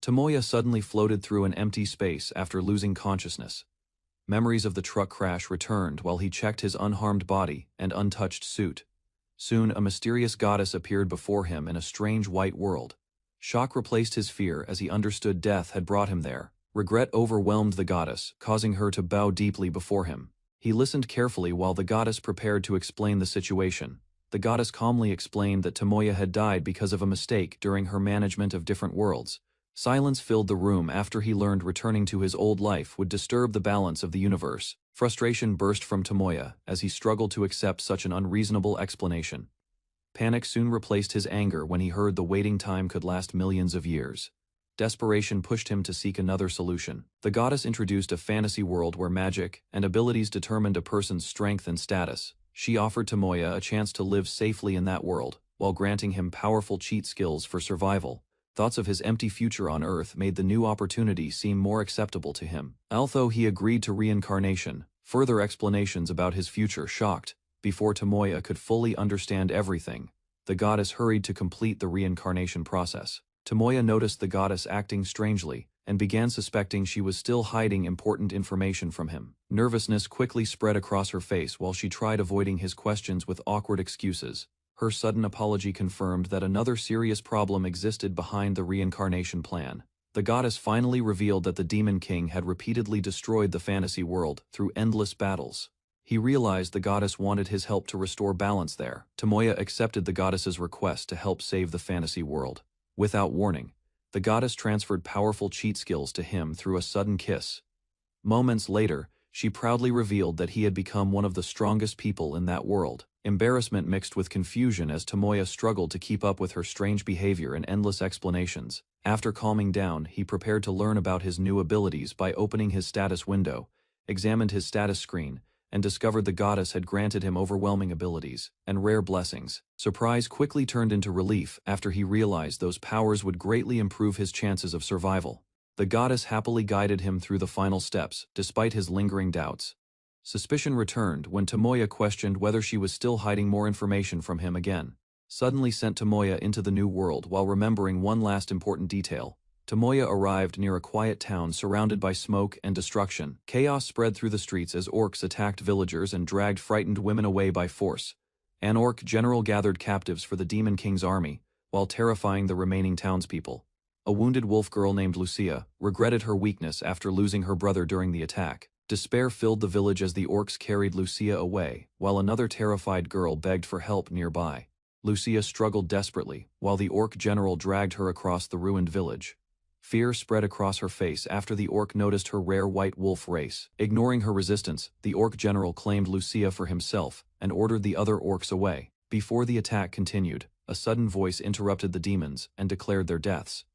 Tomoya suddenly floated through an empty space after losing consciousness. Memories of the truck crash returned while he checked his unharmed body and untouched suit. Soon a mysterious goddess appeared before him in a strange white world. Shock replaced his fear as he understood death had brought him there. Regret overwhelmed the goddess, causing her to bow deeply before him. He listened carefully while the goddess prepared to explain the situation. The goddess calmly explained that Tomoya had died because of a mistake during her management of different worlds. Silence filled the room after he learned returning to his old life would disturb the balance of the universe. Frustration burst from Tomoya as he struggled to accept such an unreasonable explanation. Panic soon replaced his anger when he heard the waiting time could last millions of years. Desperation pushed him to seek another solution. The goddess introduced a fantasy world where magic and abilities determined a person's strength and status. She offered Tomoya a chance to live safely in that world, while granting him powerful cheat skills for survival. Thoughts of his empty future on Earth made the new opportunity seem more acceptable to him. Although he agreed to reincarnation, further explanations about his future shocked. Before Tomoya could fully understand everything, the goddess hurried to complete the reincarnation process. Tomoya noticed the goddess acting strangely, and began suspecting she was still hiding important information from him. Nervousness quickly spread across her face while she tried avoiding his questions with awkward excuses. Her sudden apology confirmed that another serious problem existed behind the reincarnation plan. The goddess finally revealed that the Demon King had repeatedly destroyed the fantasy world through endless battles. He realized the goddess wanted his help to restore balance there. Tomoya accepted the goddess's request to help save the fantasy world. Without warning, the goddess transferred powerful cheat skills to him through a sudden kiss. Moments later, she proudly revealed that he had become one of the strongest people in that world. Embarrassment mixed with confusion as Tomoya struggled to keep up with her strange behavior and endless explanations. After calming down, he prepared to learn about his new abilities by opening his status window, examined his status screen, and discovered the goddess had granted him overwhelming abilities and rare blessings. Surprise quickly turned into relief after he realized those powers would greatly improve his chances of survival. The goddess happily guided him through the final steps, despite his lingering doubts. Suspicion returned when Tomoya questioned whether she was still hiding more information from him again. Suddenly sent Tomoya into the new world while remembering one last important detail. Tomoya arrived near a quiet town surrounded by smoke and destruction. Chaos spread through the streets as orcs attacked villagers and dragged frightened women away by force. An orc general gathered captives for the Demon King's army, while terrifying the remaining townspeople. A wounded wolf girl named Lucia regretted her weakness after losing her brother during the attack. Despair filled the village as the orcs carried Lucia away, while another terrified girl begged for help nearby. Lucia struggled desperately, while the orc general dragged her across the ruined village. Fear spread across her face after the orc noticed her rare white wolf race. Ignoring her resistance, the orc general claimed Lucia for himself and ordered the other orcs away. Before the attack continued, a sudden voice interrupted the demons and declared their deaths.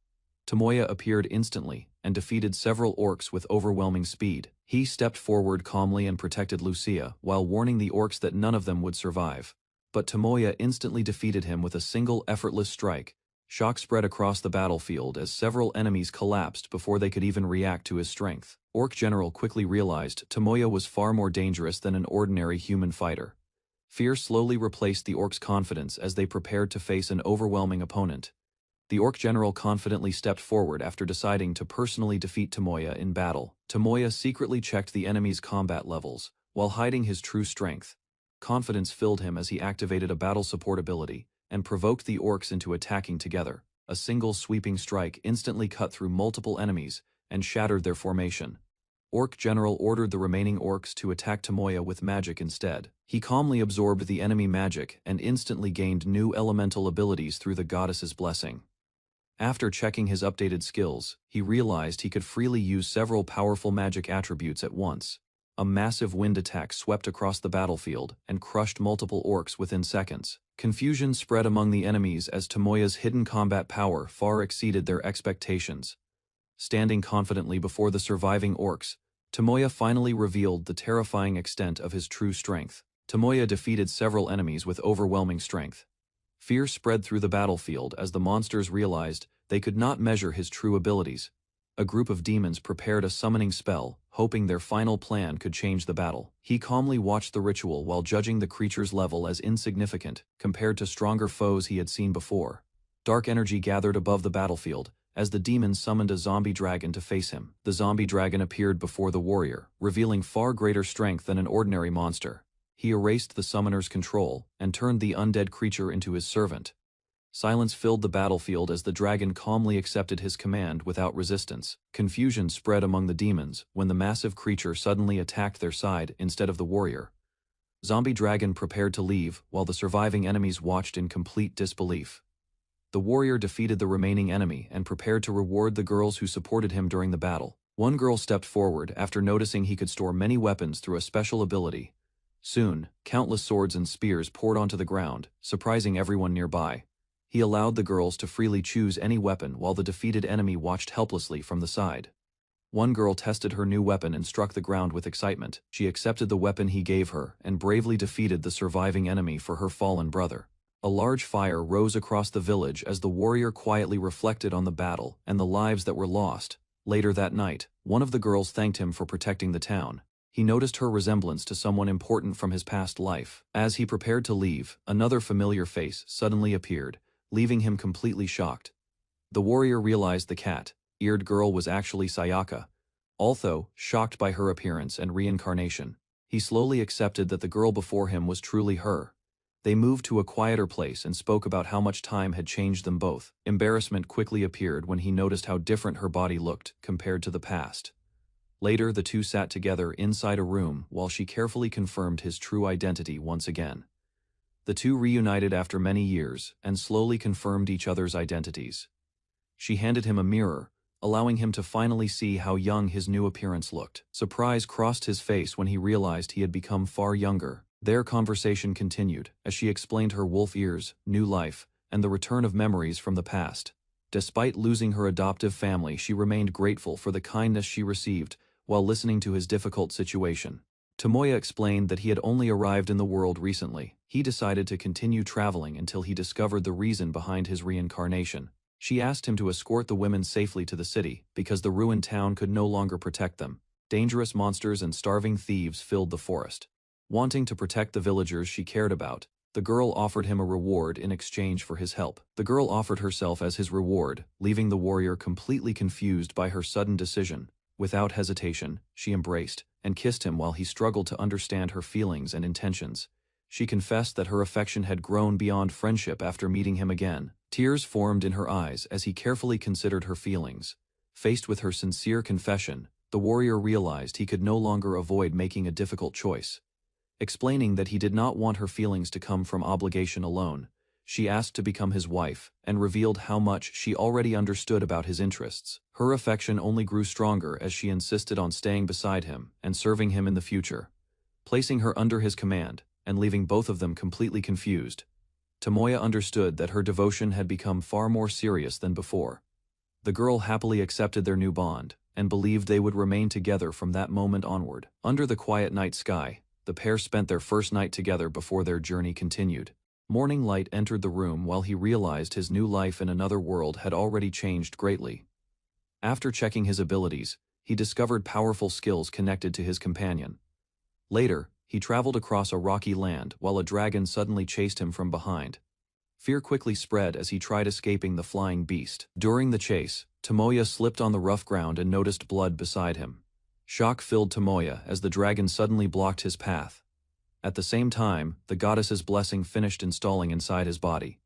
Tomoya appeared instantly and defeated several orcs with overwhelming speed. He stepped forward calmly and protected Lucia while warning the orcs that none of them would survive. But Tomoya instantly defeated him with a single effortless strike. Shock spread across the battlefield as several enemies collapsed before they could even react to his strength. Orc General quickly realized Tomoya was far more dangerous than an ordinary human fighter. Fear slowly replaced the orcs' confidence as they prepared to face an overwhelming opponent. The Orc General confidently stepped forward after deciding to personally defeat Tomoya in battle. Tomoya secretly checked the enemy's combat levels, while hiding his true strength. Confidence filled him as he activated a battle support ability, and provoked the orcs into attacking together. A single sweeping strike instantly cut through multiple enemies, and shattered their formation. Orc General ordered the remaining orcs to attack Tomoya with magic instead. He calmly absorbed the enemy magic and instantly gained new elemental abilities through the goddess's blessing. After checking his updated skills, he realized he could freely use several powerful magic attributes at once. A massive wind attack swept across the battlefield and crushed multiple orcs within seconds. Confusion spread among the enemies as Tomoya's hidden combat power far exceeded their expectations. Standing confidently before the surviving orcs, Tomoya finally revealed the terrifying extent of his true strength. Tomoya defeated several enemies with overwhelming strength. Fear spread through the battlefield as the monsters realized they could not measure his true abilities. A group of demons prepared a summoning spell, hoping their final plan could change the battle. He calmly watched the ritual while judging the creature's level as insignificant compared to stronger foes he had seen before. Dark energy gathered above the battlefield, as the demon summoned a zombie dragon to face him. The zombie dragon appeared before the warrior, revealing far greater strength than an ordinary monster. He erased the summoner's control and turned the undead creature into his servant. Silence filled the battlefield as the dragon calmly accepted his command without resistance. Confusion spread among the demons when the massive creature suddenly attacked their side instead of the warrior. Zombie Dragon prepared to leave while the surviving enemies watched in complete disbelief. The warrior defeated the remaining enemy and prepared to reward the girls who supported him during the battle. One girl stepped forward after noticing he could store many weapons through a special ability. Soon, countless swords and spears poured onto the ground, surprising everyone nearby. He allowed the girls to freely choose any weapon while the defeated enemy watched helplessly from the side. One girl tested her new weapon and struck the ground with excitement. She accepted the weapon he gave her and bravely defeated the surviving enemy for her fallen brother. A large fire rose across the village as the warrior quietly reflected on the battle and the lives that were lost. Later that night, one of the girls thanked him for protecting the town. He noticed her resemblance to someone important from his past life. As he prepared to leave, another familiar face suddenly appeared, leaving him completely shocked. The warrior realized the cat-eared girl was actually Sayaka. Although shocked by her appearance and reincarnation, he slowly accepted that the girl before him was truly her. They moved to a quieter place and spoke about how much time had changed them both. Embarrassment quickly appeared when he noticed how different her body looked compared to the past. Later, the two sat together inside a room while she carefully confirmed his true identity once again. The two reunited after many years and slowly confirmed each other's identities. She handed him a mirror, allowing him to finally see how young his new appearance looked. Surprise crossed his face when he realized he had become far younger. Their conversation continued as she explained her wolf ears, new life, and the return of memories from the past. Despite losing her adoptive family, she remained grateful for the kindness she received while listening to his difficult situation. Tomoya explained that he had only arrived in the world recently. He decided to continue traveling until he discovered the reason behind his reincarnation. She asked him to escort the women safely to the city because the ruined town could no longer protect them. Dangerous monsters and starving thieves filled the forest. Wanting to protect the villagers she cared about, the girl offered him a reward in exchange for his help. The girl offered herself as his reward, leaving the warrior completely confused by her sudden decision. Without hesitation, she embraced and kissed him while he struggled to understand her feelings and intentions. She confessed that her affection had grown beyond friendship after meeting him again. Tears formed in her eyes as he carefully considered her feelings. Faced with her sincere confession, the warrior realized he could no longer avoid making a difficult choice. Explaining that he did not want her feelings to come from obligation alone, she asked to become his wife and revealed how much she already understood about his interests. Her affection only grew stronger as she insisted on staying beside him and serving him in the future. Placing her under his command and leaving both of them completely confused, Tomoya understood that her devotion had become far more serious than before. The girl happily accepted their new bond and believed they would remain together from that moment onward. Under the quiet night sky, the pair spent their first night together before their journey continued. Morning light entered the room while he realized his new life in another world had already changed greatly. After checking his abilities, he discovered powerful skills connected to his companion. Later, he traveled across a rocky land while a dragon suddenly chased him from behind. Fear quickly spread as he tried escaping the flying beast. During the chase, Tomoya slipped on the rough ground and noticed blood beside him. Shock filled Tomoya as the dragon suddenly blocked his path. At the same time, the goddess's blessing finished installing inside his body.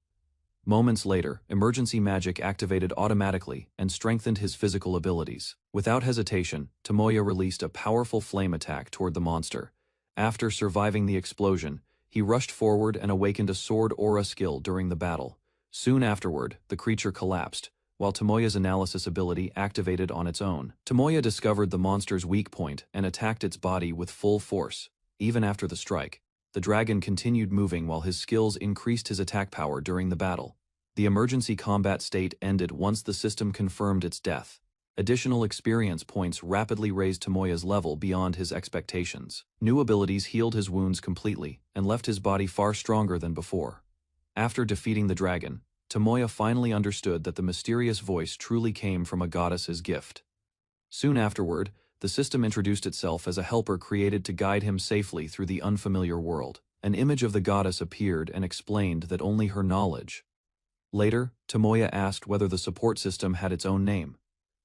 Moments later, emergency magic activated automatically and strengthened his physical abilities. Without hesitation, Tomoya released a powerful flame attack toward the monster. After surviving the explosion, he rushed forward and awakened a sword aura skill during the battle. Soon afterward, the creature collapsed, while Tomoya's analysis ability activated on its own. Tomoya discovered the monster's weak point and attacked its body with full force. Even after the strike, the dragon continued moving while his skills increased his attack power during the battle. The emergency combat state ended once the system confirmed its death. Additional experience points rapidly raised Tomoya's level beyond his expectations. New abilities healed his wounds completely and left his body far stronger than before. After defeating the dragon, Tomoya finally understood that the mysterious voice truly came from a goddess's gift. Soon afterward, the system introduced itself as a helper created to guide him safely through the unfamiliar world. An image of the goddess appeared and explained that only her knowledge Later, Tomoya asked whether the support system had its own name.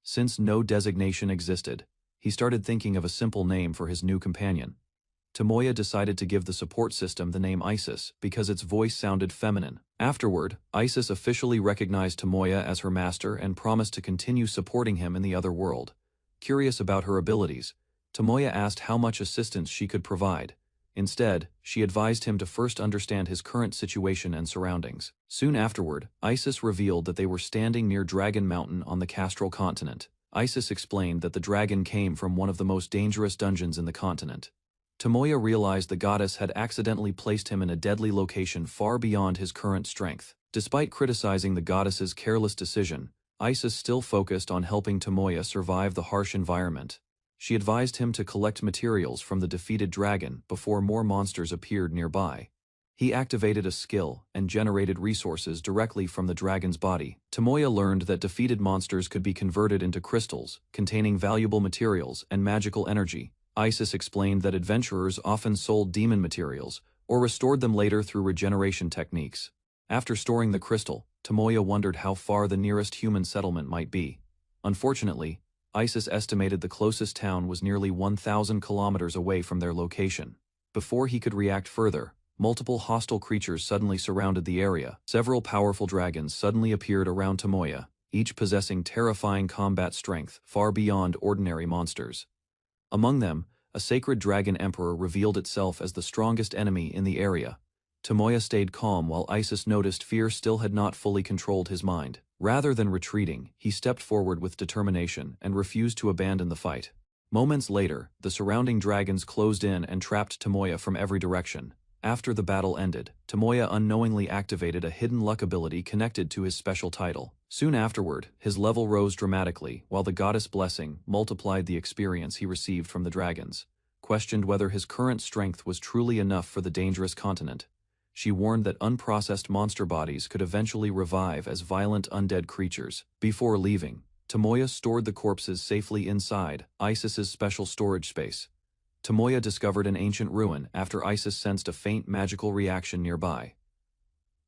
Since no designation existed, he started thinking of a simple name for his new companion. Tomoya decided to give the support system the name Isis because its voice sounded feminine. Afterward, Isis officially recognized Tomoya as her master and promised to continue supporting him in the other world. Curious about her abilities, Tomoya asked how much assistance she could provide. Instead, she advised him to first understand his current situation and surroundings. Soon afterward, Isis revealed that they were standing near Dragon Mountain on the Castral continent. Isis explained that the dragon came from one of the most dangerous dungeons in the continent. Tomoya realized the goddess had accidentally placed him in a deadly location far beyond his current strength. Despite criticizing the goddess's careless decision, Isis still focused on helping Tomoya survive the harsh environment. She advised him to collect materials from the defeated dragon before more monsters appeared nearby. He activated a skill and generated resources directly from the dragon's body. Tomoya learned that defeated monsters could be converted into crystals, containing valuable materials and magical energy. Isis explained that adventurers often sold demon materials, or restored them later through regeneration techniques. After storing the crystal, Tomoya wondered how far the nearest human settlement might be. Unfortunately, Isis estimated the closest town was nearly 1,000 kilometers away from their location. Before he could react further, multiple hostile creatures suddenly surrounded the area. Several powerful dragons suddenly appeared around Tomoya, each possessing terrifying combat strength far beyond ordinary monsters. Among them, a sacred dragon emperor revealed itself as the strongest enemy in the area. Tomoya stayed calm while Isis noticed fear still had not fully controlled his mind. Rather than retreating, he stepped forward with determination and refused to abandon the fight. Moments later, the surrounding dragons closed in and trapped Tomoya from every direction. After the battle ended, Tomoya unknowingly activated a hidden luck ability connected to his special title. Soon afterward, his level rose dramatically, while the goddess blessing multiplied the experience he received from the dragons. Questioned whether his current strength was truly enough for the dangerous continent, she warned that unprocessed monster bodies could eventually revive as violent undead creatures. Before leaving, Tomoya stored the corpses safely inside Isis's special storage space. Tomoya discovered an ancient ruin after Isis sensed a faint magical reaction nearby.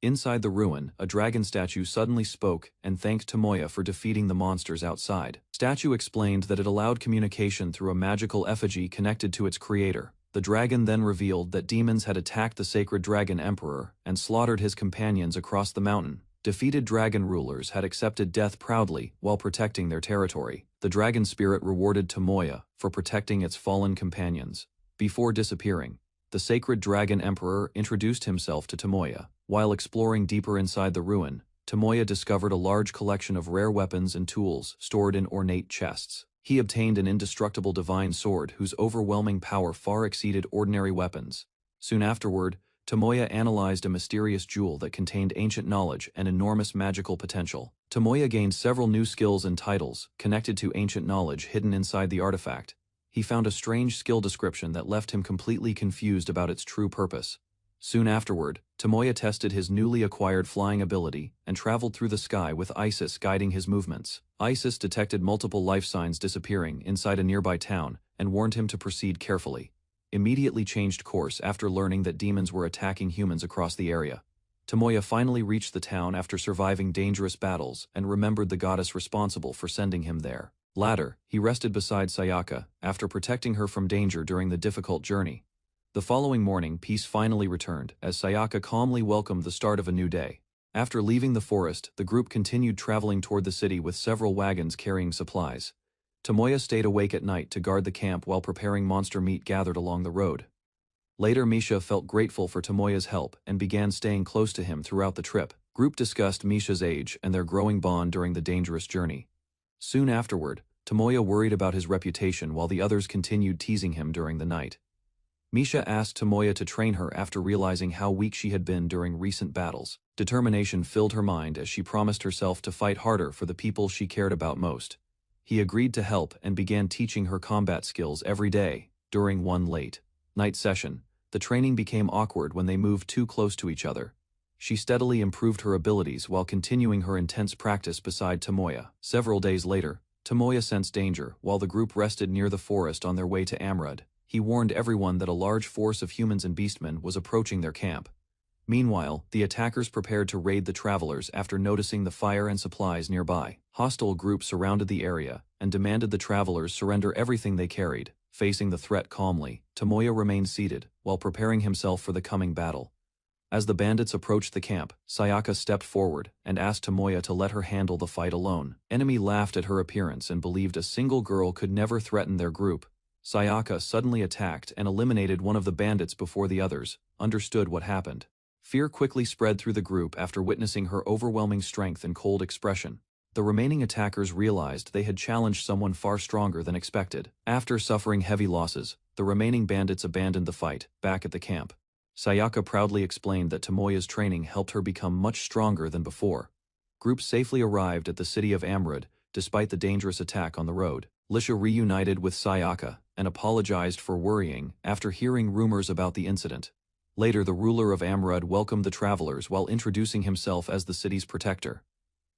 Inside the ruin, a dragon statue suddenly spoke and thanked Tomoya for defeating the monsters outside. Statue explained that it allowed communication through a magical effigy connected to its creator. The dragon then revealed that demons had attacked the sacred dragon emperor and slaughtered his companions across the mountain. Defeated dragon rulers had accepted death proudly while protecting their territory. The dragon spirit rewarded Tomoya for protecting its fallen companions. Before disappearing, the sacred dragon emperor introduced himself to Tomoya. While exploring deeper inside the ruin, Tomoya discovered a large collection of rare weapons and tools stored in ornate chests. He obtained an indestructible divine sword whose overwhelming power far exceeded ordinary weapons. Soon afterward, Tomoya analyzed a mysterious jewel that contained ancient knowledge and enormous magical potential. Tomoya gained several new skills and titles connected to ancient knowledge hidden inside the artifact. He found a strange skill description that left him completely confused about its true purpose. Soon afterward, Tomoya tested his newly acquired flying ability and traveled through the sky with Isis guiding his movements. Isis detected multiple life signs disappearing inside a nearby town and warned him to proceed carefully. Immediately changed course after learning that demons were attacking humans across the area. Tomoya finally reached the town after surviving dangerous battles and remembered the goddess responsible for sending him there. Later, he rested beside Sayaka after protecting her from danger during the difficult journey. The following morning, peace finally returned as Sayaka calmly welcomed the start of a new day. After leaving the forest, the group continued traveling toward the city with several wagons carrying supplies. Tomoya stayed awake at night to guard the camp while preparing monster meat gathered along the road. Later, Misha felt grateful for Tomoya's help and began staying close to him throughout the trip. Group discussed Misha's age and their growing bond during the dangerous journey. Soon afterward, Tomoya worried about his reputation while the others continued teasing him during the night. Misha asked Tomoya to train her after realizing how weak she had been during recent battles. Determination filled her mind as she promised herself to fight harder for the people she cared about most. He agreed to help and began teaching her combat skills every day. During one late night session, the training became awkward when they moved too close to each other. She steadily improved her abilities while continuing her intense practice beside Tomoya. Several days later, Tomoya sensed danger while the group rested near the forest on their way to Amrud. He warned everyone that a large force of humans and beastmen was approaching their camp. Meanwhile, the attackers prepared to raid the travelers after noticing the fire and supplies nearby. Hostile groups surrounded the area and demanded the travelers surrender everything they carried. Facing the threat calmly, Tomoya remained seated, while preparing himself for the coming battle. As the bandits approached the camp, Sayaka stepped forward and asked Tomoya to let her handle the fight alone. Enemy laughed at her appearance and believed a single girl could never threaten their group. Sayaka suddenly attacked and eliminated one of the bandits before the others understood what happened. Fear quickly spread through the group after witnessing her overwhelming strength and cold expression. The remaining attackers realized they had challenged someone far stronger than expected. After suffering heavy losses, the remaining bandits abandoned the fight, back at the camp. Sayaka proudly explained that Tomoya's training helped her become much stronger than before. Groups safely arrived at the city of Amrud, despite the dangerous attack on the road. Lisha reunited with Sayaka and apologized for worrying after hearing rumors about the incident. Later, the ruler of Amrud welcomed the travelers while introducing himself as the city's protector.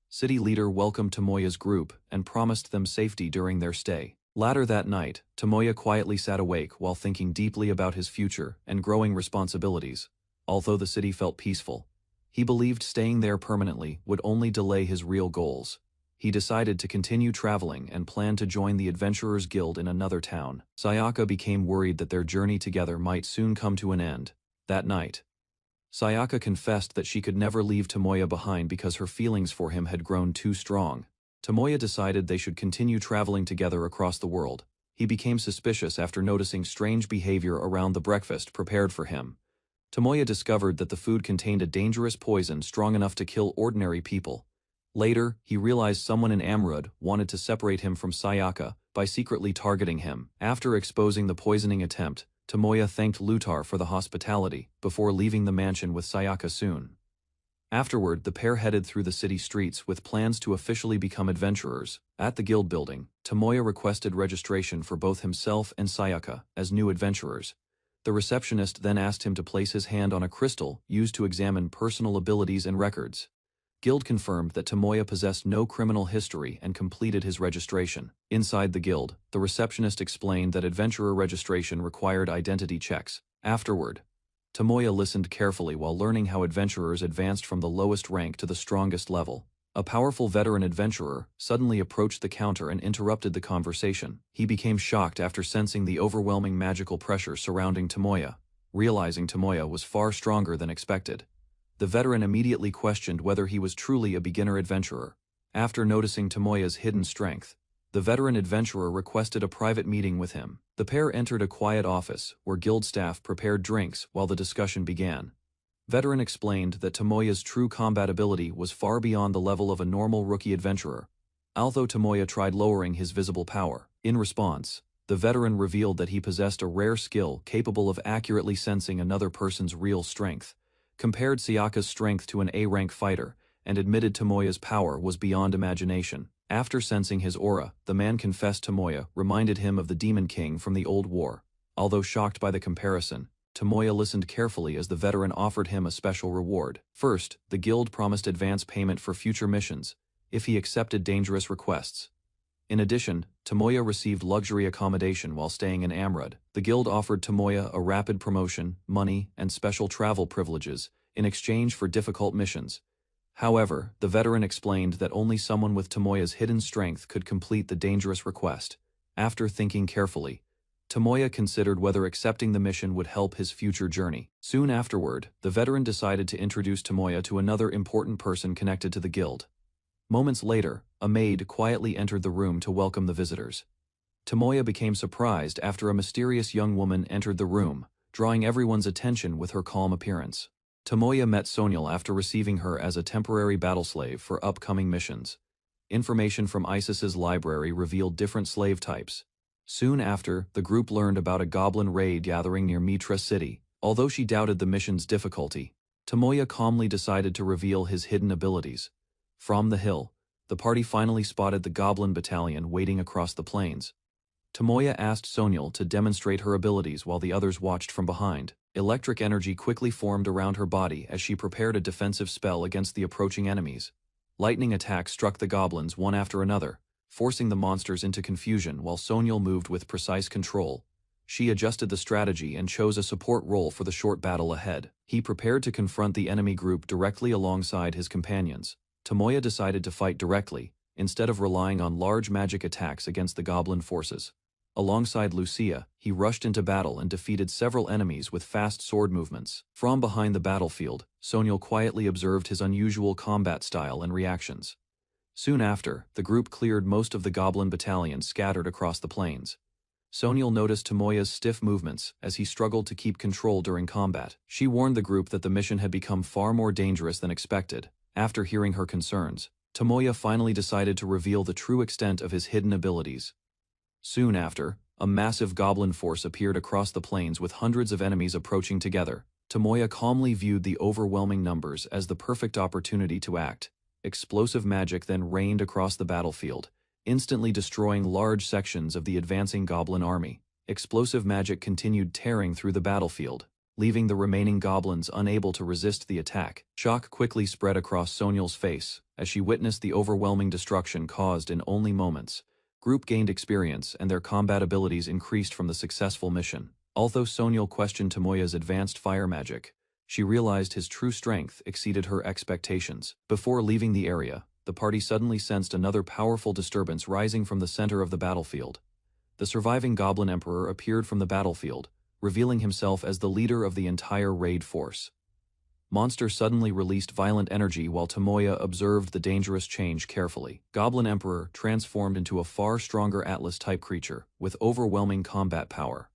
City leader welcomed Tomoya's group and promised them safety during their stay. Later that night, Tomoya quietly sat awake while thinking deeply about his future and growing responsibilities. Although the city felt peaceful, he believed staying there permanently would only delay his real goals. He decided to continue traveling and planned to join the Adventurers Guild in another town. Sayaka became worried that their journey together might soon come to an end. That night, Sayaka confessed that she could never leave Tomoya behind because her feelings for him had grown too strong. Tomoya decided they should continue traveling together across the world. He became suspicious after noticing strange behavior around the breakfast prepared for him. Tomoya discovered that the food contained a dangerous poison strong enough to kill ordinary people. Later, he realized someone in Amrud wanted to separate him from Sayaka by secretly targeting him. After exposing the poisoning attempt, Tomoya thanked Lutar for the hospitality before leaving the mansion with Sayaka soon. Afterward, the pair headed through the city streets with plans to officially become adventurers. At the guild building, Tomoya requested registration for both himself and Sayaka as new adventurers. The receptionist then asked him to place his hand on a crystal used to examine personal abilities and records. Guild confirmed that Tomoya possessed no criminal history and completed his registration. Inside the guild, the receptionist explained that adventurer registration required identity checks. Afterward, Tomoya listened carefully while learning how adventurers advanced from the lowest rank to the strongest level. A powerful veteran adventurer suddenly approached the counter and interrupted the conversation. He became shocked after sensing the overwhelming magical pressure surrounding Tomoya. Realizing Tomoya was far stronger than expected, the veteran immediately questioned whether he was truly a beginner adventurer. After noticing Tomoya's hidden strength, the veteran adventurer requested a private meeting with him. The pair entered a quiet office where guild staff prepared drinks while the discussion began. Veteran explained that Tomoya's true combat ability was far beyond the level of a normal rookie adventurer, although Tomoya tried lowering his visible power. In response, the veteran revealed that he possessed a rare skill capable of accurately sensing another person's real strength, compared Sayaka's strength to an A-rank fighter, and admitted Tomoya's power was beyond imagination. After sensing his aura, the man confessed Tomoya reminded him of the Demon King from the Old War. Although shocked by the comparison, Tomoya listened carefully as the veteran offered him a special reward. First, the guild promised advance payment for future missions, if he accepted dangerous requests. In addition, Tomoya received luxury accommodation while staying in Amrud. The guild offered Tomoya a rapid promotion, money, and special travel privileges in exchange for difficult missions. However, the veteran explained that only someone with Tomoya's hidden strength could complete the dangerous request. After thinking carefully, Tomoya considered whether accepting the mission would help his future journey. Soon afterward, the veteran decided to introduce Tomoya to another important person connected to the guild. Moments later, a maid quietly entered the room to welcome the visitors. Tomoya became surprised after a mysterious young woman entered the room, drawing everyone's attention with her calm appearance. Tomoya met Sonyal after receiving her as a temporary battle slave for upcoming missions. Information from Isis's library revealed different slave types. Soon after, the group learned about a goblin raid gathering near Mitra City. Although she doubted the mission's difficulty, Tomoya calmly decided to reveal his hidden abilities. From the hill, the party finally spotted the goblin battalion waiting across the plains. Tomoya asked Sonyal to demonstrate her abilities while the others watched from behind. Electric energy quickly formed around her body as she prepared a defensive spell against the approaching enemies. Lightning attacks struck the goblins one after another, forcing the monsters into confusion while Sonyal moved with precise control. She adjusted the strategy and chose a support role for the short battle ahead. He prepared to confront the enemy group directly alongside his companions. Tomoya decided to fight directly, instead of relying on large magic attacks against the goblin forces. Alongside Lucia, he rushed into battle and defeated several enemies with fast sword movements. From behind the battlefield, Sonyal quietly observed his unusual combat style and reactions. Soon after, the group cleared most of the goblin battalions scattered across the plains. Sonyal noticed Tomoya's stiff movements as he struggled to keep control during combat. She warned the group that the mission had become far more dangerous than expected. After hearing her concerns, Tomoya finally decided to reveal the true extent of his hidden abilities. Soon after, a massive goblin force appeared across the plains with hundreds of enemies approaching together. Tomoya calmly viewed the overwhelming numbers as the perfect opportunity to act. Explosive magic then rained across the battlefield, instantly destroying large sections of the advancing goblin army. Explosive magic continued tearing through the battlefield, leaving the remaining goblins unable to resist the attack. Shock quickly spread across Sonyal's face as she witnessed the overwhelming destruction caused in only moments. Group gained experience and their combat abilities increased from the successful mission. Although Sonyal questioned Tomoya's advanced fire magic, she realized his true strength exceeded her expectations. Before leaving the area, the party suddenly sensed another powerful disturbance rising from the center of the battlefield. The surviving Goblin Emperor appeared from the battlefield, revealing himself as the leader of the entire raid force. Monster suddenly released violent energy while Tomoya observed the dangerous change carefully. Goblin Emperor transformed into a far stronger Atlas-type creature, with overwhelming combat power.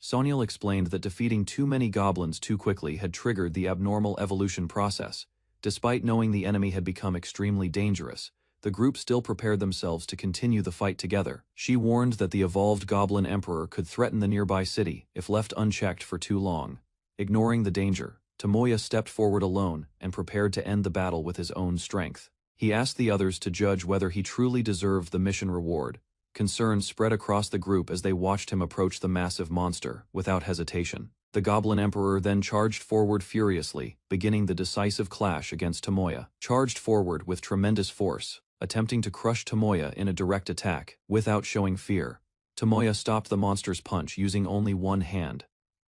Sonyal explained that defeating too many goblins too quickly had triggered the abnormal evolution process. Despite knowing the enemy had become extremely dangerous, the group still prepared themselves to continue the fight together. She warned that the evolved Goblin Emperor could threaten the nearby city if left unchecked for too long. Ignoring the danger, Tomoya stepped forward alone and prepared to end the battle with his own strength. He asked the others to judge whether he truly deserved the mission reward. Concern spread across the group as they watched him approach the massive monster, without hesitation. The Goblin Emperor then charged forward furiously, beginning the decisive clash against Tomoya. Charged forward with tremendous force, attempting to crush Tomoya in a direct attack. Without showing fear, Tomoya stopped the monster's punch using only one hand.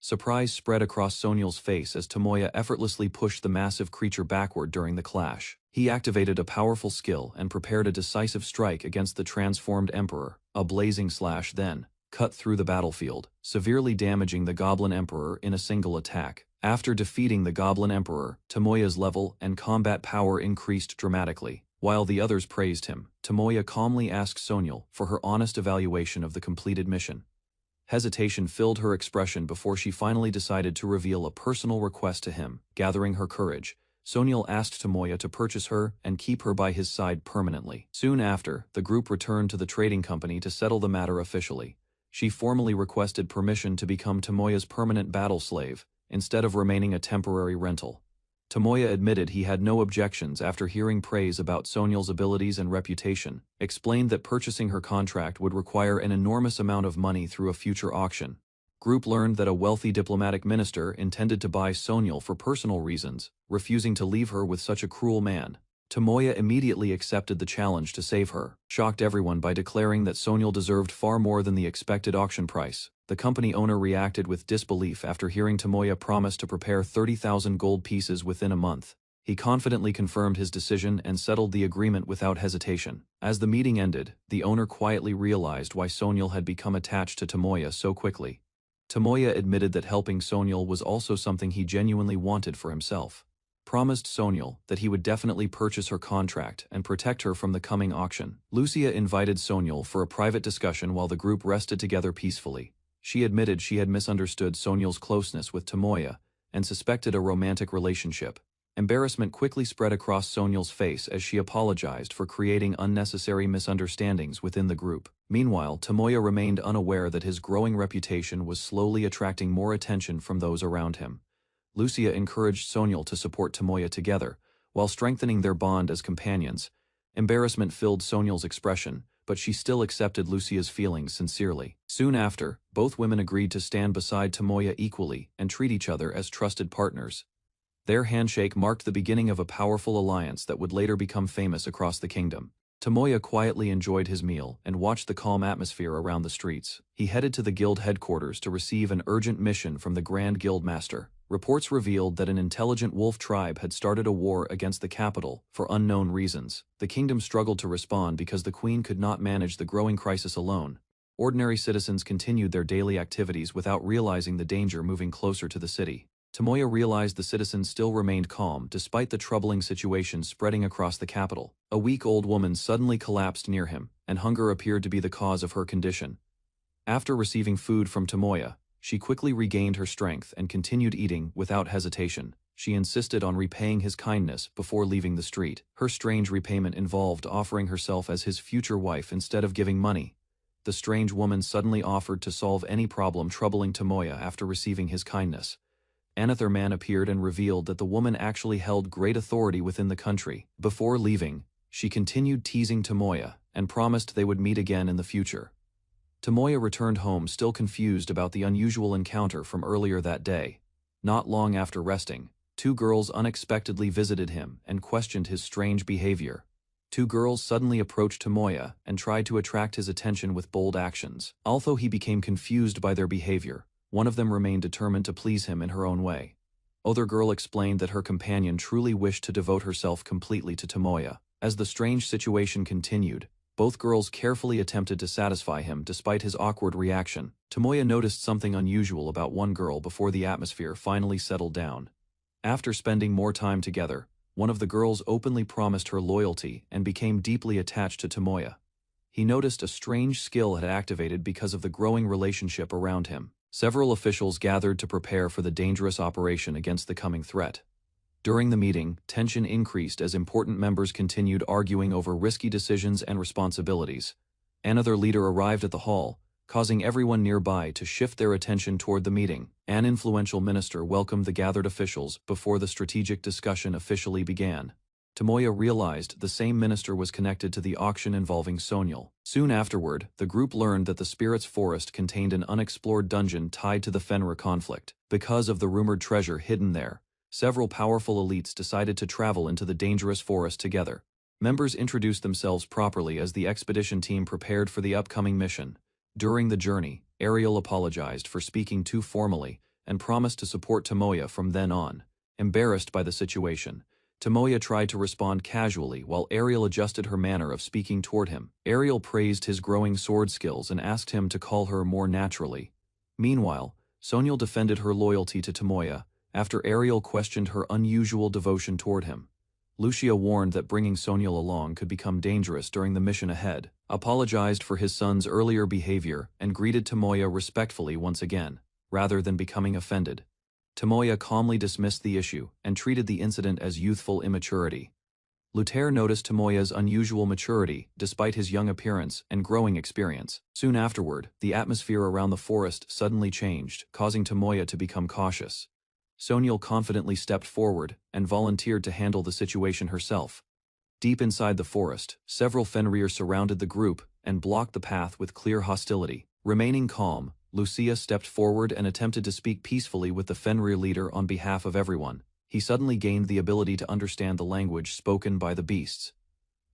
Surprise spread across Sonyal's face as Tomoya effortlessly pushed the massive creature backward during the clash. He activated a powerful skill and prepared a decisive strike against the transformed Emperor. A blazing slash then cut through the battlefield, severely damaging the Goblin Emperor in a single attack. After defeating the Goblin Emperor, Tomoya's level and combat power increased dramatically. While the others praised him, Tomoya calmly asked Sonyal for her honest evaluation of the completed mission. Hesitation filled her expression before she finally decided to reveal a personal request to him. Gathering her courage, Sonyal asked Tomoya to purchase her and keep her by his side permanently. Soon after, the group returned to the trading company to settle the matter officially. She formally requested permission to become Tomoya's permanent battle slave, instead of remaining a temporary rental. Tomoya admitted he had no objections after hearing praise about Sonyal's abilities and reputation, explained that purchasing her contract would require an enormous amount of money through a future auction. Group learned that a wealthy diplomatic minister intended to buy Sonyal for personal reasons, refusing to leave her with such a cruel man. Tomoya immediately accepted the challenge to save her, shocked everyone by declaring that Sonyal deserved far more than the expected auction price. The company owner reacted with disbelief after hearing Tomoya promise to prepare 30,000 gold pieces within a month. He confidently confirmed his decision and settled the agreement without hesitation. As the meeting ended, the owner quietly realized why Sonyal had become attached to Tomoya so quickly. Tomoya admitted that helping Sonyal was also something he genuinely wanted for himself. Promised Sonyal that he would definitely purchase her contract and protect her from the coming auction. Lucia invited Sonyal for a private discussion while the group rested together peacefully. She admitted she had misunderstood Sonyal's closeness with Tomoya and suspected a romantic relationship. Embarrassment quickly spread across Sonyal's face as she apologized for creating unnecessary misunderstandings within the group. Meanwhile, Tomoya remained unaware that his growing reputation was slowly attracting more attention from those around him. Lucia encouraged Sonyal to support Tomoya together, while strengthening their bond as companions. Embarrassment filled Sonyal's expression, but she still accepted Lucia's feelings sincerely. Soon after, both women agreed to stand beside Tomoya equally and treat each other as trusted partners. Their handshake marked the beginning of a powerful alliance that would later become famous across the kingdom. Tomoya quietly enjoyed his meal and watched the calm atmosphere around the streets. He headed to the guild headquarters to receive an urgent mission from the Grand Guild Master. Reports revealed that an intelligent wolf tribe had started a war against the capital for unknown reasons. The kingdom struggled to respond because the queen could not manage the growing crisis alone. Ordinary citizens continued their daily activities without realizing the danger moving closer to the city. Tomoya realized the citizens still remained calm despite the troubling situation spreading across the capital. A weak old woman suddenly collapsed near him, and hunger appeared to be the cause of her condition. After receiving food from Tomoya, she quickly regained her strength and continued eating without hesitation. She insisted on repaying his kindness before leaving the street. Her strange repayment involved offering herself as his future wife instead of giving money. The strange woman suddenly offered to solve any problem troubling Tomoya after receiving his kindness. Another man appeared and revealed that the woman actually held great authority within the country. Before leaving, she continued teasing Tomoya and promised they would meet again in the future. Tomoya returned home still confused about the unusual encounter from earlier that day. Not long after resting, two girls unexpectedly visited him and questioned his strange behavior. Two girls suddenly approached Tomoya and tried to attract his attention with bold actions. Although he became confused by their behavior, one of them remained determined to please him in her own way. Other girl explained that her companion truly wished to devote herself completely to Tomoya. As the strange situation continued, both girls carefully attempted to satisfy him despite his awkward reaction. Tomoya noticed something unusual about one girl before the atmosphere finally settled down. After spending more time together, one of the girls openly promised her loyalty and became deeply attached to Tomoya. He noticed a strange skill had activated because of the growing relationship around him. Several officials gathered to prepare for the dangerous operation against the coming threat. During the meeting, tension increased as important members continued arguing over risky decisions and responsibilities. Another leader arrived at the hall, causing everyone nearby to shift their attention toward the meeting. An influential minister welcomed the gathered officials before the strategic discussion officially began. Tomoya realized the same minister was connected to the auction involving Sonyal. Soon afterward, the group learned that the Spirit's Forest contained an unexplored dungeon tied to the Fenrir conflict. Because of the rumored treasure hidden there, several powerful elites decided to travel into the dangerous forest together. Members introduced themselves properly as the expedition team prepared for the upcoming mission. During the journey, Ariel apologized for speaking too formally and promised to support Tomoya from then on. Embarrassed by the situation, Tomoya tried to respond casually while Ariel adjusted her manner of speaking toward him. Ariel praised his growing sword skills and asked him to call her more naturally. Meanwhile, Sonyal defended her loyalty to Tomoya after Ariel questioned her unusual devotion toward him. Lucia warned that bringing Sonyal along could become dangerous during the mission ahead, apologized for his son's earlier behavior, and greeted Tomoya respectfully once again, rather than becoming offended. Tomoya calmly dismissed the issue and treated the incident as youthful immaturity. Luther noticed Tomoya's unusual maturity despite his young appearance and growing experience. Soon afterward, the atmosphere around the forest suddenly changed, causing Tomoya to become cautious. Sonyal confidently stepped forward and volunteered to handle the situation herself. Deep inside the forest, several Fenrir surrounded the group and blocked the path with clear hostility. Remaining calm, Lucia stepped forward and attempted to speak peacefully with the Fenrir leader on behalf of everyone. He suddenly gained the ability to understand the language spoken by the beasts.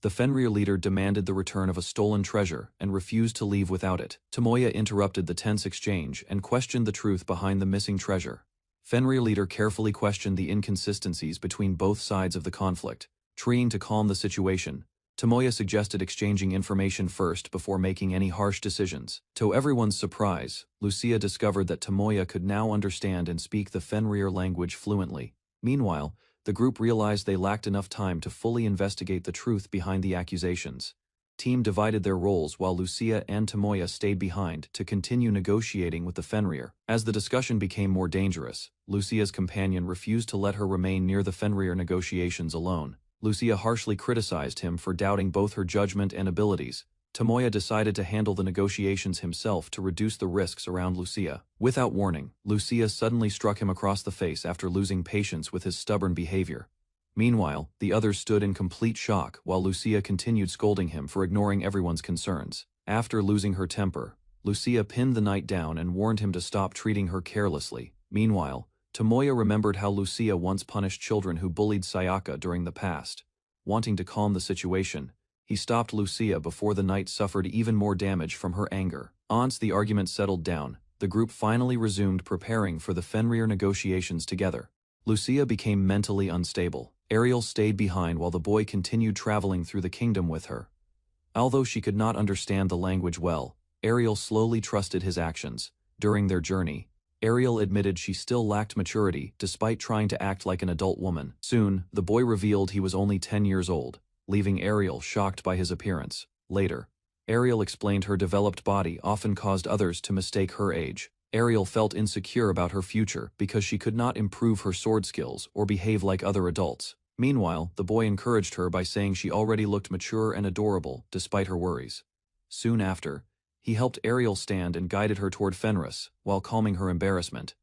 The Fenrir leader demanded the return of a stolen treasure and refused to leave without it. Tomoya interrupted the tense exchange and questioned the truth behind the missing treasure. Fenrir leader carefully questioned the inconsistencies between both sides of the conflict. Trying to calm the situation, Tomoya suggested exchanging information first before making any harsh decisions. To everyone's surprise, Lucia discovered that Tomoya could now understand and speak the Fenrir language fluently. Meanwhile, the group realized they lacked enough time to fully investigate the truth behind the accusations. Team divided their roles while Lucia and Tomoya stayed behind to continue negotiating with the Fenrir. As the discussion became more dangerous, Lucia's companion refused to let her remain near the Fenrir negotiations alone. Lucia harshly criticized him for doubting both her judgment and abilities. Tomoya decided to handle the negotiations himself to reduce the risks around Lucia. Without warning, Lucia suddenly struck him across the face after losing patience with his stubborn behavior. Meanwhile, the others stood in complete shock while Lucia continued scolding him for ignoring everyone's concerns. After losing her temper, Lucia pinned the knight down and warned him to stop treating her carelessly. Meanwhile, Tomoya remembered how Lucia once punished children who bullied Sayaka during the past. Wanting to calm the situation, He stopped Lucia before the knight suffered even more damage from her anger. Once the argument settled down, the group finally resumed preparing for the Fenrir negotiations together. Lucia became mentally unstable. Ariel stayed behind while the boy continued traveling through the kingdom with her. Although she could not understand the language well, Ariel slowly trusted his actions. During their journey, Ariel admitted she still lacked maturity despite trying to act like an adult woman. Soon, the boy revealed he was only 10 years old, leaving Ariel shocked by his appearance. Later, Ariel explained her developed body often caused others to mistake her age. Ariel felt insecure about her future because she could not improve her sword skills or behave like other adults. Meanwhile, the boy encouraged her by saying she already looked mature and adorable despite her worries. Soon after, he helped Ariel stand and guided her toward Fenris, while calming her embarrassment.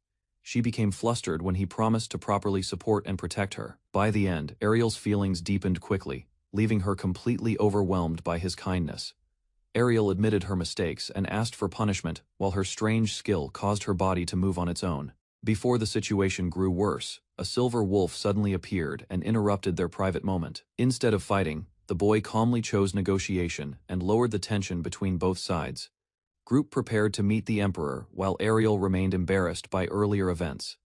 She became flustered when he promised to properly support and protect her. By the end, Ariel's feelings deepened quickly, leaving her completely overwhelmed by his kindness. Ariel admitted her mistakes and asked for punishment, while her strange skill caused her body to move on its own. Before the situation grew worse, a silver wolf suddenly appeared and interrupted their private moment. Instead of fighting, the boy calmly chose negotiation and lowered the tension between both sides. Group prepared to meet the Emperor while Ariel remained embarrassed by earlier events.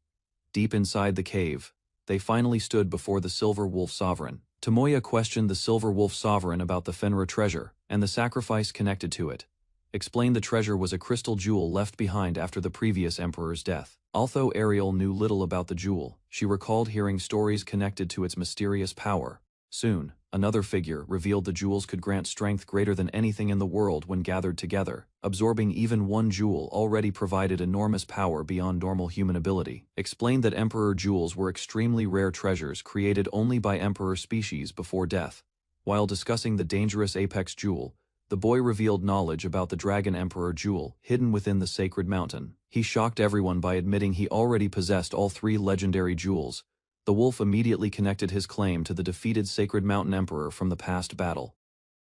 Deep inside the cave, they finally stood before the Silver Wolf Sovereign. Tomoya questioned the Silver Wolf Sovereign about the Fenrir treasure and the sacrifice connected to it. Explained the treasure was a crystal jewel left behind after the previous emperor's death. Although Ariel knew little about the jewel, she recalled hearing stories connected to its mysterious power. Soon, another figure revealed the jewels could grant strength greater than anything in the world when gathered together. Absorbing even one jewel already provided enormous power beyond normal human ability. Explained that Emperor jewels were extremely rare treasures created only by Emperor species before death. While discussing the dangerous Apex jewel, the boy revealed knowledge about the Dragon Emperor jewel hidden within the sacred mountain. He shocked everyone by admitting he already possessed all three legendary jewels. The wolf immediately connected his claim to the defeated Sacred Mountain Emperor from the past battle.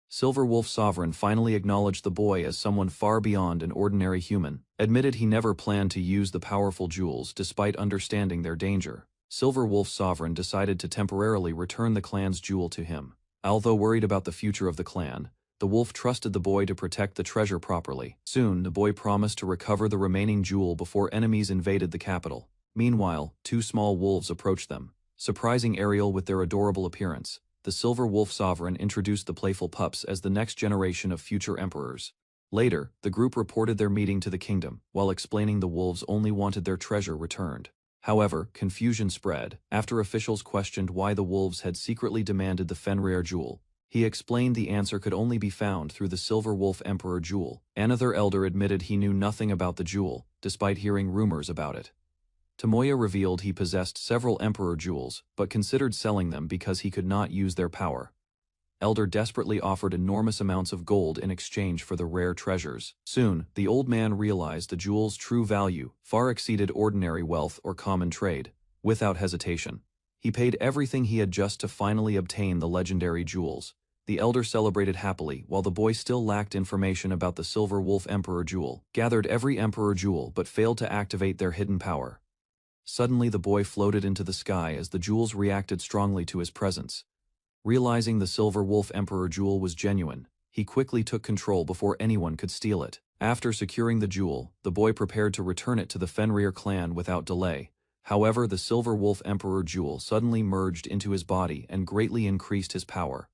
Silver Wolf Sovereign finally acknowledged the boy as someone far beyond an ordinary human, admitted he never planned to use the powerful jewels despite understanding their danger. Silver Wolf Sovereign decided to temporarily return the clan's jewel to him. Although worried about the future of the clan, the wolf trusted the boy to protect the treasure properly. Soon, the boy promised to recover the remaining jewel before enemies invaded the capital. Meanwhile, two small wolves approached them, surprising Ariel with their adorable appearance. The Silver Wolf Sovereign introduced the playful pups as the next generation of future emperors. Later, the group reported their meeting to the kingdom, while explaining the wolves only wanted their treasure returned. However, confusion spread after officials questioned why the wolves had secretly demanded the Fenrir jewel. He explained the answer could only be found through the Silver Wolf Emperor jewel. Another elder admitted he knew nothing about the jewel, despite hearing rumors about it. Tomoya revealed he possessed several Emperor jewels, but considered selling them because he could not use their power. Elder desperately offered enormous amounts of gold in exchange for the rare treasures. Soon, the old man realized the jewel's true value far exceeded ordinary wealth or common trade. Without hesitation, he paid everything he had just to finally obtain the legendary jewels. The elder celebrated happily while the boy still lacked information about the Silver Wolf Emperor jewel, gathered every Emperor jewel but failed to activate their hidden power. Suddenly the boy floated into the sky as the jewels reacted strongly to his presence. Realizing the Silver Wolf Emperor jewel was genuine, he quickly took control before anyone could steal it. After securing the jewel, the boy prepared to return it to the Fenrir clan without delay. However, the Silver Wolf Emperor jewel suddenly merged into his body and greatly increased his power.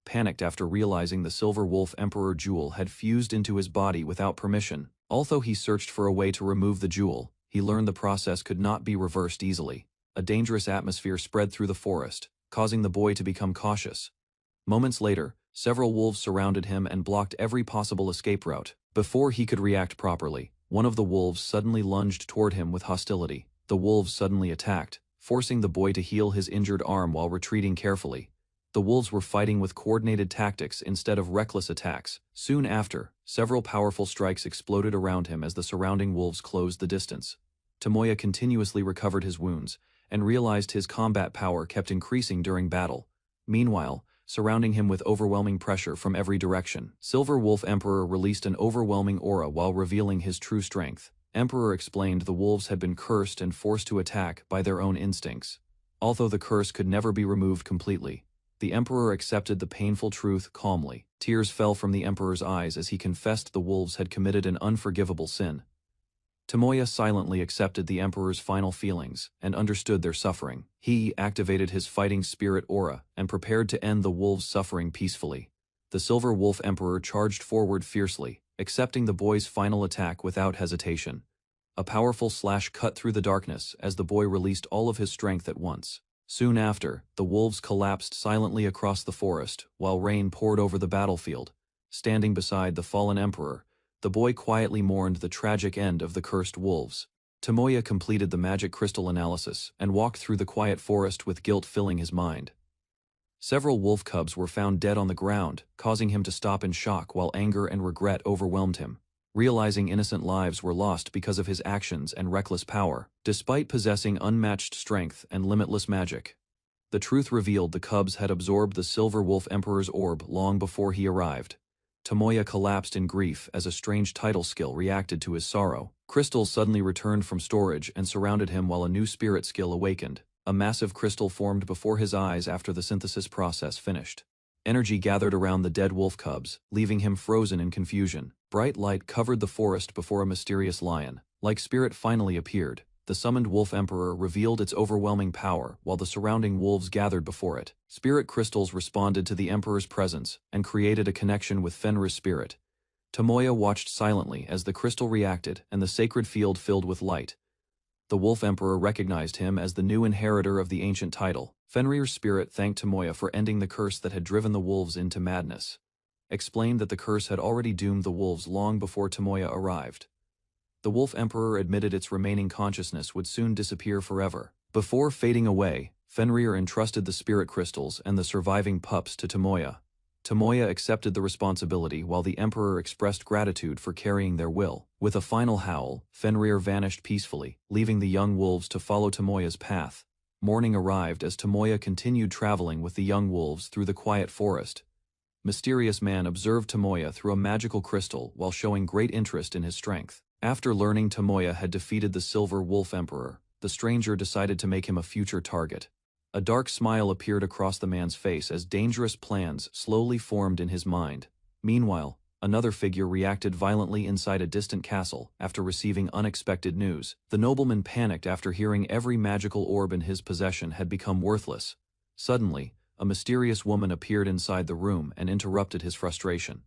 Panicked after realizing the Silver Wolf Emperor jewel had fused into his body without permission, although he searched for a way to remove the jewel, he learned the process could not be reversed easily. A dangerous atmosphere spread through the forest, causing the boy to become cautious. Moments later, several wolves surrounded him and blocked every possible escape route. Before he could react properly, one of the wolves suddenly lunged toward him with hostility. The wolves suddenly attacked, forcing the boy to heal his injured arm while retreating carefully. The wolves were fighting with coordinated tactics instead of reckless attacks. Soon after, several powerful strikes exploded around him as the surrounding wolves closed the distance. Tomoya continuously recovered his wounds, and realized his combat power kept increasing during battle. Meanwhile, surrounding him with overwhelming pressure from every direction, Silver Wolf Emperor released an overwhelming aura while revealing his true strength. Emperor explained the wolves had been cursed and forced to attack by their own instincts. Although the curse could never be removed completely, The emperor accepted the painful truth calmly. Tears fell from the emperor's eyes as he confessed the wolves had committed an unforgivable sin. Tomoya silently accepted the emperor's final feelings and understood their suffering. He activated his fighting spirit aura and prepared to end the wolves' suffering peacefully. The Silver Wolf Emperor charged forward fiercely, accepting the boy's final attack without hesitation. A powerful slash cut through the darkness as the boy released all of his strength at once. Soon after, the wolves collapsed silently across the forest, while rain poured over the battlefield. Standing beside the fallen emperor, the boy quietly mourned the tragic end of the cursed wolves. Tomoya completed the magic crystal analysis and walked through the quiet forest with guilt filling his mind. Several wolf cubs were found dead on the ground, causing him to stop in shock while anger and regret overwhelmed him. Realizing innocent lives were lost because of his actions and reckless power, despite possessing unmatched strength and limitless magic. The truth revealed the cubs had absorbed the Silver Wolf Emperor's orb long before he arrived. Tomoya collapsed in grief as a strange tidal skill reacted to his sorrow. Crystals suddenly returned from storage and surrounded him while a new spirit skill awakened. A massive crystal formed before his eyes after the synthesis process finished. Energy gathered around the dead wolf cubs, leaving him frozen in confusion. Bright light covered the forest before a mysterious lion-like spirit finally appeared. The summoned Wolf Emperor revealed its overwhelming power while the surrounding wolves gathered before it. Spirit crystals responded to the Emperor's presence and created a connection with Fenrir's spirit. Tomoya watched silently as the crystal reacted and the sacred field filled with light. The Wolf Emperor recognized him as the new inheritor of the ancient title. Fenrir's spirit thanked Tomoya for ending the curse that had driven the wolves into madness. Explained that the curse had already doomed the wolves long before Tomoya arrived. The Wolf Emperor admitted its remaining consciousness would soon disappear forever. Before fading away, Fenrir entrusted the spirit crystals and the surviving pups to Tomoya. Tomoya accepted the responsibility while the Emperor expressed gratitude for carrying their will. With a final howl, Fenrir vanished peacefully, leaving the young wolves to follow Tomoya's path. Morning arrived as Tomoya continued traveling with the young wolves through the quiet forest. Mysterious man observed Tomoya through a magical crystal while showing great interest in his strength. After learning Tomoya had defeated the Silver Wolf Emperor, the stranger decided to make him a future target. A dark smile appeared across the man's face as dangerous plans slowly formed in his mind. Meanwhile, another figure reacted violently inside a distant castle after receiving unexpected news. The nobleman panicked after hearing every magical orb in his possession had become worthless. Suddenly, a mysterious woman appeared inside the room and interrupted his frustration.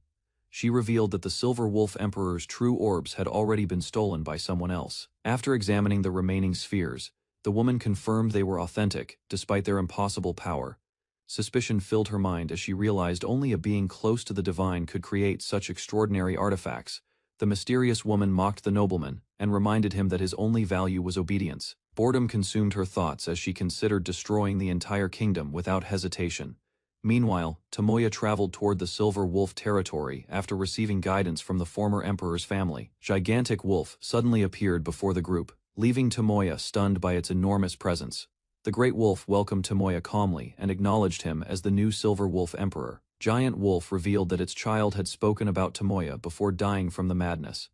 She revealed that the Silver Wolf Emperor's true orbs had already been stolen by someone else. After examining the remaining spheres, the woman confirmed they were authentic, despite their impossible power. Suspicion filled her mind as she realized only a being close to the divine could create such extraordinary artifacts. The mysterious woman mocked the nobleman and reminded him that his only value was obedience. Boredom consumed her thoughts as she considered destroying the entire kingdom without hesitation. Meanwhile, Tomoya traveled toward the Silver Wolf territory after receiving guidance from the former emperor's family. Gigantic wolf suddenly appeared before the group, leaving Tomoya stunned by its enormous presence. The great wolf welcomed Tomoya calmly and acknowledged him as the new Silver Wolf Emperor. Giant Wolf revealed that its child had spoken about Tomoya before dying from the madness.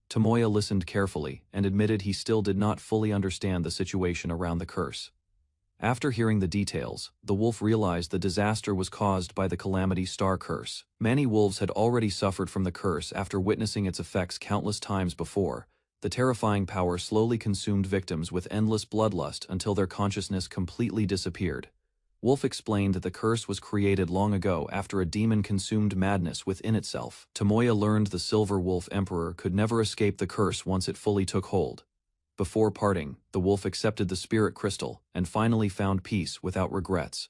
Tomoya listened carefully and admitted he still did not fully understand the situation around the curse. After hearing the details, the wolf realized the disaster was caused by the Calamity Star Curse. Many wolves had already suffered from the curse after witnessing its effects countless times before. The terrifying power slowly consumed victims with endless bloodlust until their consciousness completely disappeared. Wolf explained that the curse was created long ago after a demon consumed madness within itself. Tomoya learned the Silver Wolf Emperor could never escape the curse once it fully took hold. Before parting, the wolf accepted the spirit crystal and finally found peace without regrets.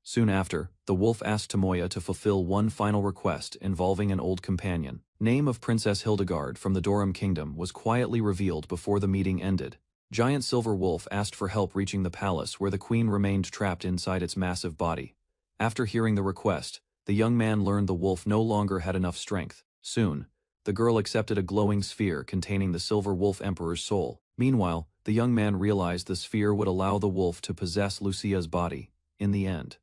Soon after, the wolf asked Tomoya to fulfill one final request involving an old companion. Name of Princess Hildegard from the Dorum Kingdom was quietly revealed before the meeting ended. Giant Silver Wolf asked for help reaching the palace where the queen remained trapped inside its massive body. After hearing the request, the young man learned the wolf no longer had enough strength. Soon, the girl accepted a glowing sphere containing the Silver Wolf Emperor's soul. Meanwhile, the young man realized the sphere would allow the wolf to possess Lucia's body. In the end,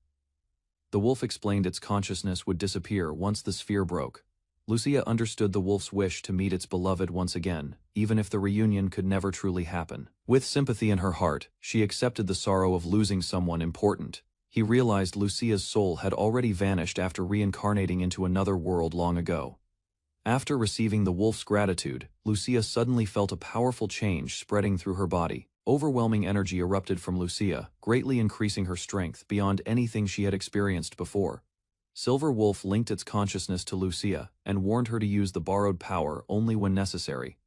the wolf explained its consciousness would disappear once the sphere broke. Lucia understood the wolf's wish to meet its beloved once again, even if the reunion could never truly happen. With sympathy in her heart, she accepted the sorrow of losing someone important. He realized Lucia's soul had already vanished after reincarnating into another world long ago. After receiving the wolf's gratitude, Lucia suddenly felt a powerful change spreading through her body. Overwhelming energy erupted from Lucia, greatly increasing her strength beyond anything she had experienced before. Silver Wolf linked its consciousness to Lucia and warned her to use the borrowed power only when necessary.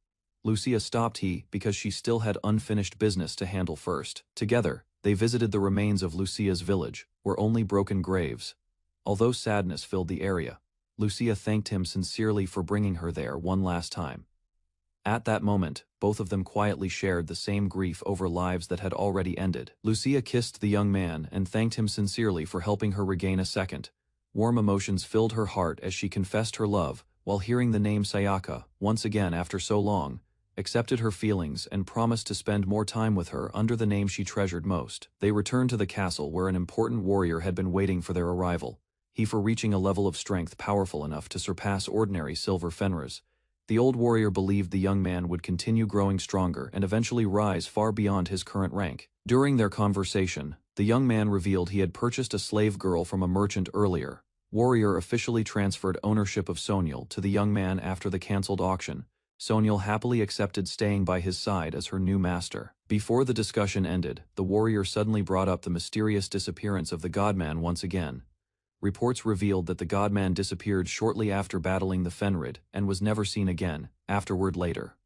Lucia stopped because she still had unfinished business to handle first. Together, they visited the remains of Lucia's village, where only broken graves. Although sadness filled the area, Lucia thanked him sincerely for bringing her there one last time. At that moment, both of them quietly shared the same grief over lives that had already ended. Lucia kissed the young man and thanked him sincerely for helping her regain a second. Warm emotions filled her heart as she confessed her love, while hearing the name Sayaka, once again after so long, accepted her feelings and promised to spend more time with her under the name she treasured most. They returned to the castle where an important warrior had been waiting for their arrival, he for reaching a level of strength powerful enough to surpass ordinary silver fenris. The old warrior believed the young man would continue growing stronger and eventually rise far beyond his current rank. During their conversation, the young man revealed he had purchased a slave girl from a merchant earlier. Warrior officially transferred ownership of Soniel to the young man after the cancelled auction. Soniel happily accepted staying by his side as her new master. Before the discussion ended, the warrior suddenly brought up the mysterious disappearance of the godman once again. Reports revealed that the godman disappeared shortly after battling the Fenrid and was never seen again, later.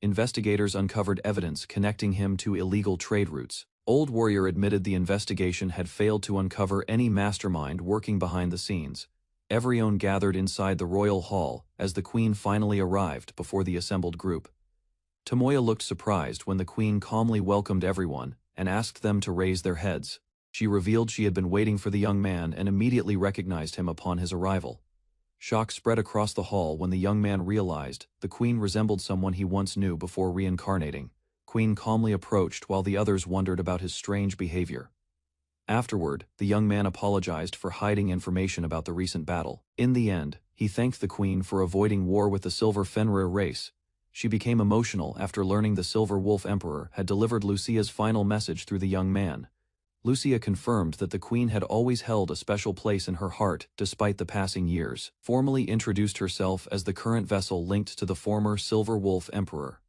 Investigators uncovered evidence connecting him to illegal trade routes. Old Warrior admitted the investigation had failed to uncover any mastermind working behind the scenes. Everyone gathered inside the royal hall as the queen finally arrived before the assembled group. Tomoya looked surprised when the queen calmly welcomed everyone and asked them to raise their heads. She revealed she had been waiting for the young man and immediately recognized him upon his arrival. Shock spread across the hall when the young man realized the queen resembled someone he once knew before reincarnating. Queen calmly approached while the others wondered about his strange behavior. Afterward, the young man apologized for hiding information about the recent battle. In the end, he thanked the queen for avoiding war with the Silver Fenrir race. She became emotional after learning the Silver Wolf Emperor had delivered Lucia's final message through the young man. Lucia confirmed that the queen had always held a special place in her heart despite the passing years, formally introduced herself as the current vessel linked to the former Silver Wolf Emperor.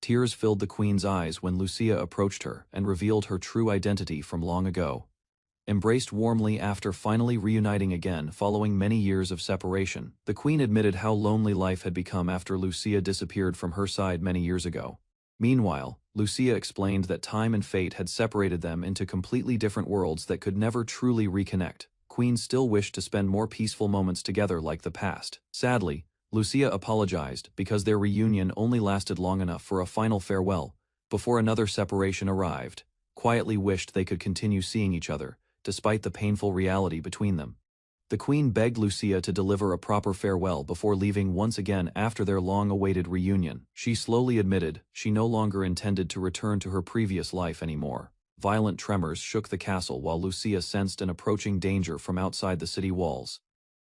Tears filled the queen's eyes when Lucia approached her and revealed her true identity from long ago. Embraced warmly after finally reuniting again following many years of separation, the queen admitted how lonely life had become after Lucia disappeared from her side many years ago. Meanwhile, Lucia explained that time and fate had separated them into completely different worlds that could never truly reconnect. Queen still wished to spend more peaceful moments together like the past. Sadly, Lucia apologized because their reunion only lasted long enough for a final farewell, before another separation arrived. Quietly wished they could continue seeing each other, despite the painful reality between them. The queen begged Lucia to deliver a proper farewell before leaving once again after their long-awaited reunion. She slowly admitted she no longer intended to return to her previous life anymore. Violent tremors shook the castle while Lucia sensed an approaching danger from outside the city walls.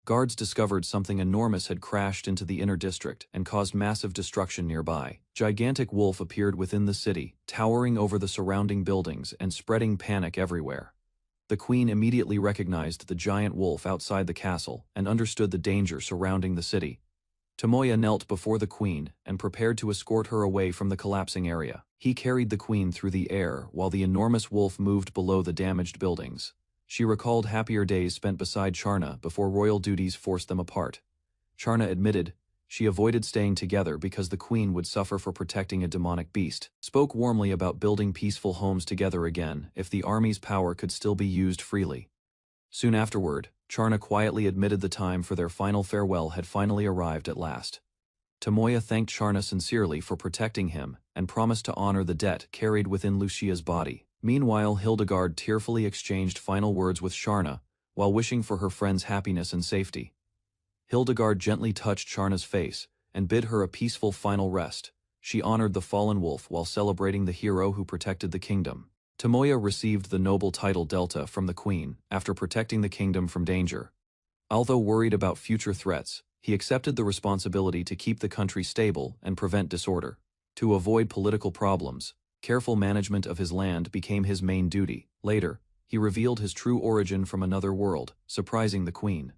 Guards discovered something enormous had crashed into the inner district and caused massive destruction nearby. Gigantic wolf appeared within the city, towering over the surrounding buildings and spreading panic everywhere. The queen immediately recognized the giant wolf outside the castle and understood the danger surrounding the city. Tomoya knelt before the queen and prepared to escort her away from the collapsing area. He carried the queen through the air while the enormous wolf moved below the damaged buildings. She recalled happier days spent beside Charna before royal duties forced them apart. Charna admitted she avoided staying together because the queen would suffer for protecting a demonic beast. Spoke warmly about building peaceful homes together again if the army's power could still be used freely. Soon afterward, Charna quietly admitted the time for their final farewell had finally arrived at last. Tomoya thanked Charna sincerely for protecting him and promised to honor the debt carried within Lucia's body. Meanwhile, Hildegard tearfully exchanged final words with Charna while wishing for her friend's happiness and safety. Hildegard gently touched Charna's face and bid her a peaceful final rest. She honored the fallen wolf while celebrating the hero who protected the kingdom. Tomoya received the noble title Delta from the queen after protecting the kingdom from danger. Although worried about future threats, he accepted the responsibility to keep the country stable and prevent disorder. To avoid political problems, careful management of his land became his main duty. Later, he revealed his true origin from another world, surprising the queen.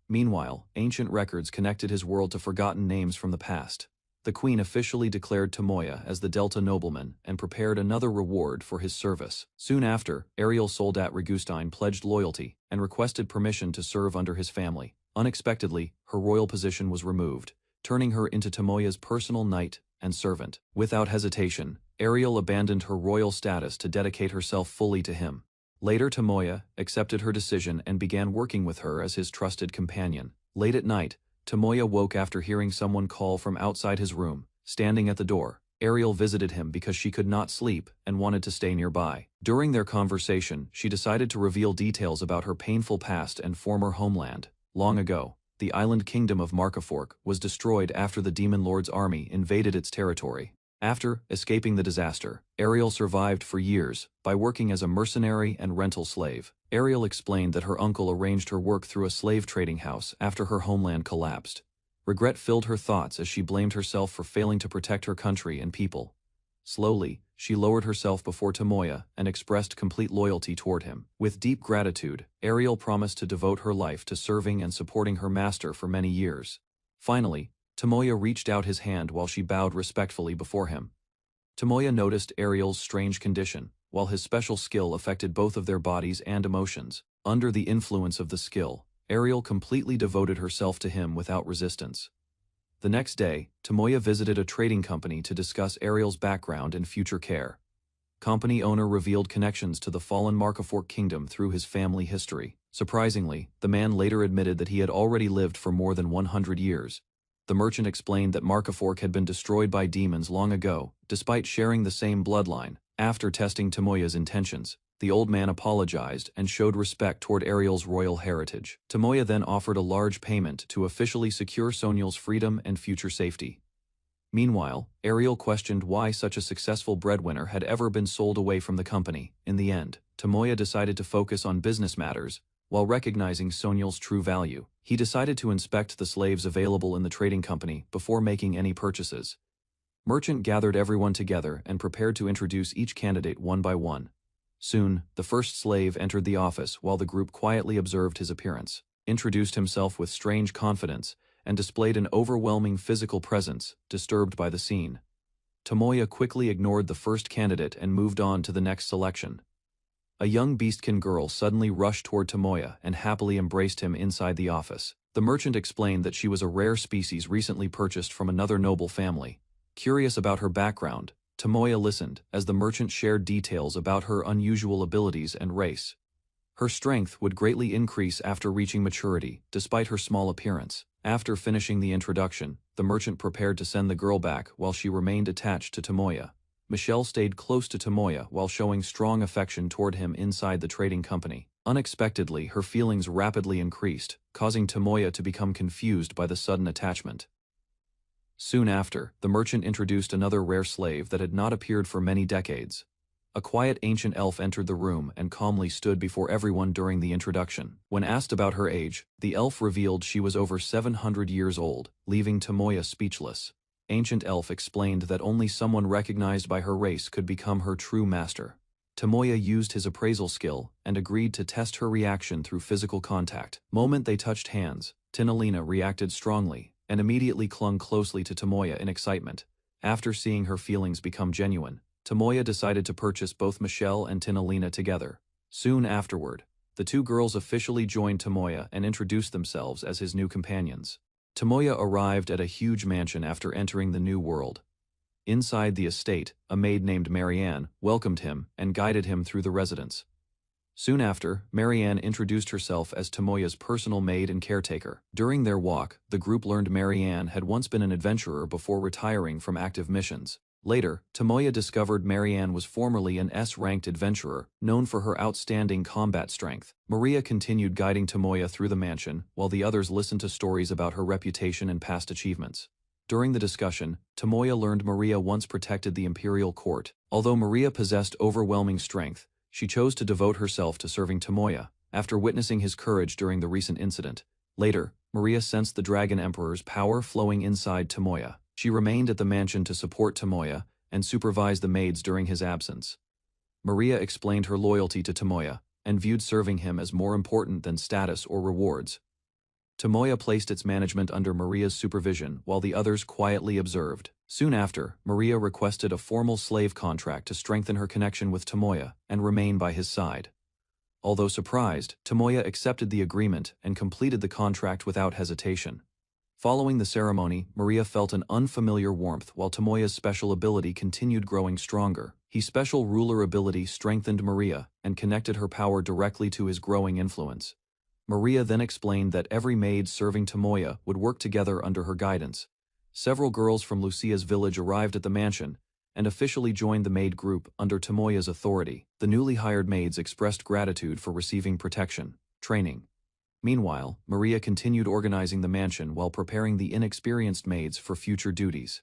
Meanwhile, ancient records connected his world to forgotten names from the past. The queen officially declared Tomoya as the Delta nobleman and prepared another reward for his service. Soon after, Ariel Soldat Ragustein pledged loyalty and requested permission to serve under his family. Unexpectedly, her royal position was removed, turning her into Tomoya's personal knight and servant. Without hesitation, Ariel abandoned her royal status to dedicate herself fully to him. Later, Tomoya accepted her decision and began working with her as his trusted companion. Late at night, Tomoya woke after hearing someone call from outside his room. Standing at the door, Ariel visited him because she could not sleep and wanted to stay nearby. During their conversation, she decided to reveal details about her painful past and former homeland. Long ago, the island kingdom of Markafork was destroyed after the Demon Lord's army invaded its territory. After escaping the disaster, Ariel survived for years by working as a mercenary and rental slave. Ariel explained that her uncle arranged her work through a slave trading house after her homeland collapsed. Regret filled her thoughts as she blamed herself for failing to protect her country and people. Slowly, she lowered herself before Tomoya and expressed complete loyalty toward him. With deep gratitude, Ariel promised to devote her life to serving and supporting her master for many years. Finally, Tomoya reached out his hand while she bowed respectfully before him. Tomoya noticed Ariel's strange condition, while his special skill affected both of their bodies and emotions. Under the influence of the skill, Ariel completely devoted herself to him without resistance. The next day, Tomoya visited a trading company to discuss Ariel's background and future care. Company owner revealed connections to the fallen Markafork kingdom through his family history. Surprisingly, the man later admitted that he had already lived for more than 100 years. The merchant explained that Markafork had been destroyed by demons long ago, despite sharing the same bloodline. After testing Tomoya's intentions, the old man apologized and showed respect toward Ariel's royal heritage. Tomoya then offered a large payment to officially secure Soniel's freedom and future safety. Meanwhile, Ariel questioned why such a successful breadwinner had ever been sold away from the company. In the end, Tomoya decided to focus on business matters, while recognizing Soniel's true value. He decided to inspect the slaves available in the trading company before making any purchases. Merchant gathered everyone together and prepared to introduce each candidate one by one. Soon, the first slave entered the office while the group quietly observed his appearance, introduced himself with strange confidence, and displayed an overwhelming physical presence, disturbed by the scene. Tomoya quickly ignored the first candidate and moved on to the next selection. A young beastkin girl suddenly rushed toward Tomoya and happily embraced him inside the office. The merchant explained that she was a rare species recently purchased from another noble family. Curious about her background, Tomoya listened as the merchant shared details about her unusual abilities and race. Her strength would greatly increase after reaching maturity, despite her small appearance. After finishing the introduction, the merchant prepared to send the girl back while she remained attached to Tomoya. Michelle stayed close to Tomoya while showing strong affection toward him inside the trading company. Unexpectedly, her feelings rapidly increased, causing Tomoya to become confused by the sudden attachment. Soon after, the merchant introduced another rare slave that had not appeared for many decades. A quiet ancient elf entered the room and calmly stood before everyone during the introduction. When asked about her age, the elf revealed she was over 700 years old, leaving Tomoya speechless. Ancient elf explained that only someone recognized by her race could become her true master. Tomoya used his appraisal skill and agreed to test her reaction through physical contact. Moment they touched hands, Tinalina reacted strongly and immediately clung closely to Tomoya in excitement. After seeing her feelings become genuine, Tomoya decided to purchase both Michelle and Tinalina together. Soon afterward, the two girls officially joined Tomoya and introduced themselves as his new companions. Tomoya arrived at a huge mansion after entering the new world. Inside the estate, a maid named Marianne welcomed him and guided him through the residence. Soon after, Marianne introduced herself as Tomoya's personal maid and caretaker. During their walk, the group learned Marianne had once been an adventurer before retiring from active missions. Later, Tomoya discovered Marianne was formerly an S-ranked adventurer, known for her outstanding combat strength. Maria continued guiding Tomoya through the mansion, while the others listened to stories about her reputation and past achievements. During the discussion, Tomoya learned Maria once protected the imperial court. Although Maria possessed overwhelming strength, she chose to devote herself to serving Tomoya, after witnessing his courage during the recent incident. Later, Maria sensed the Dragon Emperor's power flowing inside Tomoya. She remained at the mansion to support Tomoya and supervise the maids during his absence. Maria explained her loyalty to Tomoya, and viewed serving him as more important than status or rewards. Tomoya placed its management under Maria's supervision while the others quietly observed. Soon after, Maria requested a formal slave contract to strengthen her connection with Tomoya and remain by his side. Although surprised, Tomoya accepted the agreement and completed the contract without hesitation. Following the ceremony, Maria felt an unfamiliar warmth while Tomoya's special ability continued growing stronger. His special ruler ability strengthened Maria and connected her power directly to his growing influence. Maria then explained that every maid serving Tomoya would work together under her guidance. Several girls from Lucia's village arrived at the mansion and officially joined the maid group under Tomoya's authority. The newly hired maids expressed gratitude for receiving protection, training. Meanwhile, Maria continued organizing the mansion while preparing the inexperienced maids for future duties.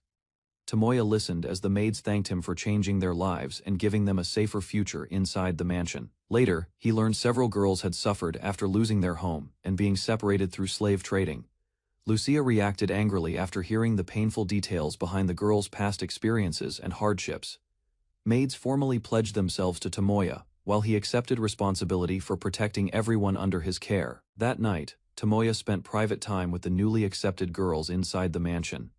Tomoya listened as the maids thanked him for changing their lives and giving them a safer future inside the mansion. Later, he learned several girls had suffered after losing their home and being separated through slave trading. Lucia reacted angrily after hearing the painful details behind the girls' past experiences and hardships. Maids formally pledged themselves to Tomoya, while he accepted responsibility for protecting everyone under his care. That night, Tomoya spent private time with the newly accepted girls inside the mansion.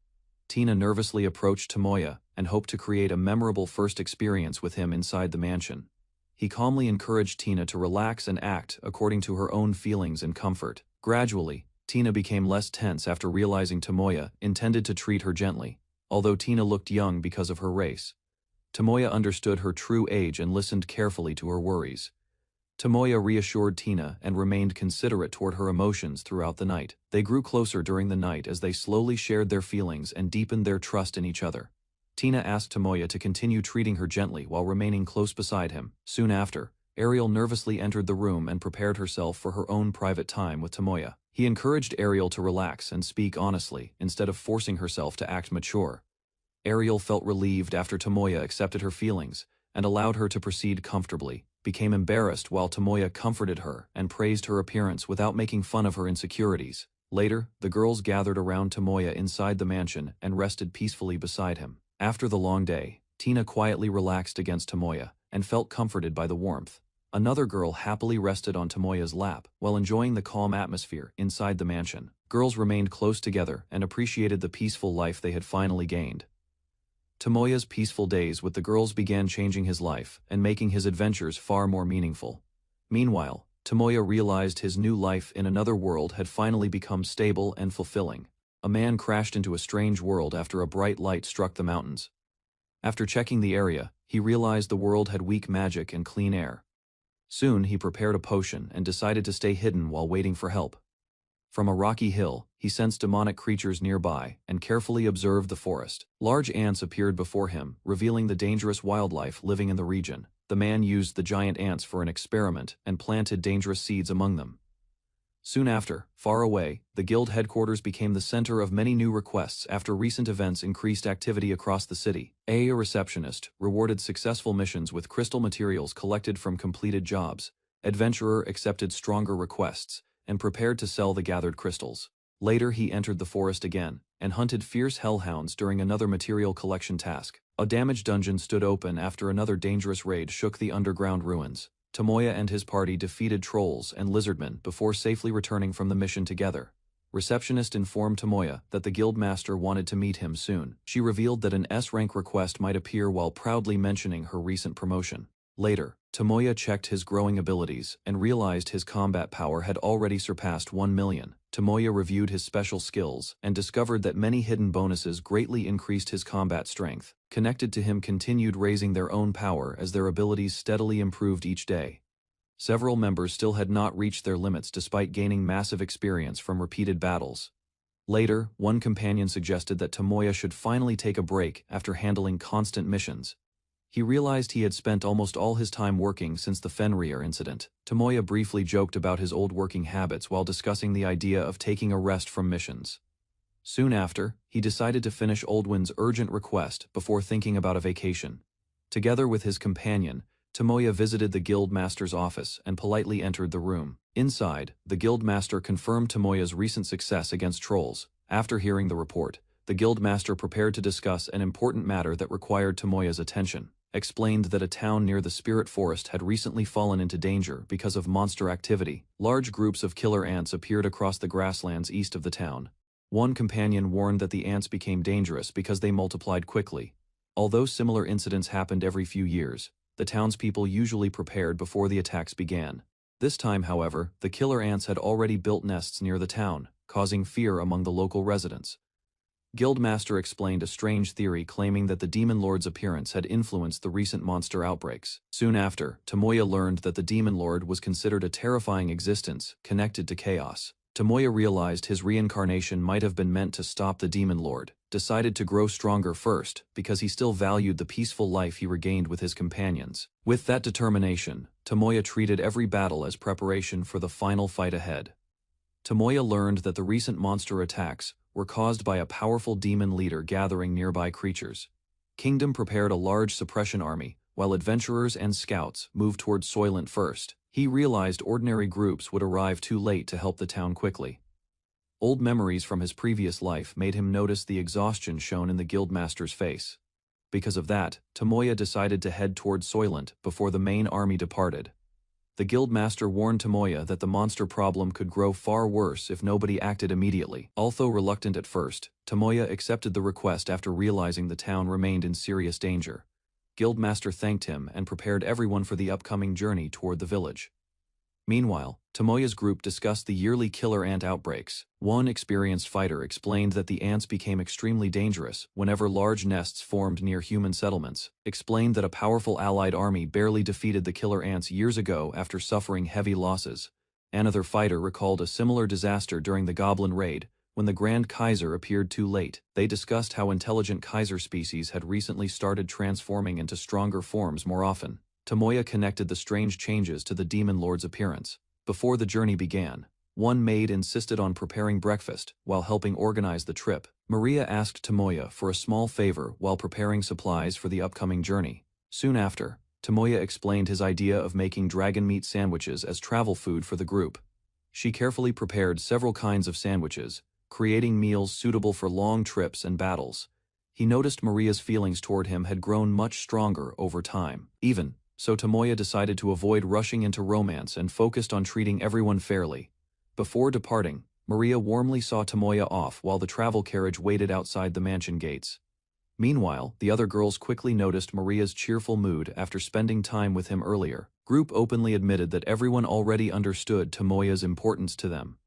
Tina nervously approached Tomoya and hoped to create a memorable first experience with him inside the mansion. He calmly encouraged Tina to relax and act according to her own feelings and comfort. Gradually, Tina became less tense after realizing Tomoya intended to treat her gently, although Tina looked young because of her race. Tomoya understood her true age and listened carefully to her worries. Tomoya reassured Tina and remained considerate toward her emotions throughout the night. They grew closer during the night as they slowly shared their feelings and deepened their trust in each other. Tina asked Tomoya to continue treating her gently while remaining close beside him. Soon after, Ariel nervously entered the room and prepared herself for her own private time with Tomoya. He encouraged Ariel to relax and speak honestly instead of forcing herself to act mature. Ariel felt relieved after Tomoya accepted her feelings and allowed her to proceed comfortably, became embarrassed while Tomoya comforted her and praised her appearance without making fun of her insecurities. Later, the girls gathered around Tomoya inside the mansion and rested peacefully beside him. After the long day, Tina quietly relaxed against Tomoya and felt comforted by the warmth. Another girl happily rested on Tomoya's lap while enjoying the calm atmosphere inside the mansion. Girls remained close together and appreciated the peaceful life they had finally gained. Tomoya's peaceful days with the girls began changing his life and making his adventures far more meaningful. Meanwhile, Tomoya realized his new life in another world had finally become stable and fulfilling. A man crashed into a strange world after a bright light struck the mountains. After checking the area, he realized the world had weak magic and clean air. Soon he prepared a potion and decided to stay hidden while waiting for help. From a rocky hill, he sensed demonic creatures nearby and carefully observed the forest. Large ants appeared before him, revealing the dangerous wildlife living in the region. The man used the giant ants for an experiment and planted dangerous seeds among them. Soon after, far away, the guild headquarters became the center of many new requests after recent events increased activity across the city. A receptionist rewarded successful missions with crystal materials collected from completed jobs. Adventurer accepted stronger requests and prepared to sell the gathered crystals. Later he entered the forest again and hunted fierce hellhounds during another material collection task. A damaged dungeon stood open after another dangerous raid shook the underground ruins. Tomoya and his party defeated trolls and lizardmen before safely returning from the mission together. Receptionist informed Tomoya that the guild master wanted to meet him soon. She revealed that an S-rank request might appear while proudly mentioning her recent promotion. Later, Tomoya checked his growing abilities and realized his combat power had already surpassed 1 million. Tomoya reviewed his special skills and discovered that many hidden bonuses greatly increased his combat strength. Connected to him continued raising their own power as their abilities steadily improved each day. Several members still had not reached their limits despite gaining massive experience from repeated battles. Later, one companion suggested that Tomoya should finally take a break after handling constant missions. He realized he had spent almost all his time working since the Fenrir incident. Tomoya briefly joked about his old working habits while discussing the idea of taking a rest from missions. Soon after, he decided to finish Oldwin's urgent request before thinking about a vacation. Together with his companion, Tomoya visited the guild master's office and politely entered the room. Inside, the guild master confirmed Tomoya's recent success against trolls. After hearing the report, the guild master prepared to discuss an important matter that required Tomoya's attention. explained that a town near the spirit forest had recently fallen into danger because of monster activity. Large groups of killer ants appeared across the grasslands east of the town. One companion warned that the ants became dangerous because they multiplied quickly. Although similar incidents happened every few years, the townspeople usually prepared before the attacks began. This time, however, the killer ants had already built nests near the town, causing fear among the local residents. Guildmaster explained a strange theory claiming that the Demon Lord's appearance had influenced the recent monster outbreaks. Soon after, Tomoya learned that the Demon Lord was considered a terrifying existence, connected to chaos. Tomoya realized his reincarnation might have been meant to stop the Demon Lord, decided to grow stronger first, because he still valued the peaceful life he regained with his companions. With that determination, Tomoya treated every battle as preparation for the final fight ahead. Tomoya learned that the recent monster attacks were caused by a powerful demon leader gathering nearby creatures. Kingdom prepared a large suppression army, while adventurers and scouts moved toward Soylent first. He realized ordinary groups would arrive too late to help the town quickly. Old memories from his previous life made him notice the exhaustion shown in the guildmaster's face. Because of that, Tomoya decided to head toward Soylent before the main army departed. The guildmaster warned Tomoya that the monster problem could grow far worse if nobody acted immediately. Although reluctant at first, Tomoya accepted the request after realizing the town remained in serious danger. Guildmaster thanked him and prepared everyone for the upcoming journey toward the village. Meanwhile, Tomoya's group discussed the yearly killer ant outbreaks. One experienced fighter explained that the ants became extremely dangerous whenever large nests formed near human settlements, explained that a powerful allied army barely defeated the killer ants years ago after suffering heavy losses. Another fighter recalled a similar disaster during the Goblin Raid, when the Grand Kaiser appeared too late. They discussed how intelligent Kaiser species had recently started transforming into stronger forms more often. Tomoya connected the strange changes to the Demon Lord's appearance. Before the journey began, one maid insisted on preparing breakfast while helping organize the trip. Maria asked Tomoya for a small favor while preparing supplies for the upcoming journey. Soon after, Tomoya explained his idea of making dragon meat sandwiches as travel food for the group. She carefully prepared several kinds of sandwiches, creating meals suitable for long trips and battles. He noticed Maria's feelings toward him had grown much stronger over time. So Tomoya decided to avoid rushing into romance and focused on treating everyone fairly. Before departing, Maria warmly saw Tomoya off while the travel carriage waited outside the mansion gates. Meanwhile, the other girls quickly noticed Maria's cheerful mood after spending time with him earlier. Group openly admitted that everyone already understood Tomoya's importance to them.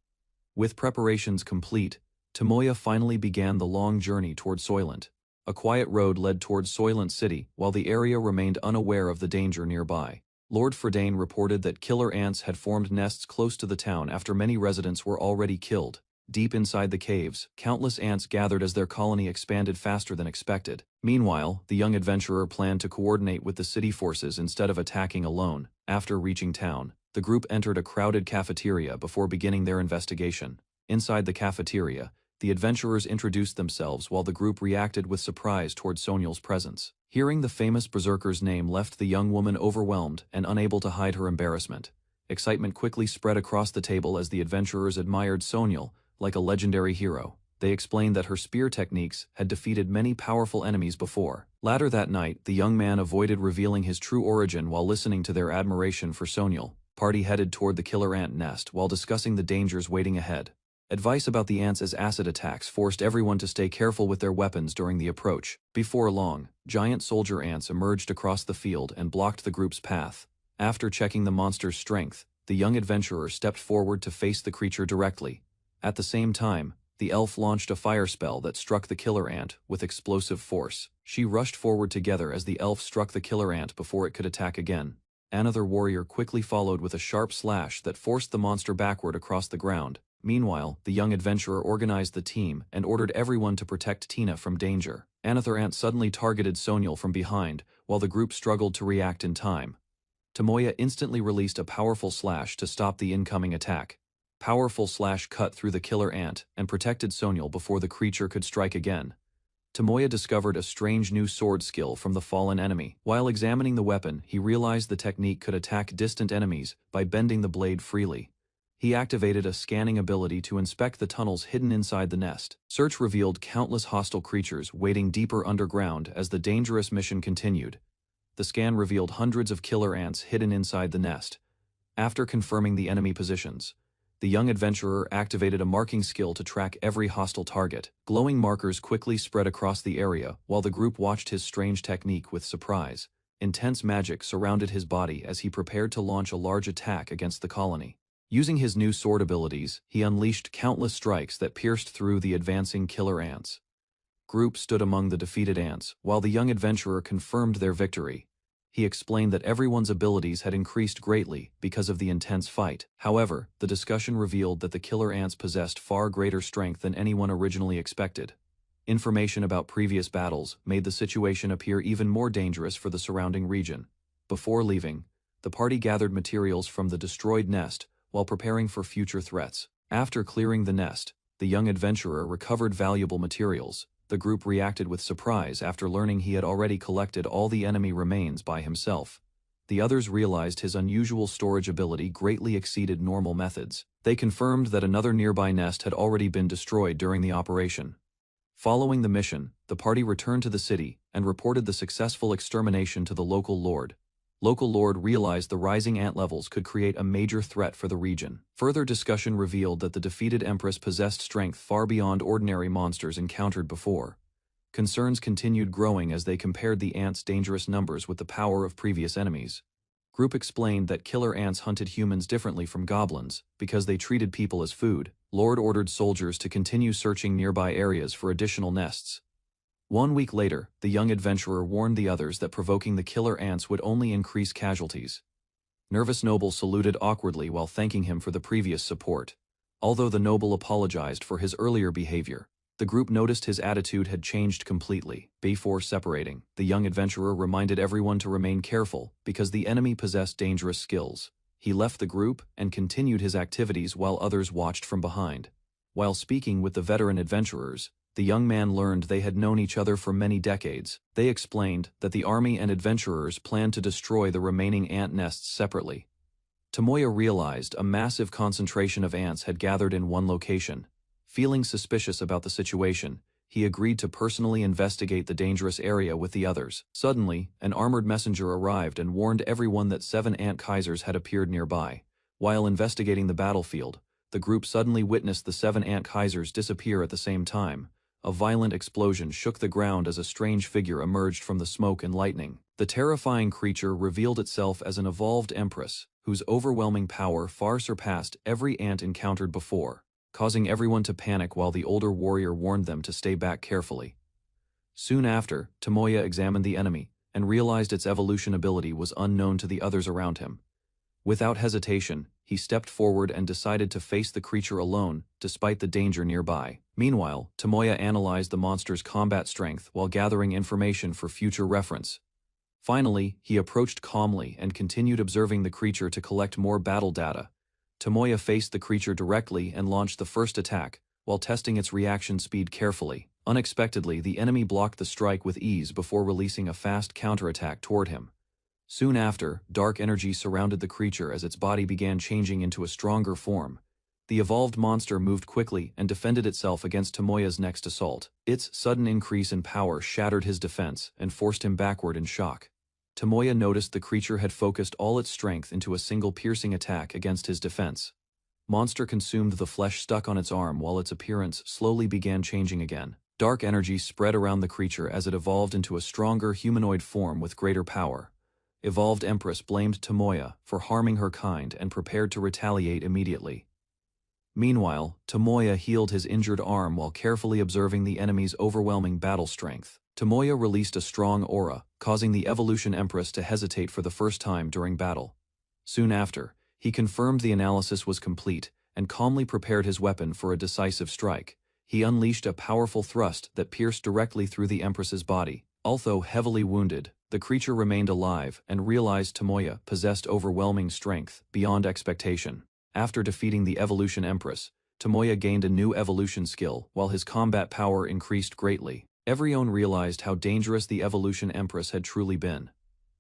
With preparations complete, Tomoya finally began the long journey toward Soylent. A quiet road led towards Soylent City, while the area remained unaware of the danger nearby. Lord Fredane reported that killer ants had formed nests close to the town after many residents were already killed. Deep inside the caves, countless ants gathered as their colony expanded faster than expected. Meanwhile, the young adventurer planned to coordinate with the city forces instead of attacking alone. After reaching town, the group entered a crowded cafeteria before beginning their investigation. Inside the cafeteria, the adventurers introduced themselves while the group reacted with surprise toward Sonyal's presence. Hearing the famous berserker's name left the young woman overwhelmed and unable to hide her embarrassment. Excitement quickly spread across the table as the adventurers admired Sonyal like a legendary hero. They explained that her spear techniques had defeated many powerful enemies before. Later that night, the young man avoided revealing his true origin while listening to their admiration for Sonyal. Party headed toward the killer ant nest while discussing the dangers waiting ahead. Advice about the ants as acid attacks forced everyone to stay careful with their weapons during the approach. Before long, giant soldier ants emerged across the field and blocked the group's path. After checking the monster's strength, the young adventurer stepped forward to face the creature directly. At the same time, the elf launched a fire spell that struck the killer ant with explosive force. She rushed forward together as the elf struck the killer ant before it could attack again. Another warrior quickly followed with a sharp slash that forced the monster backward across the ground. Meanwhile, the young adventurer organized the team and ordered everyone to protect Tina from danger. Another ant suddenly targeted Sonyal from behind, while the group struggled to react in time. Tomoya instantly released a powerful slash to stop the incoming attack. Powerful slash cut through the killer ant and protected Sonyal before the creature could strike again. Tomoya discovered a strange new sword skill from the fallen enemy. While examining the weapon, he realized the technique could attack distant enemies by bending the blade freely. He activated a scanning ability to inspect the tunnels hidden inside the nest. Search revealed countless hostile creatures waiting deeper underground as the dangerous mission continued. the scan revealed hundreds of killer ants hidden inside the nest. After confirming the enemy positions, the young adventurer activated a marking skill to track every hostile target. Glowing markers quickly spread across the area while the group watched his strange technique with surprise. Intense magic surrounded his body as he prepared to launch a large attack against the colony. Using his new sword abilities, he unleashed countless strikes that pierced through the advancing killer ants. Group stood among the defeated ants, while the young adventurer confirmed their victory. He explained that everyone's abilities had increased greatly because of the intense fight. However, the discussion revealed that the killer ants possessed far greater strength than anyone originally expected. Information about previous battles made the situation appear even more dangerous for the surrounding region. Before leaving, the party gathered materials from the destroyed nest while preparing for future threats. After clearing the nest, the young adventurer recovered valuable materials. The group reacted with surprise after learning he had already collected all the enemy remains by himself. The others realized his unusual storage ability greatly exceeded normal methods. They confirmed that another nearby nest had already been destroyed during the operation. Following the mission, the party returned to the city and reported the successful extermination to the local lord. Local lord realized the rising ant levels could create a major threat for the region. Further discussion revealed that the defeated empress possessed strength far beyond ordinary monsters encountered before. Concerns continued growing as they compared the ants' dangerous numbers with the power of previous enemies. Group explained that killer ants hunted humans differently from goblins because they treated people as food. Lord ordered soldiers to continue searching nearby areas for additional nests. 1 week later, the young adventurer warned the others that provoking the killer ants would only increase casualties. Nervous noble saluted awkwardly while thanking him for the previous support. Although the noble apologized for his earlier behavior, the group noticed his attitude had changed completely. Before separating, the young adventurer reminded everyone to remain careful because the enemy possessed dangerous skills. He left the group and continued his activities while others watched from behind. While speaking with the veteran adventurers, the young man learned they had known each other for many decades. They explained that the army and adventurers planned to destroy the remaining ant nests separately. Tomoya realized a massive concentration of ants had gathered in one location. Feeling suspicious about the situation, he agreed to personally investigate the dangerous area with the others. Suddenly, an armored messenger arrived and warned everyone that 7 ant kaisers had appeared nearby. While investigating the battlefield, the group suddenly witnessed the 7 ant kaisers disappear at the same time. A violent explosion shook the ground as a strange figure emerged from the smoke and lightning. The terrifying creature revealed itself as an evolved empress, whose overwhelming power far surpassed every ant encountered before, causing everyone to panic while the older warrior warned them to stay back carefully. Soon after, Tomoya examined the enemy and realized its evolution ability was unknown to the others around him. Without hesitation, he stepped forward and decided to face the creature alone, despite the danger nearby. Meanwhile, Tomoya analyzed the monster's combat strength while gathering information for future reference. Finally, he approached calmly and continued observing the creature to collect more battle data. Tomoya faced the creature directly and launched the first attack, while testing its reaction speed carefully. Unexpectedly, the enemy blocked the strike with ease before releasing a fast counterattack toward him. Soon after, dark energy surrounded the creature as its body began changing into a stronger form. The evolved monster moved quickly and defended itself against Tomoya's next assault. Its sudden increase in power shattered his defense and forced him backward in shock. Tomoya noticed the creature had focused all its strength into a single piercing attack against his defense. Monster consumed the flesh stuck on its arm while its appearance slowly began changing again. Dark energy spread around the creature as it evolved into a stronger humanoid form with greater power. Evolved Empress blamed Tomoya for harming her kind and prepared to retaliate immediately. Meanwhile, Tomoya healed his injured arm while carefully observing the enemy's overwhelming battle strength. Tomoya released a strong aura, causing the Evolution Empress to hesitate for the first time during battle. Soon after, he confirmed the analysis was complete and calmly prepared his weapon for a decisive strike. He unleashed a powerful thrust that pierced directly through the Empress's body. Although heavily wounded, the creature remained alive and realized Tomoya possessed overwhelming strength beyond expectation. After defeating the Evolution Empress, Tomoya gained a new evolution skill while his combat power increased greatly. Everyone realized how dangerous the Evolution Empress had truly been.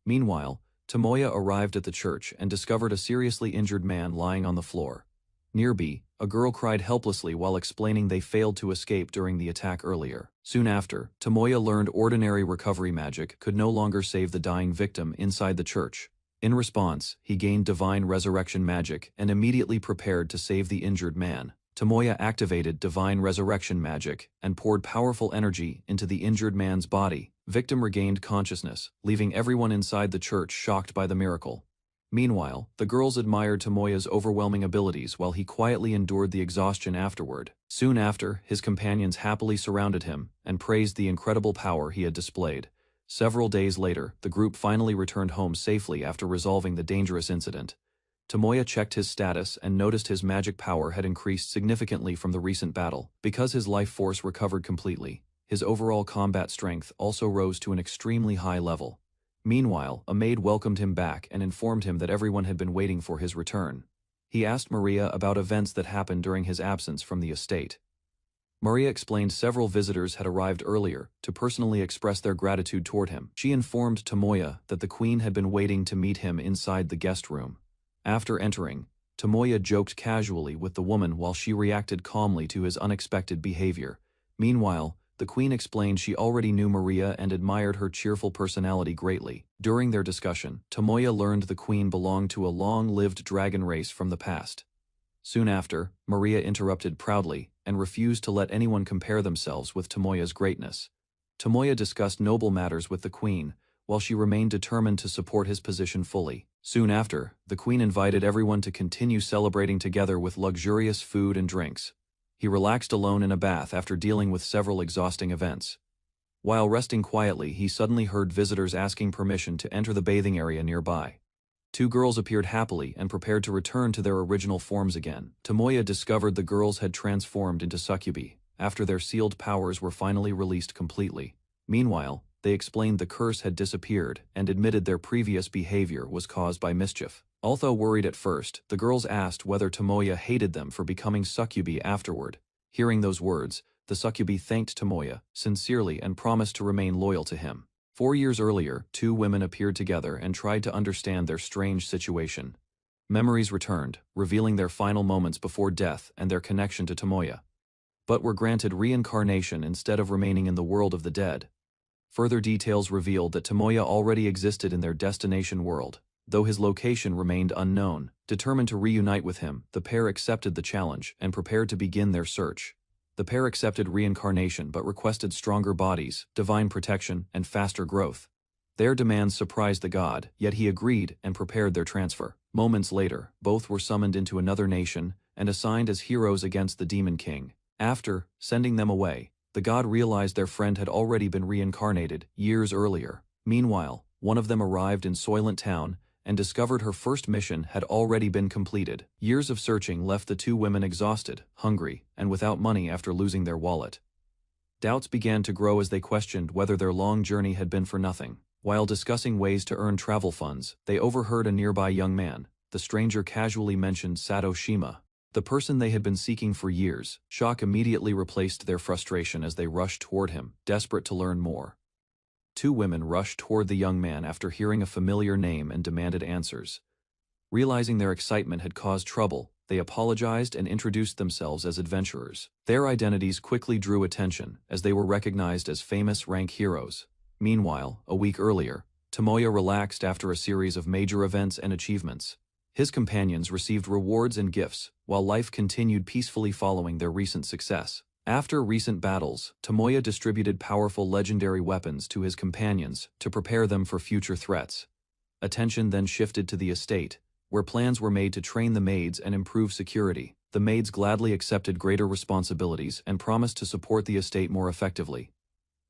Meanwhile, Tomoya arrived at the church and discovered a seriously injured man lying on the floor. Nearby, A girl cried helplessly while explaining they failed to escape during the attack earlier. Soon after, Tomoya learned ordinary recovery magic could no longer save the dying victim inside the church. In response, he gained divine resurrection magic and immediately prepared to save the injured man. Tomoya activated divine resurrection magic and poured powerful energy into the injured man's body. Victim regained consciousness, leaving everyone inside the church shocked by the miracle. Meanwhile, the girls admired Tomoya's overwhelming abilities while he quietly endured the exhaustion afterward. Soon after, his companions happily surrounded him and praised the incredible power he had displayed. Several days later, the group finally returned home safely after resolving the dangerous incident. Tomoya checked his status and noticed his magic power had increased significantly from the recent battle. Because his life force recovered completely, his overall combat strength also rose to an extremely high level. Meanwhile, a maid welcomed him back and informed him that everyone had been waiting for his return. He asked Maria about events that happened during his absence from the estate. Maria explained several visitors had arrived earlier to personally express their gratitude toward him. She informed Tomoya that the queen had been waiting to meet him inside the guest room. After entering, Tomoya joked casually with the woman while she reacted calmly to his unexpected behavior. Meanwhile, the queen explained she already knew Maria and admired her cheerful personality greatly. During their discussion, Tomoya learned the queen belonged to a long-lived dragon race from the past. Soon after, Maria interrupted proudly and refused to let anyone compare themselves with Tomoya's greatness. Tomoya discussed noble matters with the queen, while she remained determined to support his position fully. Soon after, the queen invited everyone to continue celebrating together with luxurious food and drinks. He relaxed alone in a bath after dealing with several exhausting events. While resting quietly, he suddenly heard visitors asking permission to enter the bathing area nearby. Two girls appeared happily and prepared to return to their original forms again. Tomoya discovered the girls had transformed into succubi, after their sealed powers were finally released completely. Meanwhile, they explained the curse had disappeared and admitted their previous behavior was caused by mischief. Although worried at first, the girls asked whether Tomoya hated them for becoming succubi afterward. Hearing those words, the succubi thanked Tomoya sincerely and promised to remain loyal to him. 4 years earlier, two women appeared together and tried to understand their strange situation. Memories returned, revealing their final moments before death and their connection to Tomoya, but were granted reincarnation instead of remaining in the world of the dead. Further details revealed that Tomoya already existed in their destination world, though his location remained unknown. Determined to reunite with him, the pair accepted the challenge and prepared to begin their search. The pair accepted reincarnation but requested stronger bodies, divine protection, and faster growth. Their demands surprised the god, yet he agreed and prepared their transfer. Moments later, both were summoned into another nation and assigned as heroes against the Demon King. After sending them away, the god realized their friend had already been reincarnated years earlier. Meanwhile, one of them arrived in Soylent Town and discovered her first mission had already been completed. Years of searching left the two women exhausted, hungry, and without money after losing their wallet. Doubts began to grow as they questioned whether their long journey had been for nothing. While discussing ways to earn travel funds, they overheard a nearby young man. The stranger casually mentioned Sato Shima, the person they had been seeking for years. Shock immediately replaced their frustration as they rushed toward him, desperate to learn more. Two women rushed toward the young man after hearing a familiar name and demanded answers. Realizing their excitement had caused trouble, they apologized and introduced themselves as adventurers. Their identities quickly drew attention, as they were recognized as famous rank heroes. Meanwhile, a week earlier, Tomoya relaxed after a series of major events and achievements. His companions received rewards and gifts, while life continued peacefully following their recent success. After recent battles, Tomoya distributed powerful legendary weapons to his companions to prepare them for future threats. Attention then shifted to the estate, where plans were made to train the maids and improve security. The maids gladly accepted greater responsibilities and promised to support the estate more effectively.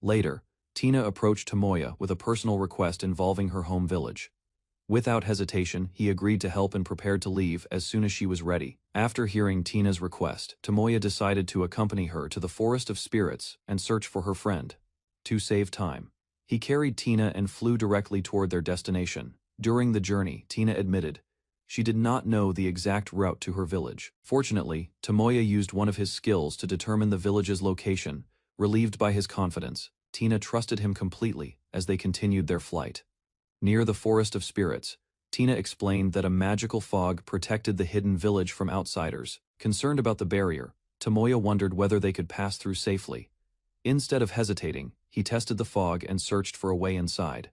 Later, Tina approached Tomoya with a personal request involving her home village. Without hesitation, he agreed to help and prepared to leave as soon as she was ready. After hearing Tina's request, Tomoya decided to accompany her to the Forest of Spirits and search for her friend. To save time, he carried Tina and flew directly toward their destination. During the journey, Tina admitted she did not know the exact route to her village. Fortunately, Tomoya used one of his skills to determine the village's location. Relieved by his confidence, Tina trusted him completely as they continued their flight. Near the Forest of Spirits, Tina explained that a magical fog protected the hidden village from outsiders. Concerned about the barrier, Tomoya wondered whether they could pass through safely. Instead of hesitating, he tested the fog and searched for a way inside.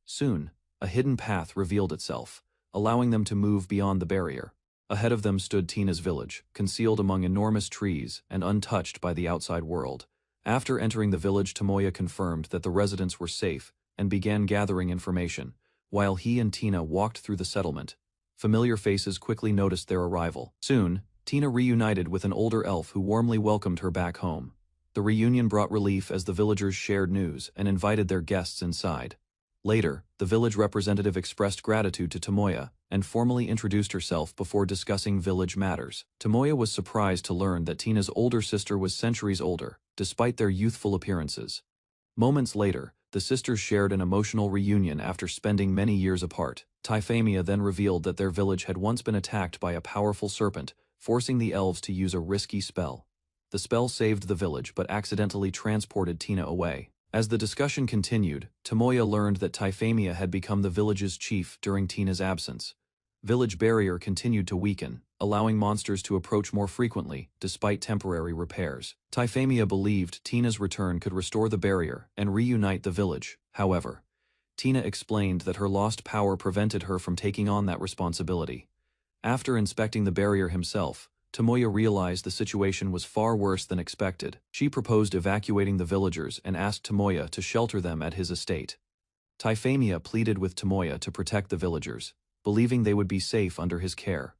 Soon, a hidden path revealed itself, allowing them to move beyond the barrier. Ahead of them stood Tina's village, concealed among enormous trees and untouched by the outside world. After entering the village, Tomoya confirmed that the residents were safe and began gathering information. While he and Tina walked through the settlement, familiar faces quickly noticed their arrival. Soon, Tina reunited with an older elf who warmly welcomed her back home. The reunion brought relief as the villagers shared news and invited their guests inside. Later, the village representative expressed gratitude to Tomoya and formally introduced herself before discussing village matters. Tomoya was surprised to learn that Tina's older sister was centuries older, despite their youthful appearances. Moments later, the sisters shared an emotional reunion after spending many years apart. Typhemia then revealed that their village had once been attacked by a powerful serpent, forcing the elves to use a risky spell. The spell saved the village but accidentally transported Tina away. As the discussion continued, Tomoya learned that Typhemia had become the village's chief during Tina's absence. Village barrier continued to weaken, allowing monsters to approach more frequently, despite temporary repairs. Typhemia believed Tina's return could restore the barrier and reunite the village. However, Tina explained that her lost power prevented her from taking on that responsibility. After inspecting the barrier himself, Tomoya realized the situation was far worse than expected. She proposed evacuating the villagers and asked Tomoya to shelter them at his estate. Typhemia pleaded with Tomoya to protect the villagers, believing they would be safe under his care.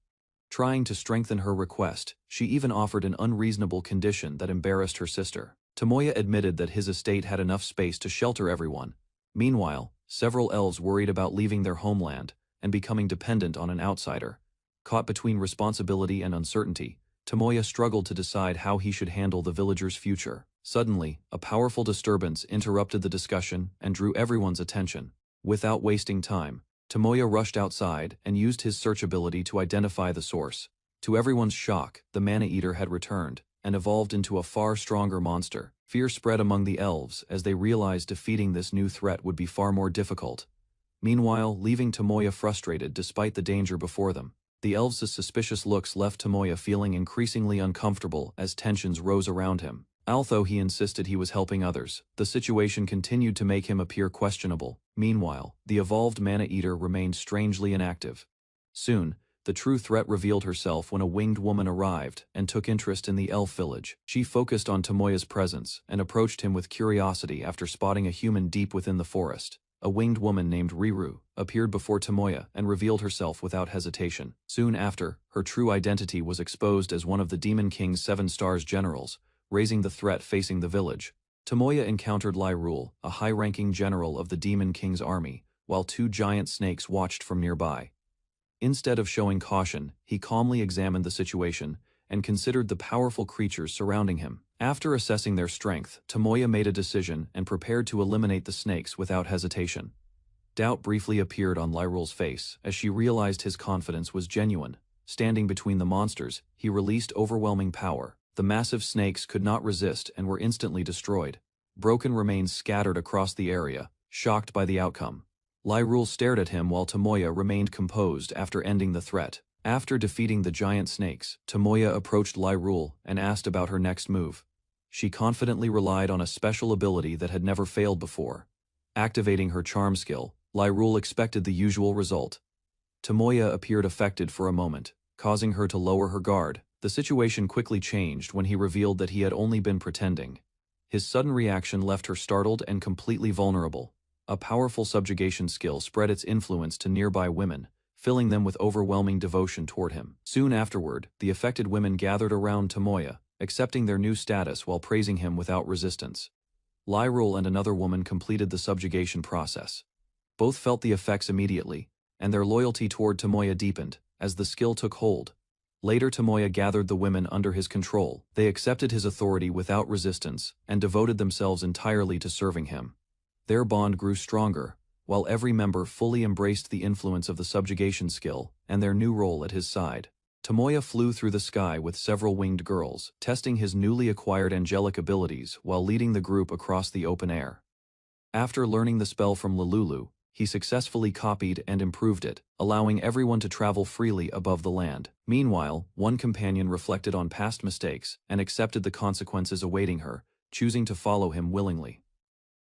Trying to strengthen her request, she even offered an unreasonable condition that embarrassed her sister. Tomoya admitted that his estate had enough space to shelter everyone. Meanwhile, several elves worried about leaving their homeland and becoming dependent on an outsider. Caught between responsibility and uncertainty, Tomoya struggled to decide how he should handle the villagers' future. Suddenly, a powerful disturbance interrupted the discussion and drew everyone's attention. Without wasting time, Tomoya rushed outside and used his search ability to identify the source. To everyone's shock, the mana-eater had returned and evolved into a far stronger monster. Fear spread among the elves as they realized defeating this new threat would be far more difficult. Meanwhile, leaving Tomoya frustrated despite the danger before them. The elves' suspicious looks left Tomoya feeling increasingly uncomfortable as tensions rose around him. Although he insisted he was helping others, the situation continued to make him appear questionable. Meanwhile, the evolved mana-eater remained strangely inactive. Soon, the true threat revealed herself when a winged woman arrived and took interest in the elf village. She focused on Tomoya's presence and approached him with curiosity after spotting a human deep within the forest. A winged woman named Riru appeared before Tomoya and revealed herself without hesitation. Soon after, her true identity was exposed as one of the Demon King's 7 Stars generals, raising the threat facing the village. Tomoya encountered Lyrule, a high-ranking general of the Demon King's army, while 2 giant snakes watched from nearby. Instead of showing caution, he calmly examined the situation and considered the powerful creatures surrounding him. After assessing their strength, Tomoya made a decision and prepared to eliminate the snakes without hesitation. Doubt briefly appeared on Lyrule's face as she realized his confidence was genuine. Standing between the monsters, he released overwhelming power. The massive snakes could not resist and were instantly destroyed. Broken remains scattered across the area, shocked by the outcome. Lyrule stared at him while Tomoya remained composed after ending the threat. After defeating the giant snakes, Tomoya approached Lyrule and asked about her next move. She confidently relied on a special ability that had never failed before. Activating her charm skill, Lyrule expected the usual result. Tomoya appeared affected for a moment, causing her to lower her guard. The situation quickly changed when he revealed that he had only been pretending. His sudden reaction left her startled and completely vulnerable. A powerful subjugation skill spread its influence to nearby women, filling them with overwhelming devotion toward him. Soon afterward, the affected women gathered around Tomoya, accepting their new status while praising him without resistance. Lyrule and another woman completed the subjugation process. Both felt the effects immediately, and their loyalty toward Tomoya deepened as the skill took hold. Later, Tomoya gathered the women under his control. They accepted his authority without resistance and devoted themselves entirely to serving him. Their bond grew stronger, while every member fully embraced the influence of the subjugation skill and their new role at his side. Tomoya flew through the sky with several winged girls, testing his newly acquired angelic abilities while leading the group across the open air. After learning the spell from Lululu, he successfully copied and improved it, allowing everyone to travel freely above the land. Meanwhile, one companion reflected on past mistakes and accepted the consequences awaiting her, choosing to follow him willingly.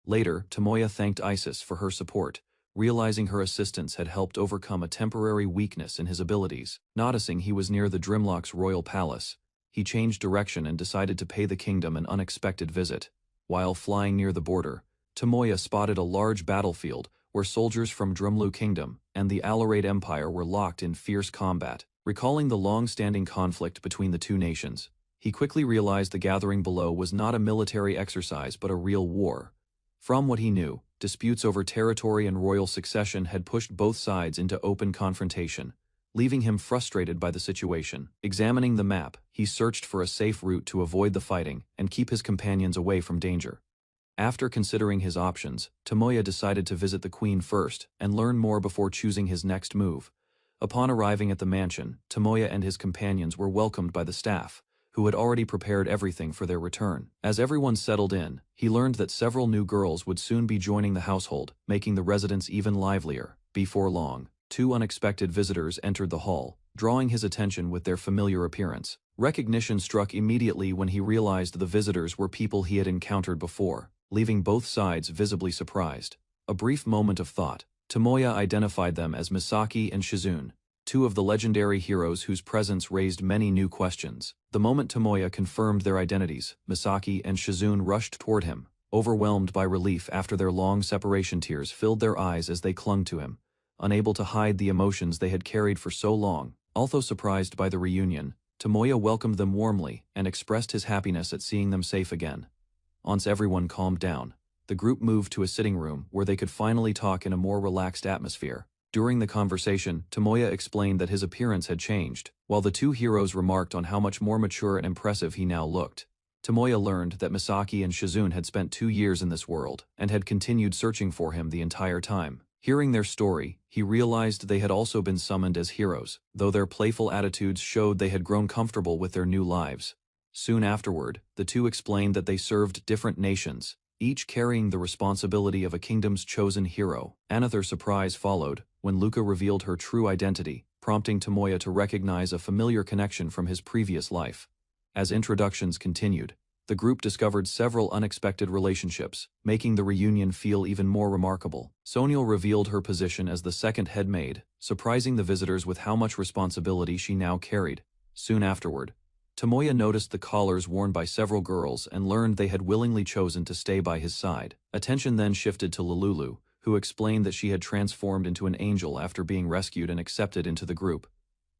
Later, Tomoya thanked Isis for her support, realizing her assistance had helped overcome a temporary weakness in his abilities. Noticing he was near the Drimlock's royal palace, he changed direction and decided to pay the kingdom an unexpected visit. While flying near the border, Tomoya spotted a large battlefield where soldiers from Drumlu Kingdom and the Alorade Empire were locked in fierce combat. Recalling the long-standing conflict between the two nations, he quickly realized the gathering below was not a military exercise but a real war. From what he knew, disputes over territory and royal succession had pushed both sides into open confrontation, leaving him frustrated by the situation. Examining the map, he searched for a safe route to avoid the fighting and keep his companions away from danger. After considering his options, Tomoya decided to visit the queen first and learn more before choosing his next move. Upon arriving at the mansion, Tomoya and his companions were welcomed by the staff, who had already prepared everything for their return. As everyone settled in, he learned that several new girls would soon be joining the household, making the residence even livelier. Before long, two unexpected visitors entered the hall, drawing his attention with their familiar appearance. Recognition struck immediately when he realized the visitors were people he had encountered before, leaving both sides visibly surprised. A brief moment of thought, Tomoya identified them as Misaki and Shizune, two of the legendary heroes whose presence raised many new questions. The moment Tomoya confirmed their identities, Misaki and Shizune rushed toward him, overwhelmed by relief after their long separation. Tears filled their eyes as they clung to him, unable to hide the emotions they had carried for so long. Although surprised by the reunion, Tomoya welcomed them warmly and expressed his happiness at seeing them safe again. Once everyone calmed down, the group moved to a sitting room where they could finally talk in a more relaxed atmosphere. During the conversation, Tomoya explained that his appearance had changed, while the two heroes remarked on how much more mature and impressive he now looked. Tomoya learned that Misaki and Shizune had spent 2 years in this world and had continued searching for him the entire time. Hearing their story, he realized they had also been summoned as heroes, though their playful attitudes showed they had grown comfortable with their new lives. Soon afterward, the two explained that they served different nations, each carrying the responsibility of a kingdom's chosen hero. Another surprise followed when Luca revealed her true identity, prompting Tomoya to recognize a familiar connection from his previous life. As introductions continued, the group discovered several unexpected relationships, making the reunion feel even more remarkable. Sonil revealed her position as the second head maid, surprising the visitors with how much responsibility she now carried. Soon afterward, Tomoya noticed the collars worn by several girls and learned they had willingly chosen to stay by his side. Attention then shifted to Lululu, who explained that she had transformed into an angel after being rescued and accepted into the group.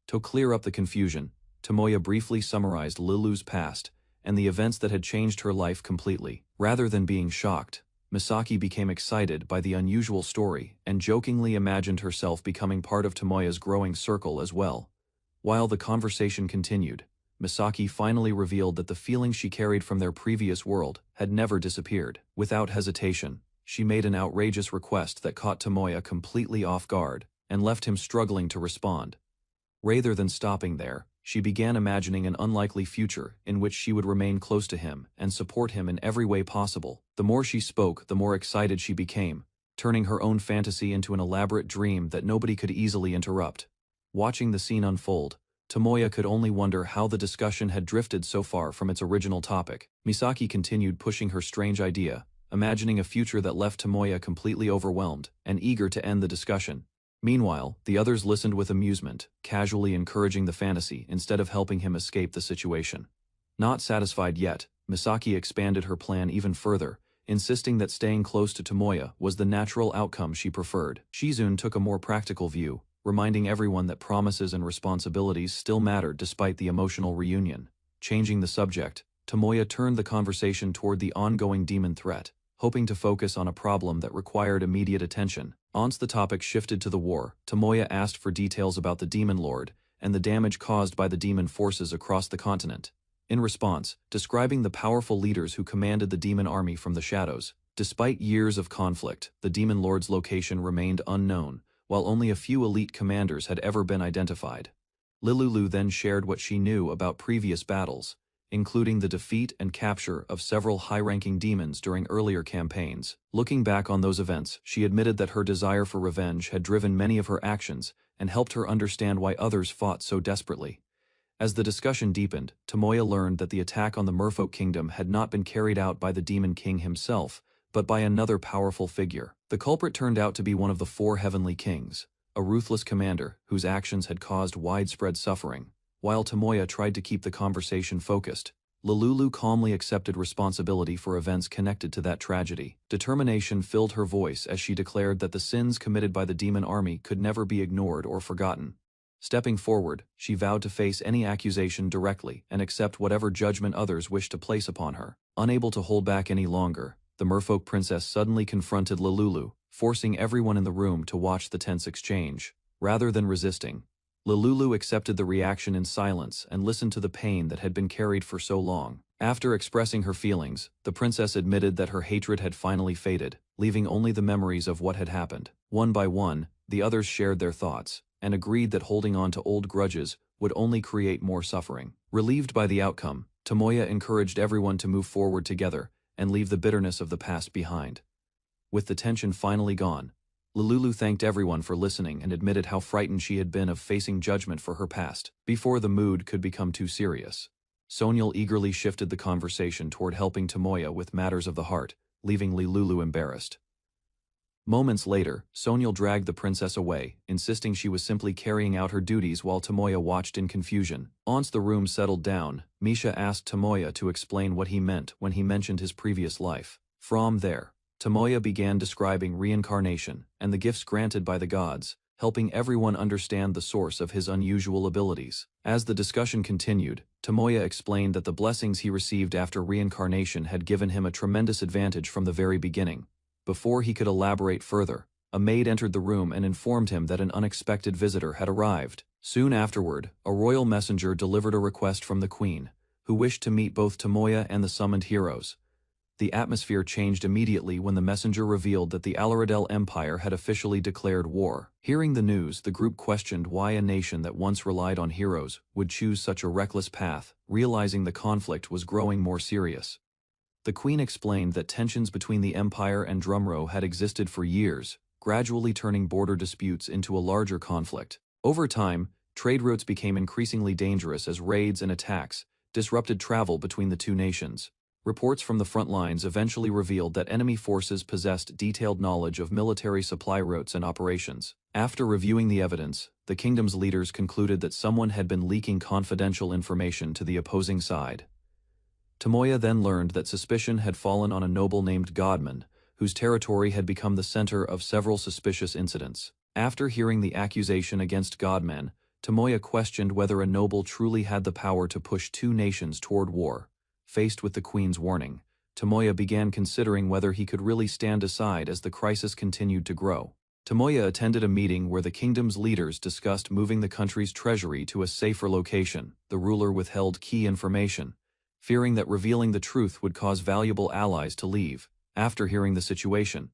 To clear up the confusion, Tomoya briefly summarized Lulu's past and the events that had changed her life completely. Rather than being shocked, Misaki became excited by the unusual story and jokingly imagined herself becoming part of Tomoya's growing circle as well. While the conversation continued, Misaki finally revealed that the feelings she carried from their previous world had never disappeared. Without hesitation, she made an outrageous request that caught Tomoya completely off guard and left him struggling to respond. Rather than stopping there, she began imagining an unlikely future in which she would remain close to him and support him in every way possible. The more she spoke, the more excited she became, turning her own fantasy into an elaborate dream that nobody could easily interrupt. Watching the scene unfold, Tomoya could only wonder how the discussion had drifted so far from its original topic. Misaki continued pushing her strange idea, imagining a future that left Tomoya completely overwhelmed and eager to end the discussion. Meanwhile, the others listened with amusement, casually encouraging the fantasy instead of helping him escape the situation. Not satisfied yet, Misaki expanded her plan even further, insisting that staying close to Tomoya was the natural outcome she preferred. Shizune took a more practical view, reminding everyone that promises and responsibilities still mattered despite the emotional reunion. Changing the subject, Tomoya turned the conversation toward the ongoing demon threat, hoping to focus on a problem that required immediate attention. Once the topic shifted to the war, Tomoya asked for details about the Demon Lord and the damage caused by the demon forces across the continent. In response, describing the powerful leaders who commanded the demon army from the shadows. Despite years of conflict, the Demon Lord's location remained unknown, while only a few elite commanders had ever been identified. Lululu then shared what she knew about previous battles, including the defeat and capture of several high-ranking demons during earlier campaigns. Looking back on those events, she admitted that her desire for revenge had driven many of her actions and helped her understand why others fought so desperately. As the discussion deepened, Tomoya learned that the attack on the Merfolk Kingdom had not been carried out by the Demon King himself, but by another powerful figure. The culprit turned out to be one of the 4 Heavenly Kings, a ruthless commander whose actions had caused widespread suffering. While Tomoya tried to keep the conversation focused, Lululu calmly accepted responsibility for events connected to that tragedy. Determination filled her voice as she declared that the sins committed by the demon army could never be ignored or forgotten. Stepping forward, she vowed to face any accusation directly and accept whatever judgment others wished to place upon her. Unable to hold back any longer, the Merfolk princess suddenly confronted Lululu, forcing everyone in the room to watch the tense exchange. Rather than resisting, Lululu accepted the reaction in silence and listened to the pain that had been carried for so long. After expressing her feelings, the princess admitted that her hatred had finally faded, leaving only the memories of what had happened. One by one, the others shared their thoughts, and agreed that holding on to old grudges would only create more suffering. Relieved by the outcome, Tomoya encouraged everyone to move forward together and leave the bitterness of the past behind. With the tension finally gone, Lululu thanked everyone for listening and admitted how frightened she had been of facing judgment for her past. Before the mood could become too serious, Sonyal eagerly shifted the conversation toward helping Tomoya with matters of the heart, leaving Lululu embarrassed. Moments later, Sonyal dragged the princess away, insisting she was simply carrying out her duties while Tomoya watched in confusion. Once the room settled down, Misha asked Tomoya to explain what he meant when he mentioned his previous life. From there, Tomoya began describing reincarnation and the gifts granted by the gods, helping everyone understand the source of his unusual abilities. As the discussion continued, Tomoya explained that the blessings he received after reincarnation had given him a tremendous advantage from the very beginning. Before he could elaborate further, a maid entered the room and informed him that an unexpected visitor had arrived. Soon afterward, a royal messenger delivered a request from the queen, who wished to meet both Tomoya and the summoned heroes. The atmosphere changed immediately when the messenger revealed that the Alaradel Empire had officially declared war. Hearing the news, the group questioned why a nation that once relied on heroes would choose such a reckless path, realizing the conflict was growing more serious. The queen explained that tensions between the Empire and Drumro had existed for years, gradually turning border disputes into a larger conflict. Over time, trade routes became increasingly dangerous as raids and attacks disrupted travel between the two nations. Reports from the front lines eventually revealed that enemy forces possessed detailed knowledge of military supply routes and operations. After reviewing the evidence, the kingdom's leaders concluded that someone had been leaking confidential information to the opposing side. Tomoya then learned that suspicion had fallen on a noble named Godman, whose territory had become the center of several suspicious incidents. After hearing the accusation against Godman, Tomoya questioned whether a noble truly had the power to push two nations toward war. Faced with the queen's warning, Tomoya began considering whether he could really stand aside as the crisis continued to grow. Tomoya attended a meeting where the kingdom's leaders discussed moving the country's treasury to a safer location. The ruler withheld key information, fearing that revealing the truth would cause valuable allies to leave. After hearing the situation,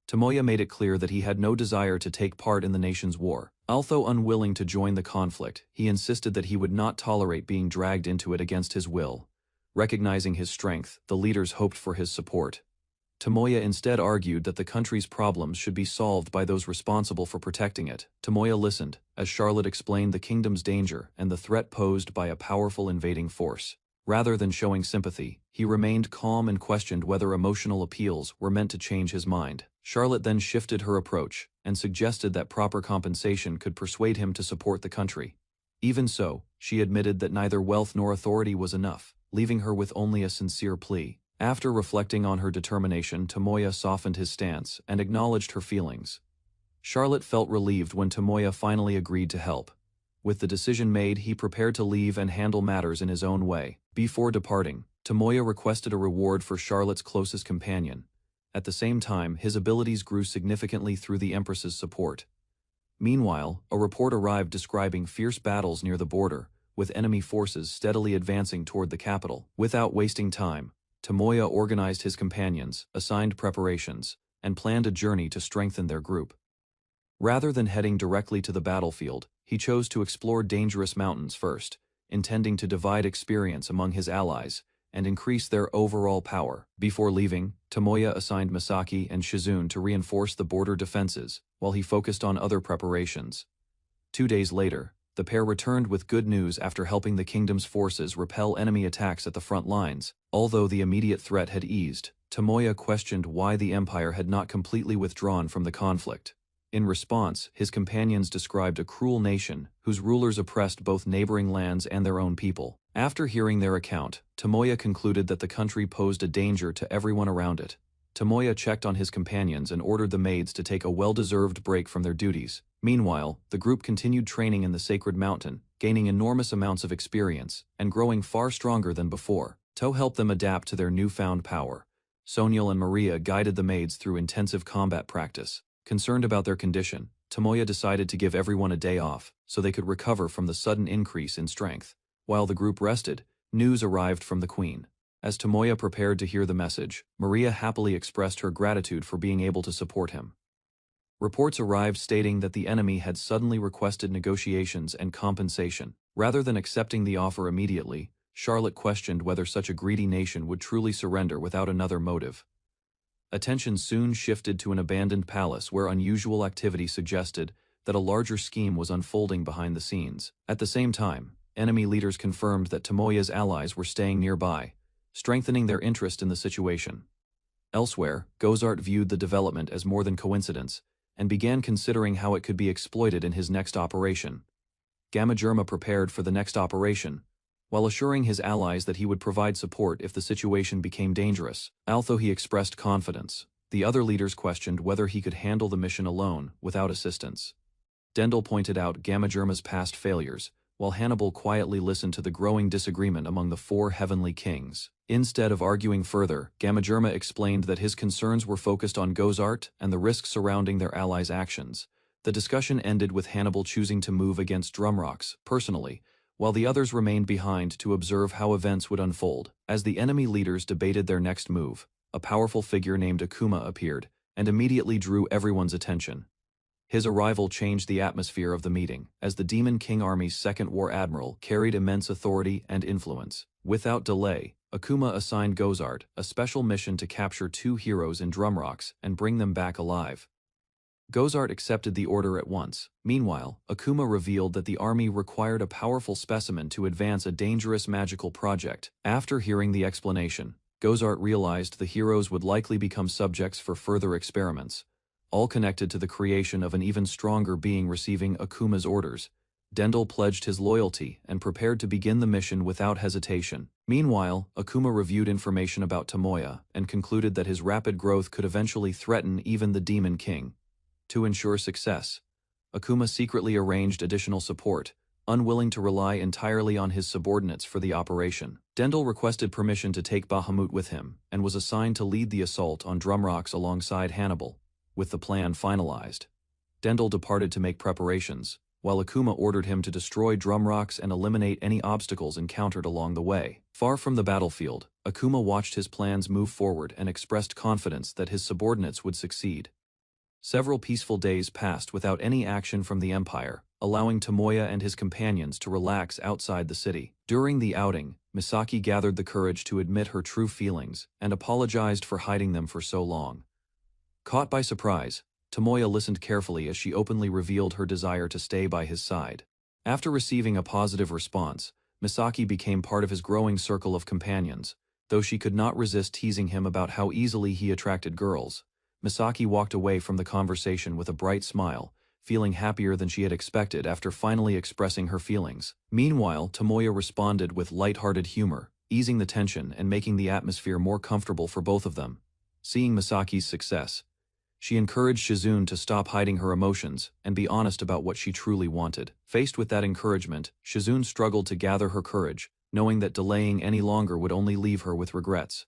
Tomoya made it clear that he had no desire to take part in the nation's war. Although unwilling to join the conflict, he insisted that he would not tolerate being dragged into it against his will. Recognizing his strength, the leaders hoped for his support. Tomoya instead argued that the country's problems should be solved by those responsible for protecting it. Tomoya listened, as Charlotte explained the kingdom's danger and the threat posed by a powerful invading force. Rather than showing sympathy, he remained calm and questioned whether emotional appeals were meant to change his mind. Charlotte then shifted her approach and suggested that proper compensation could persuade him to support the country. Even so, she admitted that neither wealth nor authority was enough, leaving her with only a sincere plea. After reflecting on her determination, Tomoya softened his stance and acknowledged her feelings. Charlotte felt relieved when Tomoya finally agreed to help. With the decision made, he prepared to leave and handle matters in his own way. Before departing, Tomoya requested a reward for Charlotte's closest companion. At the same time, his abilities grew significantly through the Empress's support. Meanwhile, a report arrived describing fierce battles near the border, with enemy forces steadily advancing toward the capital. Without wasting time, Tomoya organized his companions, assigned preparations, and planned a journey to strengthen their group. Rather than heading directly to the battlefield, he chose to explore dangerous mountains first, intending to divide experience among his allies and increase their overall power. Before leaving, Tomoya assigned Misaki and Shizune to reinforce the border defenses, while he focused on other preparations. 2 days later, the pair returned with good news after helping the kingdom's forces repel enemy attacks at the front lines. Although the immediate threat had eased, Tomoya questioned why the empire had not completely withdrawn from the conflict. In response, his companions described a cruel nation whose rulers oppressed both neighboring lands and their own people. After hearing their account, Tomoya concluded that the country posed a danger to everyone around it. Tomoya checked on his companions and ordered the maids to take a well-deserved break from their duties. Meanwhile, the group continued training in the sacred mountain, gaining enormous amounts of experience and growing far stronger than before. To help them adapt to their newfound power, Soniel and Maria guided the maids through intensive combat practice. Concerned about their condition, Tomoya decided to give everyone a day off so they could recover from the sudden increase in strength. While the group rested, news arrived from the queen. As Tomoya prepared to hear the message, Maria happily expressed her gratitude for being able to support him. Reports arrived stating that the enemy had suddenly requested negotiations and compensation. Rather than accepting the offer immediately, Charlotte questioned whether such a greedy nation would truly surrender without another motive. Attention soon shifted to an abandoned palace where unusual activity suggested that a larger scheme was unfolding behind the scenes. At the same time, enemy leaders confirmed that Tomoya's allies were staying nearby, strengthening their interest in the situation. Elsewhere, Gozart viewed the development as more than coincidence and began considering how it could be exploited in his next operation. Gamma prepared for the next operation, while assuring his allies that he would provide support if the situation became dangerous. Although he expressed confidence, the other leaders questioned whether he could handle the mission alone, without assistance. Dendel pointed out Gamma past failures, while Hannibal quietly listened to the growing disagreement among the 4 heavenly kings. Instead of arguing further, Gamma explained that his concerns were focused on Gozart and the risks surrounding their allies' actions. The discussion ended with Hannibal choosing to move against Drumrocks, personally, while the others remained behind to observe how events would unfold. As the enemy leaders debated their next move, a powerful figure named Akuma appeared and immediately drew everyone's attention. His arrival changed the atmosphere of the meeting, as the Demon King Army's second war admiral carried immense authority and influence. Without delay, Akuma assigned Gozart a special mission to capture 2 heroes in Drumrocks and bring them back alive. Gozart accepted the order at once. Meanwhile, Akuma revealed that the army required a powerful specimen to advance a dangerous magical project. After hearing the explanation, Gozart realized the heroes would likely become subjects for further experiments, all connected to the creation of an even stronger being receiving Akuma's orders. Dendel pledged his loyalty and prepared to begin the mission without hesitation. Meanwhile, Akuma reviewed information about Tomoya and concluded that his rapid growth could eventually threaten even the Demon King. To ensure success, Akuma secretly arranged additional support, unwilling to rely entirely on his subordinates for the operation. Dendel requested permission to take Bahamut with him and was assigned to lead the assault on Drumrocks alongside Hannibal. With the plan finalized, Dendel departed to make preparations, while Akuma ordered him to destroy Drumrocks and eliminate any obstacles encountered along the way. Far from the battlefield, Akuma watched his plans move forward and expressed confidence that his subordinates would succeed. Several peaceful days passed without any action from the Empire, allowing Tomoya and his companions to relax outside the city. During the outing, Misaki gathered the courage to admit her true feelings and apologized for hiding them for so long. Caught by surprise, Tomoya listened carefully as she openly revealed her desire to stay by his side. After receiving a positive response, Misaki became part of his growing circle of companions, though she could not resist teasing him about how easily he attracted girls. Misaki walked away from the conversation with a bright smile, feeling happier than she had expected after finally expressing her feelings. Meanwhile, Tomoya responded with light-hearted humor, easing the tension and making the atmosphere more comfortable for both of them. Seeing Misaki's success, she encouraged Shizune to stop hiding her emotions and be honest about what she truly wanted. Faced with that encouragement, Shizune struggled to gather her courage, knowing that delaying any longer would only leave her with regrets.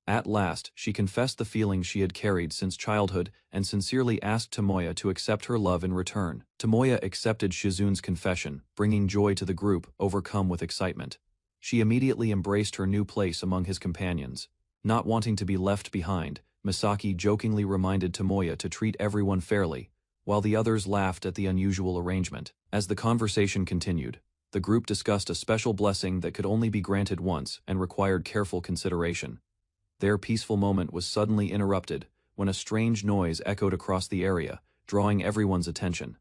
At last, she confessed the feelings she had carried since childhood and sincerely asked Tomoya to accept her love in return. Tomoya accepted Shizune's confession, bringing joy to the group, overcome with excitement. She immediately embraced her new place among his companions. Not wanting to be left behind, Misaki jokingly reminded Tomoya to treat everyone fairly, while the others laughed at the unusual arrangement. As the conversation continued, The group discussed a special blessing that could only be granted once and required careful consideration. Their peaceful moment was suddenly interrupted when a strange noise echoed across the area, drawing everyone's attention.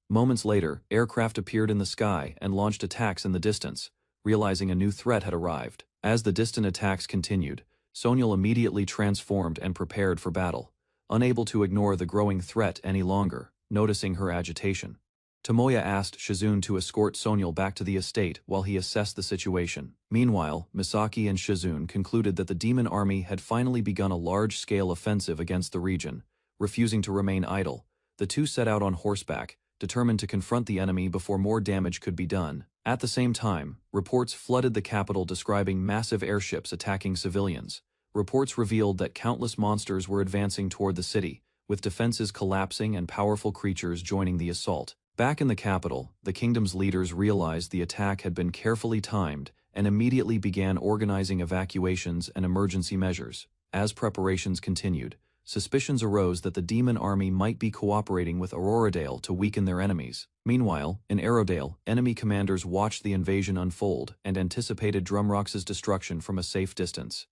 Moments later, aircraft appeared in the sky and launched attacks in the distance, realizing a new threat had arrived. As the distant attacks continued, Sonyal immediately transformed and prepared for battle, unable to ignore the growing threat any longer. Noticing her agitation, Tomoya asked Shizune to escort Sonyal back to the estate while he assessed the situation. Meanwhile, Misaki and Shizune concluded that the demon army had finally begun a large-scale offensive against the region. Refusing to remain idle, the two set out on horseback, determined to confront the enemy before more damage could be done. At the same time, reports flooded the capital describing massive airships attacking civilians. Reports revealed that countless monsters were advancing toward the city, with defenses collapsing and powerful creatures joining the assault. Back in the capital, the kingdom's leaders realized the attack had been carefully timed and immediately began organizing evacuations and emergency measures. As preparations continued, suspicions arose that the demon army might be cooperating with Auroradale to weaken their enemies. Meanwhile, in Arrodale, enemy commanders watched the invasion unfold and anticipated Drumrox's destruction from a safe distance.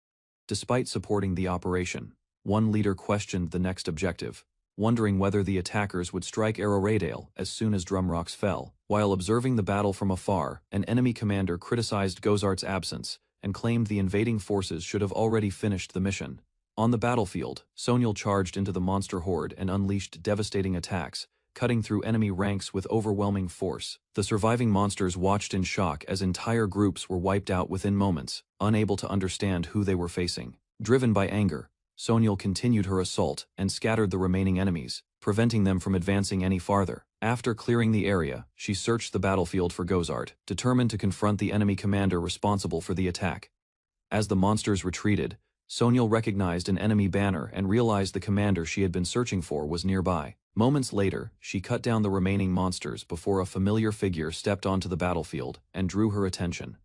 Despite supporting the operation, one leader questioned the next objective, wondering whether the attackers would strike Arrodale as soon as Drumrox fell. While observing the battle from afar, an enemy commander criticized Gozart's absence and claimed the invading forces should have already finished the mission. On the battlefield, Sonyal charged into the monster horde and unleashed devastating attacks, cutting through enemy ranks with overwhelming force. The surviving monsters watched in shock as entire groups were wiped out within moments, unable to understand who they were facing. Driven by anger, Sonyal continued her assault and scattered the remaining enemies, preventing them from advancing any farther. After clearing the area, she searched the battlefield for Gozart, determined to confront the enemy commander responsible for the attack. As the monsters retreated, Sonyal recognized an enemy banner and realized the commander she had been searching for was nearby. Moments later, she cut down the remaining monsters before a familiar figure stepped onto the battlefield and drew her attention.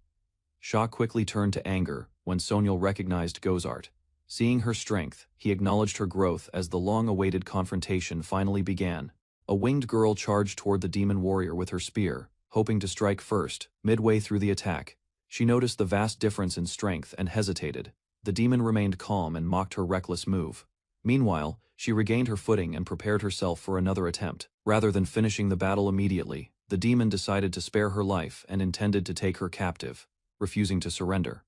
Shock quickly turned to anger when Sonyal recognized Gozart. Seeing her strength, he acknowledged her growth as the long-awaited confrontation finally began. A winged girl charged toward the demon warrior with her spear, hoping to strike first. Midway through the attack, she noticed the vast difference in strength and hesitated. The demon remained calm and mocked her reckless move. Meanwhile, she regained her footing and prepared herself for another attempt. Rather than finishing the battle immediately, the demon decided to spare her life and intended to take her captive, refusing to surrender.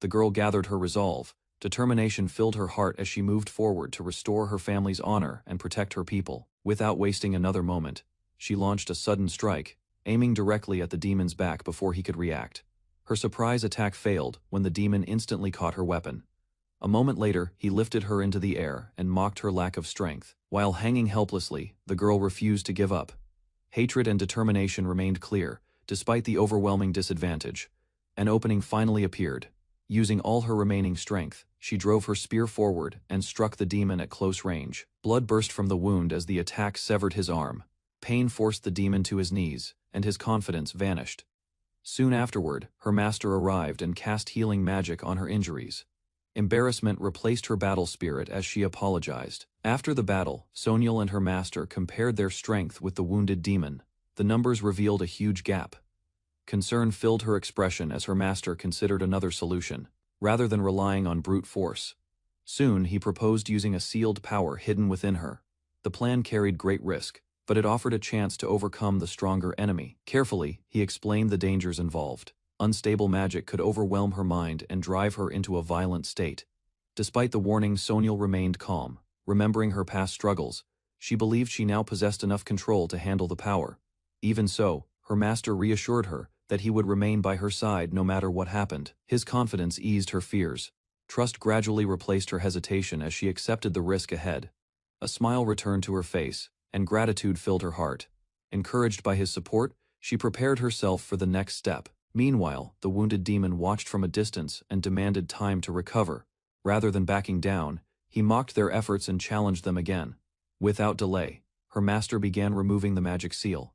The girl gathered her resolve. Determination filled her heart as she moved forward to restore her family's honor and protect her people. Without wasting another moment, she launched a sudden strike, aiming directly at the demon's back before he could react. Her surprise attack failed when the demon instantly caught her weapon. A moment later, he lifted her into the air and mocked her lack of strength. While hanging helplessly, the girl refused to give up. Hatred and determination remained clear, despite the overwhelming disadvantage. An opening finally appeared. Using all her remaining strength, she drove her spear forward and struck the demon at close range. Blood burst from the wound as the attack severed his arm. Pain forced the demon to his knees, and his confidence vanished. Soon afterward, her master arrived and cast healing magic on her injuries. Embarrassment replaced her battle spirit as she apologized. After the battle, Sonyal and her master compared their strength with the wounded demon. The numbers revealed a huge gap. Concern filled her expression as her master considered another solution, rather than relying on brute force. Soon, he proposed using a sealed power hidden within her. The plan carried great risk, but it offered a chance to overcome the stronger enemy. Carefully, he explained the dangers involved. Unstable magic could overwhelm her mind and drive her into a violent state. Despite the warning, Sonyal remained calm. Remembering her past struggles, she believed she now possessed enough control to handle the power. Even so, her master reassured her that he would remain by her side no matter what happened. His confidence eased her fears. Trust gradually replaced her hesitation as she accepted the risk ahead. A smile returned to her face, and gratitude filled her heart. Encouraged by his support, she prepared herself for the next step. Meanwhile, the wounded demon watched from a distance and demanded time to recover. Rather than backing down, he mocked their efforts and challenged them again. Without delay, her master began removing the magic seal.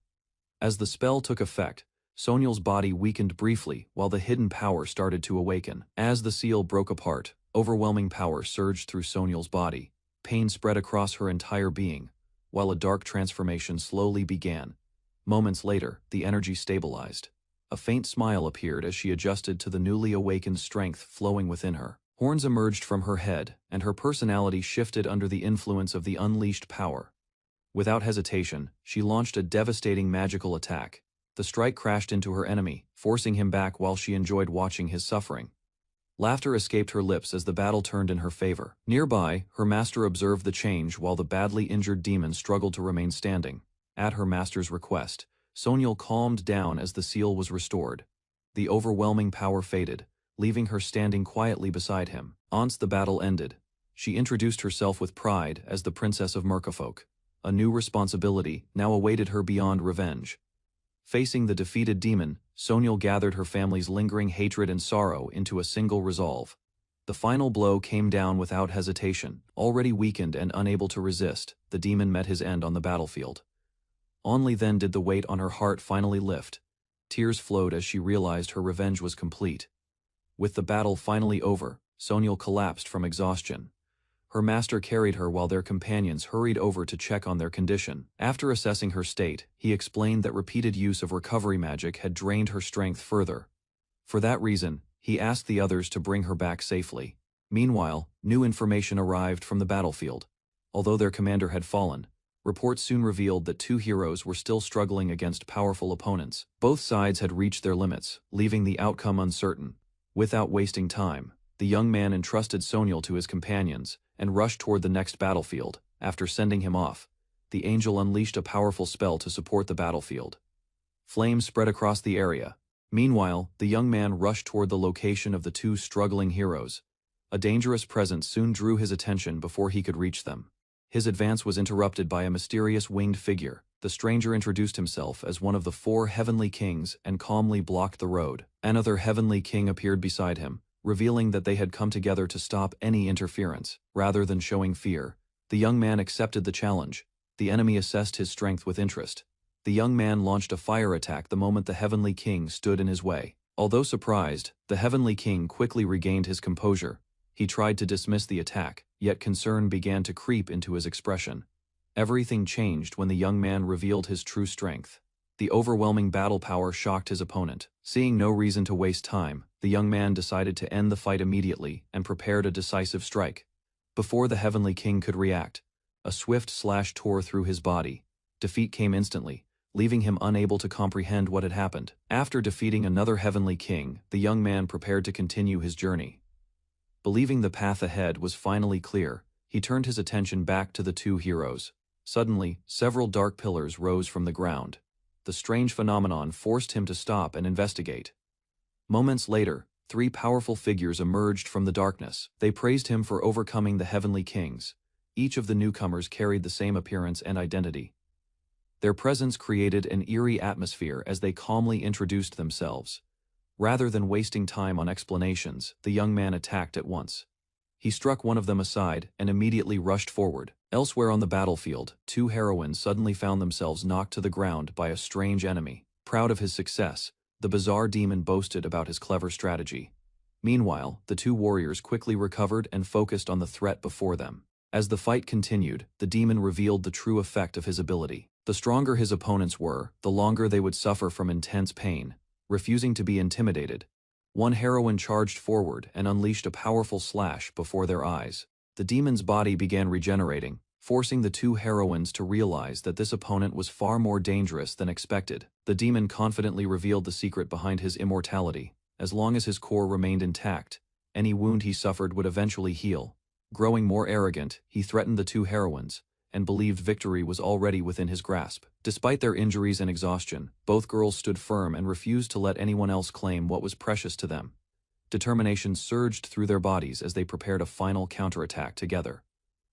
As the spell took effect, Sonyal's body weakened briefly while the hidden power started to awaken. As the seal broke apart, overwhelming power surged through Sonyal's body. Pain spread across her entire being, while a dark transformation slowly began. Moments later, the energy stabilized. A faint smile appeared as she adjusted to the newly awakened strength flowing within her. Horns emerged from her head, and her personality shifted under the influence of the unleashed power. Without hesitation, she launched a devastating magical attack. The strike crashed into her enemy, forcing him back while she enjoyed watching his suffering. Laughter escaped her lips as the battle turned in her favor. Nearby, her master observed the change while the badly injured demon struggled to remain standing. At her master's request, Sonyal calmed down as the seal was restored. The overwhelming power faded, leaving her standing quietly beside him. Once the battle ended, she introduced herself with pride as the Princess of Mercafolk. A new responsibility now awaited her beyond revenge. Facing the defeated demon, Sonyal gathered her family's lingering hatred and sorrow into a single resolve. The final blow came down without hesitation. Already weakened and unable to resist, the demon met his end on the battlefield. Only then did the weight on her heart finally lift. Tears flowed as she realized her revenge was complete. With the battle finally over, Sonyal collapsed from exhaustion. Her master carried her while their companions hurried over to check on their condition. After assessing her state, he explained that repeated use of recovery magic had drained her strength further. For that reason, he asked the others to bring her back safely. Meanwhile, new information arrived from the battlefield. Although their commander had fallen, reports soon revealed that two heroes were still struggling against powerful opponents. Both sides had reached their limits, leaving the outcome uncertain. Without wasting time, the young man entrusted Sonyal to his companions and rushed toward the next battlefield. After sending him off, the angel unleashed a powerful spell to support the battlefield. Flames spread across the area. Meanwhile, the young man rushed toward the location of the two struggling heroes. A dangerous presence soon drew his attention before he could reach them. His advance was interrupted by a mysterious winged figure. The stranger introduced himself as one of the 4 heavenly kings and calmly blocked the road. Another heavenly king appeared beside him, revealing that they had come together to stop any interference. Rather than showing fear, the young man accepted the challenge. The enemy assessed his strength with interest. The young man launched a fire attack the moment the heavenly king stood in his way. Although surprised, the heavenly king quickly regained his composure. He tried to dismiss the attack, yet concern began to creep into his expression. Everything changed when the young man revealed his true strength. The overwhelming battle power shocked his opponent. Seeing no reason to waste time, the young man decided to end the fight immediately and prepared a decisive strike. Before the heavenly king could react, a swift slash tore through his body. Defeat came instantly, leaving him unable to comprehend what had happened. After defeating another heavenly king, the young man prepared to continue his journey. Believing the path ahead was finally clear, he turned his attention back to the two heroes. Suddenly, several dark pillars rose from the ground. The strange phenomenon forced him to stop and investigate. Moments later, 3 powerful figures emerged from the darkness. They praised him for overcoming the heavenly kings. Each of the newcomers carried the same appearance and identity. Their presence created an eerie atmosphere as they calmly introduced themselves. Rather than wasting time on explanations, the young man attacked at once. He struck one of them aside and immediately rushed forward. Elsewhere on the battlefield, 2 heroines suddenly found themselves knocked to the ground by a strange enemy. Proud of his success, the bizarre demon boasted about his clever strategy. Meanwhile, the 2 warriors quickly recovered and focused on the threat before them. As the fight continued, the demon revealed the true effect of his ability. The stronger his opponents were, the longer they would suffer from intense pain. Refusing to be intimidated, one heroine charged forward and unleashed a powerful slash before their eyes. The demon's body began regenerating, forcing the 2 heroines to realize that this opponent was far more dangerous than expected. The demon confidently revealed the secret behind his immortality. As long as his core remained intact, any wound he suffered would eventually heal. Growing more arrogant, he threatened the 2 heroines, and believed victory was already within his grasp. Despite their injuries and exhaustion, both girls stood firm and refused to let anyone else claim what was precious to them. Determination surged through their bodies as they prepared a final counterattack together.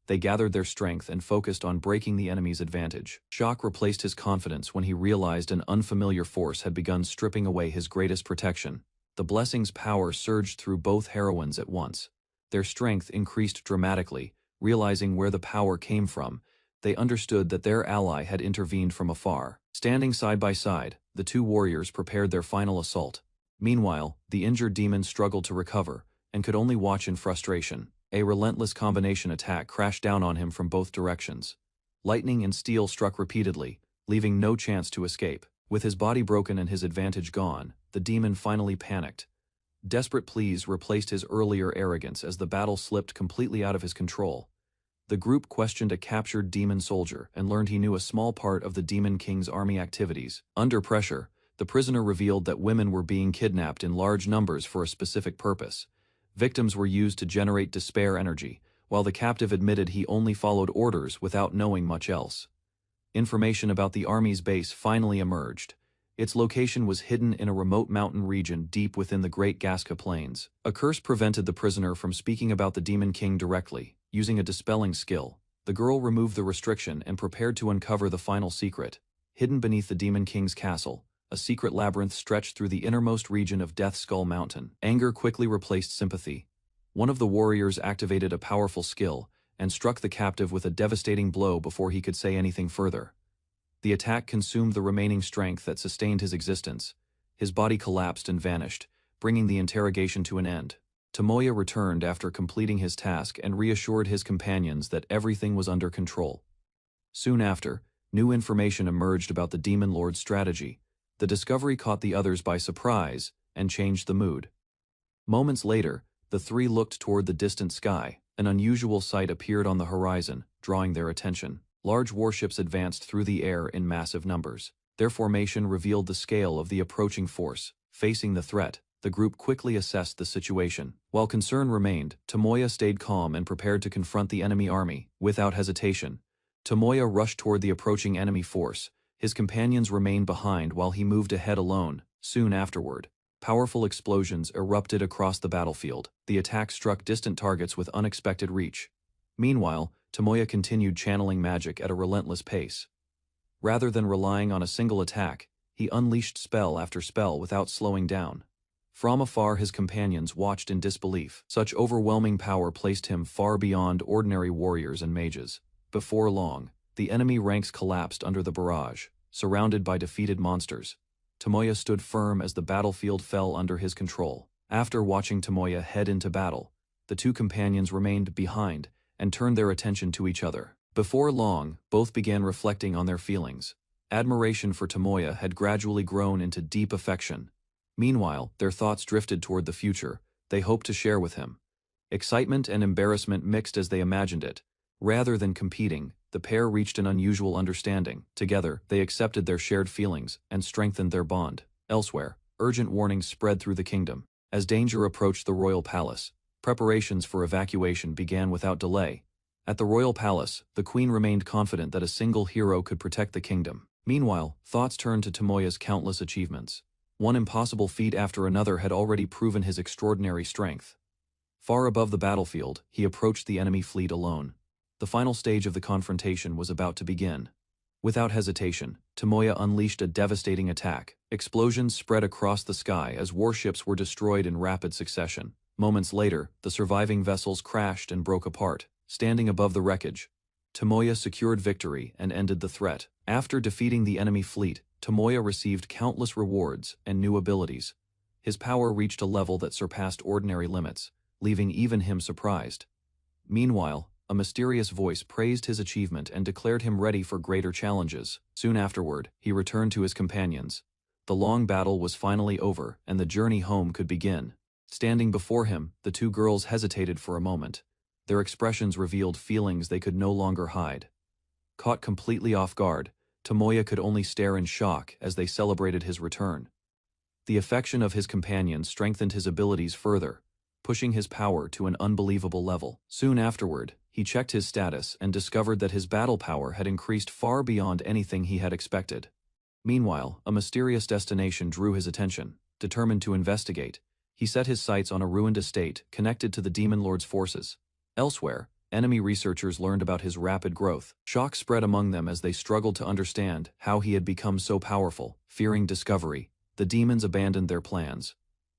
They gathered their strength and focused on breaking the enemy's advantage. Shock replaced his confidence when he realized an unfamiliar force had begun stripping away his greatest protection. The blessing's power surged through both heroines at once. Their strength increased dramatically. Realizing where the power came from, they understood that their ally had intervened from afar. Standing side by side, the 2 warriors prepared their final assault. Meanwhile, the injured demon struggled to recover, and could only watch in frustration. A relentless combination attack crashed down on him from both directions. Lightning and steel struck repeatedly, leaving no chance to escape. With his body broken and his advantage gone, the demon finally panicked. Desperate pleas replaced his earlier arrogance as the battle slipped completely out of his control. The group questioned a captured demon soldier and learned he knew a small part of the Demon King's army activities. Under pressure, the prisoner revealed that women were being kidnapped in large numbers for a specific purpose. Victims were used to generate despair energy, while the captive admitted he only followed orders without knowing much else. Information about the army's base finally emerged. Its location was hidden in a remote mountain region deep within the Great Gasca Plains. A curse prevented the prisoner from speaking about the Demon King directly. Using a dispelling skill, the girl removed the restriction and prepared to uncover the final secret. Hidden beneath the Demon King's castle, a secret labyrinth stretched through the innermost region of Death Skull Mountain. Anger quickly replaced sympathy. One of the warriors activated a powerful skill and struck the captive with a devastating blow before he could say anything further. The attack consumed the remaining strength that sustained his existence. His body collapsed and vanished, bringing the interrogation to an end. Tomoya returned after completing his task and reassured his companions that everything was under control. Soon after, new information emerged about the Demon Lord's strategy. The discovery caught the others by surprise and changed the mood. Moments later, the three looked toward the distant sky. An unusual sight appeared on the horizon, drawing their attention. Large warships advanced through the air in massive numbers. Their formation revealed the scale of the approaching force. Facing the threat, the group quickly assessed the situation. While concern remained, Tomoya stayed calm and prepared to confront the enemy army. Without hesitation, Tomoya rushed toward the approaching enemy force. His companions remained behind while he moved ahead alone. Soon afterward, powerful explosions erupted across the battlefield. The attack struck distant targets with unexpected reach. Meanwhile, Tomoya continued channeling magic at a relentless pace. Rather than relying on a single attack, he unleashed spell after spell without slowing down. From afar, his companions watched in disbelief. Such overwhelming power placed him far beyond ordinary warriors and mages. Before long, the enemy ranks collapsed under the barrage, surrounded by defeated monsters. Tomoya stood firm as the battlefield fell under his control. After watching Tomoya head into battle, the two companions remained behind and turned their attention to each other. Before long, both began reflecting on their feelings. Admiration for Tomoya had gradually grown into deep affection. Meanwhile, their thoughts drifted toward the future they hoped to share with him. Excitement and embarrassment mixed as they imagined it. Rather than competing, the pair reached an unusual understanding. Together, they accepted their shared feelings and strengthened their bond. Elsewhere, urgent warnings spread through the kingdom. As danger approached the royal palace, preparations for evacuation began without delay. At the royal palace, the queen remained confident that a single hero could protect the kingdom. Meanwhile, thoughts turned to Tomoya's countless achievements. One impossible feat after another had already proven his extraordinary strength. Far above the battlefield, he approached the enemy fleet alone. The final stage of the confrontation was about to begin. Without hesitation, Tomoya unleashed a devastating attack. Explosions spread across the sky as warships were destroyed in rapid succession. Moments later, the surviving vessels crashed and broke apart. Standing above the wreckage, Tomoya secured victory and ended the threat. After defeating the enemy fleet, Tomoya received countless rewards and new abilities. His power reached a level that surpassed ordinary limits, leaving even him surprised. Meanwhile, a mysterious voice praised his achievement and declared him ready for greater challenges. Soon afterward, he returned to his companions. The long battle was finally over, and the journey home could begin. Standing before him, the two girls hesitated for a moment. Their expressions revealed feelings they could no longer hide. Caught completely off guard, Tomoya could only stare in shock as they celebrated his return. The affection of his companions strengthened his abilities further, pushing his power to an unbelievable level. Soon afterward, he checked his status and discovered that his battle power had increased far beyond anything he had expected. Meanwhile, a mysterious destination drew his attention. Determined to investigate, he set his sights on a ruined estate connected to the Demon Lord's forces. Elsewhere, enemy researchers learned about his rapid growth. Shock spread among them as they struggled to understand how he had become so powerful. Fearing discovery, the demons abandoned their plans.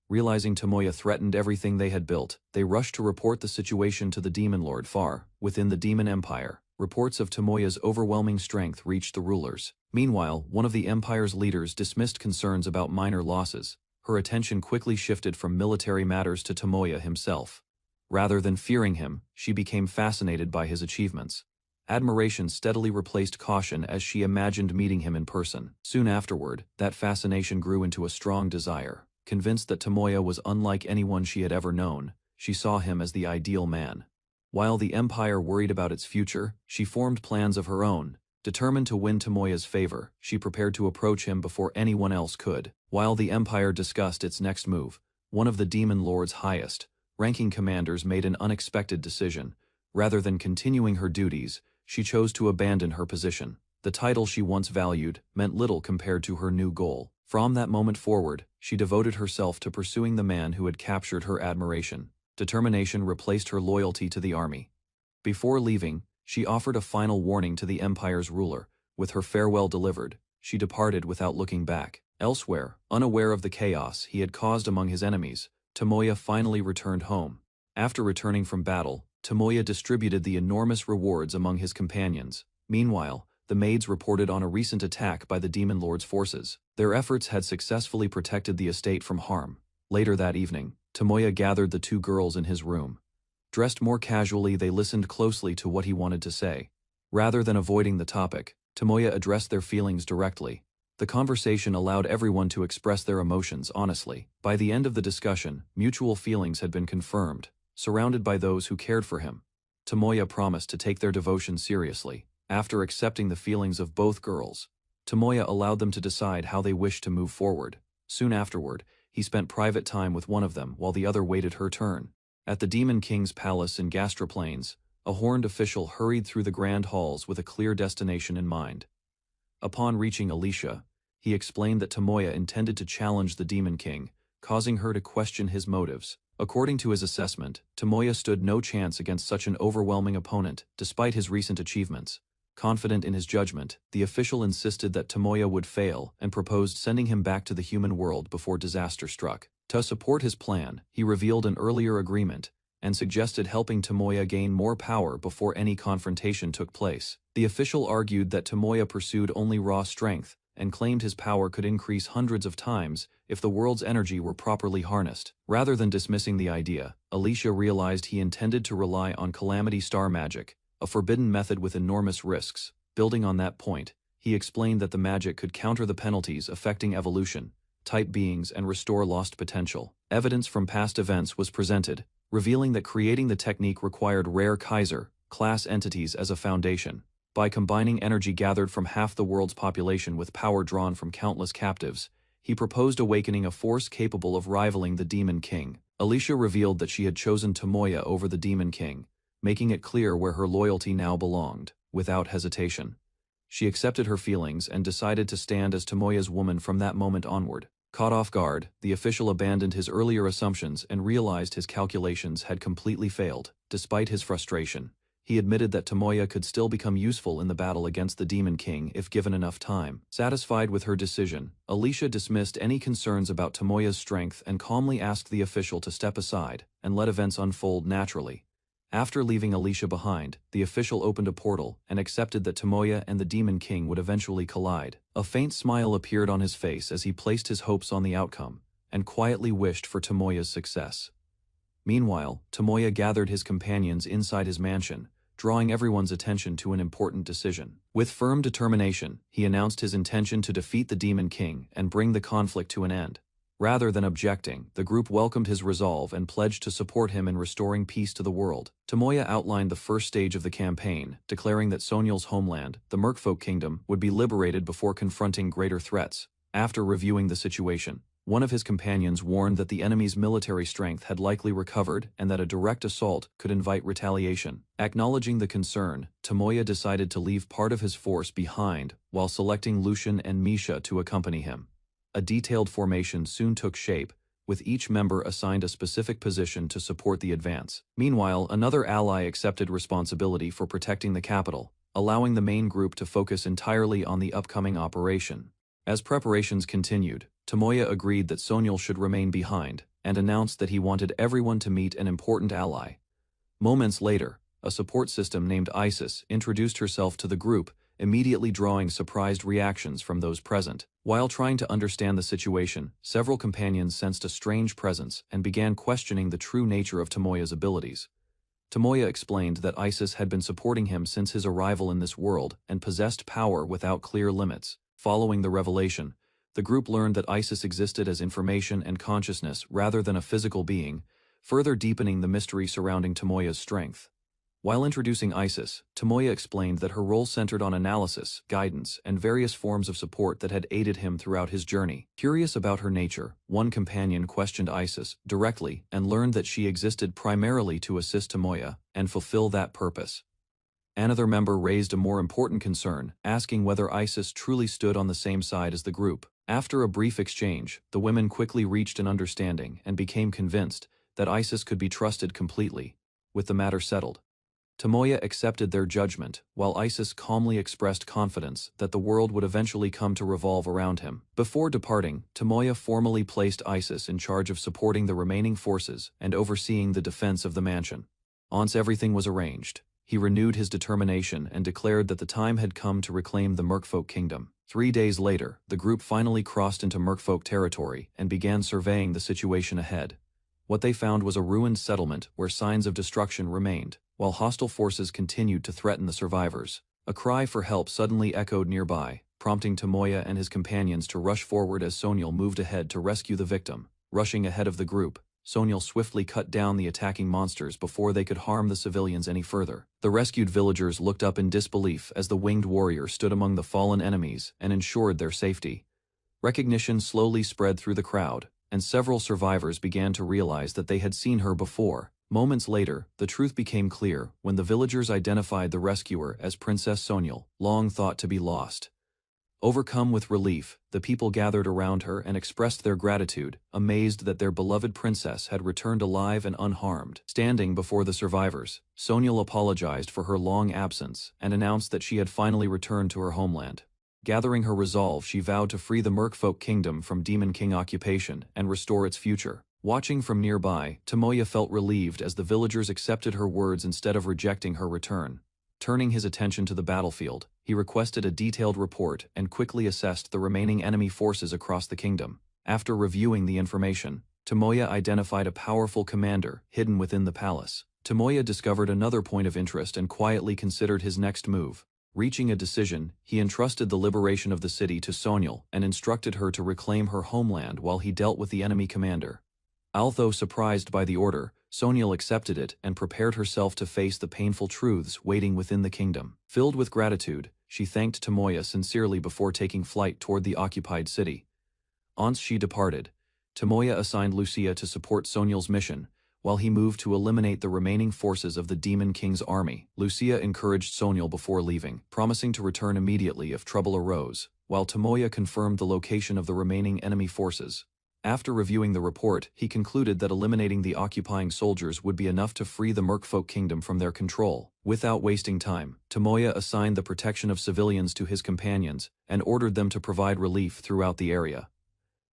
Realizing Tomoya threatened everything they had built, they rushed to report the situation to the Demon Lord. Far within the Demon Empire, reports of Tomoya's overwhelming strength reached the rulers. Meanwhile, one of the Empire's leaders dismissed concerns about minor losses. Her attention quickly shifted from military matters to Tomoya himself. Rather than fearing him, she became fascinated by his achievements. Admiration steadily replaced caution as she imagined meeting him in person. Soon afterward, that fascination grew into a strong desire. convinced that Tomoya was unlike anyone she had ever known. She saw him as the ideal man. While the Empire worried about its future, she formed plans of her own. Determined to win Tomoya's favor, she prepared to approach him before anyone else could. While the Empire discussed its next move, one of the Demon Lord's highest-ranking commanders made an unexpected decision. Rather than continuing her duties, she chose to abandon her position. The title she once valued meant little compared to her new goal. From that moment forward, she devoted herself to pursuing the man who had captured her admiration. Determination replaced her loyalty to the army. Before leaving, she offered a final warning to the Empire's ruler. With her farewell delivered, she departed without looking back. Elsewhere, unaware of the chaos he had caused among his enemies, Tomoya finally returned home. After returning from battle, Tomoya distributed the enormous rewards among his companions. Meanwhile, the maids reported on a recent attack by the Demon Lord's forces. Their efforts had successfully protected the estate from harm. Later that evening, Tomoya gathered the two girls in his room. Dressed more casually, they listened closely to what he wanted to say. Rather than avoiding the topic, Tomoya addressed their feelings directly. The conversation allowed everyone to express their emotions honestly. By the end of the discussion, mutual feelings had been confirmed. Surrounded by those who cared for him, Tomoya promised to take their devotion seriously. After accepting the feelings of both girls, Tomoya allowed them to decide how they wished to move forward. Soon afterward, he spent private time with one of them while the other waited her turn. At the Demon King's palace in Gastroplanes, a horned official hurried through the grand halls with a clear destination in mind. Upon reaching Alicia, he explained that Tomoya intended to challenge the Demon King, causing her to question his motives. According to his assessment, Tomoya stood no chance against such an overwhelming opponent, despite his recent achievements. Confident in his judgment, the official insisted that Tomoya would fail and proposed sending him back to the human world before disaster struck. To support his plan, he revealed an earlier agreement and suggested helping Tomoya gain more power before any confrontation took place. The official argued that Tomoya pursued only raw strength and claimed his power could increase hundreds of times if the world's energy were properly harnessed. Rather than dismissing the idea, Alicia realized he intended to rely on Calamity Star magic, a forbidden method with enormous risks. Building on that point, he explained that the magic could counter the penalties affecting evolution, type beings, and restore lost potential. Evidence from past events was presented, revealing that creating the technique required rare Kaiser-class entities as a foundation. By combining energy gathered from half the world's population with power drawn from countless captives, he proposed awakening a force capable of rivaling the Demon King. Alicia revealed that she had chosen Tomoya over the Demon King, making it clear where her loyalty now belonged. Without hesitation, she accepted her feelings and decided to stand as Tomoya's woman from that moment onward. Caught off guard, the official abandoned his earlier assumptions and realized his calculations had completely failed. Despite his frustration, he admitted that Tomoya could still become useful in the battle against the Demon King if given enough time. Satisfied with her decision, Alicia dismissed any concerns about Tomoya's strength and calmly asked the official to step aside and let events unfold naturally. After leaving Alicia behind, the official opened a portal and accepted that Tomoya and the Demon King would eventually collide. A faint smile appeared on his face as he placed his hopes on the outcome and quietly wished for Tomoya's success. Meanwhile, Tomoya gathered his companions inside his mansion, drawing everyone's attention to an important decision. With firm determination, he announced his intention to defeat the Demon King and bring the conflict to an end. Rather than objecting, the group welcomed his resolve and pledged to support him in restoring peace to the world. Tomoya outlined the first stage of the campaign, declaring that Sonyal's homeland, the Merkfolk Kingdom, would be liberated before confronting greater threats. After reviewing the situation, one of his companions warned that the enemy's military strength had likely recovered and that a direct assault could invite retaliation. Acknowledging the concern, Tomoya decided to leave part of his force behind while selecting Lucian and Misha to accompany him. A detailed formation soon took shape, with each member assigned a specific position to support the advance. Meanwhile, another ally accepted responsibility for protecting the capital, allowing the main group to focus entirely on the upcoming operation. As preparations continued, Tomoya agreed that Sonyal should remain behind, and announced that he wanted everyone to meet an important ally. Moments later, a support system named Isis introduced herself to the group, immediately drawing surprised reactions from those present. While trying to understand the situation, several companions sensed a strange presence and began questioning the true nature of Tomoya's abilities. Tomoya explained that Isis had been supporting him since his arrival in this world and possessed power without clear limits. Following the revelation, The group learned that Isis existed as information and consciousness rather than a physical being, further deepening the mystery surrounding Tomoya's strength. While introducing Isis, Tomoya explained that her role centered on analysis, guidance, and various forms of support that had aided him throughout his journey. Curious about her nature, one companion questioned Isis directly and learned that she existed primarily to assist Tomoya and fulfill that purpose. Another member raised a more important concern, asking whether Isis truly stood on the same side as the group. After a brief exchange, the women quickly reached an understanding and became convinced that Isis could be trusted completely. With the matter settled, Tomoya accepted their judgment, while Isis calmly expressed confidence that the world would eventually come to revolve around him. Before departing, Tomoya formally placed Isis in charge of supporting the remaining forces and overseeing the defense of the mansion. Once everything was arranged, he renewed his determination and declared that the time had come to reclaim the Merfolk Kingdom. 3 days later, the group finally crossed into Merfolk territory and began surveying the situation ahead. What they found was a ruined settlement where signs of destruction remained, while hostile forces continued to threaten the survivors. A cry for help suddenly echoed nearby, prompting Tomoya and his companions to rush forward as Sonyal moved ahead to rescue the victim. Rushing ahead of the group, Sonyal swiftly cut down the attacking monsters before they could harm the civilians any further. The rescued villagers looked up in disbelief as the winged warrior stood among the fallen enemies and ensured their safety. Recognition slowly spread through the crowd, and several survivors began to realize that they had seen her before. Moments later, the truth became clear when the villagers identified the rescuer as Princess Sonyal, long thought to be lost. Overcome with relief, the people gathered around her and expressed their gratitude, amazed that their beloved princess had returned alive and unharmed. Standing before the survivors, Sonyal apologized for her long absence and announced that she had finally returned to her homeland. Gathering her resolve, she vowed to free the Merfolk Kingdom from Demon King occupation and restore its future. Watching from nearby, Tomoya felt relieved as the villagers accepted her words instead of rejecting her return. Turning his attention to the battlefield, he requested a detailed report and quickly assessed the remaining enemy forces across the kingdom. After reviewing the information, Tomoya identified a powerful commander hidden within the palace. Tomoya discovered another point of interest and quietly considered his next move. Reaching a decision, he entrusted the liberation of the city to Sonyal and instructed her to reclaim her homeland while he dealt with the enemy commander. Although surprised by the order, Sonyal accepted it and prepared herself to face the painful truths waiting within the kingdom. Filled with gratitude, she thanked Tomoya sincerely before taking flight toward the occupied city. Once she departed, Tomoya assigned Lucia to support Sonyal's mission, while he moved to eliminate the remaining forces of the Demon King's army. Lucia encouraged Sonyal before leaving, promising to return immediately if trouble arose, while Tomoya confirmed the location of the remaining enemy forces. After reviewing the report, he concluded that eliminating the occupying soldiers would be enough to free the Merfolk Kingdom from their control. Without wasting time, Tomoya assigned the protection of civilians to his companions and ordered them to provide relief throughout the area.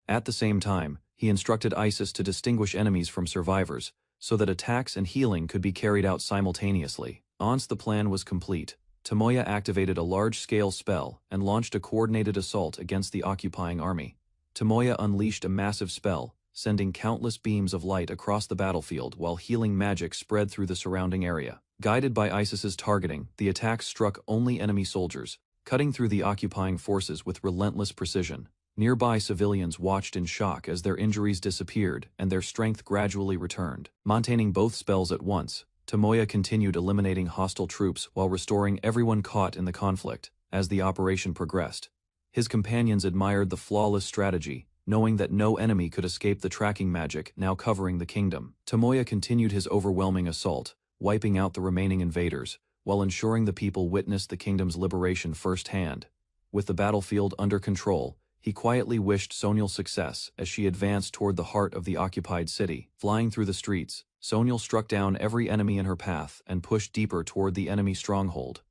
At the same time, he instructed Isis to distinguish enemies from survivors, so that attacks and healing could be carried out simultaneously. Once the plan was complete, Tomoya activated a large-scale spell and launched a coordinated assault against the occupying army. Tomoya unleashed a massive spell, sending countless beams of light across the battlefield while healing magic spread through the surrounding area. Guided by Isis's targeting, the attacks struck only enemy soldiers, cutting through the occupying forces with relentless precision. Nearby civilians watched in shock as their injuries disappeared and their strength gradually returned. Maintaining both spells at once, Tomoya continued eliminating hostile troops while restoring everyone caught in the conflict. As the operation progressed, his companions admired the flawless strategy, knowing that no enemy could escape the tracking magic now covering the kingdom. Tomoya continued his overwhelming assault, wiping out the remaining invaders, while ensuring the people witnessed the kingdom's liberation firsthand. With the battlefield under control, he quietly wished Sonyal success as she advanced toward the heart of the occupied city. Flying through the streets, Sonyal struck down every enemy in her path and pushed deeper toward the enemy stronghold.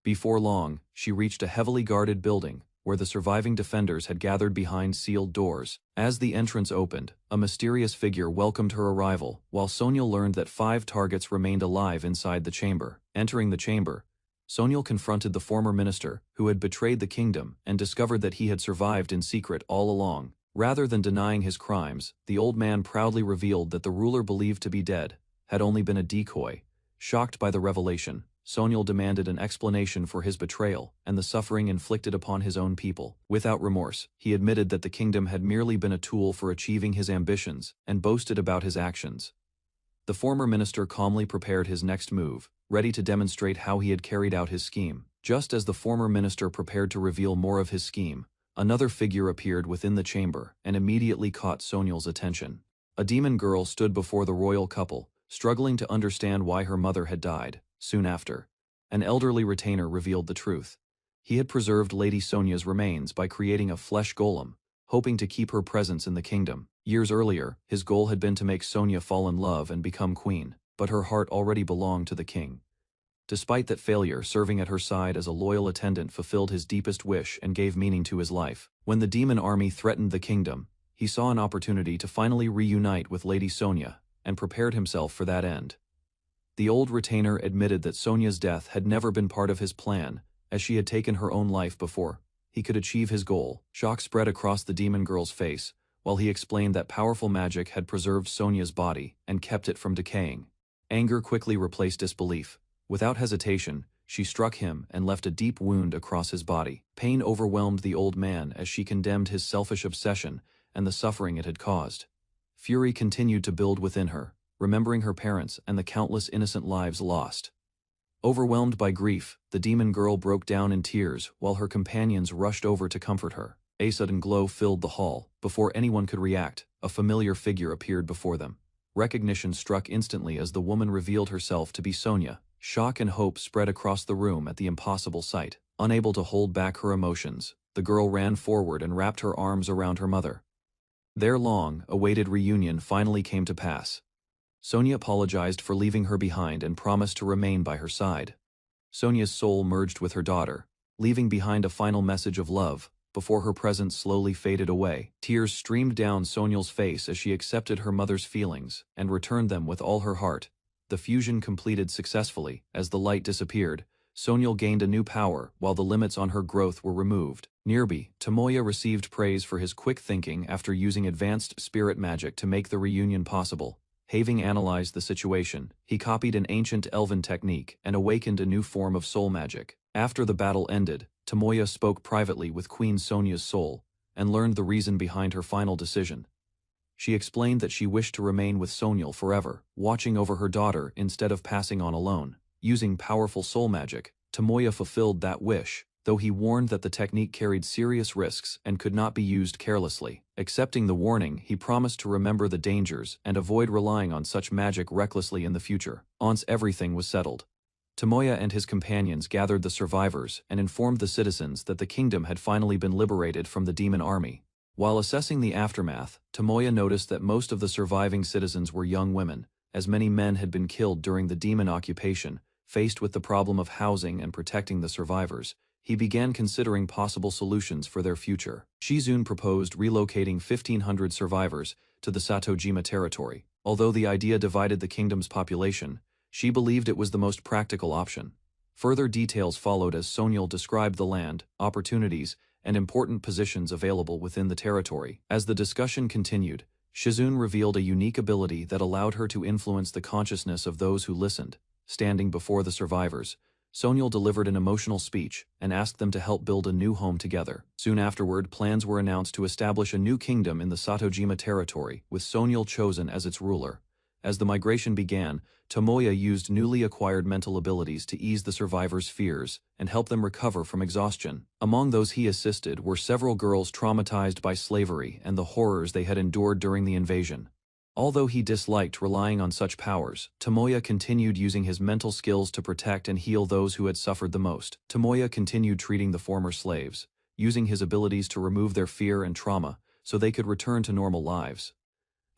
Before long, she reached a heavily guarded building, where the surviving defenders had gathered behind sealed doors. As the entrance opened, a mysterious figure welcomed her arrival, while Sonyal learned that 5 targets remained alive inside the chamber. Entering the chamber, Sonyal confronted the former minister, who had betrayed the kingdom, and discovered that he had survived in secret all along. Rather than denying his crimes, the old man proudly revealed that the ruler believed to be dead had only been a decoy. Shocked by the revelation, Sonyal demanded an explanation for his betrayal and the suffering inflicted upon his own people. Without remorse, he admitted that the kingdom had merely been a tool for achieving his ambitions and boasted about his actions. The former minister calmly prepared his next move, ready to demonstrate how he had carried out his scheme. Just as the former minister prepared to reveal more of his scheme, another figure appeared within the chamber and immediately caught Sonyal's attention. A demon girl stood before the royal couple, struggling to understand why her mother had died. Soon after, an elderly retainer revealed the truth. He had preserved Lady Sonia's remains by creating a flesh golem, hoping to keep her presence in the kingdom. Years earlier, his goal had been to make Sonia fall in love and become queen, but her heart already belonged to the king. Despite that failure, serving at her side as a loyal attendant fulfilled his deepest wish and gave meaning to his life. When the demon army threatened the kingdom, he saw an opportunity to finally reunite with Lady Sonia, and prepared himself for that end. The old retainer admitted that Sonia's death had never been part of his plan, as she had taken her own life before he could achieve his goal. Shock spread across the demon girl's face, while he explained that powerful magic had preserved Sonia's body and kept it from decaying. Anger quickly replaced disbelief. Without hesitation, she struck him and left a deep wound across his body. Pain overwhelmed the old man as she condemned his selfish obsession and the suffering it had caused. Fury continued to build within her, remembering her parents and the countless innocent lives lost. Overwhelmed by grief, the demon girl broke down in tears while her companions rushed over to comfort her. A sudden glow filled the hall. Before anyone could react, a familiar figure appeared before them. Recognition struck instantly as the woman revealed herself to be Sonia. Shock and hope spread across the room at the impossible sight. Unable to hold back her emotions, the girl ran forward and wrapped her arms around her mother. Their long-awaited reunion finally came to pass. Sonia apologized for leaving her behind and promised to remain by her side. Sonia's soul merged with her daughter, leaving behind a final message of love. Before her presence slowly faded away, tears streamed down Sonia's face as she accepted her mother's feelings and returned them with all her heart. The fusion completed successfully. As the light disappeared, Sonia gained a new power while the limits on her growth were removed. Nearby, Tomoya received praise for his quick thinking after using advanced spirit magic to make the reunion possible. Having analyzed the situation, he copied an ancient elven technique and awakened a new form of soul magic. After the battle ended, Tomoya spoke privately with Queen Sonia's soul and learned the reason behind her final decision. She explained that she wished to remain with Sonia forever, watching over her daughter instead of passing on alone. Using powerful soul magic, Tomoya fulfilled that wish, though he warned that the technique carried serious risks and could not be used carelessly. Accepting the warning, he promised to remember the dangers and avoid relying on such magic recklessly in the future. Once everything was settled, Tomoya and his companions gathered the survivors and informed the citizens that the kingdom had finally been liberated from the demon army. While assessing the aftermath, Tomoya noticed that most of the surviving citizens were young women, as many men had been killed during the demon occupation. Faced with the problem of housing and protecting the survivors, he began considering possible solutions for their future. Shizune proposed relocating 1,500 survivors to the Satojima territory. Although the idea divided the kingdom's population, she believed it was the most practical option. Further details followed as Sonyal described the land, opportunities, and important positions available within the territory. As the discussion continued, Shizune revealed a unique ability that allowed her to influence the consciousness of those who listened. Standing before the survivors, Sonyal delivered an emotional speech and asked them to help build a new home together. Soon afterward, plans were announced to establish a new kingdom in the Satojima territory, with Sonyal chosen as its ruler. As the migration began, Tomoya used newly acquired mental abilities to ease the survivors' fears and help them recover from exhaustion. Among those he assisted were several girls traumatized by slavery and the horrors they had endured during the invasion. Although he disliked relying on such powers, Tomoya continued using his mental skills to protect and heal those who had suffered the most. Tomoya continued treating the former slaves, using his abilities to remove their fear and trauma so they could return to normal lives.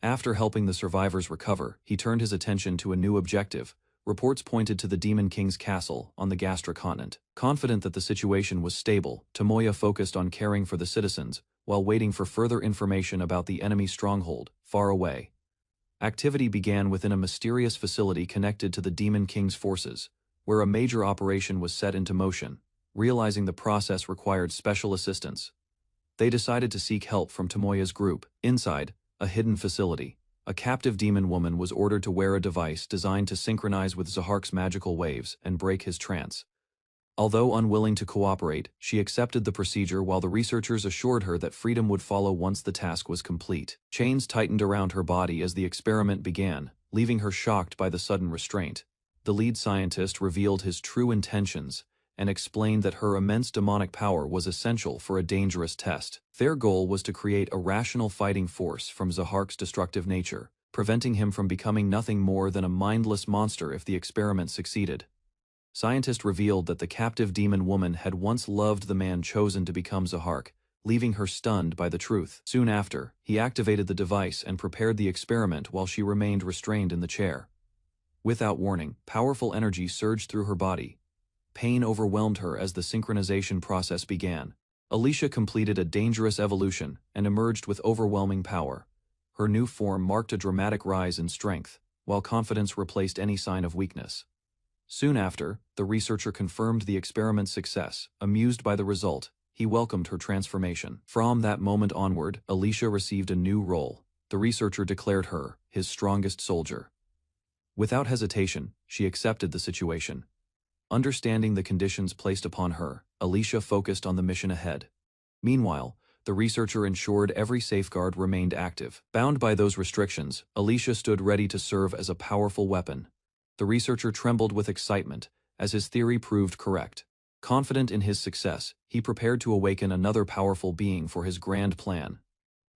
After helping the survivors recover, he turned his attention to a new objective. Reports pointed to the Demon King's castle on the Gastra continent. Confident that the situation was stable, Tomoya focused on caring for the citizens, while waiting for further information about the enemy stronghold, far away. Activity began within a mysterious facility connected to the Demon King's forces, where a major operation was set into motion. Realizing the process required special assistance, they decided to seek help from Tomoya's group. Inside a hidden facility, A captive demon woman was ordered to wear a device designed to synchronize with Zahark's magical waves and break his trance. Although unwilling to cooperate, she accepted the procedure while the researchers assured her that freedom would follow once the task was complete. Chains tightened around her body as the experiment began, leaving her shocked by the sudden restraint. The lead scientist revealed his true intentions and explained that her immense demonic power was essential for a dangerous test. Their goal was to create a rational fighting force from Zahark's destructive nature, preventing him from becoming nothing more than a mindless monster if the experiment succeeded. Scientists revealed that the captive demon woman had once loved the man chosen to become Zahark, leaving her stunned by the truth. Soon after, he activated the device and prepared the experiment while she remained restrained in the chair. Without warning, powerful energy surged through her body. Pain overwhelmed her as the synchronization process began. Alicia completed a dangerous evolution and emerged with overwhelming power. Her new form marked a dramatic rise in strength, while confidence replaced any sign of weakness. Soon after, the researcher confirmed the experiment's success. Amused by the result, he welcomed her transformation. From that moment onward, Alicia received a new role. The researcher declared her his strongest soldier. Without hesitation, she accepted the situation. Understanding the conditions placed upon her, Alicia focused on the mission ahead. Meanwhile, the researcher ensured every safeguard remained active. Bound by those restrictions, Alicia stood ready to serve as a powerful weapon. The researcher trembled with excitement as his theory proved correct. Confident in his success, he prepared to awaken another powerful being for his grand plan.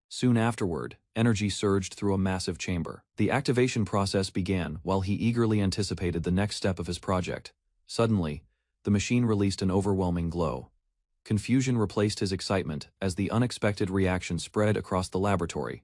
Soon afterward, energy surged through a massive chamber. The activation process began while he eagerly anticipated the next step of his project. Suddenly, the machine released an overwhelming glow. Confusion replaced his excitement as the unexpected reaction spread across the laboratory.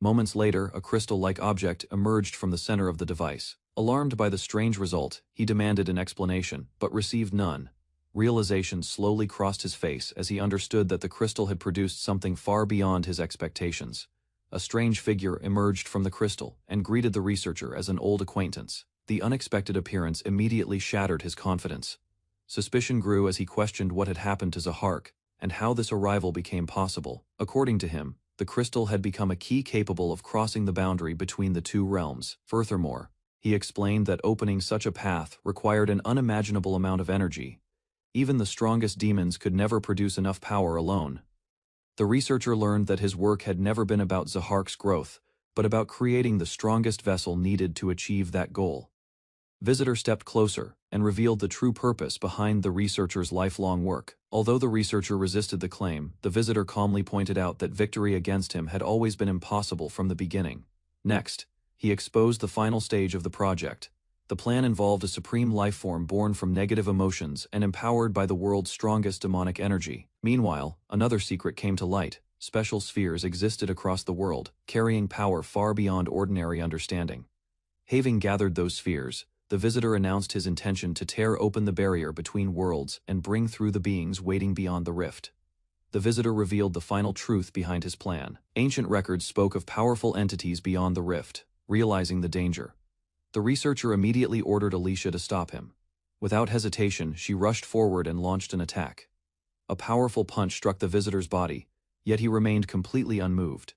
Moments later, a crystal-like object emerged from the center of the device. Alarmed by the strange result, he demanded an explanation, but received none. Realization slowly crossed his face as he understood that the crystal had produced something far beyond his expectations. A strange figure emerged from the crystal and greeted the researcher as an old acquaintance. The unexpected appearance immediately shattered his confidence. Suspicion grew as he questioned what had happened to Zahark and how this arrival became possible. According to him, the crystal had become a key capable of crossing the boundary between the two realms. Furthermore, he explained that opening such a path required an unimaginable amount of energy. Even the strongest demons could never produce enough power alone. The researcher learned that his work had never been about Zahark's growth, but about creating the strongest vessel needed to achieve that goal. Visitor stepped closer and revealed the true purpose behind the researcher's lifelong work. Although the researcher resisted the claim, the visitor calmly pointed out that victory against him had always been impossible from the beginning. Next, he exposed the final stage of the project. The plan involved a supreme life form born from negative emotions and empowered by the world's strongest demonic energy. Meanwhile, another secret came to light. Special spheres existed across the world, carrying power far beyond ordinary understanding. Having gathered those spheres, the visitor announced his intention to tear open the barrier between worlds and bring through the beings waiting beyond the rift. The visitor revealed the final truth behind his plan. Ancient records spoke of powerful entities beyond the rift. Realizing the danger, the researcher immediately ordered Alicia to stop him. Without hesitation, she rushed forward and launched an attack. A powerful punch struck the visitor's body, yet he remained completely unmoved.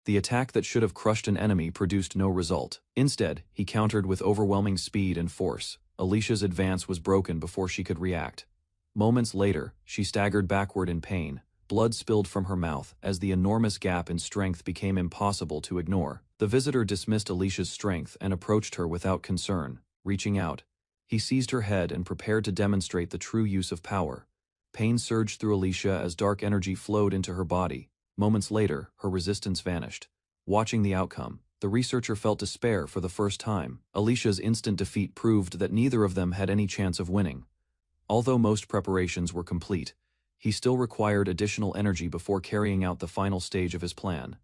The attack that should have crushed an enemy produced no result. Instead, he countered with overwhelming speed and force. Alicia's advance was broken before she could react. Moments later, she staggered backward in pain. Blood spilled from her mouth as the enormous gap in strength became impossible to ignore. The visitor dismissed Alicia's strength and approached her without concern. Reaching out, he seized her head and prepared to demonstrate the true use of power. Pain surged through Alicia as dark energy flowed into her body. Moments later, her resistance vanished. Watching the outcome, the researcher felt despair for the first time. Alicia's instant defeat proved that neither of them had any chance of winning. Although most preparations were complete, he still required additional energy before carrying out the final stage of his plan.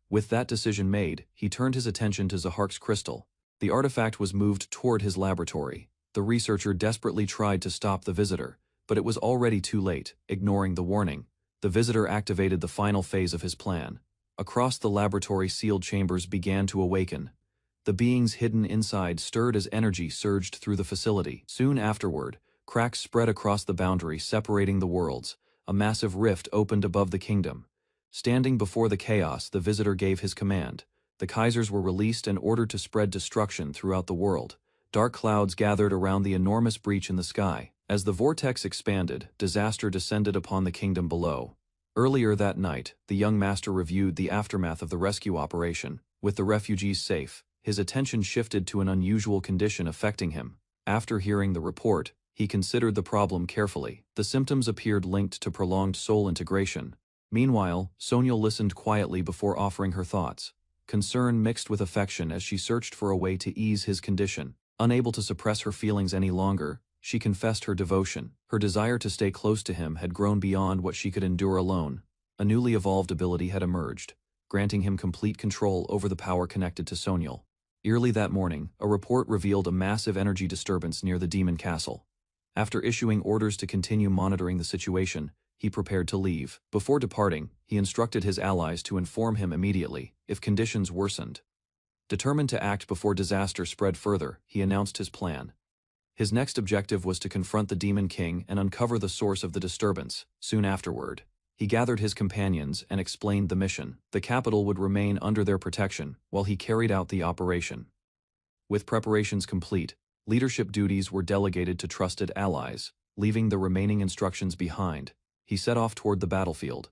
With that decision made, he turned his attention to Zahark's crystal. The artifact was moved toward his laboratory. The researcher desperately tried to stop the visitor, but it was already too late. Ignoring the warning, the visitor activated the final phase of his plan. Across the laboratory, sealed chambers began to awaken. The beings hidden inside stirred as energy surged through the facility. Soon afterward, cracks spread across the boundary separating the worlds. A massive rift opened above the kingdom. Standing before the chaos, the visitor gave his command. The Kaisers were released and ordered to spread destruction throughout the world. Dark clouds gathered around the enormous breach in the sky. As the vortex expanded, disaster descended upon the kingdom below. Earlier that night, the young master reviewed the aftermath of the rescue operation. With the refugees safe, his attention shifted to an unusual condition affecting him. After hearing the report, he considered the problem carefully. The symptoms appeared linked to prolonged soul integration. Meanwhile, Sonia listened quietly before offering her thoughts. Concern mixed with affection as she searched for a way to ease his condition. Unable to suppress her feelings any longer, she confessed her devotion. Her desire to stay close to him had grown beyond what she could endure alone. A newly evolved ability had emerged, granting him complete control over the power connected to Sonial. Early that morning, a report revealed a massive energy disturbance near the demon castle. After issuing orders to continue monitoring the situation, he prepared to leave. Before departing, he instructed his allies to inform him immediately if conditions worsened. Determined to act before disaster spread further, he announced his plan. His next objective was to confront the Demon King and uncover the source of the disturbance. Soon afterward, he gathered his companions and explained the mission. The capital would remain under their protection while he carried out the operation. With preparations complete, leadership duties were delegated to trusted allies. Leaving the remaining instructions behind, he set off toward the battlefield.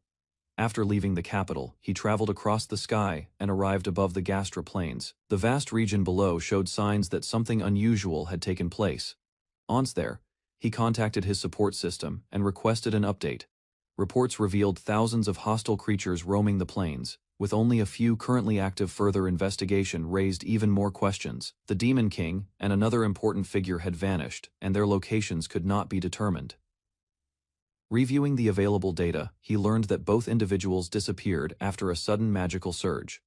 After leaving the capital, he traveled across the sky and arrived above the Gastra Plains. The vast region below showed signs that something unusual had taken place. Once there, he contacted his support system and requested an update. Reports revealed thousands of hostile creatures roaming the plains. With only a few currently active, further investigation raised even more questions. The Demon King and another important figure had vanished, and their locations could not be determined. Reviewing the available data, he learned that both individuals disappeared after a sudden magical surge.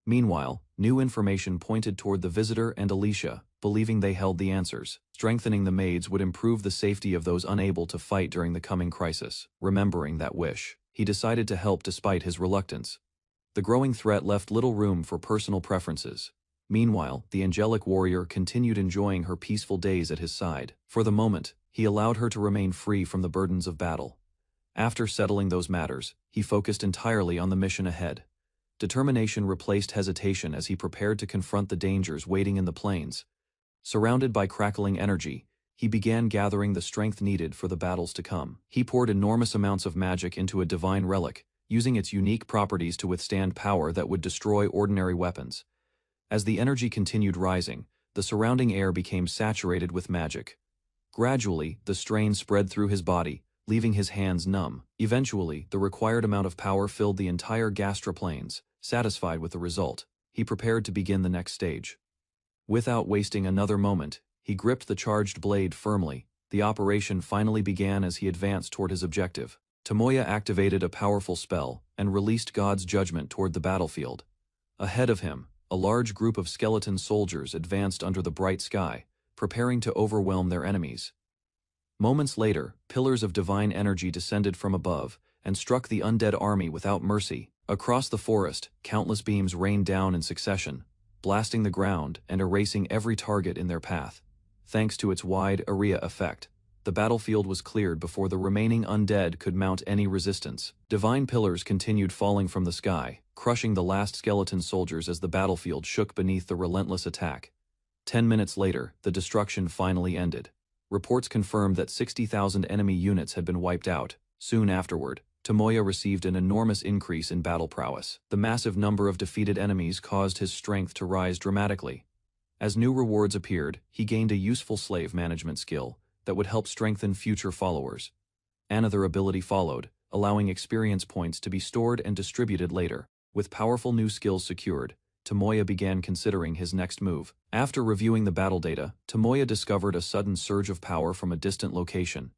Meanwhile, new information pointed toward the visitor and Alicia, believing they held the answers. Strengthening the maids would improve the safety of those unable to fight during the coming crisis. Remembering that wish, he decided to help despite his reluctance. The growing threat left little room for personal preferences. Meanwhile, the angelic warrior continued enjoying her peaceful days at his side. For the moment, he allowed her to remain free from the burdens of battle. After settling those matters, he focused entirely on the mission ahead. Determination replaced hesitation as he prepared to confront the dangers waiting in the plains. Surrounded by crackling energy, he began gathering the strength needed for the battles to come. He poured enormous amounts of magic into a divine relic, using its unique properties to withstand power that would destroy ordinary weapons. As the energy continued rising, the surrounding air became saturated with magic. Gradually, the strain spread through his body, leaving his hands numb. Eventually, the required amount of power filled the entire Gastra Plains. Satisfied with the result, he prepared to begin the next stage. Without wasting another moment, he gripped the charged blade firmly. The operation finally began as he advanced toward his objective. Tomoya activated a powerful spell and released God's judgment toward the battlefield. Ahead of him, a large group of skeleton soldiers advanced under the bright sky, preparing to overwhelm their enemies. Moments later, pillars of divine energy descended from above and struck the undead army without mercy. Across the forest, countless beams rained down in succession, blasting the ground and erasing every target in their path. Thanks to its wide area effect, the battlefield was cleared before the remaining undead could mount any resistance. Divine pillars continued falling from the sky, crushing the last skeleton soldiers as the battlefield shook beneath the relentless attack. 10 minutes later, the destruction finally ended. Reports confirmed that 60,000 enemy units had been wiped out. Soon afterward, Tomoya received an enormous increase in battle prowess. The massive number of defeated enemies caused his strength to rise dramatically. As new rewards appeared, he gained a useful slave management skill that would help strengthen future followers. Another ability followed, allowing experience points to be stored and distributed later. With powerful new skills secured, Tomoya began considering his next move. After reviewing the battle data, Tomoya discovered a sudden surge of power from a distant location.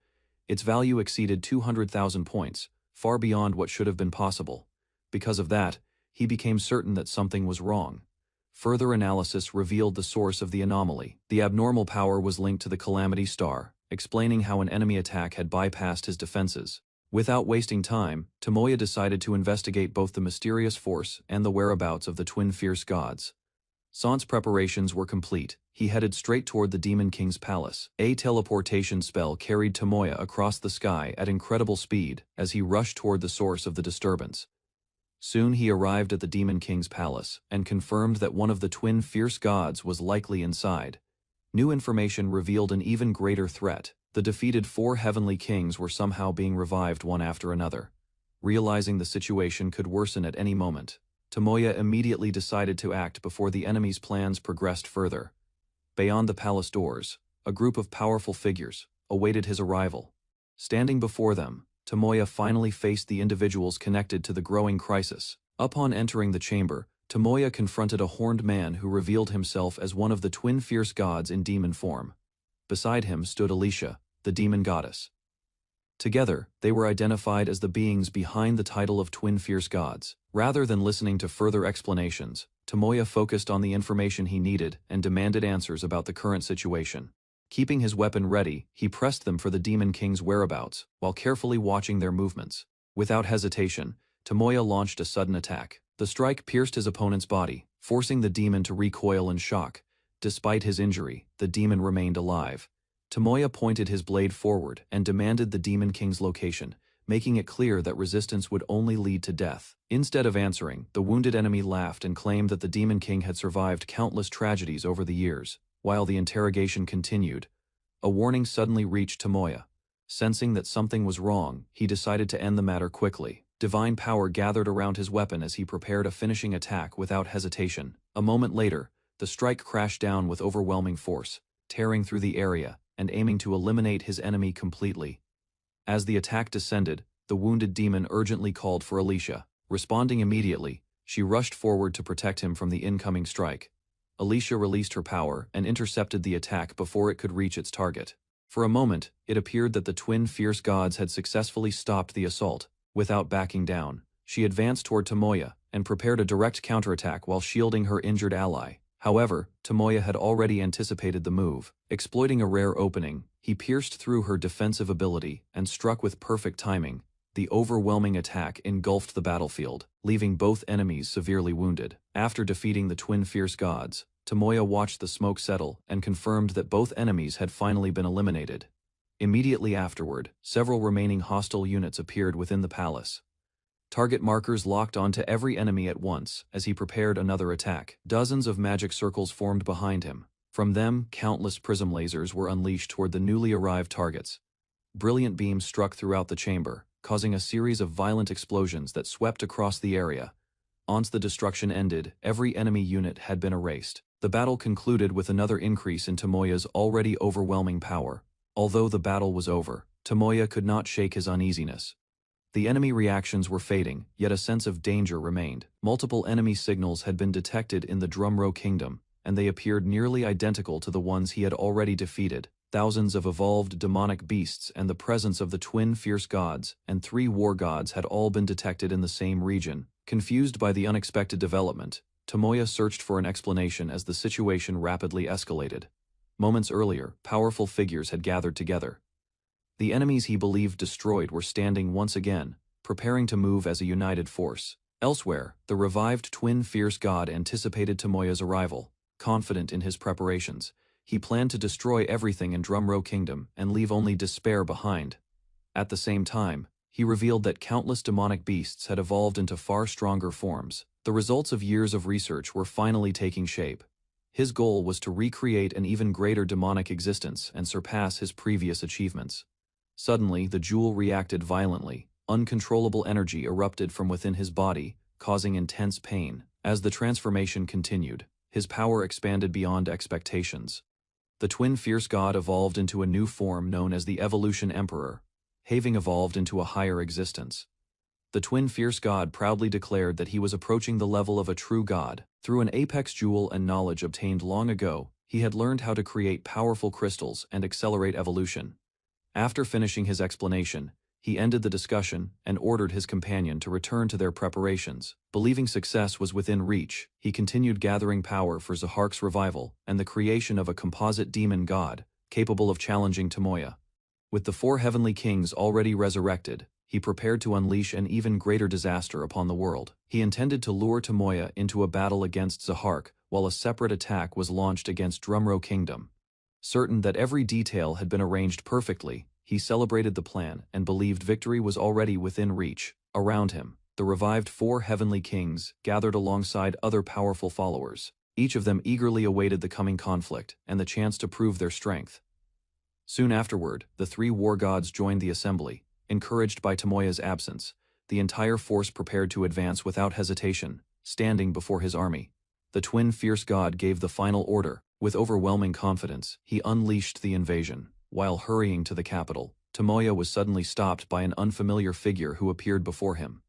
Its value exceeded 200,000 points, far beyond what should have been possible. Because of that, he became certain that something was wrong. Further analysis revealed the source of the anomaly. The abnormal power was linked to the Calamity Star, explaining how an enemy attack had bypassed his defenses. Without wasting time, Tomoya decided to investigate both the mysterious force and the whereabouts of the twin fierce gods. Sans preparations were complete. He headed straight toward the Demon King's palace. A teleportation spell carried Tomoya across the sky at incredible speed as he rushed toward the source of the disturbance. Soon he arrived at the Demon King's palace and confirmed that one of the twin fierce gods was likely inside. New information revealed an even greater threat. The defeated 4 heavenly kings were somehow being revived one after another. Realizing the situation could worsen at any moment, Tomoya immediately decided to act before the enemy's plans progressed further. Beyond the palace doors, a group of powerful figures awaited his arrival. Standing before them, Tomoya finally faced the individuals connected to the growing crisis. Upon entering the chamber, Tomoya confronted a horned man who revealed himself as one of the twin fierce gods in demon form. Beside him stood Alicia, the demon goddess. Together, they were identified as the beings behind the title of twin fierce gods. Rather than listening to further explanations, Tomoya focused on the information he needed and demanded answers about the current situation. Keeping his weapon ready, he pressed them for the Demon King's whereabouts, while carefully watching their movements. Without hesitation, Tomoya launched a sudden attack. The strike pierced his opponent's body, forcing the demon to recoil in shock. Despite his injury, the demon remained alive. Tomoya pointed his blade forward and demanded the Demon King's location, making it clear that resistance would only lead to death. Instead of answering, the wounded enemy laughed and claimed that the Demon King had survived countless tragedies over the years. While the interrogation continued, a warning suddenly reached Tomoya. Sensing that something was wrong, he decided to end the matter quickly. Divine power gathered around his weapon as he prepared a finishing attack without hesitation. A moment later, the strike crashed down with overwhelming force, tearing through the area and aiming to eliminate his enemy completely. As the attack descended, the wounded demon urgently called for Alicia. Responding immediately, she rushed forward to protect him from the incoming strike. Alicia released her power and intercepted the attack before it could reach its target. For a moment, it appeared that the twin fierce gods had successfully stopped the assault. Without backing down, she advanced toward Tomoya and prepared a direct counterattack while shielding her injured ally. However, Tomoya had already anticipated the move. Exploiting a rare opening, he pierced through her defensive ability and struck with perfect timing. The overwhelming attack engulfed the battlefield, leaving both enemies severely wounded. After defeating the twin fierce gods, Tomoya watched the smoke settle and confirmed that both enemies had finally been eliminated. Immediately afterward, several remaining hostile units appeared within the palace. Target markers locked onto every enemy at once as he prepared another attack. Dozens of magic circles formed behind him. From them, countless prism lasers were unleashed toward the newly arrived targets. Brilliant beams struck throughout the chamber, causing a series of violent explosions that swept across the area. Once the destruction ended, every enemy unit had been erased. The battle concluded with another increase in Tomoya's already overwhelming power. Although the battle was over, Tomoya could not shake his uneasiness. The enemy reactions were fading, yet a sense of danger remained. Multiple enemy signals had been detected in the Dronzer Kingdom, and they appeared nearly identical to the ones he had already defeated. Thousands of evolved demonic beasts and the presence of the twin fierce gods and 3 war gods had all been detected in the same region. Confused by the unexpected development, Tomoya searched for an explanation as the situation rapidly escalated. Moments earlier, powerful figures had gathered together. The enemies he believed destroyed were standing once again, preparing to move as a united force. Elsewhere, the revived twin fierce god anticipated Tomoya's arrival. Confident in his preparations, he planned to destroy everything in Dronzer Kingdom and leave only despair behind. At the same time, he revealed that countless demonic beasts had evolved into far stronger forms. The results of years of research were finally taking shape. His goal was to recreate an even greater demonic existence and surpass his previous achievements. Suddenly, the jewel reacted violently. Uncontrollable energy erupted from within his body, causing intense pain. As the transformation continued, his power expanded beyond expectations. The twin fierce god evolved into a new form known as the Evolution Emperor, having evolved into a higher existence. The twin fierce god proudly declared that he was approaching the level of a true god. Through an apex jewel and knowledge obtained long ago, he had learned how to create powerful crystals and accelerate evolution. After finishing his explanation, he ended the discussion and ordered his companion to return to their preparations. Believing success was within reach, he continued gathering power for Zahark's revival and the creation of a composite demon god, capable of challenging Tomoya. With the 4 heavenly kings already resurrected, he prepared to unleash an even greater disaster upon the world. He intended to lure Tomoya into a battle against Zahark, while a separate attack was launched against Dronzer Kingdom. Certain that every detail had been arranged perfectly, he celebrated the plan and believed victory was already within reach. Around him, the revived 4 heavenly kings gathered alongside other powerful followers. Each of them eagerly awaited the coming conflict and the chance to prove their strength. Soon afterward, the 3 war gods joined the assembly. Encouraged by Tomoya's absence, the entire force prepared to advance without hesitation, standing before his army. The twin fierce god gave the final order. With overwhelming confidence, he unleashed the invasion. While hurrying to the capital, Tomoya was suddenly stopped by an unfamiliar figure who appeared before him.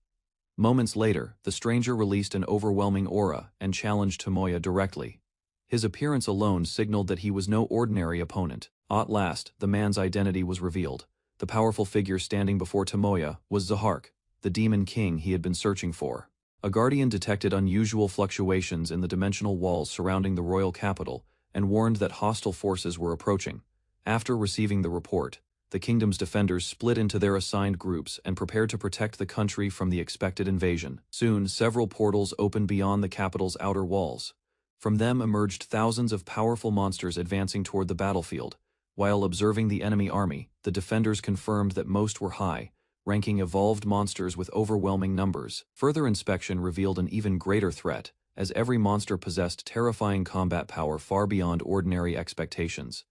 Moments later, the stranger released an overwhelming aura and challenged Tomoya directly. His appearance alone signaled that he was no ordinary opponent. At last, the man's identity was revealed. The powerful figure standing before Tomoya was Zahark, the demon king he had been searching for. A guardian detected unusual fluctuations in the dimensional walls surrounding the royal capital and warned that hostile forces were approaching. After receiving the report, the kingdom's defenders split into their assigned groups and prepared to protect the country from the expected invasion. Soon, several portals opened beyond the capital's outer walls. From them emerged thousands of powerful monsters advancing toward the battlefield. While observing the enemy army, the defenders confirmed that most were high-ranking evolved monsters with overwhelming numbers. Further inspection revealed an even greater threat, as every monster possessed terrifying combat power far beyond ordinary expectations.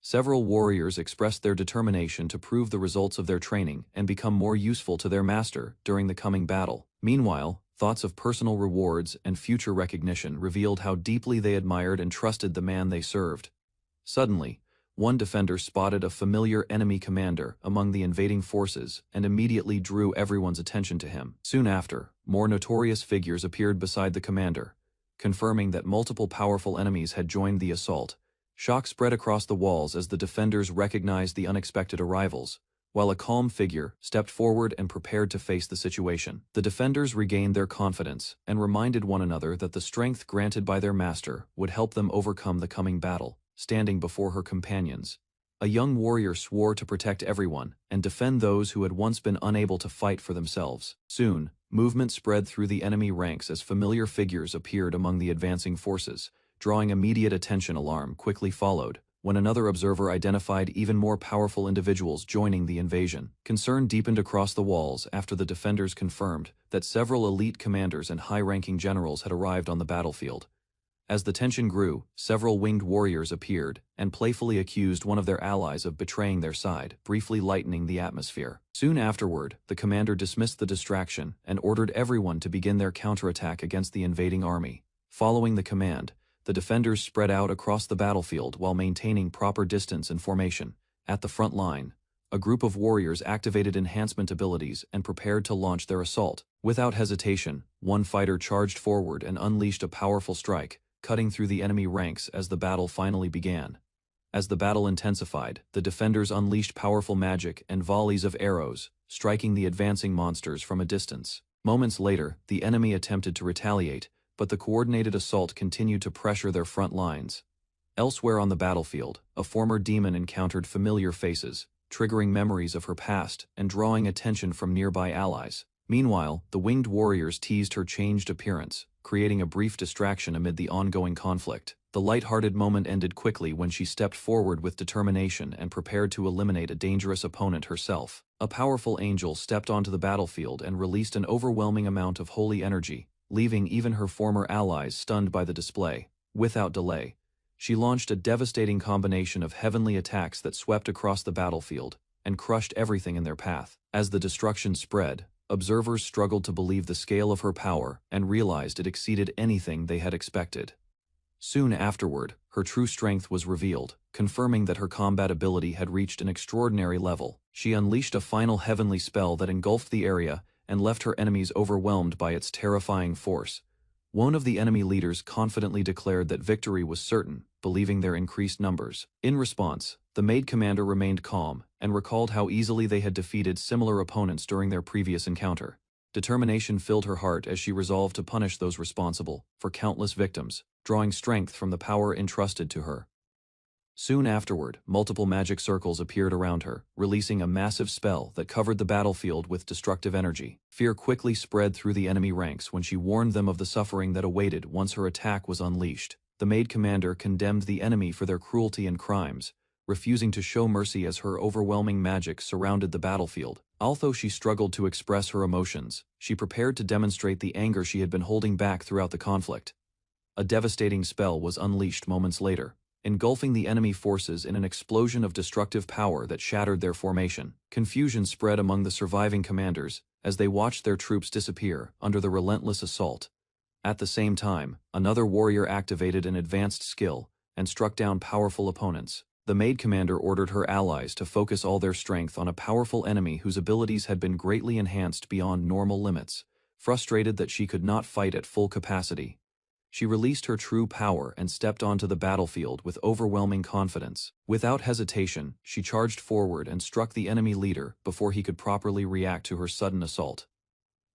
Several warriors expressed their determination to prove the results of their training and become more useful to their master during the coming battle. Meanwhile, thoughts of personal rewards and future recognition revealed how deeply they admired and trusted the man they served. Suddenly, one defender spotted a familiar enemy commander among the invading forces and immediately drew everyone's attention to him. Soon after, more notorious figures appeared beside the commander, confirming that multiple powerful enemies had joined the assault. Shock spread across the walls as the defenders recognized the unexpected arrivals, while a calm figure stepped forward and prepared to face the situation. The defenders regained their confidence and reminded one another that the strength granted by their master would help them overcome the coming battle. Standing before her companions, a young warrior swore to protect everyone and defend those who had once been unable to fight for themselves. Soon, movement spread through the enemy ranks as familiar figures appeared among the advancing forces, drawing immediate attention. Alarm quickly followed when another observer identified even more powerful individuals joining the invasion. Concern deepened across the walls after the defenders confirmed that several elite commanders and high-ranking generals had arrived on the battlefield. As the tension grew, several winged warriors appeared and playfully accused one of their allies of betraying their side, briefly lightening the atmosphere. Soon afterward, the commander dismissed the distraction and ordered everyone to begin their counterattack against the invading army. Following the command, the defenders spread out across the battlefield while maintaining proper distance and formation. At the front line, a group of warriors activated enhancement abilities and prepared to launch their assault. Without hesitation, one fighter charged forward and unleashed a powerful strike, cutting through the enemy ranks as the battle finally began. As the battle intensified, the defenders unleashed powerful magic and volleys of arrows, striking the advancing monsters from a distance. Moments later, the enemy attempted to retaliate, but the coordinated assault continued to pressure their front lines. Elsewhere on the battlefield, a former demon encountered familiar faces, triggering memories of her past and drawing attention from nearby allies. Meanwhile, the winged warriors teased her changed appearance, creating a brief distraction amid the ongoing conflict. The light-hearted moment ended quickly when she stepped forward with determination and prepared to eliminate a dangerous opponent herself. A powerful angel stepped onto the battlefield and released an overwhelming amount of holy energy, leaving even her former allies stunned by the display. Without delay, she launched a devastating combination of heavenly attacks that swept across the battlefield and crushed everything in their path. As the destruction spread, observers struggled to believe the scale of her power and realized it exceeded anything they had expected. Soon afterward, her true strength was revealed, confirming that her combat ability had reached an extraordinary level. She unleashed a final heavenly spell that engulfed the area and left her enemies overwhelmed by its terrifying force. One of the enemy leaders confidently declared that victory was certain, believing their increased numbers. In response, the maid commander remained calm and recalled how easily they had defeated similar opponents during their previous encounter. Determination filled her heart as she resolved to punish those responsible for countless victims, drawing strength from the power entrusted to her. Soon afterward, multiple magic circles appeared around her, releasing a massive spell that covered the battlefield with destructive energy. Fear quickly spread through the enemy ranks when she warned them of the suffering that awaited once her attack was unleashed. The maid commander condemned the enemy for their cruelty and crimes, refusing to show mercy as her overwhelming magic surrounded the battlefield. Although she struggled to express her emotions, she prepared to demonstrate the anger she had been holding back throughout the conflict. A devastating spell was unleashed moments later, engulfing the enemy forces in an explosion of destructive power that shattered their formation. Confusion spread among the surviving commanders as they watched their troops disappear under the relentless assault. At the same time, another warrior activated an advanced skill and struck down powerful opponents. The maid commander ordered her allies to focus all their strength on a powerful enemy whose abilities had been greatly enhanced beyond normal limits. Frustrated that she could not fight at full capacity, she released her true power and stepped onto the battlefield with overwhelming confidence. Without hesitation, she charged forward and struck the enemy leader before he could properly react to her sudden assault.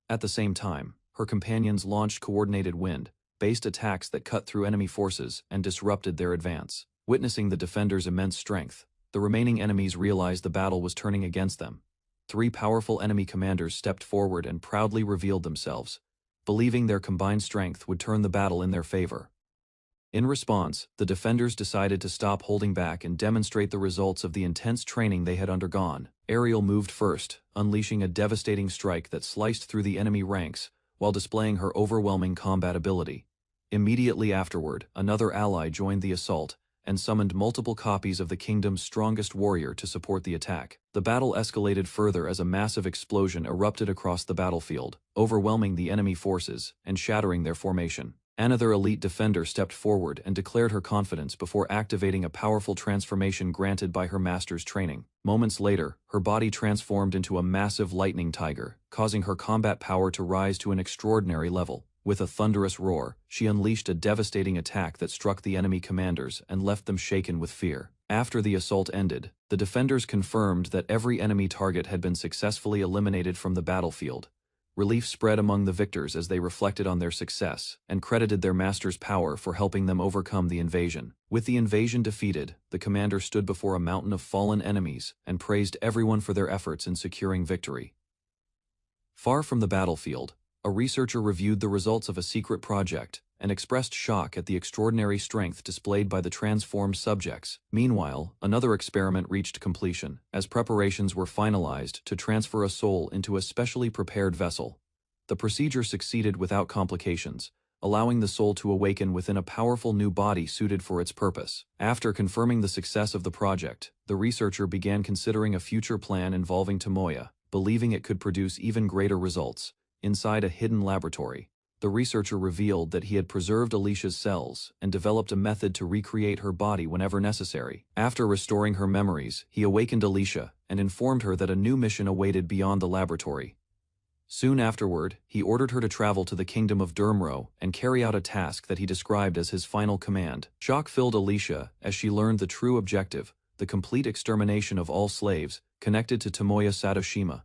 At the same time, her companions launched coordinated wind-based attacks that cut through enemy forces and disrupted their advance. Witnessing the defenders' immense strength, the remaining enemies realized the battle was turning against them. 3 powerful enemy commanders stepped forward and proudly revealed themselves, believing their combined strength would turn the battle in their favor. In response, the defenders decided to stop holding back and demonstrate the results of the intense training they had undergone. Ariel moved first, unleashing a devastating strike that sliced through the enemy ranks while displaying her overwhelming combat ability. Immediately afterward, another ally joined the assault and summoned multiple copies of the kingdom's strongest warrior to support the attack. The battle escalated further as a massive explosion erupted across the battlefield, overwhelming the enemy forces and shattering their formation. Another elite defender stepped forward and declared her confidence before activating a powerful transformation granted by her master's training. Moments later, her body transformed into a massive lightning tiger, causing her combat power to rise to an extraordinary level. With a thunderous roar, she unleashed a devastating attack that struck the enemy commanders and left them shaken with fear. After the assault ended, the defenders confirmed that every enemy target had been successfully eliminated from the battlefield. Relief spread among the victors as they reflected on their success and credited their master's power for helping them overcome the invasion. With the invasion defeated, the commander stood before a mountain of fallen enemies and praised everyone for their efforts in securing victory. Far from the battlefield, a researcher reviewed the results of a secret project and expressed shock at the extraordinary strength displayed by the transformed subjects. Meanwhile, another experiment reached completion, as preparations were finalized to transfer a soul into a specially prepared vessel. The procedure succeeded without complications, allowing the soul to awaken within a powerful new body suited for its purpose. After confirming the success of the project, the researcher began considering a future plan involving Tomoya, believing it could produce even greater results. Inside a hidden laboratory, the researcher revealed that he had preserved Alicia's cells and developed a method to recreate her body whenever necessary. After restoring her memories, he awakened Alicia and informed her that a new mission awaited beyond the laboratory. Soon afterward, he ordered her to travel to the kingdom of Dronzer and carry out a task that he described as his final command. Shock filled Alicia as she learned the true objective, the complete extermination of all slaves connected to Tomoya Satoshima.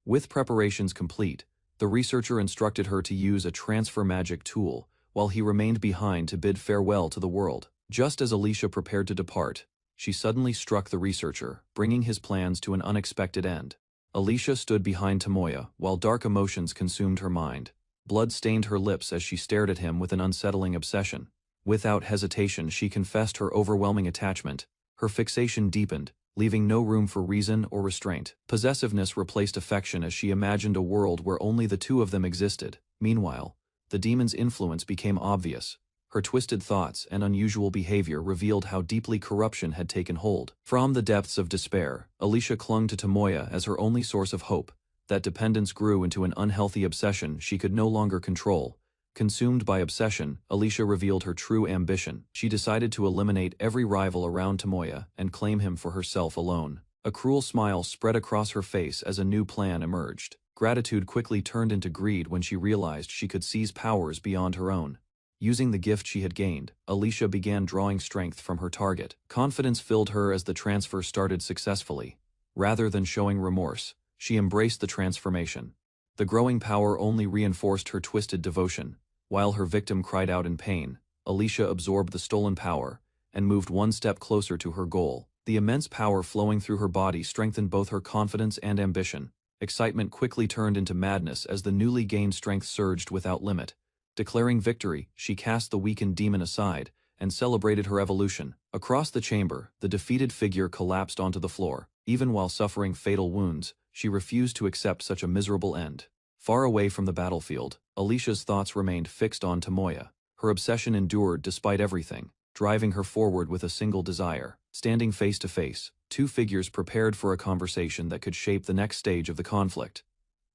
With preparations complete, the researcher instructed her to use a transfer magic tool, while he remained behind to bid farewell to the world. Just as Alicia prepared to depart, she suddenly struck the researcher, bringing his plans to an unexpected end. Alicia stood behind Tomoya, while dark emotions consumed her mind. Blood stained her lips as she stared at him with an unsettling obsession. Without hesitation, she confessed her overwhelming attachment. Her fixation deepened, leaving no room for reason or restraint. Possessiveness replaced affection as she imagined a world where only the two of them existed. Meanwhile, the demon's influence became obvious. Her twisted thoughts and unusual behavior revealed how deeply corruption had taken hold. From the depths of despair, Alicia clung to Tomoya as her only source of hope. That dependence grew into an unhealthy obsession she could no longer control. Consumed by obsession, Alicia revealed her true ambition. She decided to eliminate every rival around Tomoya and claim him for herself alone. A cruel smile spread across her face as a new plan emerged. Gratitude quickly turned into greed when she realized she could seize powers beyond her own. Using the gift she had gained, Alicia began drawing strength from her target. Confidence filled her as the transfer started successfully. Rather than showing remorse, she embraced the transformation. The growing power only reinforced her twisted devotion. While her victim cried out in pain, Alicia absorbed the stolen power and moved one step closer to her goal. The immense power flowing through her body strengthened both her confidence and ambition. Excitement quickly turned into madness as the newly gained strength surged without limit. Declaring victory, she cast the weakened demon aside and celebrated her evolution. Across the chamber, the defeated figure collapsed onto the floor. Even while suffering fatal wounds, she refused to accept such a miserable end. Far away from the battlefield, Alicia's thoughts remained fixed on Tomoya. Her obsession endured despite everything, driving her forward with a single desire. Standing face to face, two figures prepared for a conversation that could shape the next stage of the conflict.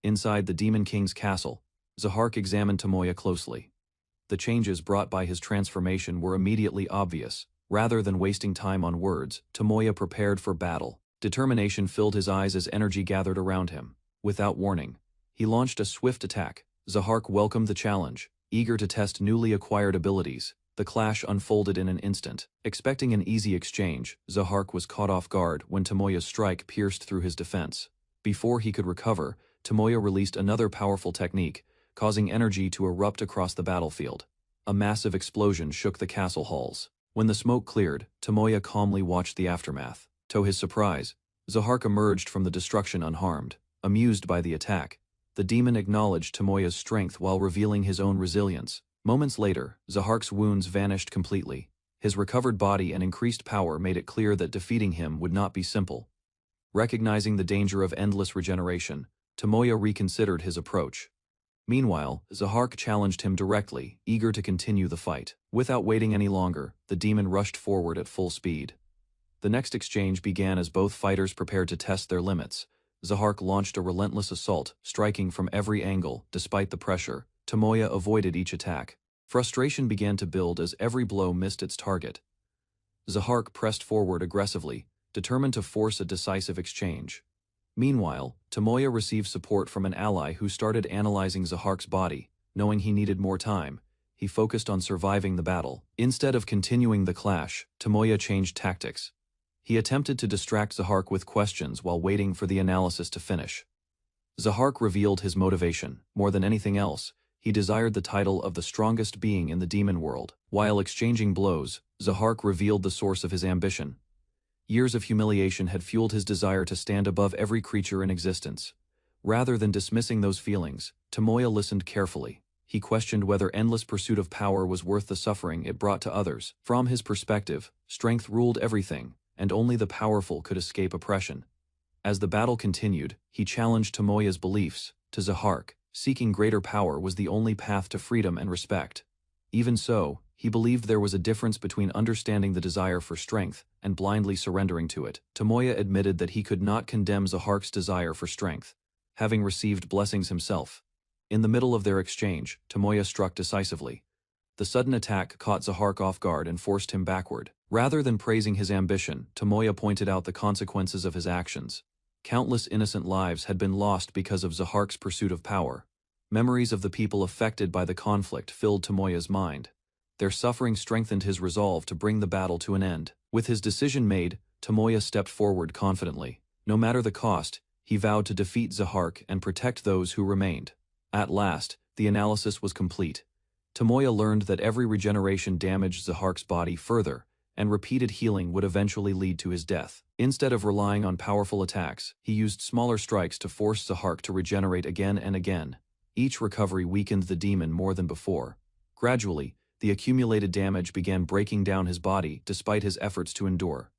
Inside the Demon King's castle, Zahark examined Tomoya closely. The changes brought by his transformation were immediately obvious. Rather than wasting time on words, Tomoya prepared for battle. Determination filled his eyes as energy gathered around him. Without warning, he launched a swift attack. Zahark welcomed the challenge, eager to test newly acquired abilities. The clash unfolded in an instant. Expecting an easy exchange, Zahark was caught off guard when Tomoya's strike pierced through his defense. Before he could recover, Tomoya released another powerful technique, causing energy to erupt across the battlefield. A massive explosion shook the castle halls. When the smoke cleared, Tomoya calmly watched the aftermath. To his surprise, Zahark emerged from the destruction unharmed. Amused by the attack, the demon acknowledged Tomoya's strength while revealing his own resilience. Moments later, Zahark's wounds vanished completely. His recovered body and increased power made it clear that defeating him would not be simple. Recognizing the danger of endless regeneration, Tomoya reconsidered his approach. Meanwhile, Zahark challenged him directly, eager to continue the fight. Without waiting any longer, the demon rushed forward at full speed. The next exchange began as both fighters prepared to test their limits. Zahark launched a relentless assault, striking from every angle. Despite the pressure, Tomoya avoided each attack. Frustration began to build as every blow missed its target. Zahark pressed forward aggressively, determined to force a decisive exchange. Meanwhile, Tomoya received support from an ally who started analyzing Zahark's body. Knowing he needed more time, he focused on surviving the battle. Instead of continuing the clash, Tomoya changed tactics. He attempted to distract Zahark with questions while waiting for the analysis to finish. Zahark revealed his motivation. More than anything else, he desired the title of the strongest being in the demon world. While exchanging blows, Zahark revealed the source of his ambition. Years of humiliation had fueled his desire to stand above every creature in existence. Rather than dismissing those feelings, Tomoya listened carefully. He questioned whether endless pursuit of power was worth the suffering it brought to others. From his perspective, strength ruled everything, and only the powerful could escape oppression. As the battle continued, he challenged Tomoya's beliefs. To Zahark, seeking greater power was the only path to freedom and respect. Even so, he believed there was a difference between understanding the desire for strength and blindly surrendering to it. Tomoya admitted that he could not condemn Zahark's desire for strength, having received blessings himself. In the middle of their exchange, Tomoya struck decisively. The sudden attack caught Zahark off guard and forced him backward. Rather than praising his ambition, Tomoya pointed out the consequences of his actions. Countless innocent lives had been lost because of Zahark's pursuit of power. Memories of the people affected by the conflict filled Tomoya's mind. Their suffering strengthened his resolve to bring the battle to an end. With his decision made, Tomoya stepped forward confidently. No matter the cost, he vowed to defeat Zahark and protect those who remained. At last, the analysis was complete. Tomoya learned that every regeneration damaged Zahark's body further, and repeated healing would eventually lead to his death. Instead of relying on powerful attacks, he used smaller strikes to force Zahark to regenerate again and again. Each recovery weakened the demon more than before. Gradually, the accumulated damage began breaking down his body despite his efforts to endure.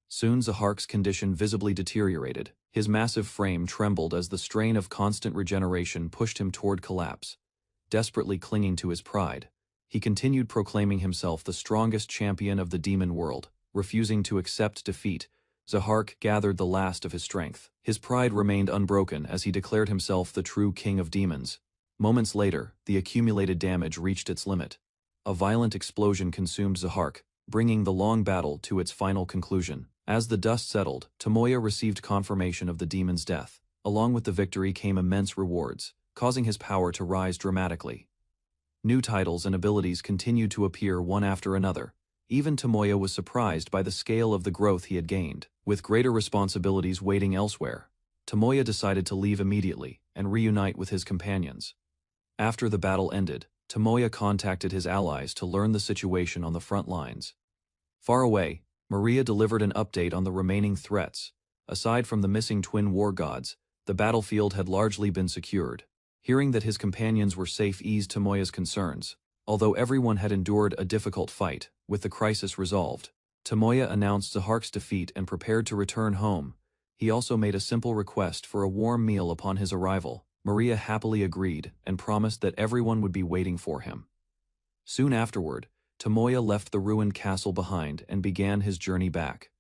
Soon Zahark's condition visibly deteriorated. His massive frame trembled as the strain of constant regeneration pushed him toward collapse. Desperately clinging to his pride, he continued proclaiming himself the strongest champion of the demon world. Refusing to accept defeat, Zahark gathered the last of his strength. His pride remained unbroken as he declared himself the true king of demons. Moments later, the accumulated damage reached its limit. A violent explosion consumed Zahark, bringing the long battle to its final conclusion. As the dust settled, Tomoya received confirmation of the demon's death. Along with the victory came immense rewards, causing his power to rise dramatically. New titles and abilities continued to appear one after another. Even Tomoya was surprised by the scale of the growth he had gained. With greater responsibilities waiting elsewhere, Tomoya decided to leave immediately and reunite with his companions. After the battle ended, Tomoya contacted his allies to learn the situation on the front lines. Far away, Maria delivered an update on the remaining threats. Aside from the missing twin war gods, the battlefield had largely been secured. Hearing that his companions were safe eased Tomoya's concerns. Although everyone had endured a difficult fight, with the crisis resolved, Tomoya announced Zahark's defeat and prepared to return home. He also made a simple request for a warm meal upon his arrival. Maria happily agreed and promised that everyone would be waiting for him. Soon afterward, Tomoya left the ruined castle behind and began his journey back.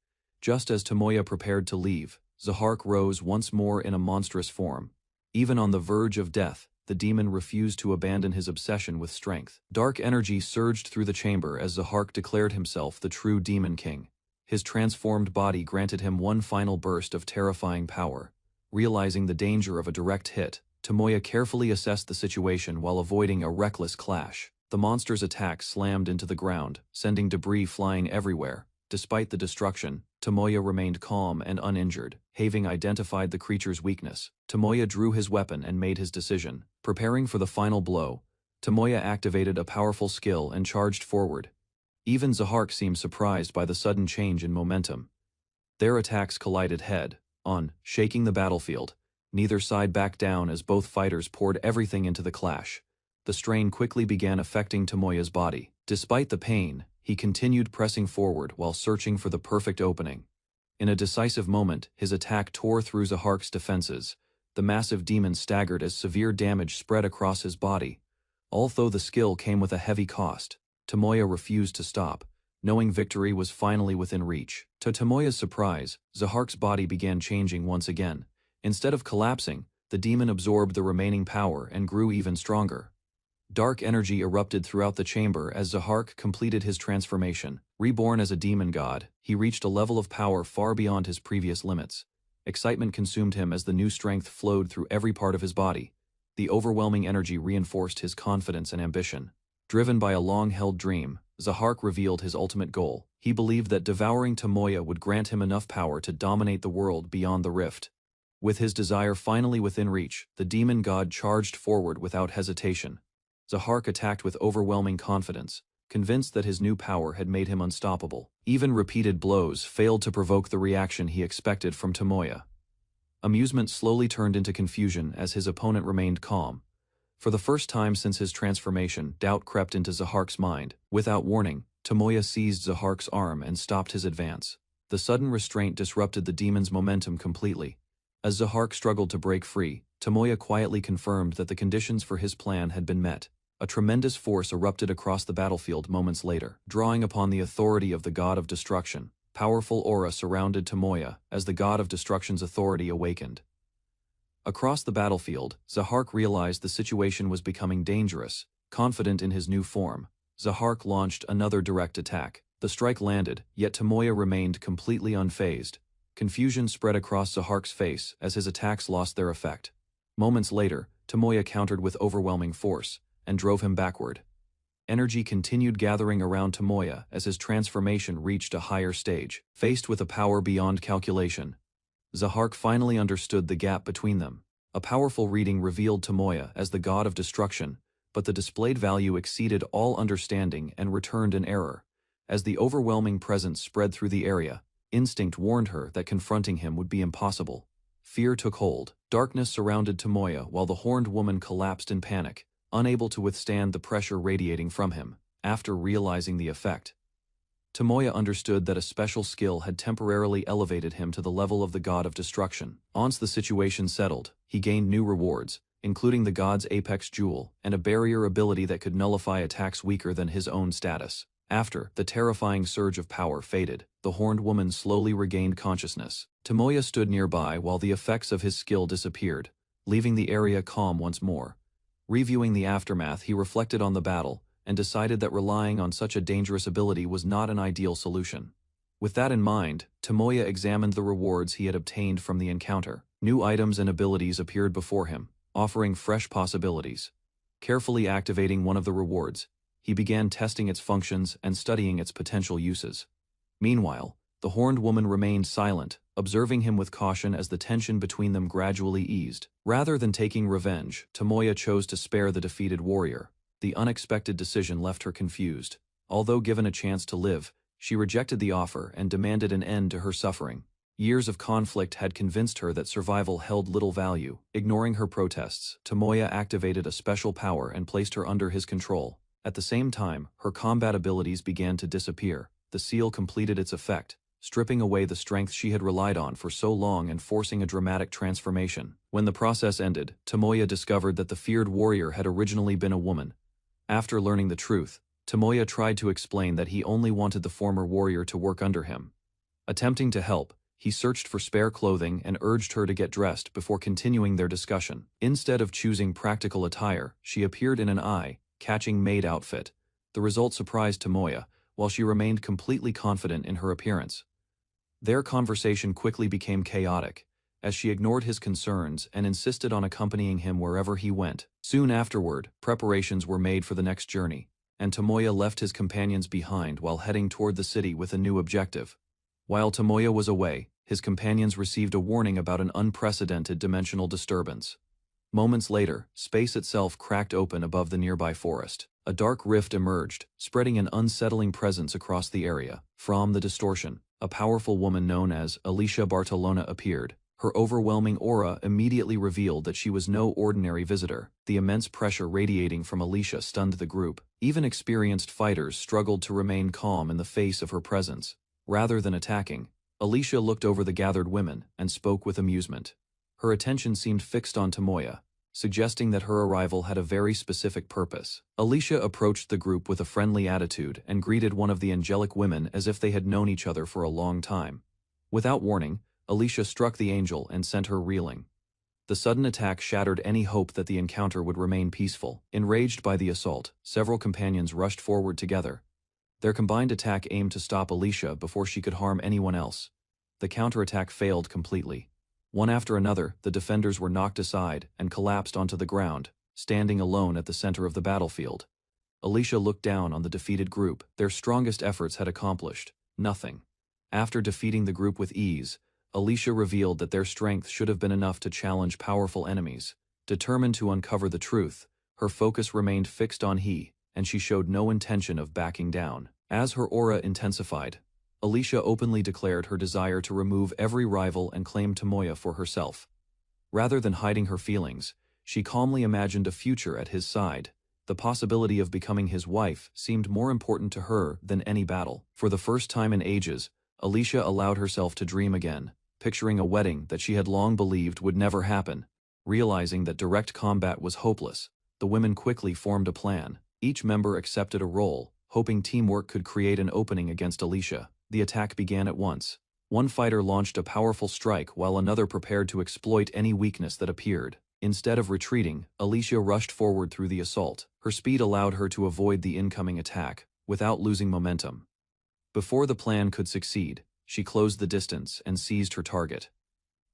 Just as Tomoya prepared to leave, Zahark rose once more in a monstrous form. Even on the verge of death, the demon refused to abandon his obsession with strength. Dark energy surged through the chamber as Zahark declared himself the true Demon King. His transformed body granted him one final burst of terrifying power. Realizing the danger of a direct hit, Tomoya carefully assessed the situation while avoiding a reckless clash. The monster's attack slammed into the ground, sending debris flying everywhere. Despite the destruction, Tomoya remained calm and uninjured. Having identified the creature's weakness, Tomoya drew his weapon and made his decision. Preparing for the final blow, Tomoya activated a powerful skill and charged forward. Even Zahark seemed surprised by the sudden change in momentum. Their attacks collided head-on, shaking the battlefield. Neither side backed down as both fighters poured everything into the clash. The strain quickly began affecting Tomoya's body. Despite the pain, he continued pressing forward while searching for the perfect opening. In a decisive moment, his attack tore through Zahark's defenses. The massive demon staggered as severe damage spread across his body. Although the skill came with a heavy cost, Tomoya refused to stop, knowing victory was finally within reach. To Tomoya's surprise, Zahark's body began changing once again. Instead of collapsing, the demon absorbed the remaining power and grew even stronger. Dark energy erupted throughout the chamber as Zahark completed his transformation. Reborn as a demon god, he reached a level of power far beyond his previous limits. Excitement consumed him as the new strength flowed through every part of his body. The overwhelming energy reinforced his confidence and ambition. Driven by a long-held dream, Zahark revealed his ultimate goal. He believed that devouring Tomoya would grant him enough power to dominate the world beyond the rift. With his desire finally within reach, the demon god charged forward without hesitation. Zahark attacked with overwhelming confidence, convinced that his new power had made him unstoppable. Even repeated blows failed to provoke the reaction he expected from Tomoya. Amusement slowly turned into confusion as his opponent remained calm. For the first time since his transformation, doubt crept into Zahark's mind. Without warning, Tomoya seized Zahark's arm and stopped his advance. The sudden restraint disrupted the demon's momentum completely. As Zahark struggled to break free, Tomoya quietly confirmed that the conditions for his plan had been met. A tremendous force erupted across the battlefield moments later, drawing upon the authority of the god of destruction. Powerful aura surrounded Tomoya as the god of destruction's authority awakened. Across the battlefield, Zahark realized the situation was becoming dangerous. Confident in his new form, Zahark launched another direct attack. The strike landed, yet Tomoya remained completely unfazed. Confusion spread across Zahark's face as his attacks lost their effect. Moments later, Tomoya countered with overwhelming force and drove him backward. Energy continued gathering around Tomoya as his transformation reached a higher stage. Faced with a power beyond calculation, Zahark finally understood the gap between them. A powerful reading revealed Tomoya as the god of destruction, but the displayed value exceeded all understanding and returned an error. As the overwhelming presence spread through the area, instinct warned her that confronting him would be impossible. Fear took hold. Darkness surrounded Tomoya while the horned woman collapsed in panic, unable to withstand the pressure radiating from him. After realizing the effect, Tomoya understood that a special skill had temporarily elevated him to the level of the god of destruction. Once the situation settled, he gained new rewards, including the god's apex jewel and a barrier ability that could nullify attacks weaker than his own status. After the terrifying surge of power faded, the horned woman slowly regained consciousness. Tomoya stood nearby while the effects of his skill disappeared, leaving the area calm once more. Reviewing the aftermath, he reflected on the battle and decided that relying on such a dangerous ability was not an ideal solution. With that in mind, Tomoya examined the rewards he had obtained from the encounter. New items and abilities appeared before him, offering fresh possibilities. Carefully activating one of the rewards, he began testing its functions and studying its potential uses. Meanwhile, the horned woman remained silent, observing him with caution as the tension between them gradually eased. Rather than taking revenge, Tomoya chose to spare the defeated warrior. The unexpected decision left her confused. Although given a chance to live, she rejected the offer and demanded an end to her suffering. Years of conflict had convinced her that survival held little value. Ignoring her protests, Tomoya activated a special power and placed her under his control. At the same time, her combat abilities began to disappear. The seal completed its effect, stripping away the strength she had relied on for so long and forcing a dramatic transformation. When the process ended, Tomoya discovered that the feared warrior had originally been a woman. After learning the truth, Tomoya tried to explain that he only wanted the former warrior to work under him. Attempting to help, he searched for spare clothing and urged her to get dressed before continuing their discussion. Instead of choosing practical attire, she appeared in an eye-catching maid outfit. The result surprised Tomoya, while she remained completely confident in her appearance. Their conversation quickly became chaotic, as she ignored his concerns and insisted on accompanying him wherever he went. Soon afterward, preparations were made for the next journey, and Tomoya left his companions behind while heading toward the city with a new objective. While Tomoya was away, his companions received a warning about an unprecedented dimensional disturbance. Moments later, space itself cracked open above the nearby forest. A dark rift emerged, spreading an unsettling presence across the area. From the distortion, a powerful woman known as Alicia Bartolona appeared. Her overwhelming aura immediately revealed that she was no ordinary visitor. The immense pressure radiating from Alicia stunned the group. Even experienced fighters struggled to remain calm in the face of her presence. Rather than attacking, Alicia looked over the gathered women and spoke with amusement. Her attention seemed fixed on Tomoya, suggesting that her arrival had a very specific purpose. Alicia approached the group with a friendly attitude and greeted one of the angelic women as if they had known each other for a long time. Without warning, Alicia struck the angel and sent her reeling. The sudden attack shattered any hope that the encounter would remain peaceful. Enraged by the assault, several companions rushed forward together. Their combined attack aimed to stop Alicia before she could harm anyone else. The counterattack failed completely. One after another, the defenders were knocked aside and collapsed onto the ground, standing alone at the center of the battlefield. Alicia looked down on the defeated group. Their strongest efforts had accomplished nothing. After defeating the group with ease, Alicia revealed that their strength should have been enough to challenge powerful enemies. Determined to uncover the truth, her focus remained fixed on he, and she showed no intention of backing down. As her aura intensified, Alicia openly declared her desire to remove every rival and claim Tomoya for herself. Rather than hiding her feelings, she calmly imagined a future at his side. The possibility of becoming his wife seemed more important to her than any battle. For the first time in ages, Alicia allowed herself to dream again, picturing a wedding that she had long believed would never happen. Realizing that direct combat was hopeless, the women quickly formed a plan. Each member accepted a role, hoping teamwork could create an opening against Alicia. The attack began at once. One fighter launched a powerful strike while another prepared to exploit any weakness that appeared. Instead of retreating, Alicia rushed forward through the assault. Her speed allowed her to avoid the incoming attack, without losing momentum. Before the plan could succeed, she closed the distance and seized her target.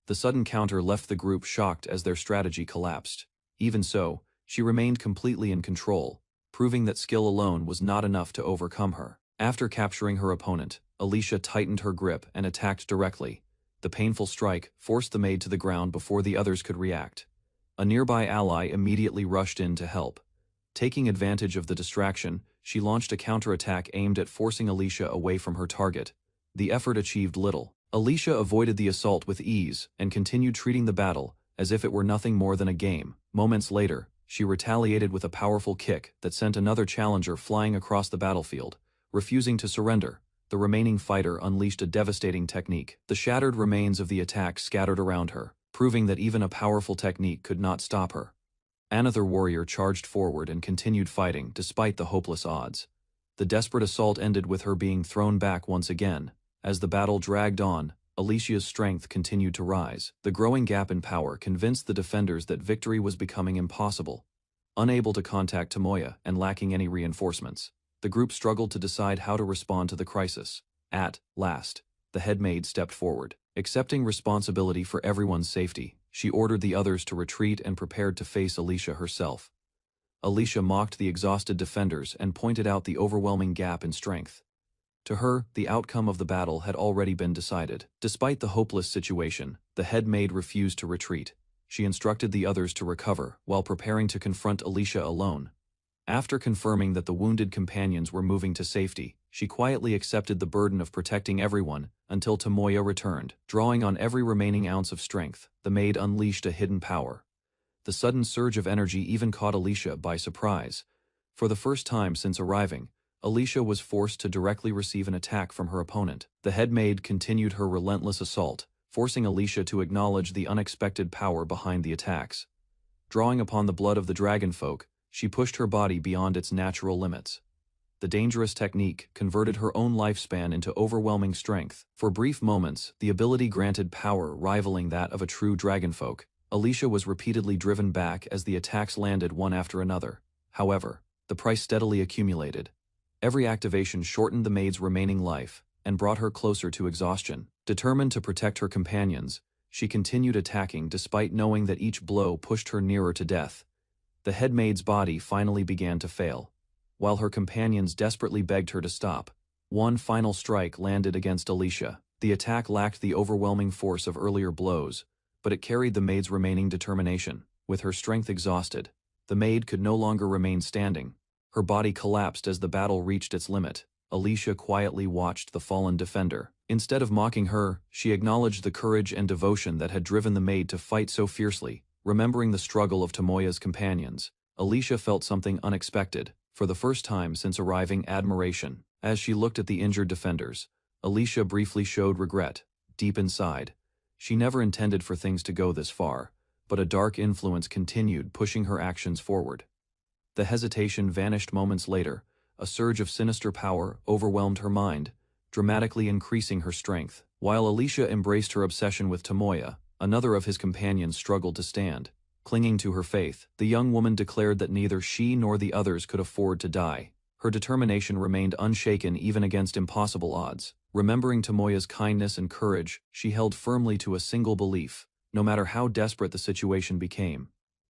The sudden counter left the group shocked as their strategy collapsed. Even so, she remained completely in control, proving that skill alone was not enough to overcome her. After capturing her opponent, Alicia tightened her grip and attacked directly. The painful strike forced the maid to the ground before the others could react. A nearby ally immediately rushed in to help. Taking advantage of the distraction, she launched a counterattack aimed at forcing Alicia away from her target. The effort achieved little. Alicia avoided the assault with ease and continued treating the battle as if it were nothing more than a game. Moments later, she retaliated with a powerful kick that sent another challenger flying across the battlefield. Refusing to surrender, the remaining fighter unleashed a devastating technique. The shattered remains of the attack scattered around her, proving that even a powerful technique could not stop her. Another warrior charged forward and continued fighting despite the hopeless odds. The desperate assault ended with her being thrown back once again. As the battle dragged on, Alicia's strength continued to rise. The growing gap in power convinced the defenders that victory was becoming impossible. Unable to contact Tomoya and lacking any reinforcements, the group struggled to decide how to respond to the crisis. At last, the head maid stepped forward. Accepting responsibility for everyone's safety, she ordered the others to retreat and prepared to face Alicia herself. Alicia mocked the exhausted defenders and pointed out the overwhelming gap in strength. To her, the outcome of the battle had already been decided. Despite the hopeless situation, the head maid refused to retreat. She instructed the others to recover while preparing to confront Alicia alone. After confirming that the wounded companions were moving to safety, she quietly accepted the burden of protecting everyone until Tomoya returned. Drawing on every remaining ounce of strength, the maid unleashed a hidden power. The sudden surge of energy even caught Alicia by surprise. For the first time since arriving, Alicia was forced to directly receive an attack from her opponent. The head maid continued her relentless assault, forcing Alicia to acknowledge the unexpected power behind the attacks. Drawing upon the blood of the dragonfolk, she pushed her body beyond its natural limits. The dangerous technique converted her own lifespan into overwhelming strength. For brief moments, the ability granted power rivaling that of a true dragonfolk. Alicia was repeatedly driven back as the attacks landed one after another. However, the price steadily accumulated. Every activation shortened the maid's remaining life and brought her closer to exhaustion. Determined to protect her companions, she continued attacking despite knowing that each blow pushed her nearer to death. The head maid's body finally began to fail. While her companions desperately begged her to stop, one final strike landed against Alicia. The attack lacked the overwhelming force of earlier blows, but it carried the maid's remaining determination. With her strength exhausted, the maid could no longer remain standing. Her body collapsed as the battle reached its limit. Alicia quietly watched the fallen defender. Instead of mocking her, she acknowledged the courage and devotion that had driven the maid to fight so fiercely. Remembering the struggle of Tomoya's companions, Alicia felt something unexpected. For the first time since arriving, admiration. As she looked at the injured defenders, Alicia briefly showed regret. Deep inside, she never intended for things to go this far, but a dark influence continued pushing her actions forward. The hesitation vanished moments later. A surge of sinister power overwhelmed her mind, dramatically increasing her strength. While Alicia embraced her obsession with Tomoya, another of his companions struggled to stand. Clinging to her faith, the young woman declared that neither she nor the others could afford to die. Her determination remained unshaken even against impossible odds. Remembering Tomoya's kindness and courage, she held firmly to a single belief, no matter how desperate the situation became.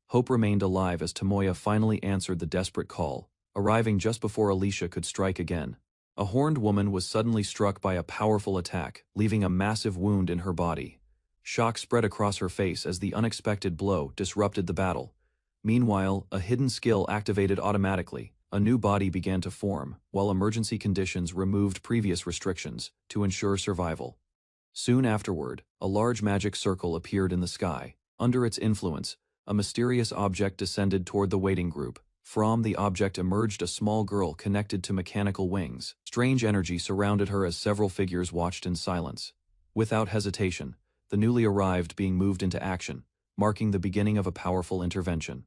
Hope remained alive as Tomoya finally answered the desperate call, arriving just before Alicia could strike again. A horned woman was suddenly struck by a powerful attack, leaving a massive wound in her body. Shock spread across her face as the unexpected blow disrupted the battle. Meanwhile, a hidden skill activated automatically. A new body began to form, while emergency conditions removed previous restrictions to ensure survival. Soon afterward, a large magic circle appeared in the sky. Under its influence, a mysterious object descended toward the waiting group. From the object emerged a small girl connected to mechanical wings. Strange energy surrounded her as several figures watched in silence. Without hesitation, the newly arrived being moved into action, marking the beginning of a powerful intervention.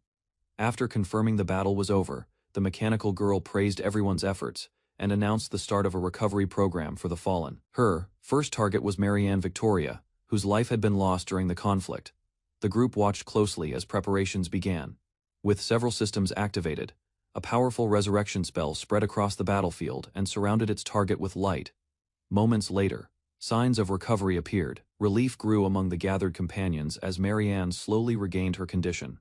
After confirming the battle was over, the mechanical girl praised everyone's efforts and announced the start of a recovery program for the fallen. Her first target was Marianne Victoria, whose life had been lost during the conflict. The group watched closely as preparations began. With several systems activated, a powerful resurrection spell spread across the battlefield and surrounded its target with light. Moments later, signs of recovery appeared. Relief grew among the gathered companions as Marianne slowly regained her condition.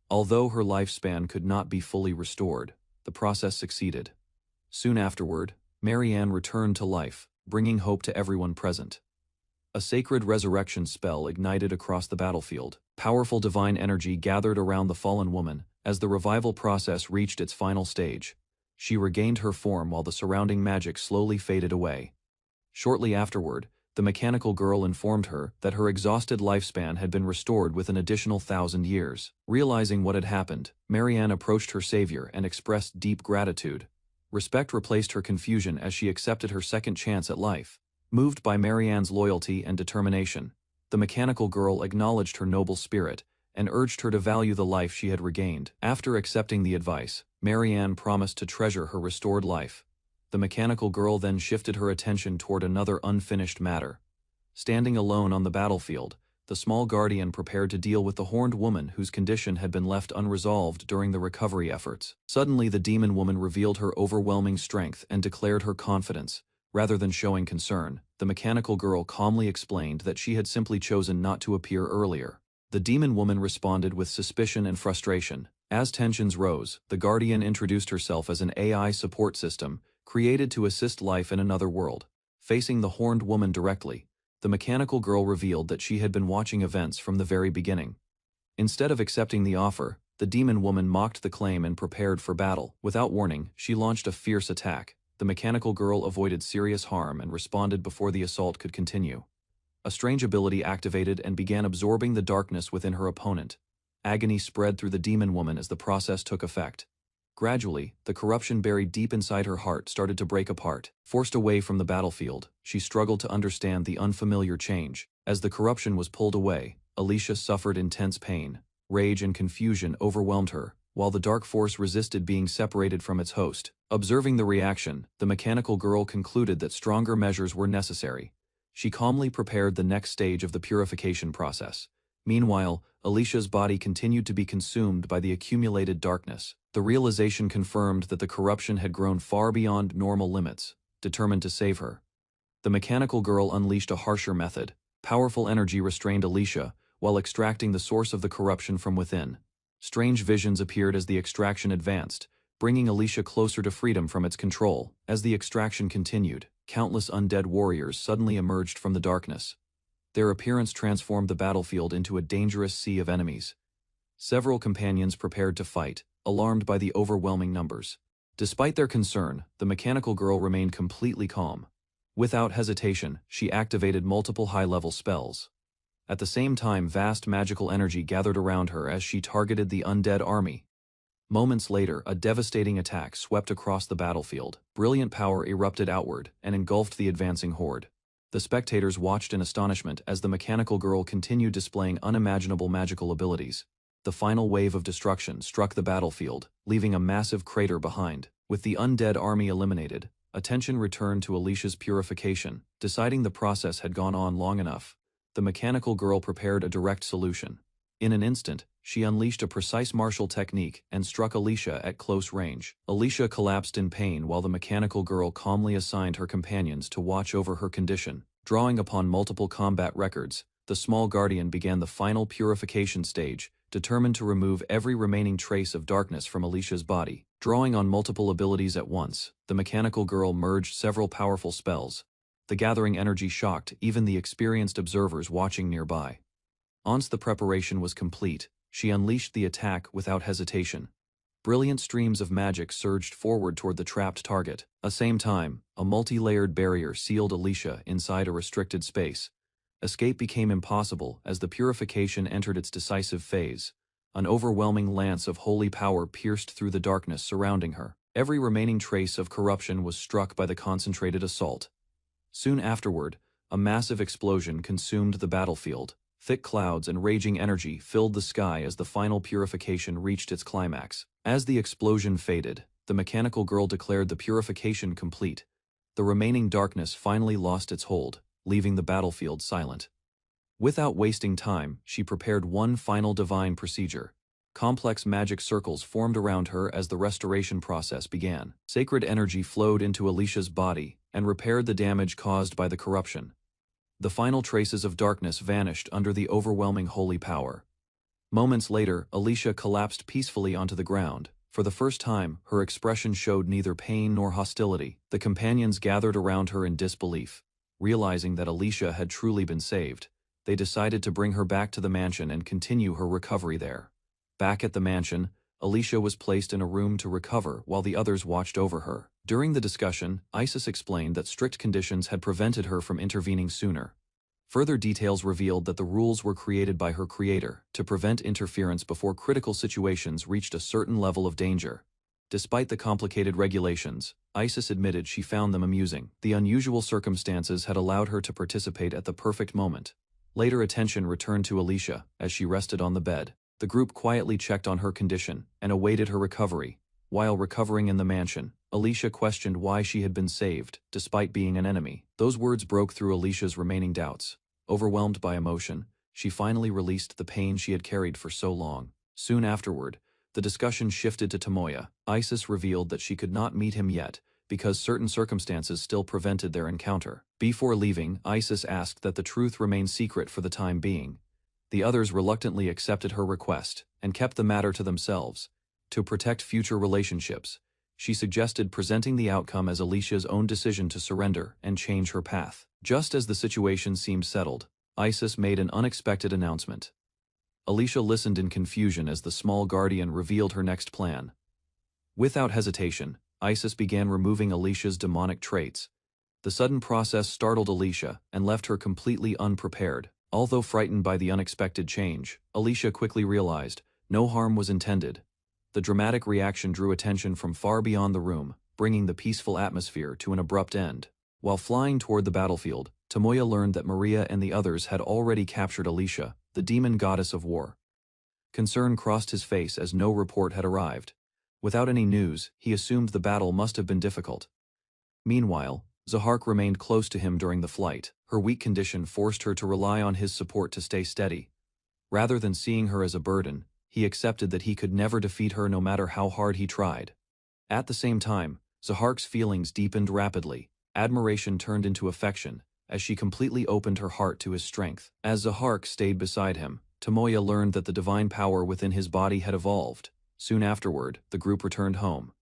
Although her lifespan could not be fully restored, the process succeeded. Soon afterward, Marianne returned to life, bringing hope to everyone present. A sacred resurrection spell ignited across the battlefield. Powerful divine energy gathered around the fallen woman as the revival process reached its final stage. She regained her form while the surrounding magic slowly faded away. Shortly afterward, the mechanical girl informed her that her exhausted lifespan had been restored with an additional 1,000 years. Realizing what had happened, Marianne approached her savior and expressed deep gratitude. Respect replaced her confusion as she accepted her second chance at life. Moved by Marianne's loyalty and determination, the mechanical girl acknowledged her noble spirit and urged her to value the life she had regained. After accepting the advice, Marianne promised to treasure her restored life. The mechanical girl then shifted her attention toward another unfinished matter. Standing alone on the battlefield, the small guardian prepared to deal with the horned woman whose condition had been left unresolved during the recovery efforts. Suddenly, the demon woman revealed her overwhelming strength and declared her confidence. Rather than showing concern, the mechanical girl calmly explained that she had simply chosen not to appear earlier. The demon woman responded with suspicion and frustration. As tensions rose, the guardian introduced herself as an AI support system created to assist life in another world. Facing the horned woman directly, the mechanical girl revealed that she had been watching events from the very beginning. Instead of accepting the offer, the demon woman mocked the claim and prepared for battle. Without warning, she launched a fierce attack. The mechanical girl avoided serious harm and responded before the assault could continue. A strange ability activated and began absorbing the darkness within her opponent. Agony spread through the demon woman as the process took effect. Gradually, the corruption buried deep inside her heart started to break apart. Forced away from the battlefield, she struggled to understand the unfamiliar change. As the corruption was pulled away, Alicia suffered intense pain. Rage and confusion overwhelmed her, while the dark force resisted being separated from its host. Observing the reaction, the mechanical girl concluded that stronger measures were necessary. She calmly prepared the next stage of the purification process. Meanwhile, Alicia's body continued to be consumed by the accumulated darkness. The realization confirmed that the corruption had grown far beyond normal limits. Determined to save her, the mechanical girl unleashed a harsher method. Powerful energy restrained Alicia, while extracting the source of the corruption from within. Strange visions appeared as the extraction advanced, bringing Alicia closer to freedom from its control. As the extraction continued, countless undead warriors suddenly emerged from the darkness. Their appearance transformed the battlefield into a dangerous sea of enemies. Several companions prepared to fight, alarmed by the overwhelming numbers. Despite their concern, the mechanical girl remained completely calm. Without hesitation, she activated multiple high-level spells. At the same time, vast magical energy gathered around her as she targeted the undead army. Moments later, a devastating attack swept across the battlefield. Brilliant power erupted outward and engulfed the advancing horde. The spectators watched in astonishment as the mechanical girl continued displaying unimaginable magical abilities. The final wave of destruction struck the battlefield, leaving a massive crater behind. With the undead army eliminated, attention returned to Alicia's purification. Deciding the process had gone on long enough, the mechanical girl prepared a direct solution. In an instant, she unleashed a precise martial technique and struck Alicia at close range. Alicia collapsed in pain while the mechanical girl calmly assigned her companions to watch over her condition. Drawing upon multiple combat records, the small guardian began the final purification stage, determined to remove every remaining trace of darkness from Alicia's body. Drawing on multiple abilities at once, the mechanical girl merged several powerful spells. The gathering energy shocked even the experienced observers watching nearby. Once the preparation was complete, she unleashed the attack without hesitation. Brilliant streams of magic surged forward toward the trapped target. At the same time, a multi-layered barrier sealed Alicia inside a restricted space. Escape became impossible as the purification entered its decisive phase. An overwhelming lance of holy power pierced through the darkness surrounding her. Every remaining trace of corruption was struck by the concentrated assault. Soon afterward, a massive explosion consumed the battlefield. Thick clouds and raging energy filled the sky as the final purification reached its climax. As the explosion faded, the mechanical girl declared the purification complete. The remaining darkness finally lost its hold, leaving the battlefield silent. Without wasting time, she prepared one final divine procedure. Complex magic circles formed around her as the restoration process began. Sacred energy flowed into Alicia's body and repaired the damage caused by the corruption. The final traces of darkness vanished under the overwhelming holy power. Moments later, Alicia collapsed peacefully onto the ground. For the first time, her expression showed neither pain nor hostility. The companions gathered around her in disbelief. Realizing that Alicia had truly been saved, they decided to bring her back to the mansion and continue her recovery there. Back at the mansion, Alicia was placed in a room to recover while the others watched over her. During the discussion, Isis explained that strict conditions had prevented her from intervening sooner. Further details revealed that the rules were created by her creator to prevent interference before critical situations reached a certain level of danger. Despite the complicated regulations, Isis admitted she found them amusing. The unusual circumstances had allowed her to participate at the perfect moment. Later attention returned to Alicia as she rested on the bed. The group quietly checked on her condition and awaited her recovery. While recovering in the mansion, Alicia questioned why she had been saved, despite being an enemy. Those words broke through Alicia's remaining doubts. Overwhelmed by emotion, she finally released the pain she had carried for so long. Soon afterward, the discussion shifted to Tomoya. Isis revealed that she could not meet him yet, because certain circumstances still prevented their encounter. Before leaving, Isis asked that the truth remain secret for the time being. The others reluctantly accepted her request, and kept the matter to themselves. To protect future relationships, she suggested presenting the outcome as Alicia's own decision to surrender and change her path. Just as the situation seemed settled, Isis made an unexpected announcement. Alicia listened in confusion as the small guardian revealed her next plan. Without hesitation, Isis began removing Alicia's demonic traits. The sudden process startled Alicia and left her completely unprepared. Although frightened by the unexpected change, Alicia quickly realized no harm was intended. The dramatic reaction drew attention from far beyond the room, bringing the peaceful atmosphere to an abrupt end. While flying toward the battlefield, Tomoya learned that Maria and the others had already captured Alicia, the demon goddess of war. Concern crossed his face as no report had arrived. Without any news, he assumed the battle must have been difficult. Meanwhile, Zahark remained close to him during the flight. Her weak condition forced her to rely on his support to stay steady. Rather than seeing her as a burden, he accepted that he could never defeat her no matter how hard he tried. At the same time, Zahark's feelings deepened rapidly. Admiration turned into affection, as she completely opened her heart to his strength. As Zahark stayed beside him, Tomoya learned that the divine power within his body had evolved. Soon afterward, the group returned home.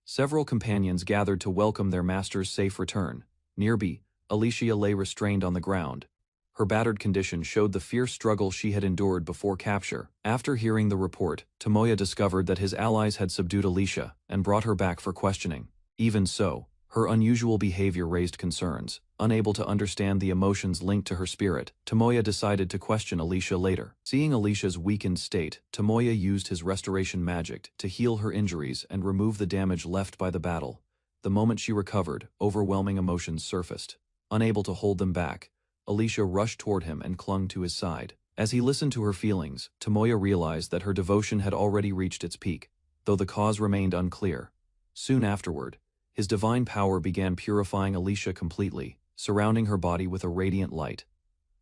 Several companions gathered to welcome their master's safe return. Nearby, Alicia lay restrained on the ground. Her battered condition showed the fierce struggle she had endured before capture. After hearing the report, Tomoya discovered that his allies had subdued Alicia and brought her back for questioning. Even so, her unusual behavior raised concerns. Unable to understand the emotions linked to her spirit, Tomoya decided to question Alicia later. Seeing Alicia's weakened state, Tomoya used his restoration magic to heal her injuries and remove the damage left by the battle. The moment she recovered, overwhelming emotions surfaced. Unable to hold them back, Alicia rushed toward him and clung to his side. As he listened to her feelings, Tomoya realized that her devotion had already reached its peak, though the cause remained unclear. Soon afterward, his divine power began purifying Alicia completely, surrounding her body with a radiant light.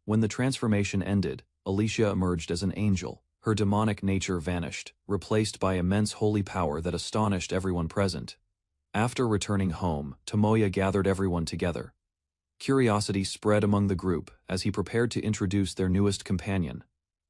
When the transformation ended, Alicia emerged as an angel. Her demonic nature vanished, replaced by immense holy power that astonished everyone present. After returning home, Tomoya gathered everyone together. Curiosity spread among the group as he prepared to introduce their newest companion.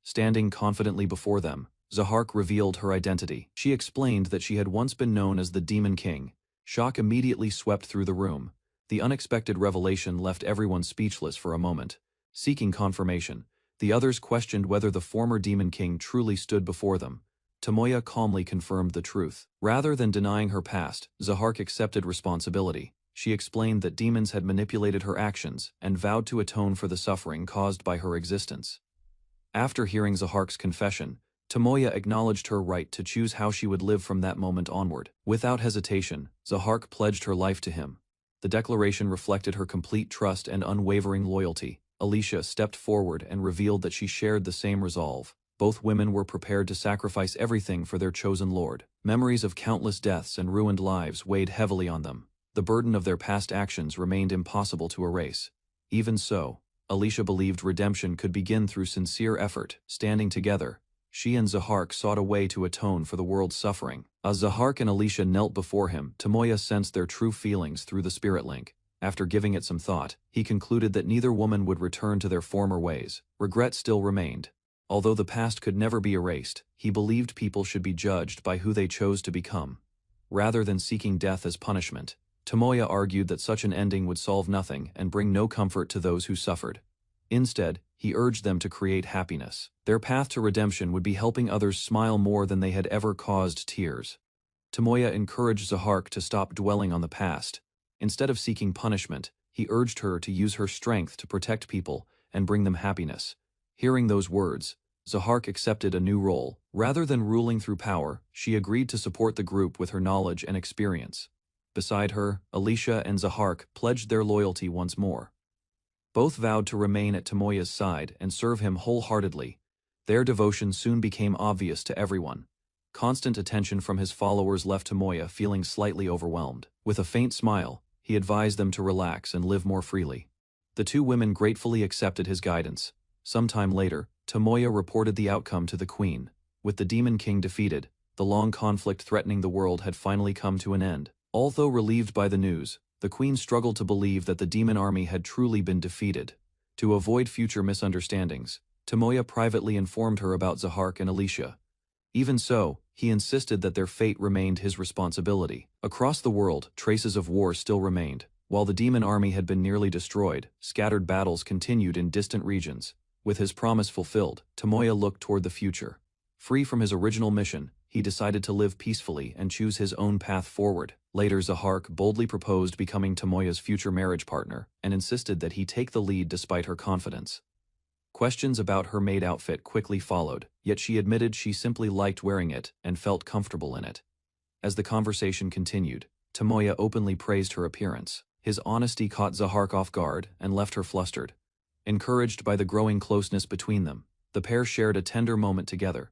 Standing confidently before them, Zahark revealed her identity. She explained that she had once been known as the Demon King. Shock immediately swept through the room. The unexpected revelation left everyone speechless for a moment. Seeking confirmation, the others questioned whether the former Demon King truly stood before them. Tomoya calmly confirmed the truth. Rather than denying her past, Zahark accepted responsibility. She explained that demons had manipulated her actions and vowed to atone for the suffering caused by her existence. After hearing Zahark's confession, Tomoya acknowledged her right to choose how she would live from that moment onward. Without hesitation, Zahark pledged her life to him. The declaration reflected her complete trust and unwavering loyalty. Alicia stepped forward and revealed that she shared the same resolve. Both women were prepared to sacrifice everything for their chosen lord. Memories of countless deaths and ruined lives weighed heavily on them. The burden of their past actions remained impossible to erase. Even so, Alicia believed redemption could begin through sincere effort. Standing together, she and Zahark sought a way to atone for the world's suffering. As Zahark and Alicia knelt before him, Tomoya sensed their true feelings through the spirit link. After giving it some thought, he concluded that neither woman would return to their former ways. Regret still remained. Although the past could never be erased, he believed people should be judged by who they chose to become, rather than seeking death as punishment. Tomoya argued that such an ending would solve nothing and bring no comfort to those who suffered. Instead, he urged them to create happiness. Their path to redemption would be helping others smile more than they had ever caused tears. Tomoya encouraged Zahark to stop dwelling on the past. Instead of seeking punishment, he urged her to use her strength to protect people and bring them happiness. Hearing those words, Zahark accepted a new role. Rather than ruling through power, she agreed to support the group with her knowledge and experience. Beside her, Alicia and Zahark pledged their loyalty once more. Both vowed to remain at Tomoya's side and serve him wholeheartedly. Their devotion soon became obvious to everyone. Constant attention from his followers left Tomoya feeling slightly overwhelmed. With a faint smile, he advised them to relax and live more freely. The two women gratefully accepted his guidance. Sometime later, Tomoya reported the outcome to the queen. With the Demon King defeated, the long conflict threatening the world had finally come to an end. Although relieved by the news, the queen struggled to believe that the demon army had truly been defeated. To avoid future misunderstandings, Tomoya privately informed her about Zahark and Alicia. Even so, he insisted that their fate remained his responsibility. Across the world, traces of war still remained. While the demon army had been nearly destroyed, scattered battles continued in distant regions. With his promise fulfilled, Tomoya looked toward the future. Free from his original mission, he decided to live peacefully and choose his own path forward. Later, Zahark boldly proposed becoming Tomoya's future marriage partner and insisted that he take the lead despite her confidence. Questions about her maid outfit quickly followed, yet she admitted she simply liked wearing it and felt comfortable in it. As the conversation continued, Tomoya openly praised her appearance. His honesty caught Zahark off guard and left her flustered. Encouraged by the growing closeness between them, the pair shared a tender moment together.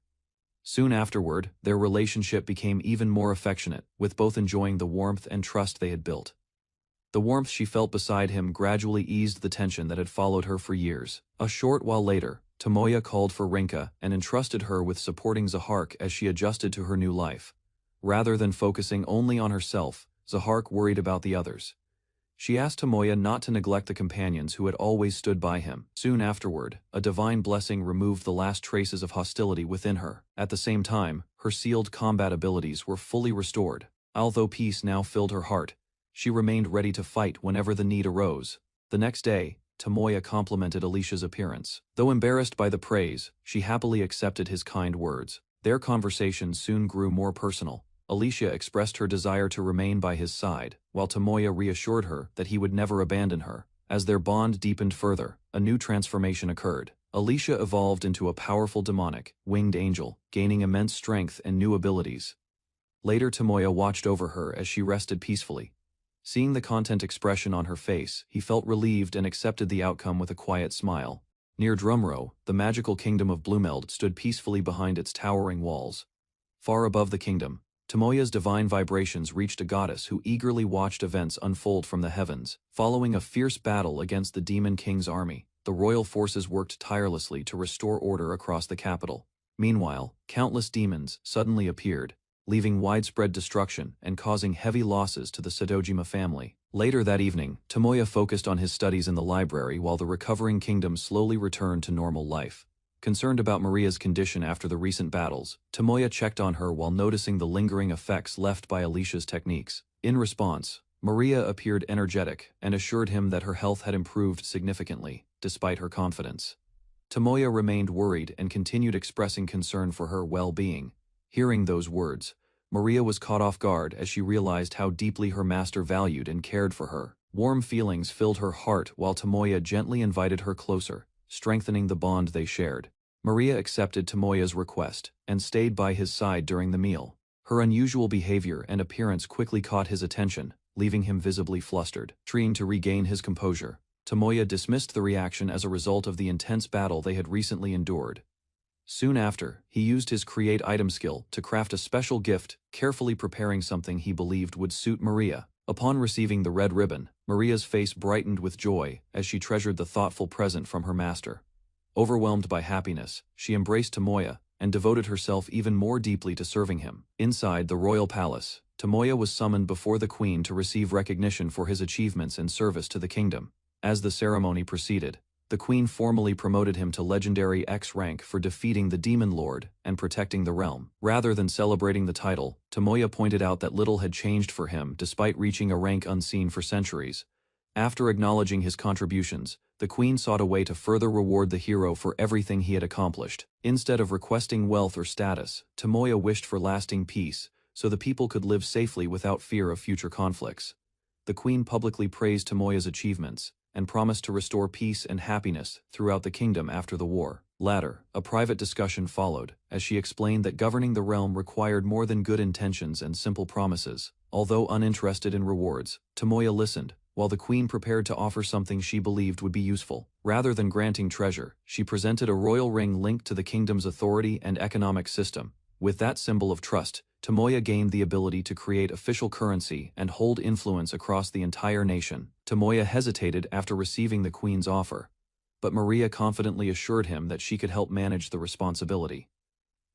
Soon afterward, their relationship became even more affectionate, with both enjoying the warmth and trust they had built. The warmth she felt beside him gradually eased the tension that had followed her for years. A short while later, Tomoya called for Rinka and entrusted her with supporting Zahark as she adjusted to her new life. Rather than focusing only on herself, Zahark worried about the others. She asked Tomoya not to neglect the companions who had always stood by him. Soon afterward, a divine blessing removed the last traces of hostility within her. At the same time, her sealed combat abilities were fully restored. Although peace now filled her heart, she remained ready to fight whenever the need arose. The next day, Tomoya complimented Alicia's appearance. Though embarrassed by the praise, she happily accepted his kind words. Their conversation soon grew more personal. Alicia expressed her desire to remain by his side, while Tomoya reassured her that he would never abandon her. As their bond deepened further, a new transformation occurred. Alicia evolved into a powerful demonic, winged angel, gaining immense strength and new abilities. Later, Tomoya watched over her as she rested peacefully. Seeing the content expression on her face, he felt relieved and accepted the outcome with a quiet smile. Near Drumrow, the magical kingdom of Blumeld stood peacefully behind its towering walls. Far above the kingdom, Tomoya's divine vibrations reached a goddess who eagerly watched events unfold from the heavens. Following a fierce battle against the Demon King's army, the royal forces worked tirelessly to restore order across the capital. Meanwhile, countless demons suddenly appeared, leaving widespread destruction and causing heavy losses to the Sadojima family. Later that evening, Tomoya focused on his studies in the library while the recovering kingdom slowly returned to normal life. Concerned about Maria's condition after the recent battles, Tomoya checked on her while noticing the lingering effects left by Alicia's techniques. In response, Maria appeared energetic and assured him that her health had improved significantly, despite her confidence. Tomoya remained worried and continued expressing concern for her well-being. Hearing those words, Maria was caught off guard as she realized how deeply her master valued and cared for her. Warm feelings filled her heart while Tomoya gently invited her closer, strengthening the bond they shared. Maria accepted Tomoya's request and stayed by his side during the meal. Her unusual behavior and appearance quickly caught his attention, leaving him visibly flustered. Trying to regain his composure, Tomoya dismissed the reaction as a result of the intense battle they had recently endured. Soon after, he used his create item skill to craft a special gift, carefully preparing something he believed would suit Maria. Upon receiving the red ribbon, Maria's face brightened with joy as she treasured the thoughtful present from her master. Overwhelmed by happiness, she embraced Tomoya and devoted herself even more deeply to serving him. Inside the royal palace, Tomoya was summoned before the queen to receive recognition for his achievements and service to the kingdom. As the ceremony proceeded, the queen formally promoted him to legendary X rank for defeating the demon lord and protecting the realm. Rather than celebrating the title, Tomoya pointed out that little had changed for him despite reaching a rank unseen for centuries. After acknowledging his contributions, the queen sought a way to further reward the hero for everything he had accomplished. Instead of requesting wealth or status, Tomoya wished for lasting peace, so the people could live safely without fear of future conflicts. The queen publicly praised Tomoya's achievements and promised to restore peace and happiness throughout the kingdom after the war. Later, a private discussion followed, as she explained that governing the realm required more than good intentions and simple promises. Although uninterested in rewards, Tomoya listened, while the queen prepared to offer something she believed would be useful. Rather than granting treasure, she presented a royal ring linked to the kingdom's authority and economic system. With that symbol of trust, Tomoya gained the ability to create official currency and hold influence across the entire nation. Tomoya hesitated after receiving the queen's offer, but Maria confidently assured him that she could help manage the responsibility.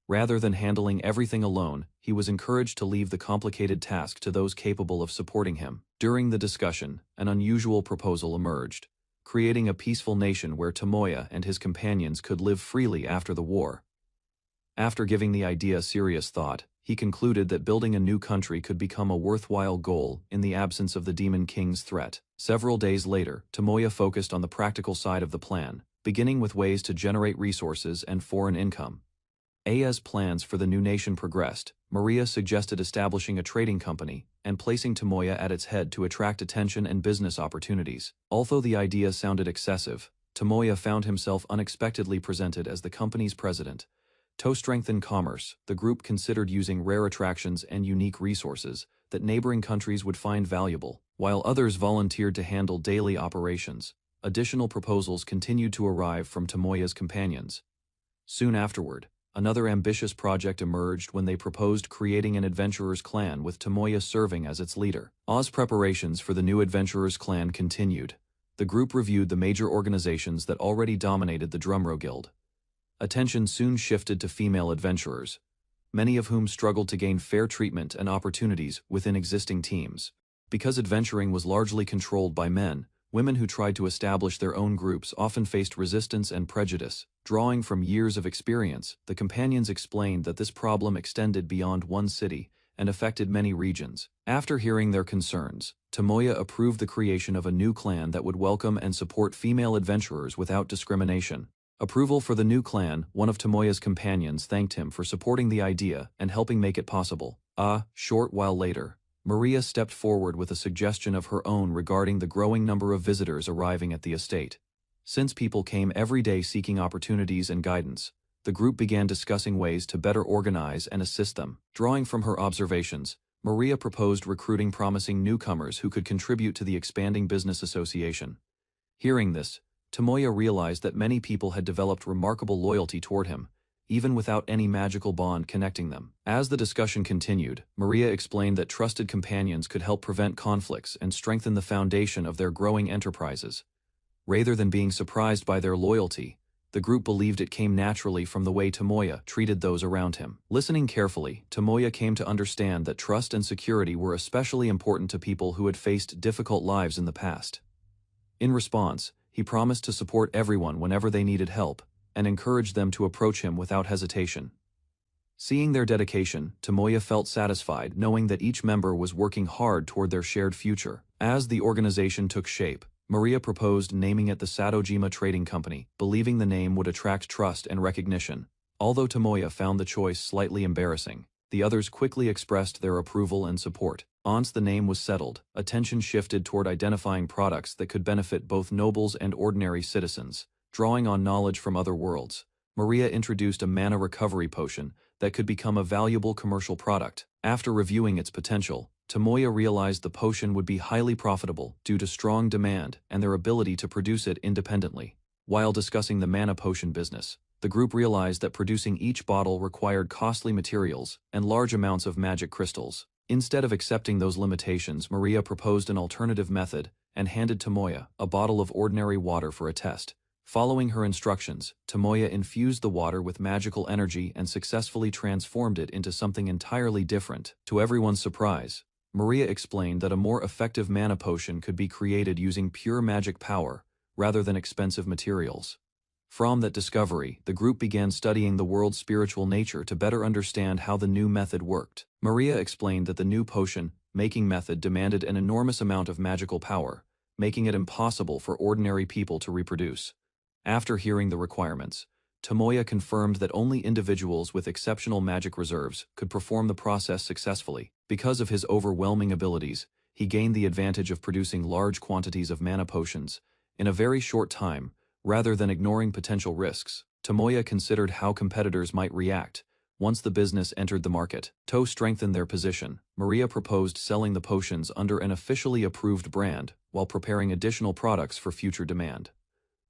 Rather than handling everything alone, he was encouraged to leave the complicated task to those capable of supporting him. During the discussion, an unusual proposal emerged, creating a peaceful nation where Tomoya and his companions could live freely after the war. After giving the idea serious thought, he concluded that building a new country could become a worthwhile goal in the absence of the Demon King's threat. Several days later, Tomoya focused on the practical side of the plan, beginning with ways to generate resources and foreign income. As plans for the new nation progressed, Maria suggested establishing a trading company and placing Tomoya at its head to attract attention and business opportunities. Although the idea sounded excessive, Tomoya found himself unexpectedly presented as the company's president. To strengthen commerce, the group considered using rare attractions and unique resources that neighboring countries would find valuable, while others volunteered to handle daily operations. Additional proposals continued to arrive from Tomoya's companions. Soon afterward, another ambitious project emerged when they proposed creating an adventurers' clan with Tomoya serving as its leader. As preparations for the new adventurers' clan continued, the group reviewed the major organizations that already dominated the Drumrow Guild. Attention soon shifted to female adventurers, many of whom struggled to gain fair treatment and opportunities within existing teams. Because adventuring was largely controlled by men, women who tried to establish their own groups often faced resistance and prejudice. Drawing from years of experience, the companions explained that this problem extended beyond one city and affected many regions. After hearing their concerns, Tomoya approved the creation of a new clan that would welcome and support female adventurers without discrimination. Approval for the new clan, one of Tomoya's companions thanked him for supporting the idea and helping make it possible. A short while later, Maria stepped forward with a suggestion of her own regarding the growing number of visitors arriving at the estate. Since people came every day seeking opportunities and guidance, the group began discussing ways to better organize and assist them. Drawing from her observations, Maria proposed recruiting promising newcomers who could contribute to the expanding business association. Hearing this, Tomoya realized that many people had developed remarkable loyalty toward him, even without any magical bond connecting them. As the discussion continued, Maria explained that trusted companions could help prevent conflicts and strengthen the foundation of their growing enterprises. Rather than being surprised by their loyalty, the group believed it came naturally from the way Tomoya treated those around him. Listening carefully, Tomoya came to understand that trust and security were especially important to people who had faced difficult lives in the past. In response, he promised to support everyone whenever they needed help, and encouraged them to approach him without hesitation. Seeing their dedication, Tomoya felt satisfied knowing that each member was working hard toward their shared future. As the organization took shape, Maria proposed naming it the Sadojima Trading Company, believing the name would attract trust and recognition. Although Tomoya found the choice slightly embarrassing, the others quickly expressed their approval and support. Once the name was settled, attention shifted toward identifying products that could benefit both nobles and ordinary citizens. Drawing on knowledge from other worlds, Maria introduced a mana recovery potion that could become a valuable commercial product. After reviewing its potential, Tomoya realized the potion would be highly profitable due to strong demand and their ability to produce it independently. While discussing the mana potion business, the group realized that producing each bottle required costly materials and large amounts of magic crystals. Instead of accepting those limitations, Maria proposed an alternative method and handed Tomoya a bottle of ordinary water for a test. Following her instructions, Tomoya infused the water with magical energy and successfully transformed it into something entirely different. To everyone's surprise, Maria explained that a more effective mana potion could be created using pure magic power rather than expensive materials. From that discovery, the group began studying the world's spiritual nature to better understand how the new method worked. Maria explained that the new potion-making method demanded an enormous amount of magical power, making it impossible for ordinary people to reproduce. After hearing the requirements, Tomoya confirmed that only individuals with exceptional magic reserves could perform the process successfully. Because of his overwhelming abilities, he gained the advantage of producing large quantities of mana potions in a very short time. Rather than ignoring potential risks, Tomoya considered how competitors might react once the business entered the market. To strengthen their position, Maria proposed selling the potions under an officially approved brand while preparing additional products for future demand.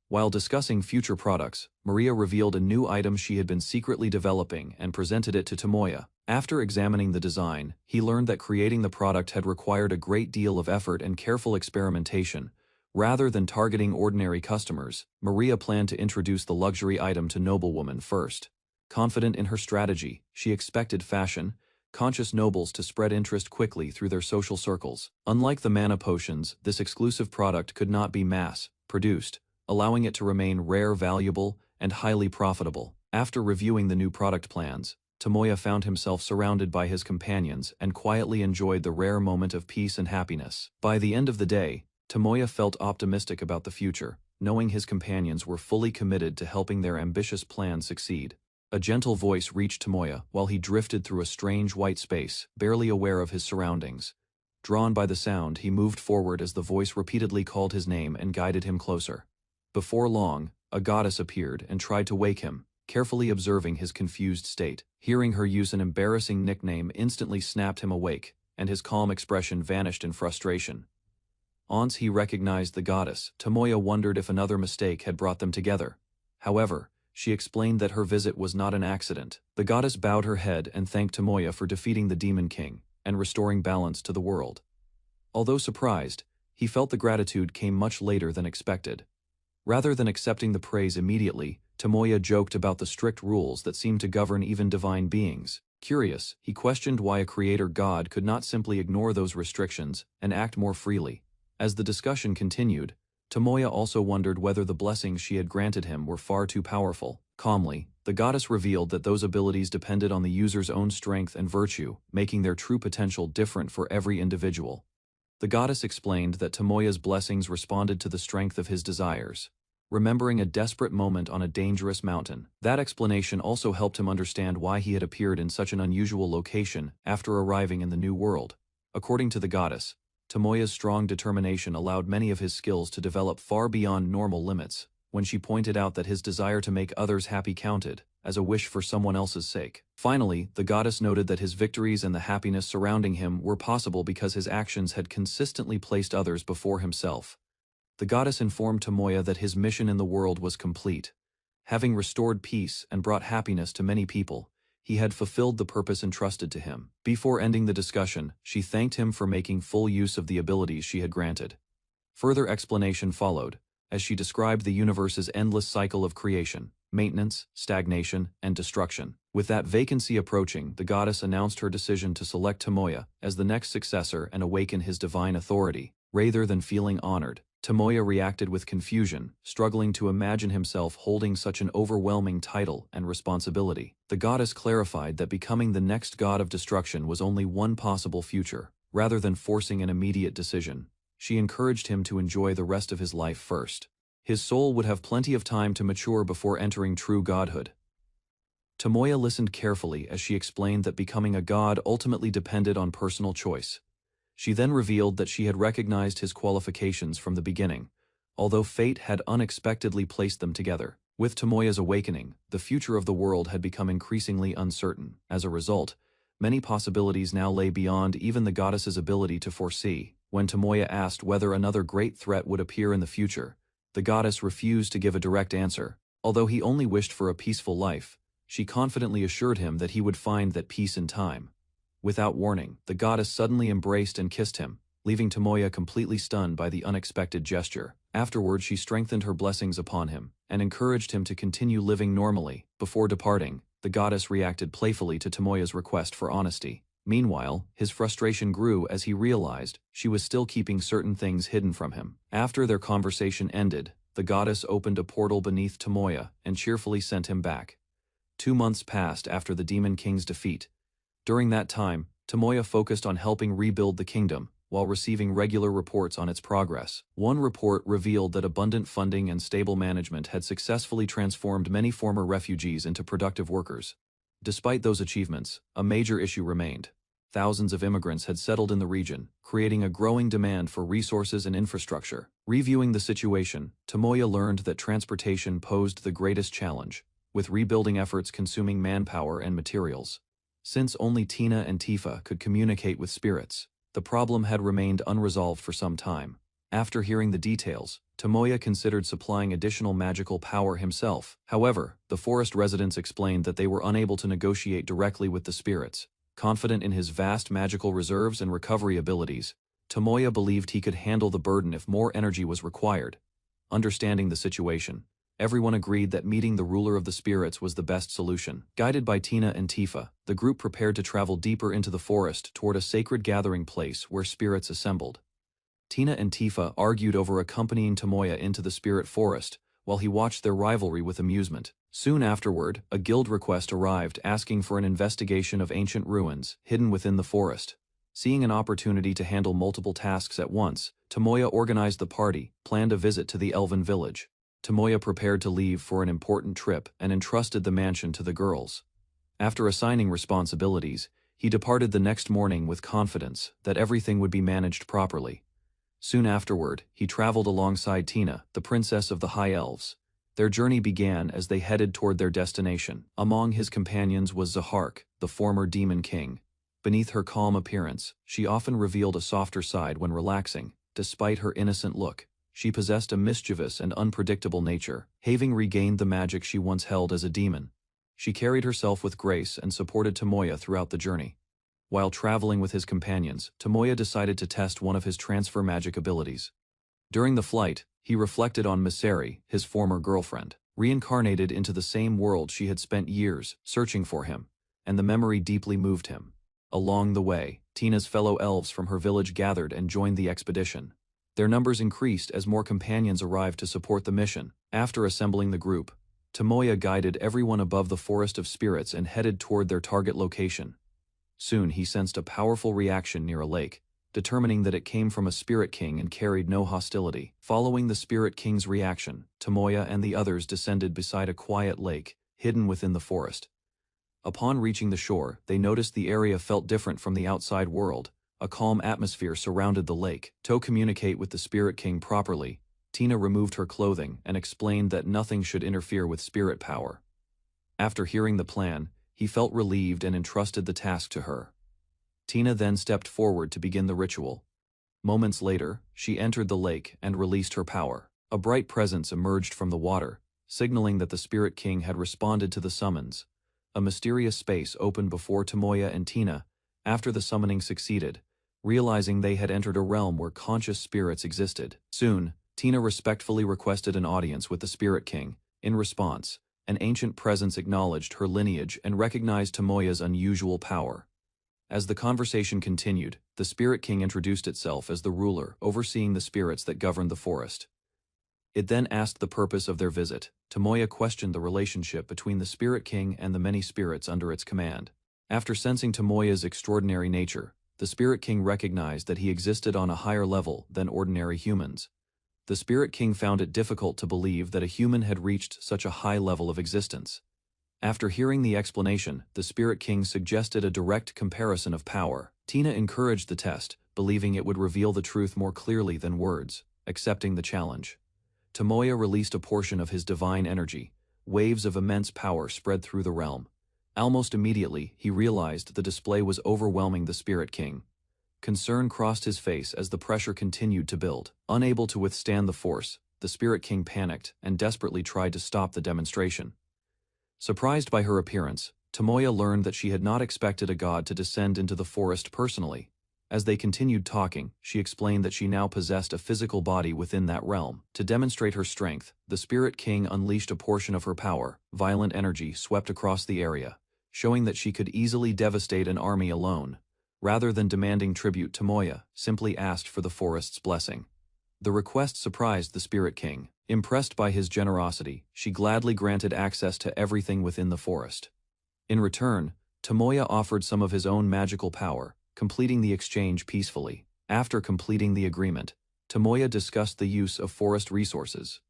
While discussing future products, Maria revealed a new item she had been secretly developing and presented it to Tomoya. After examining the design, he learned that creating the product had required a great deal of effort and careful experimentation. Rather than targeting ordinary customers, Maria planned to introduce the luxury item to noblewomen first. Confident in her strategy, she expected fashion-conscious nobles to spread interest quickly through their social circles. Unlike the mana potions, this exclusive product could not be mass-produced, allowing it to remain rare, valuable, and highly profitable. After reviewing the new product plans, Tomoya found himself surrounded by his companions and quietly enjoyed the rare moment of peace and happiness. By the end of the day, Tomoya felt optimistic about the future, knowing his companions were fully committed to helping their ambitious plan succeed. A gentle voice reached Tomoya while he drifted through a strange white space, barely aware of his surroundings. Drawn by the sound, he moved forward as the voice repeatedly called his name and guided him closer. Before long, a goddess appeared and tried to wake him, carefully observing his confused state. Hearing her use an embarrassing nickname instantly snapped him awake, and his calm expression vanished in frustration. Once he recognized the goddess, Tomoya wondered if another mistake had brought them together. However, she explained that her visit was not an accident. The goddess bowed her head and thanked Tomoya for defeating the Demon King and restoring balance to the world. Although surprised, he felt the gratitude came much later than expected. Rather than accepting the praise immediately, Tomoya joked about the strict rules that seemed to govern even divine beings. Curious, he questioned why a creator god could not simply ignore those restrictions and act more freely. As the discussion continued, Tomoya also wondered whether the blessings she had granted him were far too powerful. Calmly, the goddess revealed that those abilities depended on the user's own strength and virtue, making their true potential different for every individual. The goddess explained that Tomoya's blessings responded to the strength of his desires, remembering a desperate moment on a dangerous mountain. That explanation also helped him understand why he had appeared in such an unusual location after arriving in the new world. According to the goddess, Tomoya's strong determination allowed many of his skills to develop far beyond normal limits, when she pointed out that his desire to make others happy counted as a wish for someone else's sake. Finally, the goddess noted that his victories and the happiness surrounding him were possible because his actions had consistently placed others before himself. The goddess informed Tomoya that his mission in the world was complete. Having restored peace and brought happiness to many people, he had fulfilled the purpose entrusted to him. Before ending the discussion, she thanked him for making full use of the abilities she had granted. Further explanation followed, as she described the universe's endless cycle of creation, maintenance, stagnation, and destruction. With that vacancy approaching, the goddess announced her decision to select Tomoya as the next successor and awaken his divine authority. Rather than feeling honored, Tomoya reacted with confusion, struggling to imagine himself holding such an overwhelming title and responsibility. The goddess clarified that becoming the next god of destruction was only one possible future. Rather than forcing an immediate decision, she encouraged him to enjoy the rest of his life first. His soul would have plenty of time to mature before entering true godhood. Tomoya listened carefully as she explained that becoming a god ultimately depended on personal choice. She then revealed that she had recognized his qualifications from the beginning, although fate had unexpectedly placed them together. With Tomoya's awakening, the future of the world had become increasingly uncertain. As a result, many possibilities now lay beyond even the goddess's ability to foresee. When Tomoya asked whether another great threat would appear in the future, the goddess refused to give a direct answer. Although he only wished for a peaceful life, she confidently assured him that he would find that peace in time. Without warning, the goddess suddenly embraced and kissed him, leaving Tomoya completely stunned by the unexpected gesture. Afterward, she strengthened her blessings upon him and encouraged him to continue living normally. Before departing, the goddess reacted playfully to Tomoya's request for honesty. Meanwhile, his frustration grew as he realized she was still keeping certain things hidden from him. After their conversation ended, the goddess opened a portal beneath Tomoya and cheerfully sent him back. 2 months passed after the Demon King's defeat. During that time, Tomoya focused on helping rebuild the kingdom, while receiving regular reports on its progress. One report revealed that abundant funding and stable management had successfully transformed many former refugees into productive workers. Despite those achievements, a major issue remained. Thousands of immigrants had settled in the region, creating a growing demand for resources and infrastructure. Reviewing the situation, Tomoya learned that transportation posed the greatest challenge, with rebuilding efforts consuming manpower and materials. Since only Tina and Tifa could communicate with spirits, the problem had remained unresolved for some time. After hearing the details, Tomoya considered supplying additional magical power himself. However, the forest residents explained that they were unable to negotiate directly with the spirits. Confident in his vast magical reserves and recovery abilities, Tomoya believed he could handle the burden if more energy was required. Understanding the situation, everyone agreed that meeting the ruler of the spirits was the best solution. Guided by Tina and Tifa, the group prepared to travel deeper into the forest toward a sacred gathering place where spirits assembled. Tina and Tifa argued over accompanying Tomoya into the spirit forest, while he watched their rivalry with amusement. Soon afterward, a guild request arrived asking for an investigation of ancient ruins hidden within the forest. Seeing an opportunity to handle multiple tasks at once, Tomoya organized the party, planned a visit to the elven village. Tomoya prepared to leave for an important trip and entrusted the mansion to the girls. After assigning responsibilities, he departed the next morning with confidence that everything would be managed properly. Soon afterward, he traveled alongside Tina, the princess of the High Elves. Their journey began as they headed toward their destination. Among his companions was Zahark, the former demon king. Beneath her calm appearance, she often revealed a softer side when relaxing. Despite her innocent look, she possessed a mischievous and unpredictable nature. Having regained the magic she once held as a demon, she carried herself with grace and supported Tomoya throughout the journey. While traveling with his companions, Tomoya decided to test one of his transfer magic abilities. During the flight, he reflected on Miseri, his former girlfriend, reincarnated into the same world she had spent years searching for him, and the memory deeply moved him. Along the way, Tina's fellow elves from her village gathered and joined the expedition. Their numbers increased as more companions arrived to support the mission. After assembling the group, Tomoya guided everyone above the Forest of Spirits and headed toward their target location. Soon he sensed a powerful reaction near a lake, determining that it came from a Spirit King and carried no hostility. Following the Spirit King's reaction, Tomoya and the others descended beside a quiet lake, hidden within the forest. Upon reaching the shore, they noticed the area felt different from the outside world. A calm atmosphere surrounded the lake. To communicate with the Spirit King properly, Tina removed her clothing and explained that nothing should interfere with spirit power. After hearing the plan, he felt relieved and entrusted the task to her. Tina then stepped forward to begin the ritual. Moments later, she entered the lake and released her power. A bright presence emerged from the water, signaling that the Spirit King had responded to the summons. A mysterious space opened before Tomoya and Tina after the summoning succeeded, realizing they had entered a realm where conscious spirits existed. Soon, Tina respectfully requested an audience with the Spirit King. In response, an ancient presence acknowledged her lineage and recognized Tomoya's unusual power. As the conversation continued, the Spirit King introduced itself as the ruler overseeing the spirits that governed the forest. It then asked the purpose of their visit. Tomoya questioned the relationship between the Spirit King and the many spirits under its command. After sensing Tomoya's extraordinary nature, the Spirit King recognized that he existed on a higher level than ordinary humans. The Spirit King found it difficult to believe that a human had reached such a high level of existence. After hearing the explanation, the Spirit King suggested a direct comparison of power. Tina encouraged the test, believing it would reveal the truth more clearly than words. Accepting the challenge, Tomoya released a portion of his divine energy. Waves of immense power spread through the realm. Almost immediately, he realized the display was overwhelming the Spirit King. Concern crossed his face as the pressure continued to build. Unable to withstand the force, the Spirit King panicked and desperately tried to stop the demonstration. Surprised by her appearance, Tomoya learned that she had not expected a god to descend into the forest personally. As they continued talking, she explained that she now possessed a physical body within that realm. To demonstrate her strength, the Spirit King unleashed a portion of her power. Violent energy swept across the area, showing that she could easily devastate an army alone. Rather than demanding tribute, Tomoya simply asked for the forest's blessing. The request surprised the Spirit King. Impressed by his generosity, she gladly granted access to everything within the forest. In return, Tomoya offered some of his own magical power, completing the exchange peacefully. After completing the agreement, Tomoya discussed the use of forest resources.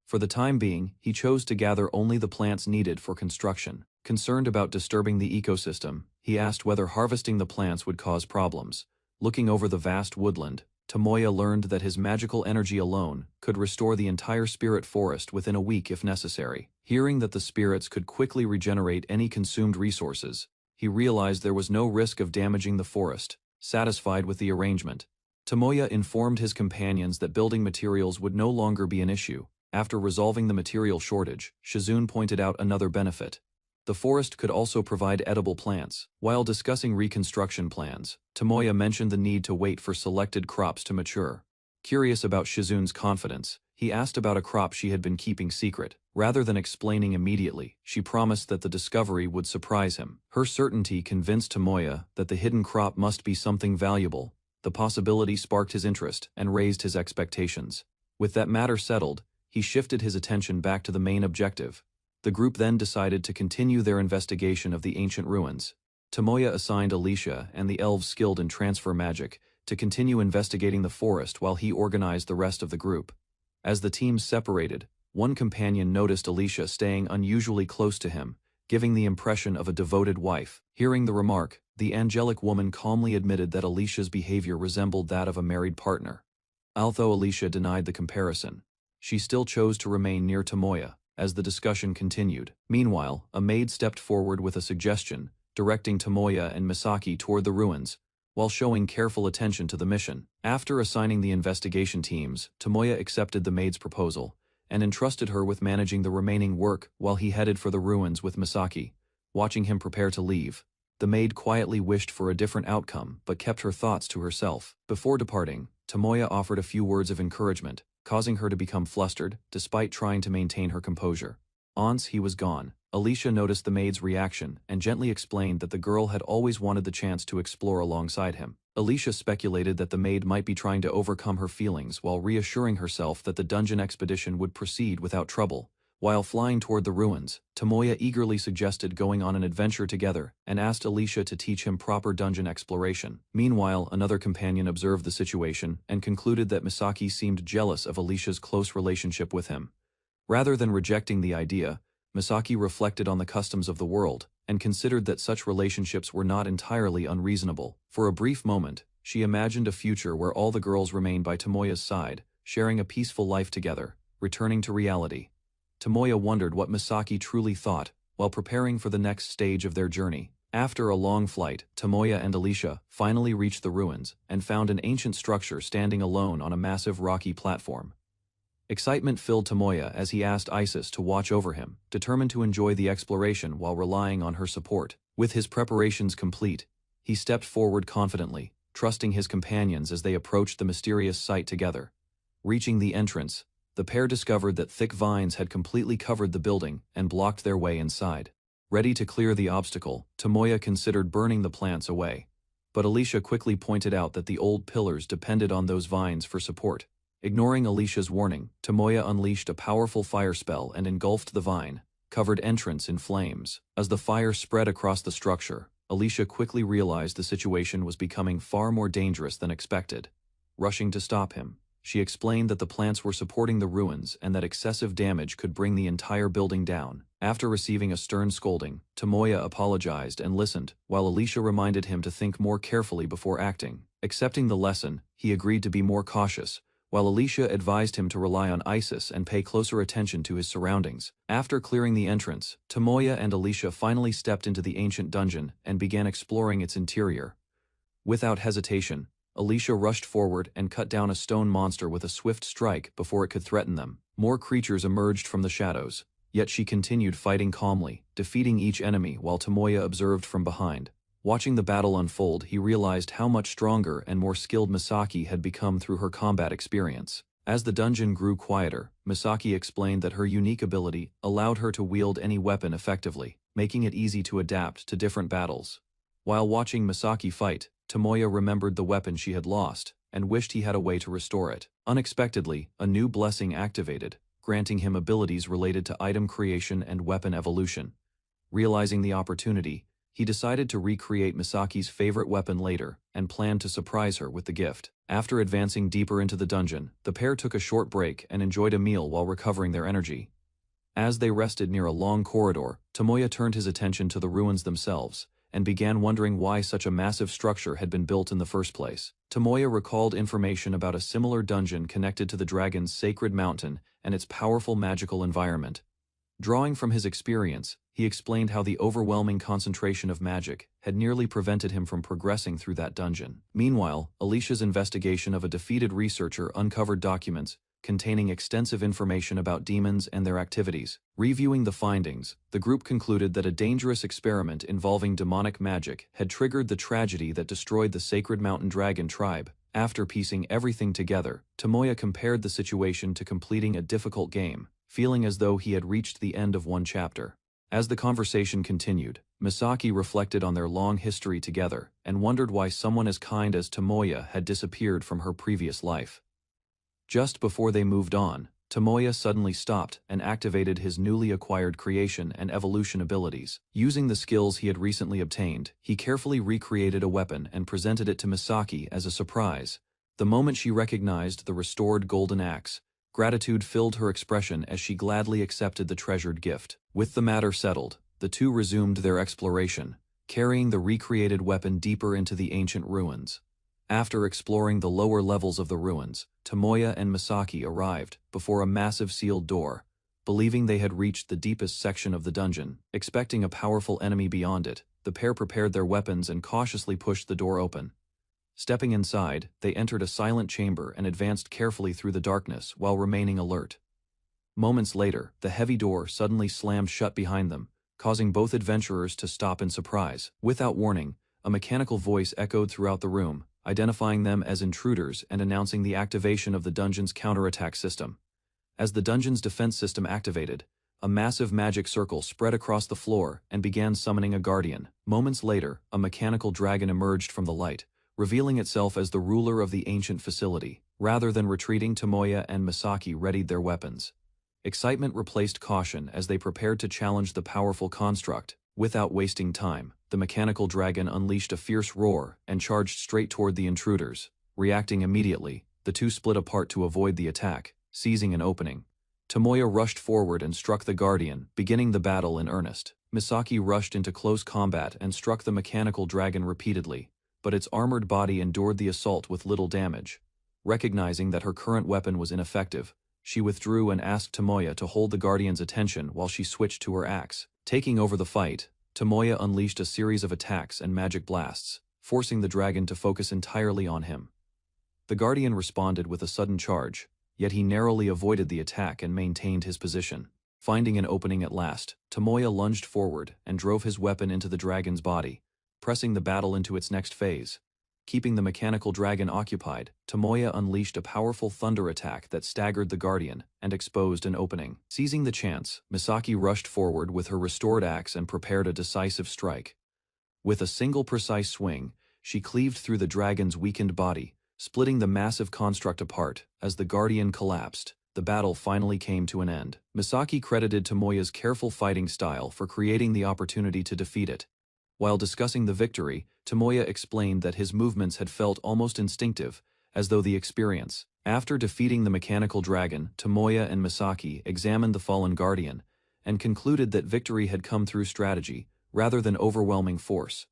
For the time being, he chose to gather only the plants needed for construction. Concerned about disturbing the ecosystem, he asked whether harvesting the plants would cause problems. Looking over the vast woodland, Tomoya learned that his magical energy alone could restore the entire spirit forest within a week if necessary. Hearing that the spirits could quickly regenerate any consumed resources, he realized there was no risk of damaging the forest. Satisfied with the arrangement, Tomoya informed his companions that building materials would no longer be an issue. After resolving the material shortage, Shizune pointed out another benefit. The forest could also provide edible plants. While discussing reconstruction plans, Tomoya mentioned the need to wait for selected crops to mature. Curious about Shizune's confidence, he asked about a crop she had been keeping secret. Rather than explaining immediately, she promised that the discovery would surprise him. Her certainty convinced Tomoya that the hidden crop must be something valuable. The possibility sparked his interest and raised his expectations. With that matter settled, he shifted his attention back to the main objective. The group then decided to continue their investigation of the ancient ruins. Tomoya assigned Alicia and the elves skilled in transfer magic to continue investigating the forest while he organized the rest of the group. As the teams separated, one companion noticed Alicia staying unusually close to him, giving the impression of a devoted wife. Hearing the remark, the angelic woman calmly admitted that Alicia's behavior resembled that of a married partner. Although Alicia denied the comparison, she still chose to remain near Tomoya as the discussion continued. Meanwhile, a maid stepped forward with a suggestion, directing Tomoya and Misaki toward the ruins, while showing careful attention to the mission. After assigning the investigation teams, Tomoya accepted the maid's proposal and entrusted her with managing the remaining work while he headed for the ruins with Misaki. Watching him prepare to leave, the maid quietly wished for a different outcome but kept her thoughts to herself. Before departing, Tomoya offered a few words of encouragement, causing her to become flustered despite trying to maintain her composure. Once he was gone, Alicia noticed the maid's reaction and gently explained that the girl had always wanted the chance to explore alongside him. Alicia speculated that the maid might be trying to overcome her feelings while reassuring herself that the dungeon expedition would proceed without trouble. While flying toward the ruins, Tomoya eagerly suggested going on an adventure together and asked Alicia to teach him proper dungeon exploration. Meanwhile, another companion observed the situation and concluded that Misaki seemed jealous of Alicia's close relationship with him. Rather than rejecting the idea, Misaki reflected on the customs of the world and considered that such relationships were not entirely unreasonable. For a brief moment, she imagined a future where all the girls remained by Tomoya's side, sharing a peaceful life together. Returning to reality, Tomoya wondered what Misaki truly thought while preparing for the next stage of their journey. After a long flight, Tomoya and Alicia finally reached the ruins and found an ancient structure standing alone on a massive rocky platform. Excitement filled Tomoya as he asked Isis to watch over him, determined to enjoy the exploration while relying on her support. With his preparations complete, he stepped forward confidently, trusting his companions as they approached the mysterious site together. Reaching the entrance, the pair discovered that thick vines had completely covered the building and blocked their way inside. Ready to clear the obstacle, Tomoya considered burning the plants away, but Alicia quickly pointed out that the old pillars depended on those vines for support. Ignoring Alicia's warning, Tomoya unleashed a powerful fire spell and engulfed the vine-covered entrance in flames. As the fire spread across the structure, Alicia quickly realized the situation was becoming far more dangerous than expected. Rushing to stop him, she explained that the plants were supporting the ruins and that excessive damage could bring the entire building down. After receiving a stern scolding, Tomoya apologized and listened, while Alicia reminded him to think more carefully before acting. Accepting the lesson, he agreed to be more cautious, while Alicia advised him to rely on Isis and pay closer attention to his surroundings. After clearing the entrance, Tomoya and Alicia finally stepped into the ancient dungeon and began exploring its interior. Without hesitation, Alicia rushed forward and cut down a stone monster with a swift strike before it could threaten them. More creatures emerged from the shadows, yet she continued fighting calmly, defeating each enemy while Tomoya observed from behind. Watching the battle unfold, he realized how much stronger and more skilled Misaki had become through her combat experience. As the dungeon grew quieter, Misaki explained that her unique ability allowed her to wield any weapon effectively, making it easy to adapt to different battles. While watching Misaki fight, Tomoya remembered the weapon she had lost and wished he had a way to restore it. Unexpectedly, a new blessing activated, granting him abilities related to item creation and weapon evolution. Realizing the opportunity, he decided to recreate Misaki's favorite weapon later and planned to surprise her with the gift. After advancing deeper into the dungeon, the pair took a short break and enjoyed a meal while recovering their energy. As they rested near a long corridor, Tomoya turned his attention to the ruins themselves and began wondering why such a massive structure had been built in the first place. Tomoya recalled information about a similar dungeon connected to the dragon's sacred mountain and its powerful magical environment. Drawing from his experience, he explained how the overwhelming concentration of magic had nearly prevented him from progressing through that dungeon. Meanwhile, Alicia's investigation of a defeated researcher uncovered documents containing extensive information about demons and their activities. Reviewing the findings, the group concluded that a dangerous experiment involving demonic magic had triggered the tragedy that destroyed the sacred mountain dragon tribe. After piecing everything together, Tomoya compared the situation to completing a difficult game, feeling as though he had reached the end of one chapter. As the conversation continued, Misaki reflected on their long history together and wondered why someone as kind as Tomoya had disappeared from her previous life. Just before they moved on, Tomoya suddenly stopped and activated his newly acquired creation and evolution abilities. Using the skills he had recently obtained, he carefully recreated a weapon and presented it to Misaki as a surprise. The moment she recognized the restored golden axe, gratitude filled her expression as she gladly accepted the treasured gift. With the matter settled, the two resumed their exploration, carrying the recreated weapon deeper into the ancient ruins. After exploring the lower levels of the ruins, Tomoya and Misaki arrived before a massive sealed door, believing they had reached the deepest section of the dungeon. Expecting a powerful enemy beyond it, the pair prepared their weapons and cautiously pushed the door open. Stepping inside, they entered a silent chamber and advanced carefully through the darkness while remaining alert. Moments later, the heavy door suddenly slammed shut behind them, causing both adventurers to stop in surprise. Without warning, a mechanical voice echoed throughout the room, identifying them as intruders and announcing the activation of the dungeon's counterattack system. As the dungeon's defense system activated, a massive magic circle spread across the floor and began summoning a guardian. Moments later, a mechanical dragon emerged from the light, revealing itself as the ruler of the ancient facility. Rather than retreating, Tomoya and Misaki readied their weapons. Excitement replaced caution as they prepared to challenge the powerful construct. Without wasting time, the mechanical dragon unleashed a fierce roar and charged straight toward the intruders. Reacting immediately, the two split apart to avoid the attack, seizing an opening. Tomoya rushed forward and struck the guardian, beginning the battle in earnest. Misaki rushed into close combat and struck the mechanical dragon repeatedly, but its armored body endured the assault with little damage. Recognizing that her current weapon was ineffective, she withdrew and asked Tomoya to hold the guardian's attention while she switched to her axe. Taking over the fight, Tomoya unleashed a series of attacks and magic blasts, forcing the dragon to focus entirely on him. The guardian responded with a sudden charge, yet he narrowly avoided the attack and maintained his position. Finding an opening at last, Tomoya lunged forward and drove his weapon into the dragon's body, pressing the battle into its next phase. Keeping the mechanical dragon occupied, Tomoya unleashed a powerful thunder attack that staggered the guardian and exposed an opening. Seizing the chance, Misaki rushed forward with her restored axe and prepared a decisive strike. With a single precise swing, she cleaved through the dragon's weakened body, splitting the massive construct apart. As the guardian collapsed, the battle finally came to an end. Misaki credited Tomoya's careful fighting style for creating the opportunity to defeat it. While discussing the victory, Tomoya explained that his movements had felt almost instinctive, as though the experience. After defeating the mechanical dragon, Tomoya and Misaki examined the fallen guardian and concluded that victory had come through strategy, rather than overwhelming force.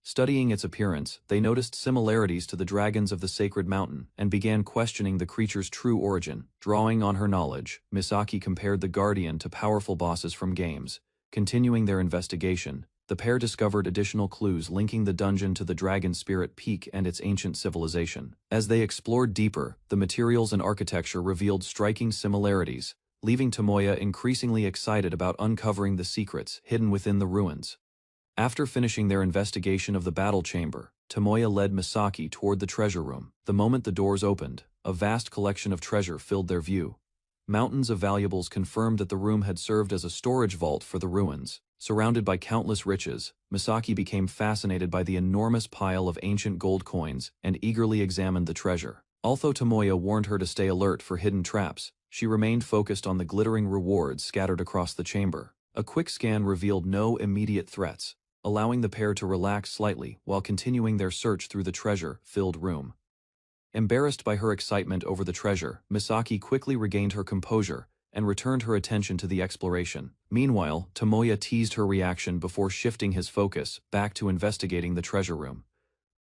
Studying its appearance, they noticed similarities to the dragons of the sacred mountain and began questioning the creature's true origin. Drawing on her knowledge, Misaki compared the guardian to powerful bosses from games. Continuing their investigation, the pair discovered additional clues linking the dungeon to the dragon spirit peak and its ancient civilization. As they explored deeper, the materials and architecture revealed striking similarities, leaving Tomoya increasingly excited about uncovering the secrets hidden within the ruins. After finishing their investigation of the battle chamber, Tomoya led Misaki toward the treasure room. The moment the doors opened, a vast collection of treasure filled their view. Mountains of valuables confirmed that the room had served as a storage vault for the ruins. Surrounded by countless riches, Misaki became fascinated by the enormous pile of ancient gold coins and eagerly examined the treasure. Although Tomoya warned her to stay alert for hidden traps, she remained focused on the glittering rewards scattered across the chamber. A quick scan revealed no immediate threats, allowing the pair to relax slightly while continuing their search through the treasure-filled room. Embarrassed by her excitement over the treasure, Misaki quickly regained her composure and returned her attention to the exploration. Meanwhile, Tomoya teased her reaction before shifting his focus back to investigating the treasure room.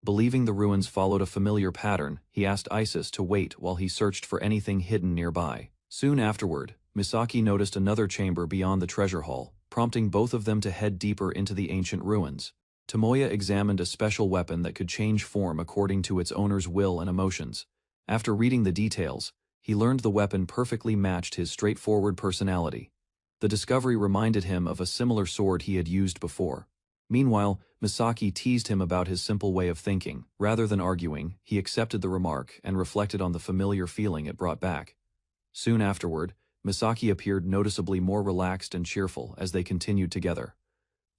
Believing the ruins followed a familiar pattern, he asked Isis to wait while he searched for anything hidden nearby. Soon afterward, Misaki noticed another chamber beyond the treasure hall, prompting both of them to head deeper into the ancient ruins. Tomoya examined a special weapon that could change form according to its owner's will and emotions. After reading the details, he learned the weapon perfectly matched his straightforward personality. The discovery reminded him of a similar sword he had used before. Meanwhile, Misaki teased him about his simple way of thinking. Rather than arguing, he accepted the remark and reflected on the familiar feeling it brought back. Soon afterward, Misaki appeared noticeably more relaxed and cheerful as they continued together.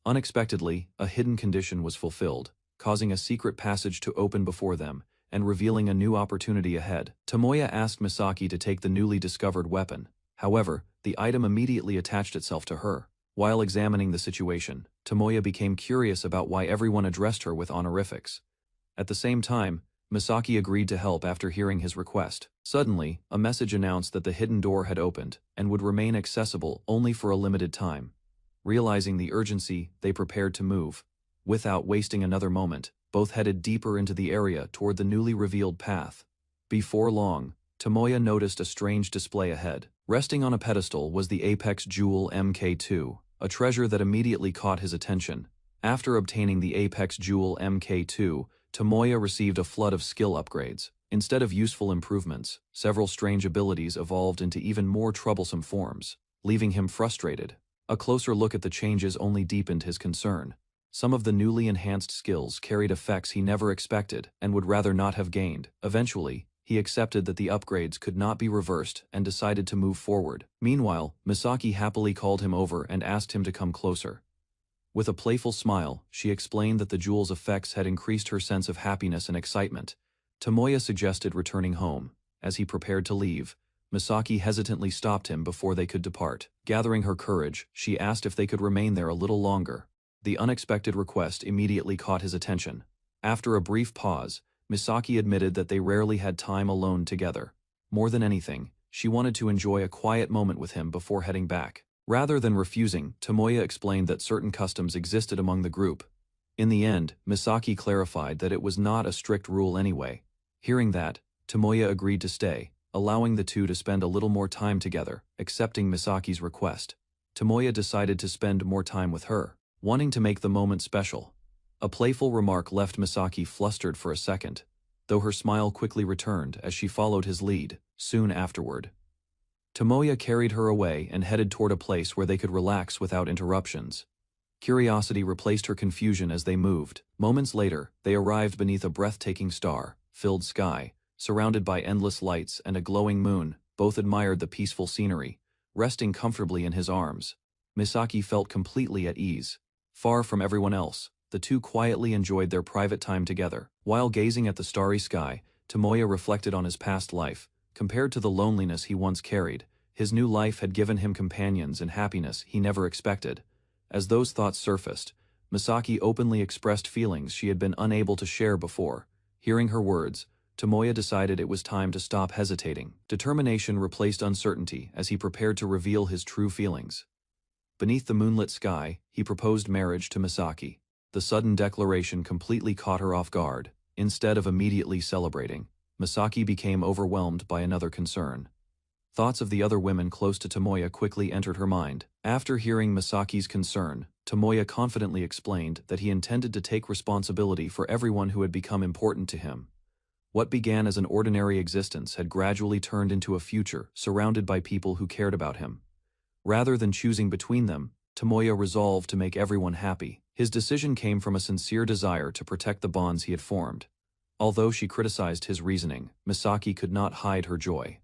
Unexpectedly, a hidden condition was fulfilled, causing a secret passage to open before them and revealing a new opportunity ahead. Tomoya asked Misaki to take the newly discovered weapon. However, the item immediately attached itself to her. While examining the situation, Tomoya became curious about why everyone addressed her with honorifics. At the same time, Misaki agreed to help after hearing his request. Suddenly, a message announced that the hidden door had opened and would remain accessible only for a limited time. Realizing the urgency, they prepared to move. Without wasting another moment, both headed deeper into the area toward the newly revealed path. Before long, Tomoya noticed a strange display ahead. Resting on a pedestal was the Apex Jewel MK2, a treasure that immediately caught his attention. After obtaining the Apex Jewel MK2, Tomoya received a flood of skill upgrades. Instead of useful improvements, several strange abilities evolved into even more troublesome forms, leaving him frustrated. A closer look at the changes only deepened his concern. Some of the newly enhanced skills carried effects he never expected and would rather not have gained. Eventually, he accepted that the upgrades could not be reversed and decided to move forward. Meanwhile, Misaki happily called him over and asked him to come closer. With a playful smile, she explained that the jewel's effects had increased her sense of happiness and excitement. Tomoya suggested returning home. As he prepared to leave, Misaki hesitantly stopped him before they could depart. Gathering her courage, she asked if they could remain there a little longer. The unexpected request immediately caught his attention. After a brief pause, Misaki admitted that they rarely had time alone together. More than anything, she wanted to enjoy a quiet moment with him before heading back. Rather than refusing, Tomoya explained that certain customs existed among the group. In the end, Misaki clarified that it was not a strict rule anyway. Hearing that, Tomoya agreed to stay, allowing the two to spend a little more time together. Accepting Misaki's request, Tomoya decided to spend more time with her, wanting to make the moment special. A playful remark left Misaki flustered for a second, though her smile quickly returned as she followed his lead. Soon afterward, Tomoya carried her away and headed toward a place where they could relax without interruptions. Curiosity replaced her confusion as they moved. Moments later, they arrived beneath a breathtaking star-filled sky, surrounded by endless lights and a glowing moon. Both admired the peaceful scenery, resting comfortably in his arms. Misaki felt completely at ease. Far from everyone else, the two quietly enjoyed their private time together. While gazing at the starry sky, Tomoya reflected on his past life. Compared to the loneliness he once carried, his new life had given him companions and happiness he never expected. As those thoughts surfaced, Misaki openly expressed feelings she had been unable to share before. Hearing her words, Tomoya decided it was time to stop hesitating. Determination replaced uncertainty as he prepared to reveal his true feelings. Beneath the moonlit sky, he proposed marriage to Misaki. The sudden declaration completely caught her off guard. Instead of immediately celebrating, Misaki became overwhelmed by another concern. Thoughts of the other women close to Tomoya quickly entered her mind. After hearing Misaki's concern, Tomoya confidently explained that he intended to take responsibility for everyone who had become important to him. What began as an ordinary existence had gradually turned into a future surrounded by people who cared about him. Rather than choosing between them, Tomoya resolved to make everyone happy. His decision came from a sincere desire to protect the bonds he had formed. Although she criticized his reasoning, Misaki could not hide her joy.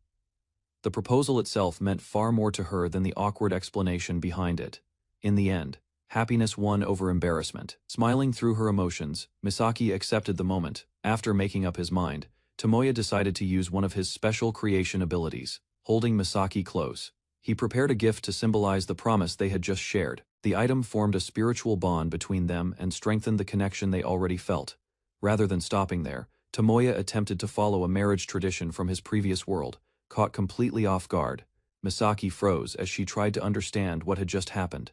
The proposal itself meant far more to her than the awkward explanation behind it. In the end, happiness won over embarrassment. Smiling through her emotions, Misaki accepted the moment. After making up his mind, Tomoya decided to use one of his special creation abilities. Holding Misaki close, he prepared a gift to symbolize the promise they had just shared. The item formed a spiritual bond between them and strengthened the connection they already felt. Rather than stopping there, Tomoya attempted to follow a marriage tradition from his previous world. Caught completely off guard, Misaki froze as she tried to understand what had just happened.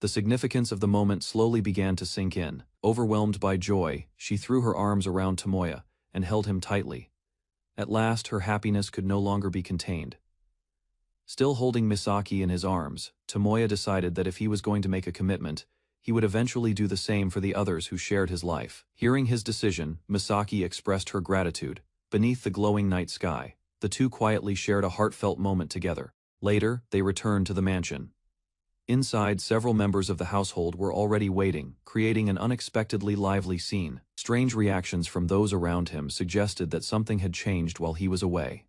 The significance of the moment slowly began to sink in. Overwhelmed by joy, she threw her arms around Tomoya and held him tightly. At last, her happiness could no longer be contained. Still holding Misaki in his arms, Tomoya decided that if he was going to make a commitment, he would eventually do the same for the others who shared his life. Hearing his decision, Misaki expressed her gratitude. Beneath the glowing night sky, the two quietly shared a heartfelt moment together. Later, they returned to the mansion. Inside, several members of the household were already waiting, creating an unexpectedly lively scene. Strange reactions from those around him suggested that something had changed while he was away.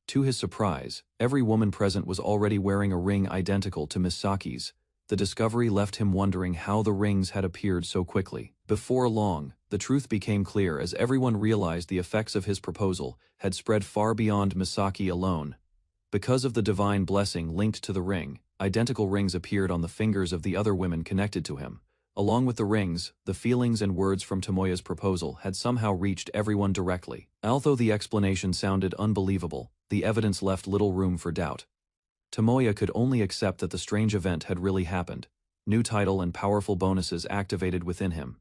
To his surprise, every woman present was already wearing a ring identical to Misaki's. The discovery left him wondering how the rings had appeared so quickly. Before long, the truth became clear as everyone realized the effects of his proposal had spread far beyond Misaki alone. Because of the divine blessing linked to the ring, identical rings appeared on the fingers of the other women connected to him. Along with the rings, the feelings and words from Tomoya's proposal had somehow reached everyone directly. Although the explanation sounded unbelievable, the evidence left little room for doubt. Tomoya could only accept that the strange event had really happened. New title and powerful bonuses activated within him.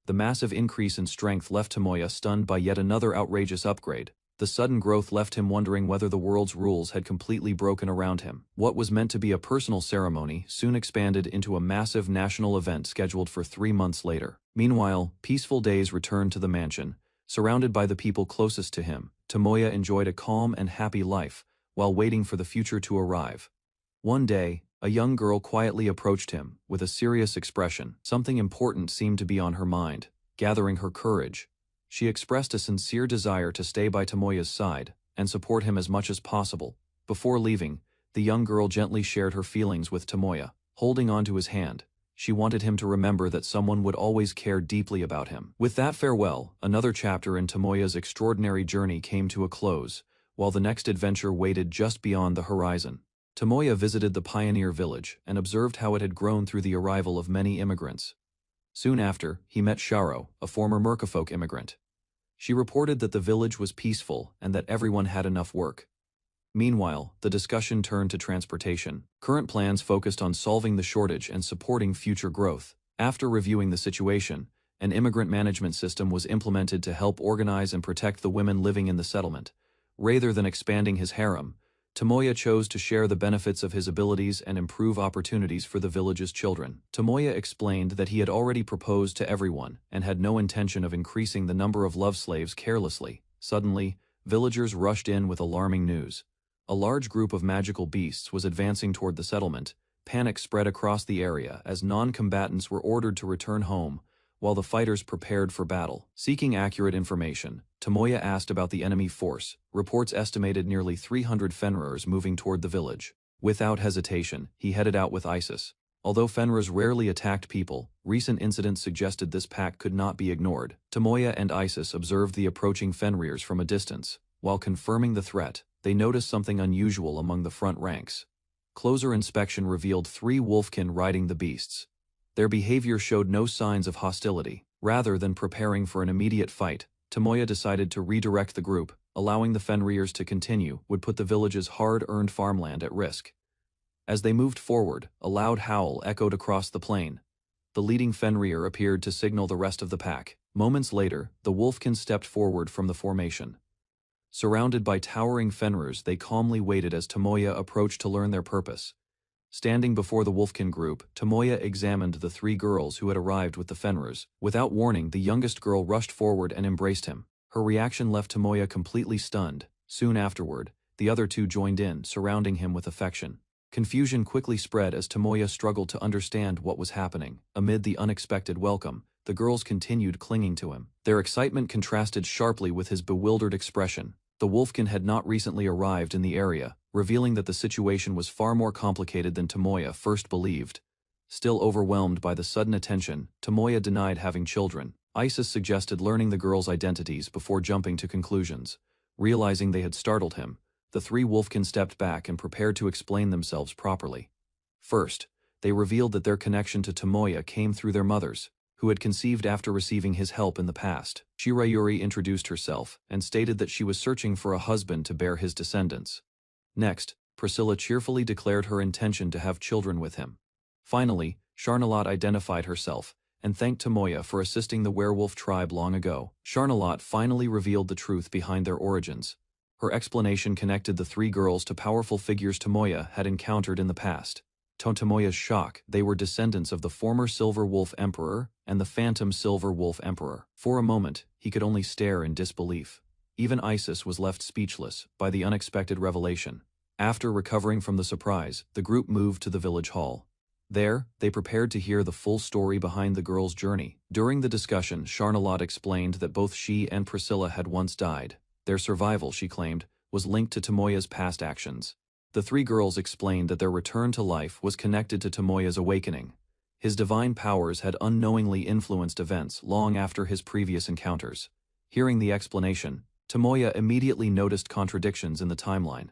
The massive increase in strength left Tomoya stunned by yet another outrageous upgrade. The sudden growth left him wondering whether the world's rules had completely broken around him. What was meant to be a personal ceremony soon expanded into a massive national event scheduled for 3 months later. Meanwhile, peaceful days returned to the mansion. Surrounded by the people closest to him, Tomoya enjoyed a calm and happy life, while waiting for the future to arrive. One day, a young girl quietly approached him, with a serious expression. Something important seemed to be on her mind. Gathering her courage, she expressed a sincere desire to stay by Tomoya's side and support him as much as possible. Before leaving, the young girl gently shared her feelings with Tomoya. Holding onto his hand, she wanted him to remember that someone would always care deeply about him. With that farewell, another chapter in Tomoya's extraordinary journey came to a close, while the next adventure waited just beyond the horizon. Tomoya visited the pioneer village and observed how it had grown through the arrival of many immigrants. Soon after, he met Sharo, a former mercafolk immigrant. She reported that the village was peaceful and that everyone had enough work. Meanwhile, the discussion turned to transportation. Current plans focused on solving the shortage and supporting future growth. After reviewing the situation, an immigrant management system was implemented to help organize and protect the women living in the settlement. Rather than expanding his harem, Tomoya chose to share the benefits of his abilities and improve opportunities for the village's children. Tomoya explained that he had already proposed to everyone and had no intention of increasing the number of love slaves carelessly. Suddenly, villagers rushed in with alarming news. A large group of magical beasts was advancing toward the settlement. Panic spread across the area as non-combatants were ordered to return home, while the fighters prepared for battle. Seeking accurate information, Tomoya asked about the enemy force. Reports estimated nearly 300 Fenrirers moving toward the village. Without hesitation, he headed out with Isis. Although Fenrirers rarely attacked people, recent incidents suggested this pack could not be ignored. Tomoya and Isis observed the approaching Fenrirers from a distance. While confirming the threat, they noticed something unusual among the front ranks. Closer inspection revealed 3 wolfkin riding the beasts. Their behavior showed no signs of hostility. Rather than preparing for an immediate fight, Tomoya decided to redirect the group. Allowing the Fenrirers to continue would put the village's hard-earned farmland at risk. As they moved forward, a loud howl echoed across the plain. The leading Fenrir appeared to signal the rest of the pack. Moments later, the wolfkin stepped forward from the formation. Surrounded by towering Fenrirers, they calmly waited as Tomoya approached to learn their purpose. Standing before the wolfkin group, Tomoya examined the 3 girls who had arrived with the Fenrirers. Without warning, the youngest girl rushed forward and embraced him. Her reaction left Tomoya completely stunned. Soon afterward, the other 2 joined in, surrounding him with affection. Confusion quickly spread as Tomoya struggled to understand what was happening. Amid the unexpected welcome, the girls continued clinging to him. Their excitement contrasted sharply with his bewildered expression. The wolfkin had not recently arrived in the area, revealing that the situation was far more complicated than Tomoya first believed. Still overwhelmed by the sudden attention, Tomoya denied having children. Isis suggested learning the girls' identities before jumping to conclusions. Realizing they had startled him, the 3 wolfkin stepped back and prepared to explain themselves properly. First, they revealed that their connection to Tomoya came through their mothers, who had conceived after receiving his help in the past. Shirayuri introduced herself and stated that she was searching for a husband to bear his descendants. Next, Priscilla cheerfully declared her intention to have children with him. Finally, Charlotte identified herself and thanked Tomoya for assisting the werewolf tribe long ago. Charlotte finally revealed the truth behind their origins. Her explanation connected the 3 girls to powerful figures Tomoya had encountered in the past. To Tomoya's shock, they were descendants of the former Silver Wolf Emperor and the Phantom Silver Wolf Emperor. For a moment, he could only stare in disbelief. Even Isis was left speechless by the unexpected revelation. After recovering from the surprise, the group moved to the village hall. There, they prepared to hear the full story behind the girls' journey. During the discussion, Charlotte explained that both she and Priscilla had once died. Their survival, she claimed, was linked to Tomoya's past actions. The 3 girls explained that their return to life was connected to Tomoya's awakening. His divine powers had unknowingly influenced events long after his previous encounters. Hearing the explanation, Tomoya immediately noticed contradictions in the timeline.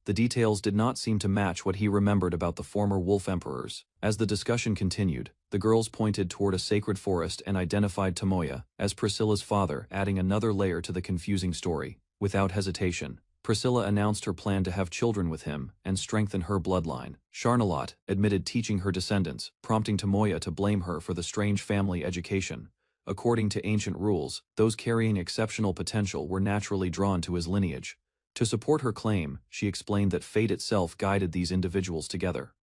The details did not seem to match what he remembered about the former wolf emperors. As the discussion continued, the girls pointed toward a sacred forest and identified Tomoya as Priscilla's father, adding another layer to the confusing story. Without hesitation, Priscilla announced her plan to have children with him and strengthen her bloodline. Charlotte admitted teaching her descendants, prompting Tomoya to blame her for the strange family education. According to ancient rules, those carrying exceptional potential were naturally drawn to his lineage. To support her claim, she explained that fate itself guided these individuals together.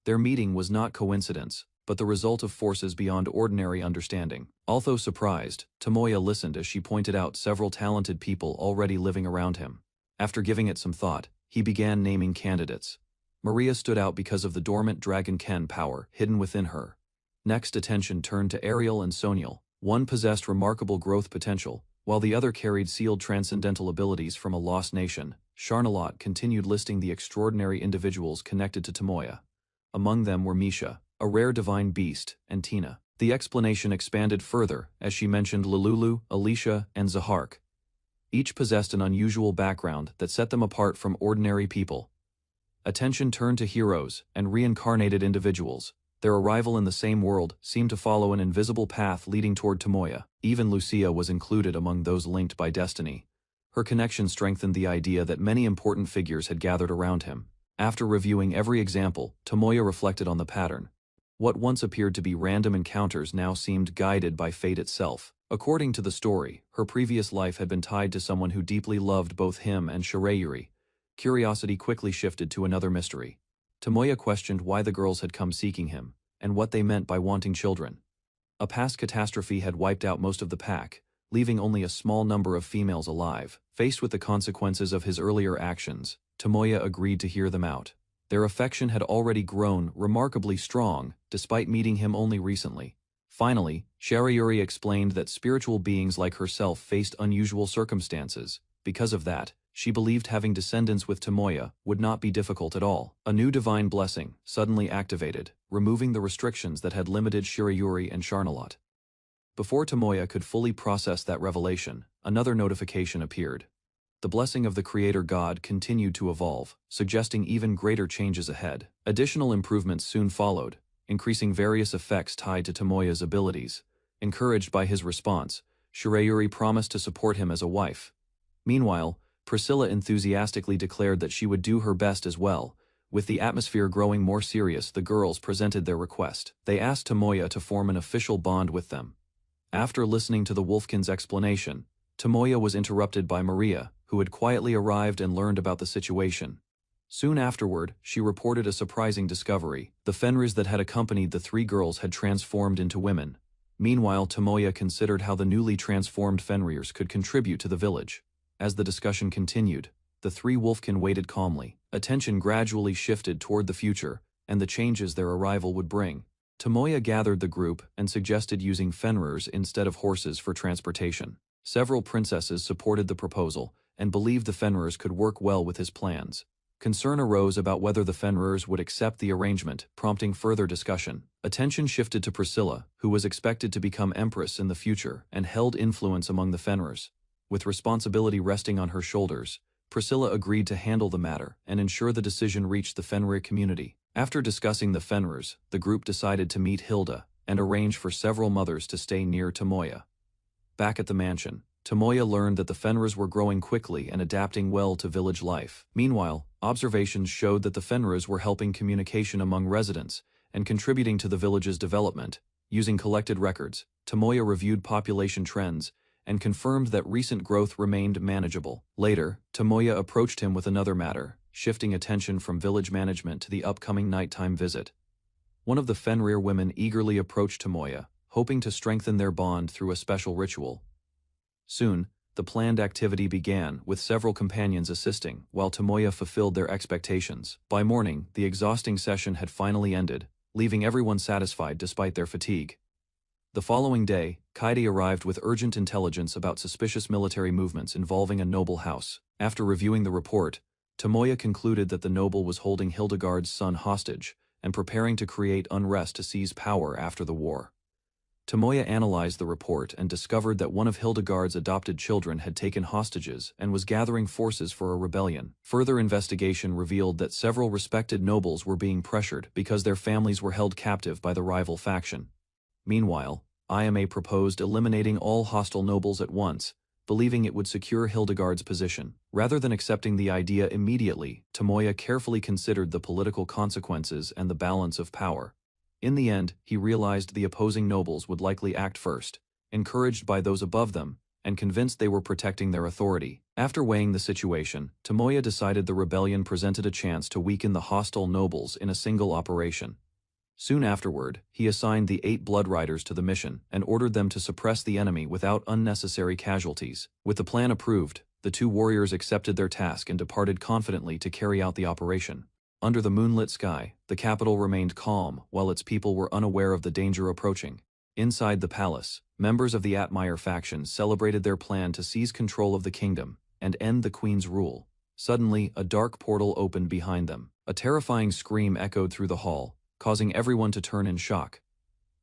Their meeting was not coincidence, but the result of forces beyond ordinary understanding. Although surprised, Tomoya listened as she pointed out several talented people already living around him. After giving it some thought, he began naming candidates. Maria stood out because of the dormant Dragon Ken power hidden within her. Next, attention turned to Ariel and Soniel. One possessed remarkable growth potential, while the other carried sealed transcendental abilities from a lost nation. Charnalot continued listing the extraordinary individuals connected to Tomoya. Among them were Misha, a rare divine beast, and Tina. The explanation expanded further as she mentioned Lululu, Alicia, and Zahark. Each possessed an unusual background that set them apart from ordinary people. Attention turned to heroes and reincarnated individuals. Their arrival in the same world seemed to follow an invisible path leading toward Tomoya. Even Lucia was included among those linked by destiny. Her connection strengthened the idea that many important figures had gathered around him. After reviewing every example, Tomoya reflected on the pattern. What once appeared to be random encounters now seemed guided by fate itself. According to the story, her previous life had been tied to someone who deeply loved both him and Shirayuri. Curiosity quickly shifted to another mystery. Tomoya questioned why the girls had come seeking him, and what they meant by wanting children. A past catastrophe had wiped out most of the pack, leaving only a small number of females alive. Faced with the consequences of his earlier actions, Tomoya agreed to hear them out. Their affection had already grown remarkably strong, despite meeting him only recently. Finally, Shirayuri explained that spiritual beings like herself faced unusual circumstances. Because of that, she believed having descendants with Tomoya would not be difficult at all. A new divine blessing suddenly activated, removing the restrictions that had limited Shirayuri and Charnalot. Before Tomoya could fully process that revelation, another notification appeared. The blessing of the Creator God continued to evolve, suggesting even greater changes ahead. Additional improvements soon followed, increasing various effects tied to Tomoya's abilities. Encouraged by his response, Shirayuri promised to support him as a wife. Meanwhile, Priscilla enthusiastically declared that she would do her best as well. With the atmosphere growing more serious, the girls presented their request. They asked Tomoya to form an official bond with them. After listening to the Wolfkin's explanation, Tomoya was interrupted by Maria, who had quietly arrived and learned about the situation. Soon afterward, she reported a surprising discovery. The Fenris that had accompanied the three girls had transformed into women. Meanwhile, Tomoya considered how the newly transformed Fenrirs could contribute to the village. As the discussion continued, the three Wolfkin waited calmly. Attention gradually shifted toward the future, and the changes their arrival would bring. Tomoya gathered the group and suggested using Fenrirs instead of horses for transportation. Several princesses supported the proposal, and believed the Fenrirs could work well with his plans. Concern arose about whether the Fenrirs would accept the arrangement, prompting further discussion. Attention shifted to Priscilla, who was expected to become empress in the future and held influence among the Fenrirs. With responsibility resting on her shoulders, Priscilla agreed to handle the matter and ensure the decision reached the Fenrir community. After discussing the Fenrirs, the group decided to meet Hilda and arrange for several mothers to stay near Tomoya. Back at the mansion, Tomoya learned that the Fenrirs were growing quickly and adapting well to village life. Meanwhile, observations showed that the Fenrirs were helping communication among residents and contributing to the village's development. Using collected records, Tomoya reviewed population trends and confirmed that recent growth remained manageable. Later, Tomoya approached him with another matter, shifting attention from village management to the upcoming nighttime visit. One of the Fenrir women eagerly approached Tomoya, hoping to strengthen their bond through a special ritual. Soon, the planned activity began, with several companions assisting, while Tomoya fulfilled their expectations. By morning, the exhausting session had finally ended, leaving everyone satisfied despite their fatigue. The following day, Kaede arrived with urgent intelligence about suspicious military movements involving a noble house. After reviewing the report, Tomoya concluded that the noble was holding Hildegard's son hostage and preparing to create unrest to seize power after the war. Tomoya analyzed the report and discovered that one of Hildegard's adopted children had taken hostages and was gathering forces for a rebellion. Further investigation revealed that several respected nobles were being pressured because their families were held captive by the rival faction. Meanwhile, IMA proposed eliminating all hostile nobles at once, believing it would secure Hildegard's position. Rather than accepting the idea immediately, Tomoya carefully considered the political consequences and the balance of power. In the end, he realized the opposing nobles would likely act first, encouraged by those above them, and convinced they were protecting their authority. After weighing the situation, Tomoya decided the rebellion presented a chance to weaken the hostile nobles in a single operation. Soon afterward, he assigned the 8 Blood Riders to the mission and ordered them to suppress the enemy without unnecessary casualties. With the plan approved, the 2 warriors accepted their task and departed confidently to carry out the operation. Under the moonlit sky, the capital remained calm while its people were unaware of the danger approaching. Inside the palace, members of the Atmire faction celebrated their plan to seize control of the kingdom and end the queen's rule. Suddenly, a dark portal opened behind them. A terrifying scream echoed through the hall, causing everyone to turn in shock.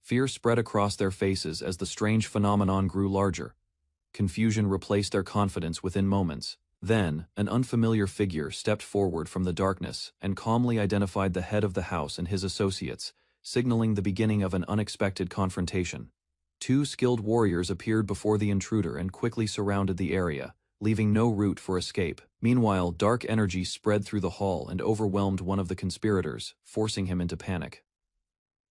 Fear spread across their faces as the strange phenomenon grew larger. Confusion replaced their confidence within moments. Then, an unfamiliar figure stepped forward from the darkness and calmly identified the head of the house and his associates, signaling the beginning of an unexpected confrontation. 2 skilled warriors appeared before the intruder and quickly surrounded the area, leaving no route for escape. Meanwhile, dark energy spread through the hall and overwhelmed one of the conspirators, forcing him into panic.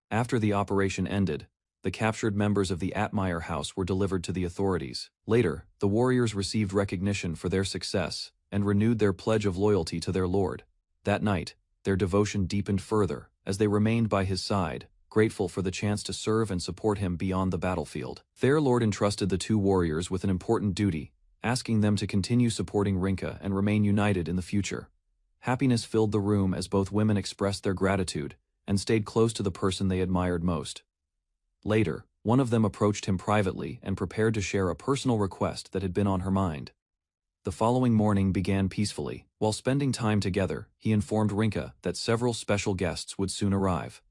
After the operation ended, the captured members of the Atmire house were delivered to the authorities. Later, the warriors received recognition for their success and renewed their pledge of loyalty to their lord. That night, their devotion deepened further, as they remained by his side, grateful for the chance to serve and support him beyond the battlefield. Their lord entrusted the 2 warriors with an important duty, asking them to continue supporting Rinka and remain united in the future. Happiness filled the room as both women expressed their gratitude and stayed close to the person they admired most. Later, one of them approached him privately and prepared to share a personal request that had been on her mind. The following morning began peacefully. While spending time together, he informed Rinka that several special guests would soon arrive.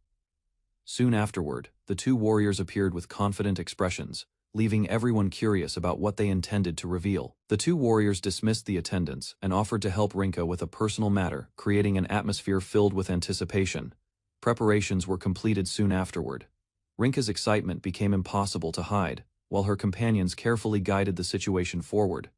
Soon afterward, the 2 warriors appeared with confident expressions, leaving everyone curious about what they intended to reveal. The 2 warriors dismissed the attendants and offered to help Rinka with a personal matter, creating an atmosphere filled with anticipation. Preparations were completed soon afterward. Rinka's excitement became impossible to hide, while her companions carefully guided the situation forward.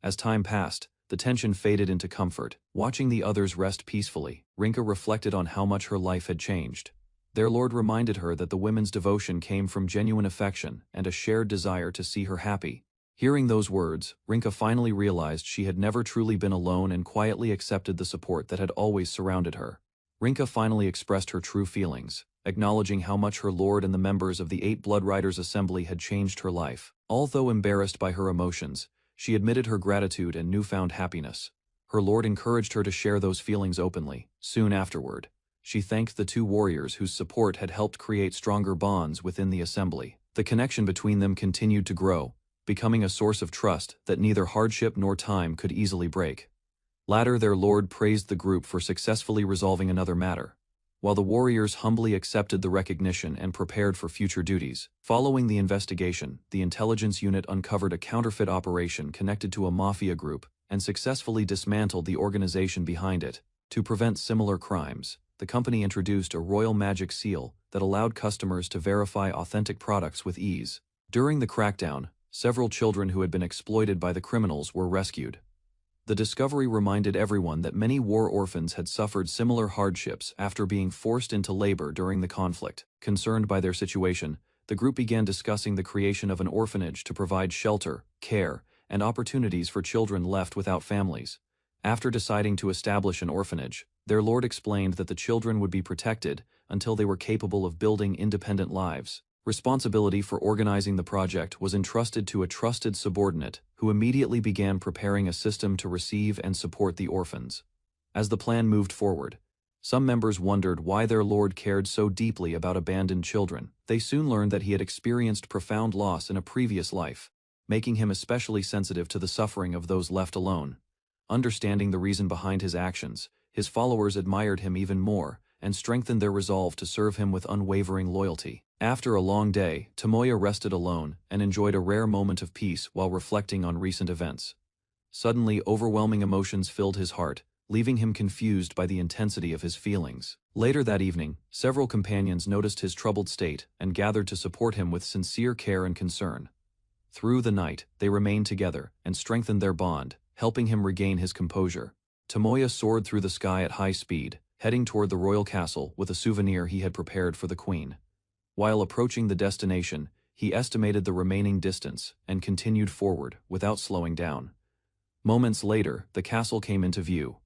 As time passed, the tension faded into comfort. Watching the others rest peacefully, Rinka reflected on how much her life had changed. Their lord reminded her that the women's devotion came from genuine affection and a shared desire to see her happy. Hearing those words, Rinka finally realized she had never truly been alone and quietly accepted the support that had always surrounded her. Rinka finally expressed her true feelings, acknowledging how much her lord and the members of the 8 Blood Riders Assembly had changed her life. Although embarrassed by her emotions, she admitted her gratitude and newfound happiness. Her lord encouraged her to share those feelings openly. Soon afterward, she thanked the 2 warriors whose support had helped create stronger bonds within the assembly. The connection between them continued to grow, becoming a source of trust that neither hardship nor time could easily break. Later, their lord praised the group for successfully resolving another matter, while the warriors humbly accepted the recognition and prepared for future duties. Following the investigation, the intelligence unit uncovered a counterfeit operation connected to a mafia group and successfully dismantled the organization behind it. To prevent similar crimes, the company introduced a royal magic seal that allowed customers to verify authentic products with ease. During the crackdown, several children who had been exploited by the criminals were rescued. The discovery reminded everyone that many war orphans had suffered similar hardships after being forced into labor during the conflict. Concerned by their situation, the group began discussing the creation of an orphanage to provide shelter, care, and opportunities for children left without families. After deciding to establish an orphanage, their lord explained that the children would be protected until they were capable of building independent lives. Responsibility for organizing the project was entrusted to a trusted subordinate, who immediately began preparing a system to receive and support the orphans. As the plan moved forward, some members wondered why their lord cared so deeply about abandoned children. They soon learned that he had experienced profound loss in a previous life, making him especially sensitive to the suffering of those left alone. Understanding the reason behind his actions, his followers admired him even more and strengthened their resolve to serve him with unwavering loyalty. After a long day, Tomoya rested alone and enjoyed a rare moment of peace while reflecting on recent events. Suddenly, overwhelming emotions filled his heart, leaving him confused by the intensity of his feelings. Later that evening, several companions noticed his troubled state and gathered to support him with sincere care and concern. Through the night, they remained together and strengthened their bond, helping him regain his composure. Tomoya soared through the sky at high speed, heading toward the royal castle with a souvenir he had prepared for the queen. While approaching the destination, he estimated the remaining distance and continued forward without slowing down. Moments later, the castle came into view.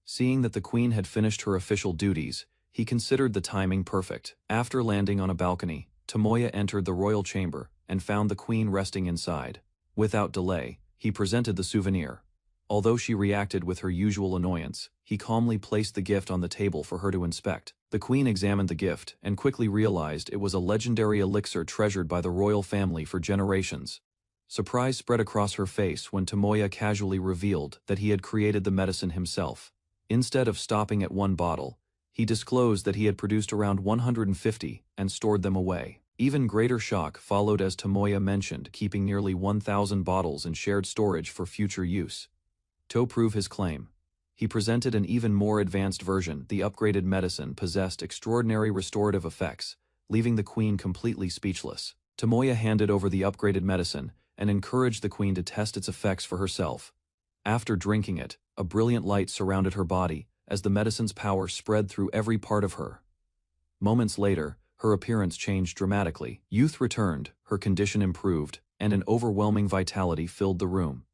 Seeing that the queen had finished her official duties, he considered the timing perfect. After landing on a balcony, Tomoya entered the royal chamber and found the queen resting inside. Without delay, he presented the souvenir. Although she reacted with her usual annoyance, he calmly placed the gift on the table for her to inspect. The queen examined the gift and quickly realized it was a legendary elixir treasured by the royal family for generations. Surprise spread across her face when Tomoya casually revealed that he had created the medicine himself. Instead of stopping at one bottle, he disclosed that he had produced around 150 and stored them away. Even greater shock followed as Tomoya mentioned keeping nearly 1,000 bottles in shared storage for future use. To prove his claim, he presented an even more advanced version. The upgraded medicine possessed extraordinary restorative effects, leaving the queen completely speechless. Tomoya handed over the upgraded medicine and encouraged the queen to test its effects for herself. After drinking it, a brilliant light surrounded her body as the medicine's power spread through every part of her. Moments later, her appearance changed dramatically. Youth returned, her condition improved, and an overwhelming vitality filled the room.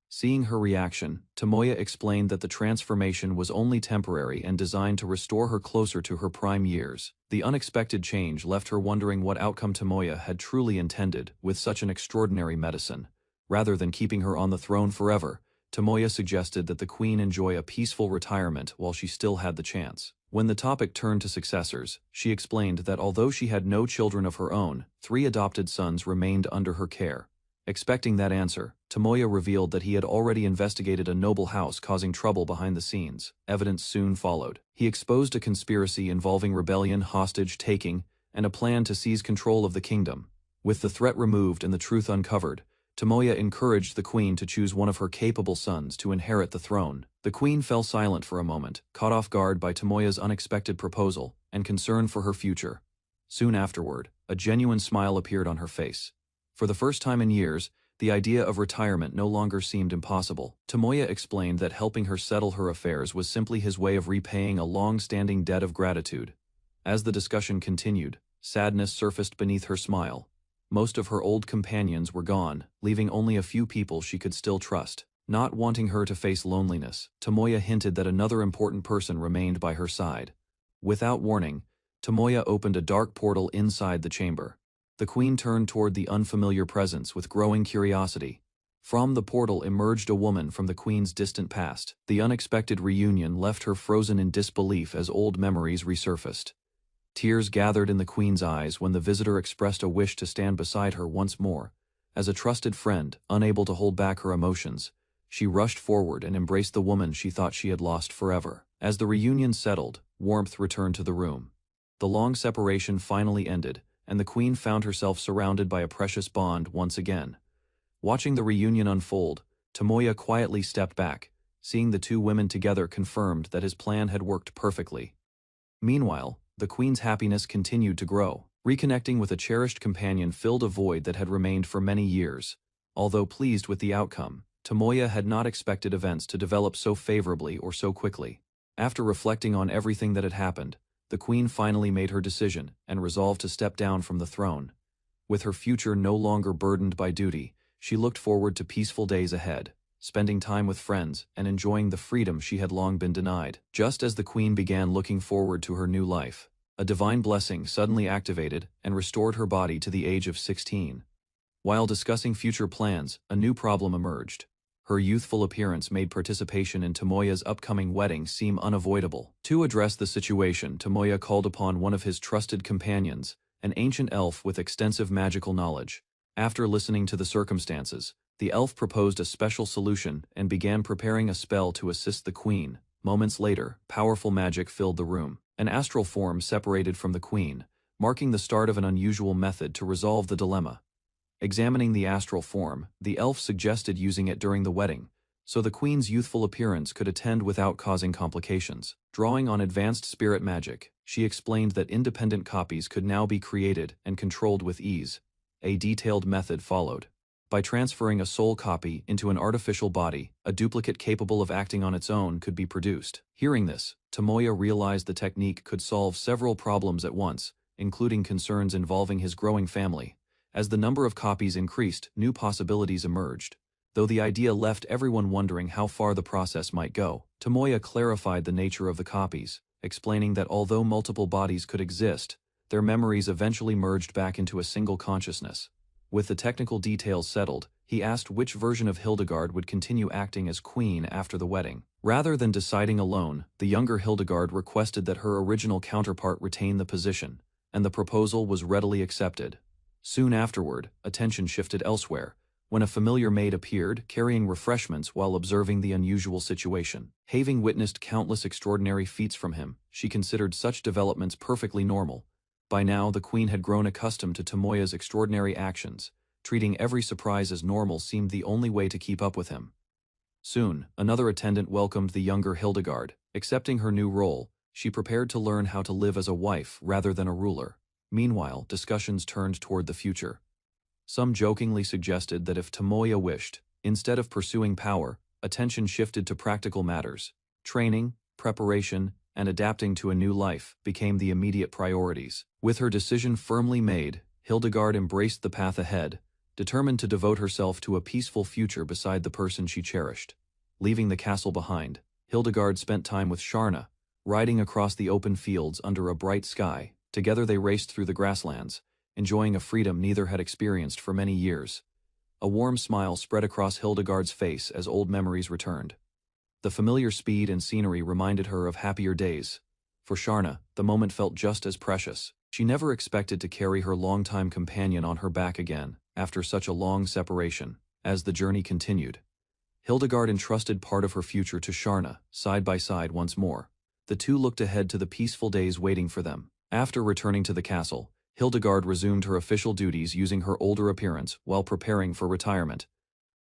Seeing her reaction, Tomoya explained that the transformation was only temporary and designed to restore her closer to her prime years. The unexpected change left her wondering what outcome Tomoya had truly intended with such an extraordinary medicine. Rather than keeping her on the throne forever, Tomoya suggested that the queen enjoy a peaceful retirement while she still had the chance. When the topic turned to successors, she explained that although she had no children of her own, 3 adopted sons remained under her care. Expecting that answer, Tomoya revealed that he had already investigated a noble house causing trouble behind the scenes. Evidence soon followed. He exposed a conspiracy involving rebellion, hostage-taking, and a plan to seize control of the kingdom. With the threat removed and the truth uncovered, Tomoya encouraged the queen to choose one of her capable sons to inherit the throne. The queen fell silent for a moment, caught off guard by Tomoya's unexpected proposal and concern for her future. Soon afterward, a genuine smile appeared on her face. For the first time in years, the idea of retirement no longer seemed impossible. Tomoya explained that helping her settle her affairs was simply his way of repaying a long-standing debt of gratitude. As the discussion continued, sadness surfaced beneath her smile. Most of her old companions were gone, leaving only a few people she could still trust. Not wanting her to face loneliness, Tomoya hinted that another important person remained by her side. Without warning, Tomoya opened a dark portal inside the chamber. The queen turned toward the unfamiliar presence with growing curiosity. From the portal emerged a woman from the queen's distant past. The unexpected reunion left her frozen in disbelief as old memories resurfaced. Tears gathered in the queen's eyes when the visitor expressed a wish to stand beside her once more. As a trusted friend, unable to hold back her emotions, she rushed forward and embraced the woman she thought she had lost forever. As the reunion settled, warmth returned to the room. The long separation finally ended, and the queen found herself surrounded by a precious bond once again. Watching the reunion unfold, Tomoya quietly stepped back. Seeing the two women together confirmed that his plan had worked perfectly. Meanwhile, the queen's happiness continued to grow. Reconnecting with a cherished companion filled a void that had remained for many years. Although pleased with the outcome, Tomoya had not expected events to develop so favorably or so quickly. After reflecting on everything that had happened, the queen finally made her decision and resolved to step down from the throne. With her future no longer burdened by duty, she looked forward to peaceful days ahead, spending time with friends and enjoying the freedom she had long been denied. Just as the queen began looking forward to her new life, a divine blessing suddenly activated and restored her body to the age of 16. While discussing future plans, a new problem emerged. Her youthful appearance made participation in Tomoya's upcoming wedding seem unavoidable. To address the situation, Tomoya called upon one of his trusted companions, an ancient elf with extensive magical knowledge. After listening to the circumstances, the elf proposed a special solution and began preparing a spell to assist the queen. Moments later, powerful magic filled the room. An astral form separated from the queen, marking the start of an unusual method to resolve the dilemma. Examining the astral form, the elf suggested using it during the wedding, so the queen's youthful appearance could attend without causing complications. Drawing on advanced spirit magic, she explained that independent copies could now be created and controlled with ease. A detailed method followed. By transferring a soul copy into an artificial body, a duplicate capable of acting on its own could be produced. Hearing this, Tomoya realized the technique could solve several problems at once, including concerns involving his growing family, As the number of copies increased, new possibilities emerged. Though the idea left everyone wondering how far the process might go, Tomoya clarified the nature of the copies, explaining that although multiple bodies could exist, their memories eventually merged back into a single consciousness. With the technical details settled, he asked which version of Hildegard would continue acting as queen after the wedding. Rather than deciding alone, the younger Hildegard requested that her original counterpart retain the position, and the proposal was readily accepted. Soon afterward, attention shifted elsewhere, when a familiar maid appeared, carrying refreshments while observing the unusual situation. Having witnessed countless extraordinary feats from him, she considered such developments perfectly normal. By now, the queen had grown accustomed to Tomoya's extraordinary actions. Treating every surprise as normal seemed the only way to keep up with him. Soon, another attendant welcomed the younger Hildegard. Accepting her new role, she prepared to learn how to live as a wife rather than a ruler. Meanwhile, discussions turned toward the future. Some jokingly suggested that if Tomoya wished, instead of pursuing power, attention shifted to practical matters. Training, preparation, and adapting to a new life became the immediate priorities. With her decision firmly made, Hildegard embraced the path ahead, determined to devote herself to a peaceful future beside the person she cherished. Leaving the castle behind, Hildegard spent time with Sharna, riding across the open fields under a bright sky. Together they raced through the grasslands, enjoying a freedom neither had experienced for many years. A warm smile spread across Hildegard's face as old memories returned. The familiar speed and scenery reminded her of happier days. For Sharna, the moment felt just as precious. She never expected to carry her longtime companion on her back again, after such a long separation. As the journey continued, Hildegard entrusted part of her future to Sharna, side by side once more. The two looked ahead to the peaceful days waiting for them. After returning to the castle, Hildegard resumed her official duties using her older appearance while preparing for retirement.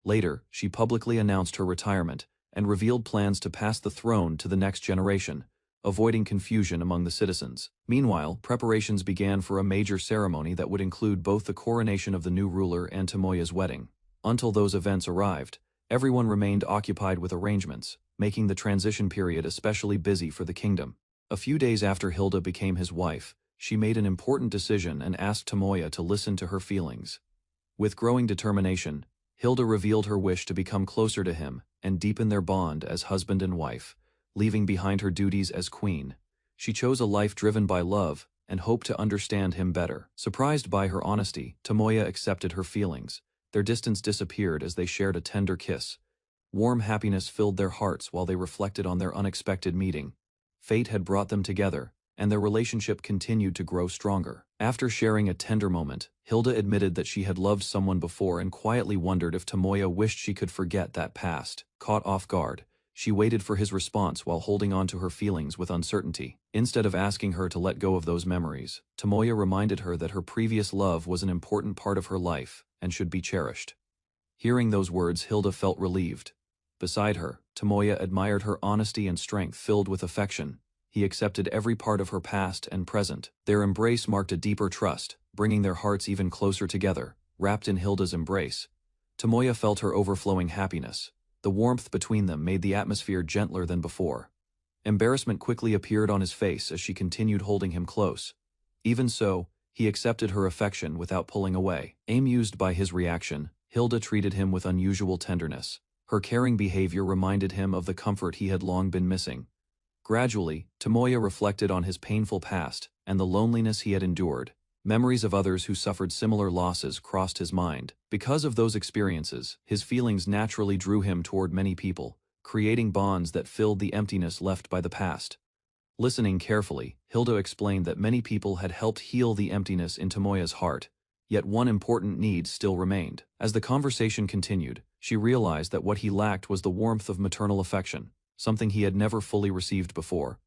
Later, she publicly announced her retirement and revealed plans to pass the throne to the next generation, avoiding confusion among the citizens. Meanwhile, preparations began for a major ceremony that would include both the coronation of the new ruler and Tomoya's wedding. Until those events arrived, everyone remained occupied with arrangements, making the transition period especially busy for the kingdom. A few days after Hilda became his wife, she made an important decision and asked Tomoya to listen to her feelings. With growing determination, Hilda revealed her wish to become closer to him and deepen their bond as husband and wife, leaving behind her duties as queen. She chose a life driven by love and hoped to understand him better. Surprised by her honesty, Tomoya accepted her feelings. Their distance disappeared as they shared a tender kiss. Warm happiness filled their hearts while they reflected on their unexpected meeting. Fate had brought them together, and their relationship continued to grow stronger. After sharing a tender moment, Hilda admitted that she had loved someone before and quietly wondered if Tomoya wished she could forget that past. Caught off guard, she waited for his response while holding on to her feelings with uncertainty. Instead of asking her to let go of those memories, Tomoya reminded her that her previous love was an important part of her life and should be cherished. Hearing those words, Hilda felt relieved. Beside her, Tomoya admired her honesty and strength filled with affection. He accepted every part of her past and present. Their embrace marked a deeper trust, bringing their hearts even closer together. Wrapped in Hilda's embrace, Tomoya felt her overflowing happiness. The warmth between them made the atmosphere gentler than before. Embarrassment quickly appeared on his face as she continued holding him close. Even so, he accepted her affection without pulling away. Amused by his reaction, Hilda treated him with unusual tenderness. Her caring behavior reminded him of the comfort he had long been missing. Gradually, Tomoya reflected on his painful past and the loneliness he had endured. Memories of others who suffered similar losses crossed his mind. Because of those experiences, his feelings naturally drew him toward many people, creating bonds that filled the emptiness left by the past. Listening carefully, Hilda explained that many people had helped heal the emptiness in Tomoya's heart, yet one important need still remained. As the conversation continued, she realized that what he lacked was the warmth of maternal affection, something he had never fully received before.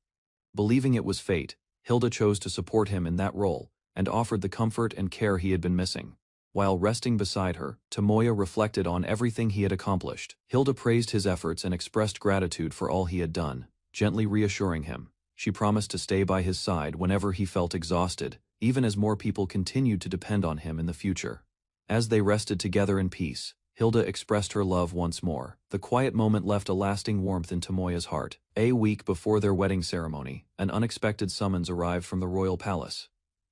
Believing it was fate, Hilda chose to support him in that role and offered the comfort and care he had been missing. While resting beside her, Tomoya reflected on everything he had accomplished. Hilda praised his efforts and expressed gratitude for all he had done, gently reassuring him. She promised to stay by his side whenever he felt exhausted, even as more people continued to depend on him in the future. As they rested together in peace, Hilda expressed her love once more. The quiet moment left a lasting warmth in Tomoya's heart. A week before their wedding ceremony, an unexpected summons arrived from the royal palace.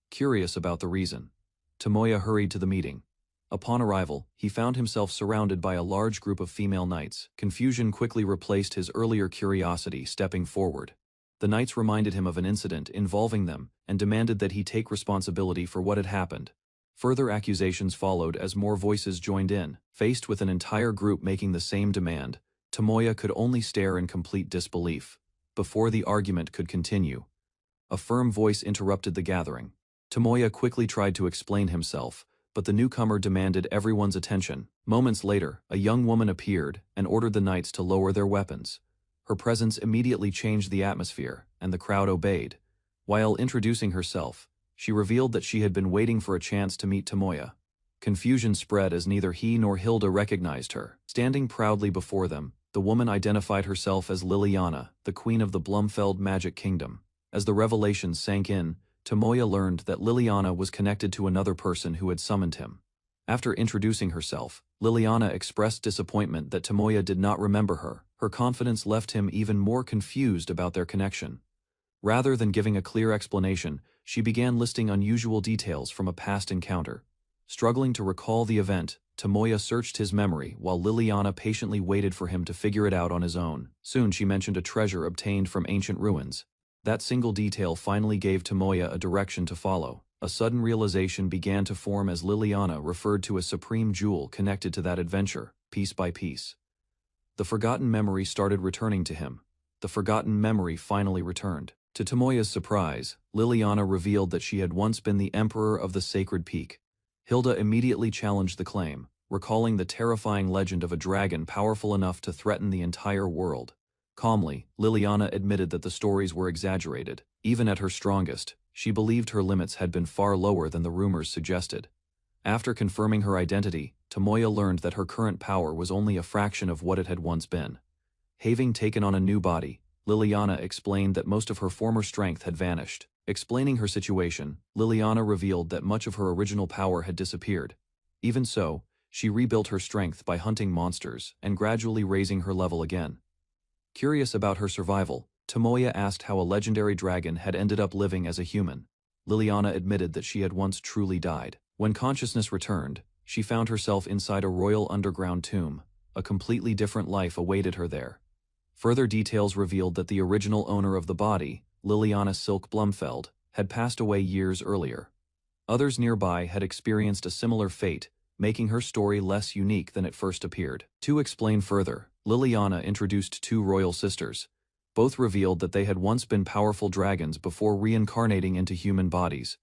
Curious about the reason, Tomoya hurried to the meeting. Upon arrival, he found himself surrounded by a large group of female knights. Confusion quickly replaced his earlier curiosity, stepping forward. The knights reminded him of an incident involving them and demanded that he take responsibility for what had happened. Further accusations followed as more voices joined in. Faced with an entire group making the same demand, Tomoya could only stare in complete disbelief. Before the argument could continue, a firm voice interrupted the gathering. Tomoya quickly tried to explain himself, but the newcomer demanded everyone's attention. Moments later, a young woman appeared and ordered the knights to lower their weapons. Her presence immediately changed the atmosphere, and the crowd obeyed. While introducing herself, she revealed that she had been waiting for a chance to meet Tomoya. Confusion spread as neither he nor Hilda recognized her. Standing proudly before them, the woman identified herself as Liliana, the queen of the Blumfeld Magic Kingdom. As the revelations sank in, Tomoya learned that Liliana was connected to another person who had summoned him. After introducing herself, Liliana expressed disappointment that Tomoya did not remember her. Her confidence left him even more confused about their connection. Rather than giving a clear explanation, she began listing unusual details from a past encounter. Struggling to recall the event, Tomoya searched his memory while Liliana patiently waited for him to figure it out on his own. Soon she mentioned a treasure obtained from ancient ruins. That single detail finally gave Tomoya a direction to follow. A sudden realization began to form as Liliana referred to a supreme jewel connected to that adventure, piece by piece. The forgotten memory started returning to him. The forgotten memory finally returned. To Tomoya's surprise, Liliana revealed that she had once been the Emperor of the Sacred Peak. Hilda immediately challenged the claim, recalling the terrifying legend of a dragon powerful enough to threaten the entire world. Calmly, Liliana admitted that the stories were exaggerated. Even at her strongest, she believed her limits had been far lower than the rumors suggested. After confirming her identity, Tomoya learned that her current power was only a fraction of what it had once been. Having taken on a new body, Liliana explained that most of her former strength had vanished. Explaining her situation, Liliana revealed that much of her original power had disappeared. Even so, she rebuilt her strength by hunting monsters and gradually raising her level again. Curious about her survival, Tomoya asked how a legendary dragon had ended up living as a human. Liliana admitted that she had once truly died. When consciousness returned, she found herself inside a royal underground tomb. A completely different life awaited her there. Further details revealed that the original owner of the body, Liliana Silk Blumfeld, had passed away years earlier. Others nearby had experienced a similar fate, making her story less unique than it first appeared. To explain further, Liliana introduced two royal sisters. Both revealed that they had once been powerful dragons before reincarnating into human bodies.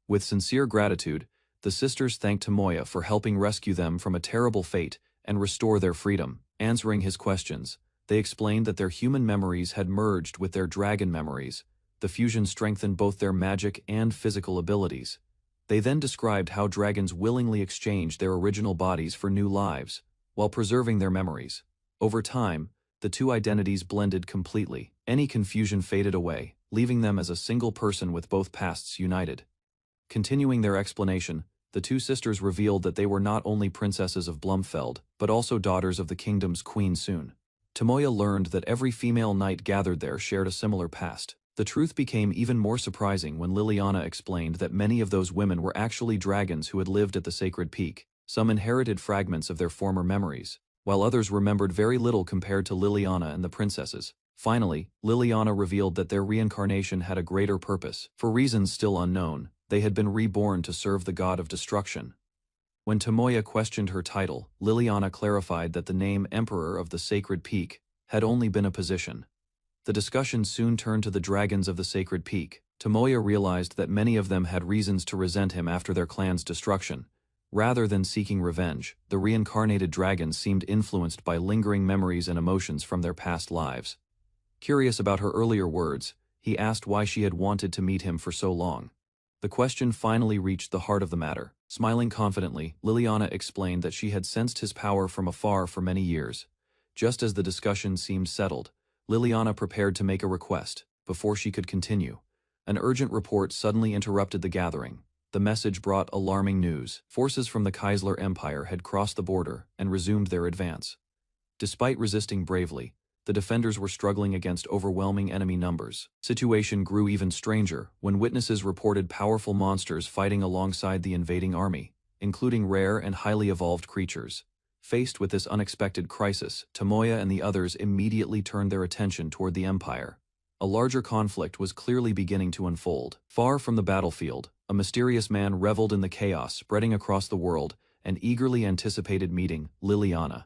With sincere gratitude, the sisters thanked Tomoya for helping rescue them from a terrible fate and restore their freedom. Answering his questions, they explained that their human memories had merged with their dragon memories. The fusion strengthened both their magic and physical abilities. They then described how dragons willingly exchanged their original bodies for new lives, while preserving their memories. Over time, the two identities blended completely. Any confusion faded away, leaving them as a single person with both pasts united. Continuing their explanation, the two sisters revealed that they were not only princesses of Blumfeld, but also daughters of the kingdom's queen soon. Tomoya learned that every female knight gathered there shared a similar past. The truth became even more surprising when Liliana explained that many of those women were actually dragons who had lived at the Sacred Peak. Some inherited fragments of their former memories, while others remembered very little compared to Liliana and the princesses. Finally, Liliana revealed that their reincarnation had a greater purpose. For reasons still unknown, they had been reborn to serve the god of destruction. When Tomoya questioned her title, Liliana clarified that the name Emperor of the Sacred Peak had only been a position. The discussion soon turned to the dragons of the Sacred Peak. Tomoya realized that many of them had reasons to resent him after their clan's destruction. Rather than seeking revenge, the reincarnated dragons seemed influenced by lingering memories and emotions from their past lives. Curious about her earlier words, he asked why she had wanted to meet him for so long. The question finally reached the heart of the matter. Smiling confidently, Liliana explained that she had sensed his power from afar for many years. Just as the discussion seemed settled, Liliana prepared to make a request. Before she could continue, an urgent report suddenly interrupted the gathering. The message brought alarming news. Forces from the Kaisler Empire had crossed the border and resumed their advance. Despite resisting bravely, the defenders were struggling against overwhelming enemy numbers. Situation grew even stranger when witnesses reported powerful monsters fighting alongside the invading army, including rare and highly evolved creatures. Faced with this unexpected crisis, Tomoya and the others immediately turned their attention toward the Empire. A larger conflict was clearly beginning to unfold. Far from the battlefield, a mysterious man reveled in the chaos spreading across the world and eagerly anticipated meeting Liliana.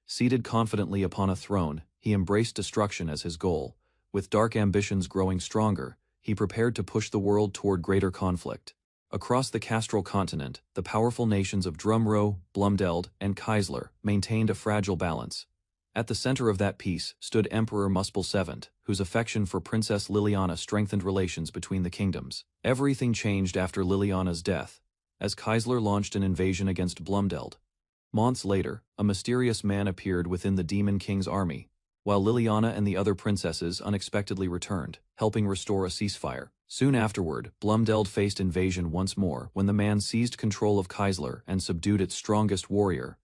Seated confidently upon a throne, he embraced destruction as his goal. With dark ambitions growing stronger, he prepared to push the world toward greater conflict. Across the Castral continent, the powerful nations of Drumro, Blumdeld, and Kaisler maintained a fragile balance. At the center of that peace stood Emperor Muspel VII, whose affection for Princess Liliana strengthened relations between the kingdoms. Everything changed after Liliana's death, as Kaisler launched an invasion against Blumdeld. Months later, a mysterious man appeared within the Demon King's army, while Liliana and the other princesses unexpectedly returned, helping restore a ceasefire. Soon afterward, Blumdeld faced invasion once more when the man seized control of Kaisler and subdued its strongest warrior.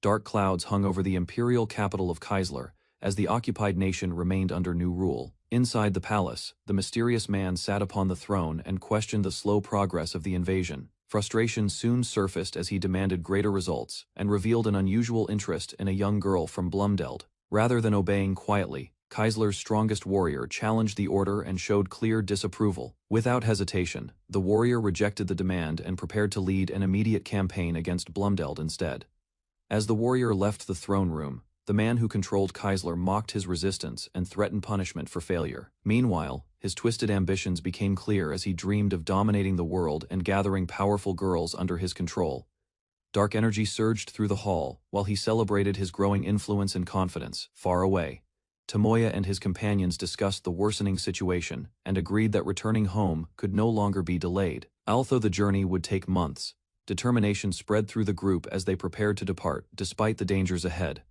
Dark clouds hung over the imperial capital of Kaisler, as the occupied nation remained under new rule. Inside the palace, the mysterious man sat upon the throne and questioned the slow progress of the invasion. Frustration soon surfaced as he demanded greater results and revealed an unusual interest in a young girl from Blumdeld. Rather than obeying quietly, Kaisler's strongest warrior challenged the order and showed clear disapproval. Without hesitation, the warrior rejected the demand and prepared to lead an immediate campaign against Blumdeld instead. As the warrior left the throne room, the man who controlled Kaisler mocked his resistance and threatened punishment for failure. Meanwhile, his twisted ambitions became clear as he dreamed of dominating the world and gathering powerful girls under his control. Dark energy surged through the hall while he celebrated his growing influence and confidence. Far away, Tomoya and his companions discussed the worsening situation and agreed that returning home could no longer be delayed. Although the journey would take months, determination spread through the group as they prepared to depart despite the dangers ahead.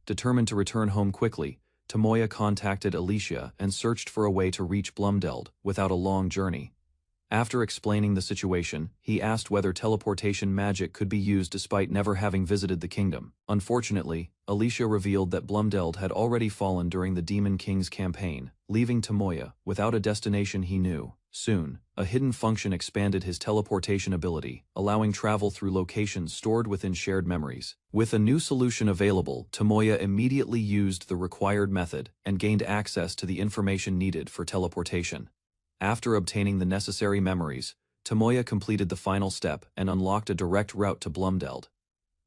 Determined to return home quickly, Tomoya contacted Alicia and searched for a way to reach Blumdeld without a long journey. After explaining the situation, he asked whether teleportation magic could be used despite never having visited the kingdom. Unfortunately, Alicia revealed that Blumdeld had already fallen during the Demon King's campaign, leaving Tomoya without a destination he knew. Soon, a hidden function expanded his teleportation ability, allowing travel through locations stored within shared memories. With a new solution available, Tomoya immediately used the required method and gained access to the information needed for teleportation. After obtaining the necessary memories, Tomoya completed the final step and unlocked a direct route to Blumdeld.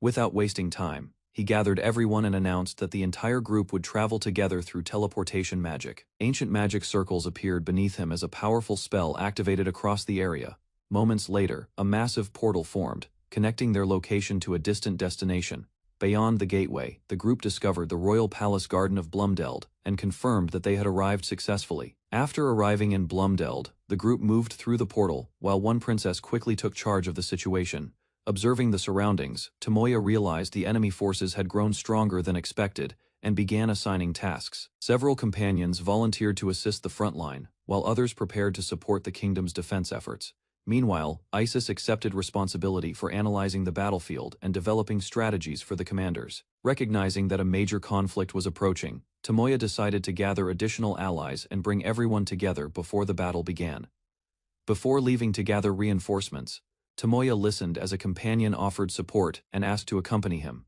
Without wasting time, he gathered everyone and announced that the entire group would travel together through teleportation magic. Ancient magic circles appeared beneath him as a powerful spell activated across the area. Moments later, a massive portal formed, connecting their location to a distant destination. Beyond the gateway, the group discovered the royal palace garden of Blumdeld and confirmed that they had arrived successfully. After arriving in Blumdeld, the group moved through the portal, while one princess quickly took charge of the situation. Observing the surroundings, Tomoya realized the enemy forces had grown stronger than expected and began assigning tasks. Several companions volunteered to assist the front line, while others prepared to support the kingdom's defense efforts. Meanwhile, Isis accepted responsibility for analyzing the battlefield and developing strategies for the commanders. Recognizing that a major conflict was approaching, Tomoya decided to gather additional allies and bring everyone together before the battle began. Before leaving to gather reinforcements, Tomoya listened as a companion offered support and asked to accompany him.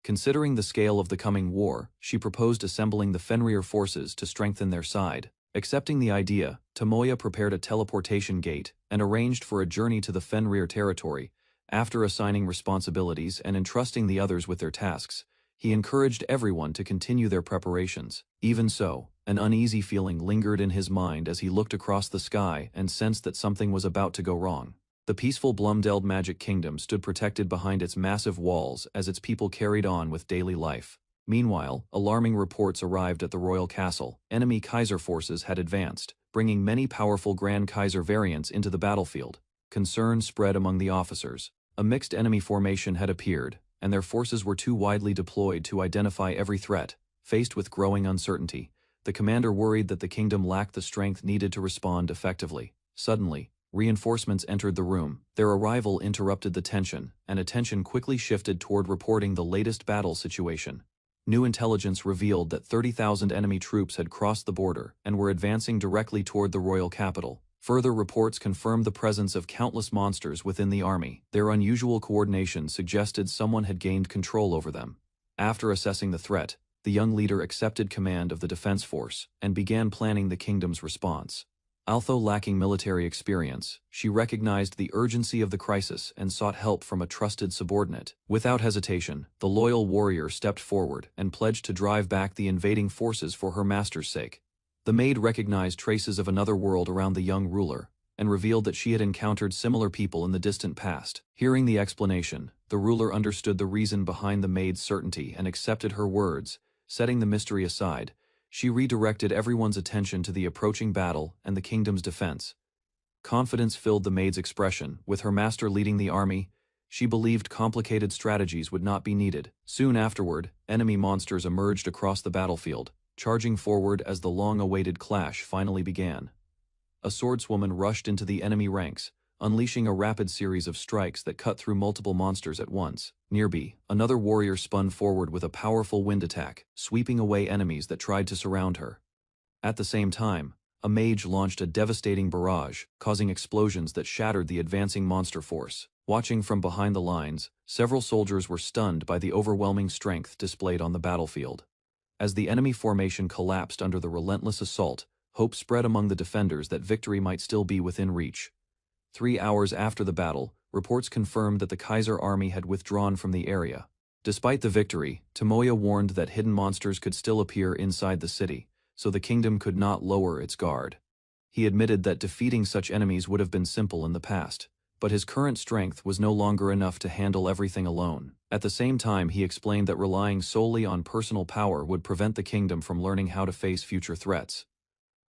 Considering the scale of the coming war, she proposed assembling the Fenrir forces to strengthen their side. Accepting the idea, Tomoya prepared a teleportation gate and arranged for a journey to the Fenrir territory. After assigning responsibilities and entrusting the others with their tasks, he encouraged everyone to continue their preparations. Even so, an uneasy feeling lingered in his mind as he looked across the sky and sensed that something was about to go wrong. The peaceful Blumdeld Magic Kingdom stood protected behind its massive walls as its people carried on with daily life. Meanwhile, alarming reports arrived at the royal castle. Enemy Kaiser forces had advanced, bringing many powerful Grand Kaiser variants into the battlefield. Concern spread among the officers. A mixed enemy formation had appeared, and their forces were too widely deployed to identify every threat. Faced with growing uncertainty, the commander worried that the kingdom lacked the strength needed to respond effectively. Suddenly, reinforcements entered the room. Their arrival interrupted the tension, and attention quickly shifted toward reporting the latest battle situation. New intelligence revealed that 30,000 enemy troops had crossed the border and were advancing directly toward the royal capital. Further reports confirmed the presence of countless monsters within the army. Their unusual coordination suggested someone had gained control over them. After assessing the threat, the young leader accepted command of the defense force and began planning the kingdom's response. Although lacking military experience, she recognized the urgency of the crisis and sought help from a trusted subordinate. Without hesitation, the loyal warrior stepped forward and pledged to drive back the invading forces for her master's sake. The maid recognized traces of another world around the young ruler, and revealed that she had encountered similar people in the distant past. Hearing the explanation, the ruler understood the reason behind the maid's certainty and accepted her words. Setting the mystery aside, she redirected everyone's attention to the approaching battle and the kingdom's defense. Confidence filled the maid's expression. With her master leading the army, she believed complicated strategies would not be needed. Soon afterward, enemy monsters emerged across the battlefield, charging forward as the long-awaited clash finally began. A swordswoman rushed into the enemy ranks, unleashing a rapid series of strikes that cut through multiple monsters at once. Nearby, another warrior spun forward with a powerful wind attack, sweeping away enemies that tried to surround her. At the same time, a mage launched a devastating barrage, causing explosions that shattered the advancing monster force. Watching from behind the lines, several soldiers were stunned by the overwhelming strength displayed on the battlefield. As the enemy formation collapsed under the relentless assault, hope spread among the defenders that victory might still be within reach. 3 hours after the battle, reports confirmed that the Kaiser army had withdrawn from the area. Despite the victory, Tomoya warned that hidden monsters could still appear inside the city, so the kingdom could not lower its guard. He admitted that defeating such enemies would have been simple in the past, but his current strength was no longer enough to handle everything alone. At the same time, he explained that relying solely on personal power would prevent the kingdom from learning how to face future threats.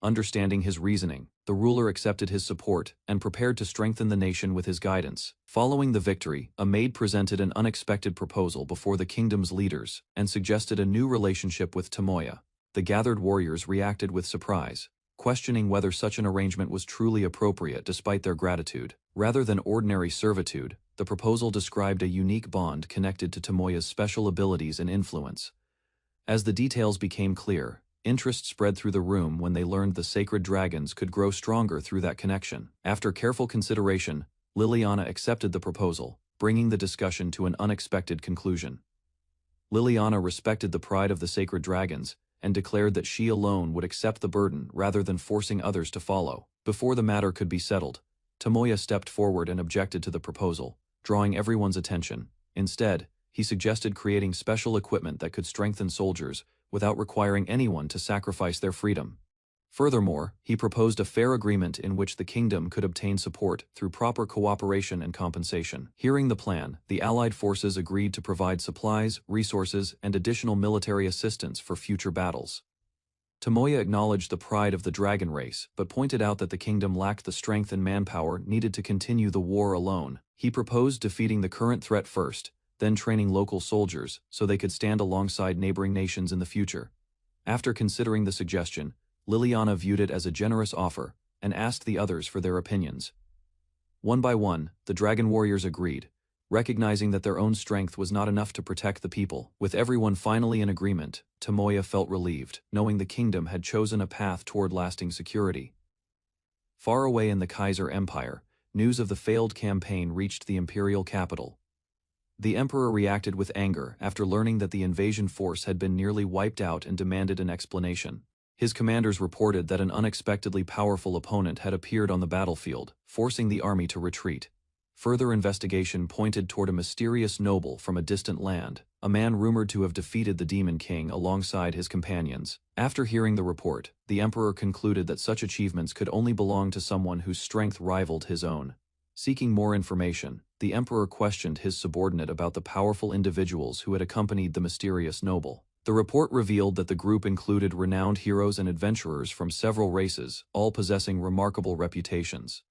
Understanding his reasoning, the ruler accepted his support and prepared to strengthen the nation with his guidance. Following the victory, a maid presented an unexpected proposal before the kingdom's leaders and suggested a new relationship with Tomoya. The gathered warriors reacted with surprise, questioning whether such an arrangement was truly appropriate despite their gratitude. Rather than ordinary servitude, the proposal described a unique bond connected to Tomoya's special abilities and influence. As the details became clear, interest spread through the room when they learned the sacred dragons could grow stronger through that connection. After careful consideration, Liliana accepted the proposal, bringing the discussion to an unexpected conclusion. Liliana respected the pride of the sacred dragons and declared that she alone would accept the burden rather than forcing others to follow. Before the matter could be settled, Tomoya stepped forward and objected to the proposal, drawing everyone's attention. Instead, he suggested creating special equipment that could strengthen soldiers without requiring anyone to sacrifice their freedom. Furthermore, he proposed a fair agreement in which the kingdom could obtain support through proper cooperation and compensation. Hearing the plan, the Allied forces agreed to provide supplies, resources, and additional military assistance for future battles. Tomoya acknowledged the pride of the dragon race, but pointed out that the kingdom lacked the strength and manpower needed to continue the war alone. He proposed defeating the current threat first, then training local soldiers so they could stand alongside neighboring nations in the future. After considering the suggestion, Liliana viewed it as a generous offer and asked the others for their opinions. One by one, the dragon warriors agreed, recognizing that their own strength was not enough to protect the people. With everyone finally in agreement, Tomoya felt relieved, knowing the kingdom had chosen a path toward lasting security. Far away in the Kaiser Empire, news of the failed campaign reached the imperial capital. The emperor reacted with anger after learning that the invasion force had been nearly wiped out and demanded an explanation. His commanders reported that an unexpectedly powerful opponent had appeared on the battlefield, forcing the army to retreat. Further investigation pointed toward a mysterious noble from a distant land, a man rumored to have defeated the Demon King alongside his companions. After hearing the report, the emperor concluded that such achievements could only belong to someone whose strength rivaled his own. Seeking more information, the emperor questioned his subordinate about the powerful individuals who had accompanied the mysterious noble. The report revealed that the group included renowned heroes and adventurers from several races, all possessing remarkable reputations.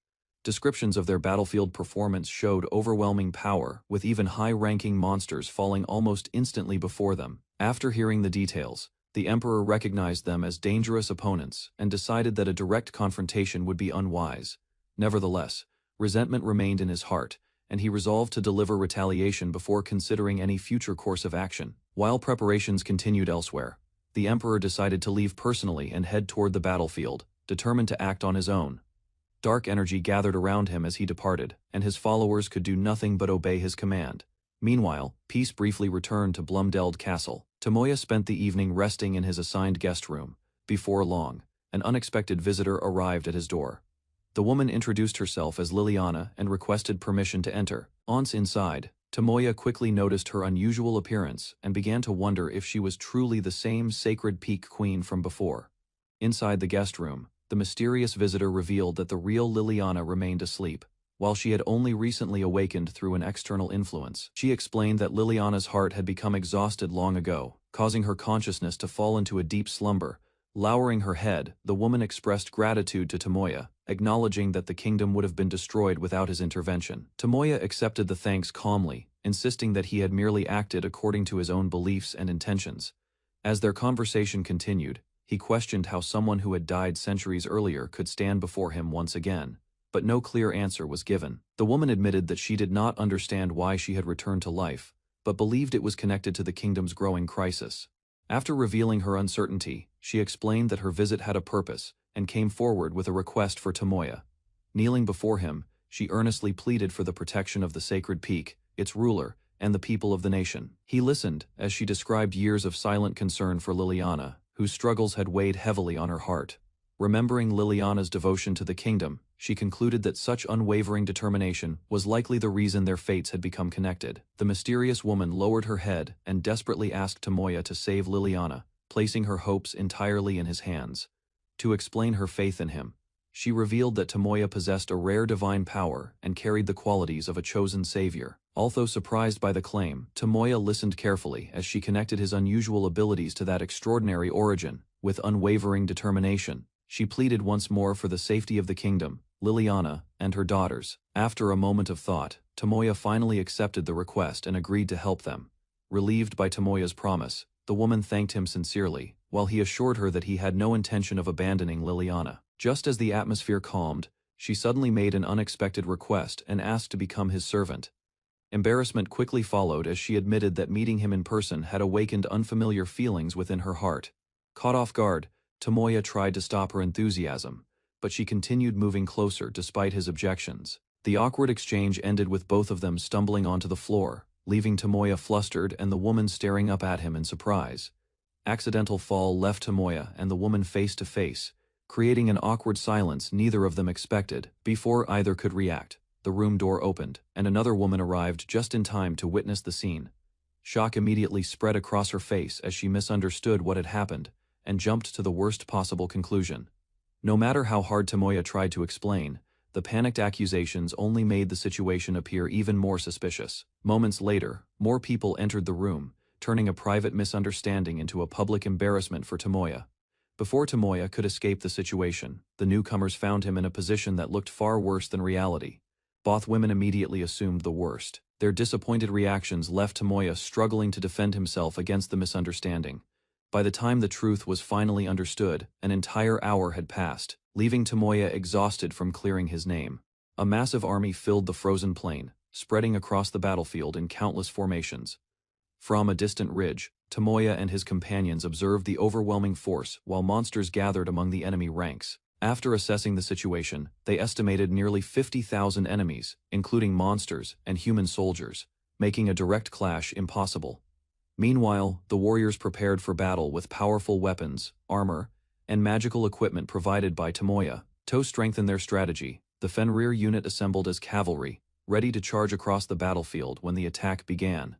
Descriptions of their battlefield performance showed overwhelming power, with even high-ranking monsters falling almost instantly before them. After hearing the details, the emperor recognized them as dangerous opponents and decided that a direct confrontation would be unwise. Nevertheless, resentment remained in his heart, and he resolved to deliver retaliation before considering any future course of action. While preparations continued elsewhere, the emperor decided to leave personally and head toward the battlefield, determined to act on his own. Dark energy gathered around him as he departed, and his followers could do nothing but obey his command. Meanwhile, peace briefly returned to Blumdeld Castle. Tomoya spent the evening resting in his assigned guest room. Before long, an unexpected visitor arrived at his door. The woman introduced herself as Liliana and requested permission to enter. Once inside, Tomoya quickly noticed her unusual appearance and began to wonder if she was truly the same Sacred Peak queen from before. Inside the guest room, the mysterious visitor revealed that the real Liliana remained asleep, while she had only recently awakened through an external influence. She explained that Liliana's heart had become exhausted long ago, causing her consciousness to fall into a deep slumber. Lowering her head, the woman expressed gratitude to Tomoya, acknowledging that the kingdom would have been destroyed without his intervention. Tomoya accepted the thanks calmly, insisting that he had merely acted according to his own beliefs and intentions. As their conversation continued, he questioned how someone who had died centuries earlier could stand before him once again, but no clear answer was given. The woman admitted that she did not understand why she had returned to life, but believed it was connected to the kingdom's growing crisis. After revealing her uncertainty, she explained that her visit had a purpose and came forward with a request for Tomoya. Kneeling before him, she earnestly pleaded for the protection of the Sacred Peak, its ruler, and the people of the nation. He listened as she described years of silent concern for Liliana, whose struggles had weighed heavily on her heart. Remembering Liliana's devotion to the kingdom, she concluded that such unwavering determination was likely the reason their fates had become connected. The mysterious woman lowered her head and desperately asked Tomoya to save Liliana, placing her hopes entirely in his hands. To explain her faith in him, she revealed that Tomoya possessed a rare divine power and carried the qualities of a chosen savior. Although surprised by the claim, Tomoya listened carefully as she connected his unusual abilities to that extraordinary origin. With unwavering determination, she pleaded once more for the safety of the kingdom, Liliana, and her daughters. After a moment of thought, Tomoya finally accepted the request and agreed to help them. Relieved by Tomoya's promise, the woman thanked him sincerely, while he assured her that he had no intention of abandoning Liliana. Just as the atmosphere calmed, she suddenly made an unexpected request and asked to become his servant. Embarrassment quickly followed as she admitted that meeting him in person had awakened unfamiliar feelings within her heart. Caught off guard, Tomoya tried to stop her enthusiasm, but she continued moving closer despite his objections. The awkward exchange ended with both of them stumbling onto the floor, leaving Tomoya flustered and the woman staring up at him in surprise. Accidental fall left Tomoya and the woman face to face, creating an awkward silence neither of them expected. Before either could react, the room door opened, and another woman arrived just in time to witness the scene. Shock immediately spread across her face as she misunderstood what had happened, and jumped to the worst possible conclusion. No matter how hard Tomoya tried to explain, the panicked accusations only made the situation appear even more suspicious. Moments later, more people entered the room, turning a private misunderstanding into a public embarrassment for Tomoya. Before Tomoya could escape the situation, the newcomers found him in a position that looked far worse than reality. Both women immediately assumed the worst. Their disappointed reactions left Tomoya struggling to defend himself against the misunderstanding. By the time the truth was finally understood, an entire hour had passed, leaving Tomoya exhausted from clearing his name. A massive army filled the frozen plain, spreading across the battlefield in countless formations. From a distant ridge, Tomoya and his companions observed the overwhelming force while monsters gathered among the enemy ranks. After assessing the situation, they estimated nearly 50,000 enemies, including monsters and human soldiers, making a direct clash impossible. Meanwhile, the warriors prepared for battle with powerful weapons, armor, and magical equipment provided by Tomoya. To strengthen their strategy, the Fenrir unit assembled as cavalry, ready to charge across the battlefield when the attack began.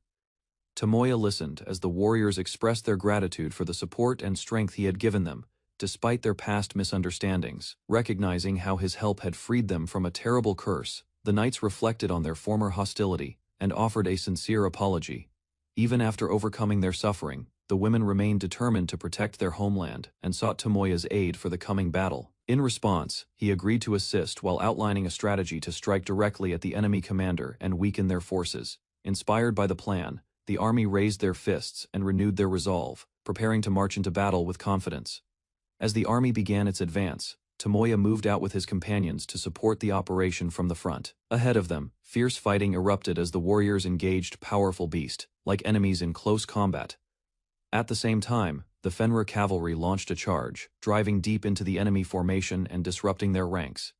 Tomoya listened as the warriors expressed their gratitude for the support and strength he had given them, despite their past misunderstandings. Recognizing how his help had freed them from a terrible curse, the knights reflected on their former hostility and offered a sincere apology. Even after overcoming their suffering, the women remained determined to protect their homeland and sought Tomoya's aid for the coming battle. In response, he agreed to assist while outlining a strategy to strike directly at the enemy commander and weaken their forces. Inspired by the plan, the army raised their fists and renewed their resolve, preparing to march into battle with confidence. As the army began its advance, Tomoya moved out with his companions to support the operation from the front. Ahead of them, fierce fighting erupted as the warriors engaged powerful beasts, like enemies in close combat. At the same time, the Fenrir cavalry launched a charge, driving deep into the enemy formation and disrupting their ranks.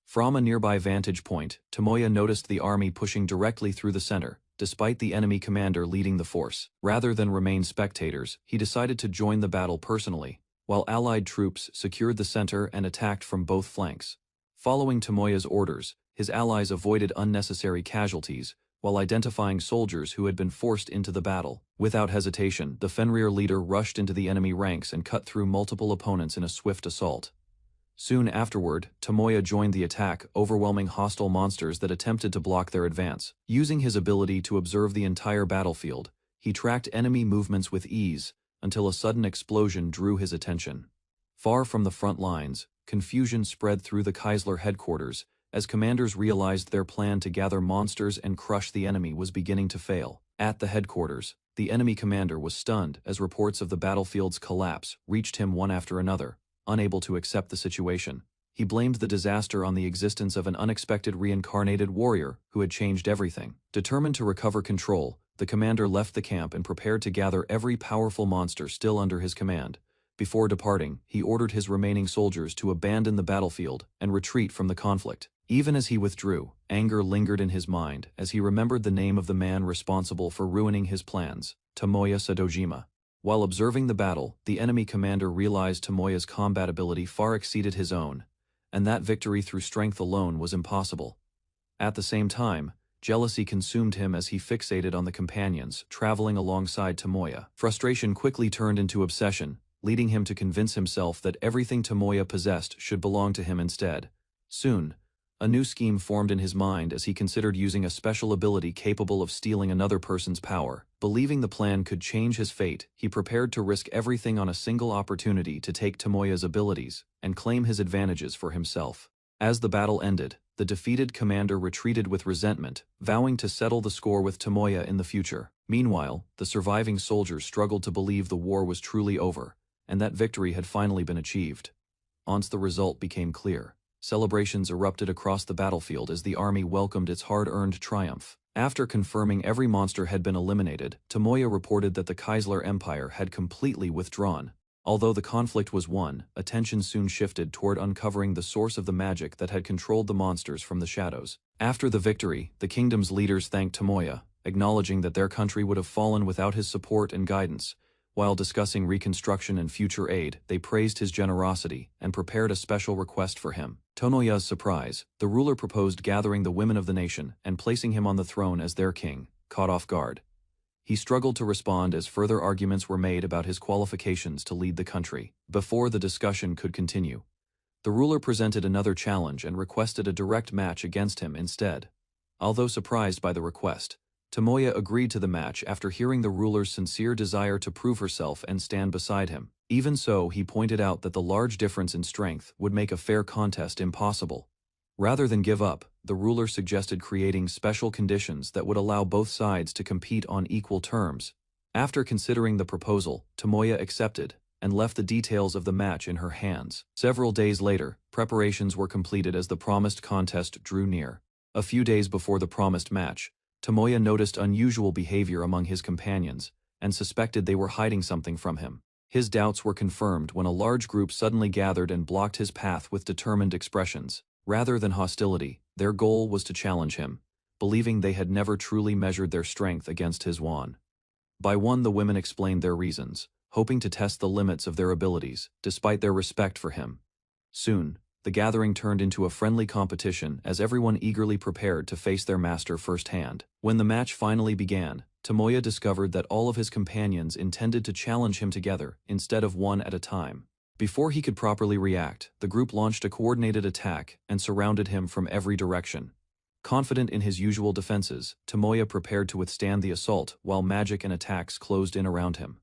From a nearby vantage point, Tomoya noticed the army pushing directly through the center, despite the enemy commander leading the force. Rather than remain spectators, he decided to join the battle personally, while allied troops secured the center and attacked from both flanks. Following Tomoya's orders, his allies avoided unnecessary casualties, while identifying soldiers who had been forced into the battle. Without hesitation, the Fenrir leader rushed into the enemy ranks and cut through multiple opponents in a swift assault. Soon afterward, Tomoya joined the attack, overwhelming hostile monsters that attempted to block their advance. Using his ability to observe the entire battlefield, he tracked enemy movements with ease, until a sudden explosion drew his attention. Far from the front lines, confusion spread through the Kaisler headquarters, as commanders realized their plan to gather monsters and crush the enemy was beginning to fail. At the headquarters, the enemy commander was stunned as reports of the battlefield's collapse reached him one after another. Unable to accept the situation, he blamed the disaster on the existence of an unexpected reincarnated warrior who had changed everything. Determined to recover control, the commander left the camp and prepared to gather every powerful monster still under his command. Before departing, he ordered his remaining soldiers to abandon the battlefield and retreat from the conflict. Even as he withdrew, anger lingered in his mind as he remembered the name of the man responsible for ruining his plans, Tomoya Sadojima. While observing the battle, the enemy commander realized Tomoya's combat ability far exceeded his own, and that victory through strength alone was impossible. At the same time, jealousy consumed him as he fixated on the companions traveling alongside Tomoya. Frustration quickly turned into obsession, leading him to convince himself that everything Tomoya possessed should belong to him instead. Soon, a new scheme formed in his mind as he considered using a special ability capable of stealing another person's power. Believing the plan could change his fate, he prepared to risk everything on a single opportunity to take Tomoya's abilities and claim his advantages for himself. As the battle ended, the defeated commander retreated with resentment, vowing to settle the score with Tomoya in the future. Meanwhile, the surviving soldiers struggled to believe the war was truly over, and that victory had finally been achieved. Once the result became clear, celebrations erupted across the battlefield as the army welcomed its hard-earned triumph. After confirming every monster had been eliminated, Tomoya reported that the Kaisler Empire had completely withdrawn. Although the conflict was won, attention soon shifted toward uncovering the source of the magic that had controlled the monsters from the shadows. After the victory, the kingdom's leaders thanked Tomoya, acknowledging that their country would have fallen without his support and guidance. While discussing reconstruction and future aid, they praised his generosity and prepared a special request for him. To Tomoya's surprise, the ruler proposed gathering the women of the nation and placing him on the throne as their king. Caught off guard, he struggled to respond as further arguments were made about his qualifications to lead the country. Before the discussion could continue, the ruler presented another challenge and requested a direct match against him instead. Although surprised by the request, Tomoya agreed to the match after hearing the ruler's sincere desire to prove herself and stand beside him. Even so, he pointed out that the large difference in strength would make a fair contest impossible. Rather than give up, the ruler suggested creating special conditions that would allow both sides to compete on equal terms. After considering the proposal, Tomoya accepted and left the details of the match in her hands. Several days later, preparations were completed as the promised contest drew near. A few days before the promised match, Tomoya noticed unusual behavior among his companions and suspected they were hiding something from him. His doubts were confirmed when a large group suddenly gathered and blocked his path with determined expressions. Rather than hostility, their goal was to challenge him, believing they had never truly measured their strength against his one. By one, the women explained their reasons, hoping to test the limits of their abilities, despite their respect for him. Soon, the gathering turned into a friendly competition as everyone eagerly prepared to face their master firsthand. When the match finally began, Tomoya discovered that all of his companions intended to challenge him together instead of one at a time. Before he could properly react, the group launched a coordinated attack and surrounded him from every direction. Confident in his usual defenses, Tomoya prepared to withstand the assault while magic and attacks closed in around him.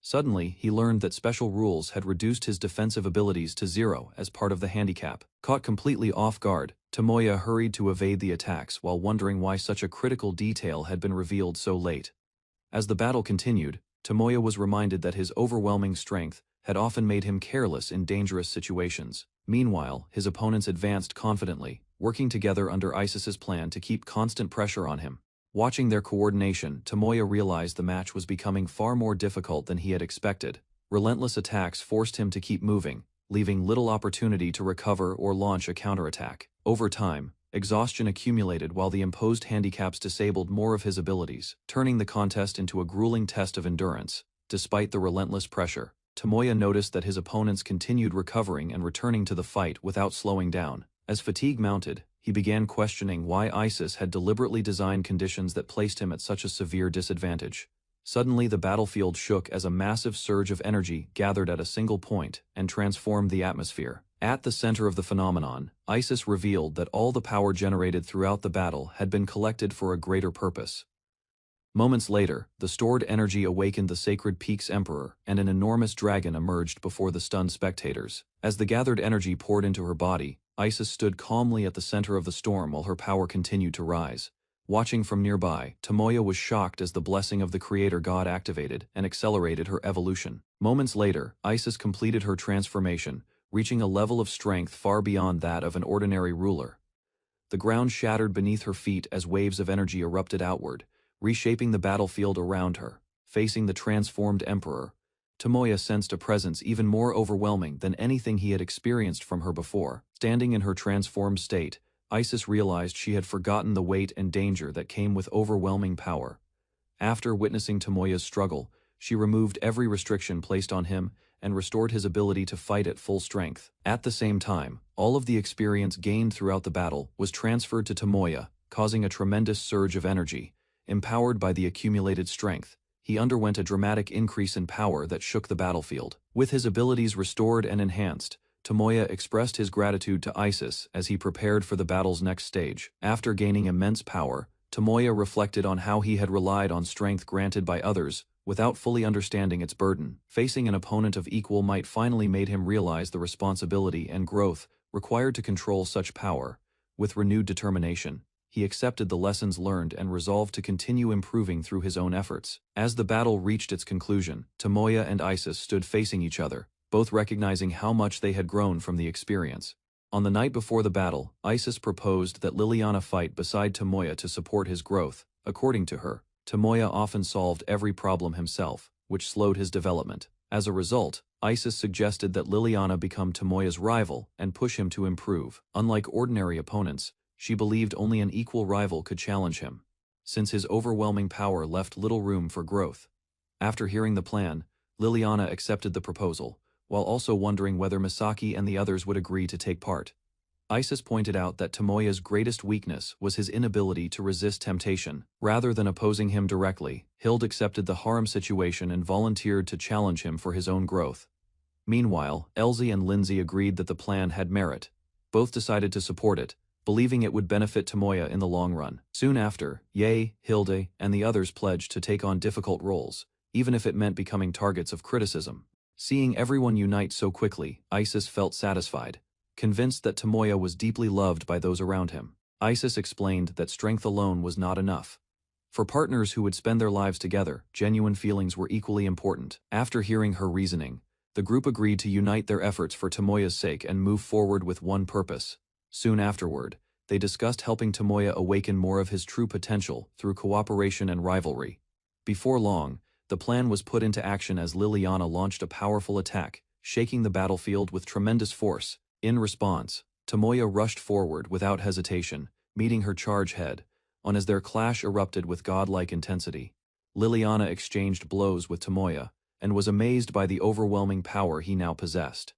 Suddenly, he learned that special rules had reduced his defensive abilities to 0 as part of the handicap. Caught completely off guard, Tomoya hurried to evade the attacks while wondering why such a critical detail had been revealed so late. As the battle continued, Tomoya was reminded that his overwhelming strength had often made him careless in dangerous situations. Meanwhile, his opponents advanced confidently, working together under Isis's plan to keep constant pressure on him. Watching their coordination, Tomoya realized the match was becoming far more difficult than he had expected. Relentless attacks forced him to keep moving, leaving little opportunity to recover or launch a counterattack. Over time, exhaustion accumulated while the imposed handicaps disabled more of his abilities, turning the contest into a grueling test of endurance. Despite the relentless pressure, Tomoya noticed that his opponents continued recovering and returning to the fight without slowing down. As fatigue mounted, he began questioning why Isis had deliberately designed conditions that placed him at such a severe disadvantage. Suddenly the battlefield shook as a massive surge of energy gathered at a single point and transformed the atmosphere. At the center of the phenomenon, Isis revealed that all the power generated throughout the battle had been collected for a greater purpose. Moments later, the stored energy awakened the Sacred Peak's Emperor, and an enormous dragon emerged before the stunned spectators. As the gathered energy poured into her body, Isis stood calmly at the center of the storm while her power continued to rise. Watching from nearby, Tomoya was shocked as the blessing of the Creator God activated and accelerated her evolution. Moments later, Isis completed her transformation, reaching a level of strength far beyond that of an ordinary ruler. The ground shattered beneath her feet as waves of energy erupted outward, reshaping the battlefield around her. Facing the transformed Emperor, Tomoya sensed a presence even more overwhelming than anything he had experienced from her before. Standing in her transformed state, Isis realized she had forgotten the weight and danger that came with overwhelming power. After witnessing Tomoya's struggle, she removed every restriction placed on him and restored his ability to fight at full strength. At the same time, all of the experience gained throughout the battle was transferred to Tomoya, causing a tremendous surge of energy. Empowered by the accumulated strength, he underwent a dramatic increase in power that shook the battlefield. With his abilities restored and enhanced, Tomoya expressed his gratitude to Isis as he prepared for the battle's next stage. After gaining immense power, Tomoya reflected on how he had relied on strength granted by others without fully understanding its burden. Facing an opponent of equal might finally made him realize the responsibility and growth required to control such power. With renewed determination, he accepted the lessons learned and resolved to continue improving through his own efforts. As the battle reached its conclusion, Tomoya and Isis stood facing each other, both recognizing how much they had grown from the experience. On the night before the battle, Isis proposed that Liliana fight beside Tomoya to support his growth. According to her, Tomoya often solved every problem himself, which slowed his development. As a result, Isis suggested that Liliana become Tomoya's rival and push him to improve. Unlike ordinary opponents, she believed only an equal rival could challenge him, since his overwhelming power left little room for growth. After hearing the plan, Liliana accepted the proposal, while also wondering whether Misaki and the others would agree to take part. Isis pointed out that Tomoya's greatest weakness was his inability to resist temptation. Rather than opposing him directly, Hild accepted the harem situation and volunteered to challenge him for his own growth. Meanwhile, Elsie and Lindsay agreed that the plan had merit. Both decided to support it, believing it would benefit Tomoya in the long run. Soon after, Yae, Hilde, and the others pledged to take on difficult roles, even if it meant becoming targets of criticism. Seeing everyone unite so quickly, Isis felt satisfied, convinced that Tomoya was deeply loved by those around him. Isis explained that strength alone was not enough. For partners who would spend their lives together, genuine feelings were equally important. After hearing her reasoning, the group agreed to unite their efforts for Tomoya's sake and move forward with one purpose. Soon afterward, they discussed helping Tomoya awaken more of his true potential through cooperation and rivalry. Before long, the plan was put into action as Liliana launched a powerful attack, shaking the battlefield with tremendous force. In response, Tomoya rushed forward without hesitation, meeting her charge head on as their clash erupted with godlike intensity. Liliana exchanged blows with Tomoya and was amazed by the overwhelming power he now possessed.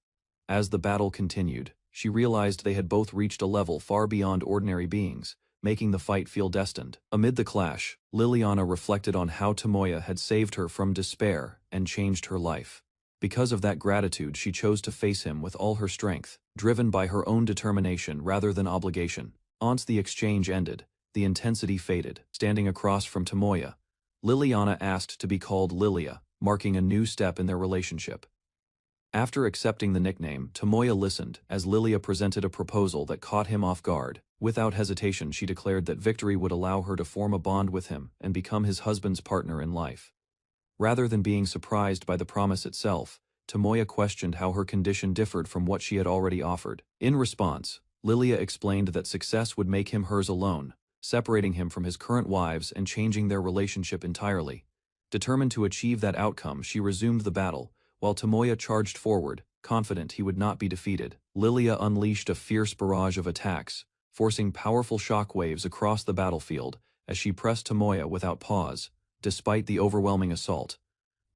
As the battle continued, she realized they had both reached a level far beyond ordinary beings, making the fight feel destined. Amid the clash, Liliana reflected on how Tomoya had saved her from despair and changed her life. Because of that gratitude, she chose to face him with all her strength, driven by her own determination rather than obligation. Once the exchange ended, the intensity faded. Standing across from Tomoya, Liliana asked to be called Lilia, marking a new step in their relationship. After accepting the nickname, Tomoya listened as Lilia presented a proposal that caught him off guard. Without hesitation, she declared that victory would allow her to form a bond with him and become his husband's partner in life. Rather than being surprised by the promise itself, Tomoya questioned how her condition differed from what she had already offered. In response, Lilia explained that success would make him hers alone, separating him from his current wives and changing their relationship entirely. Determined to achieve that outcome, she resumed the battle, while Tomoya charged forward, confident he would not be defeated. Lilia unleashed a fierce barrage of attacks, forcing powerful shock waves across the battlefield as she pressed Tomoya without pause. Despite the overwhelming assault,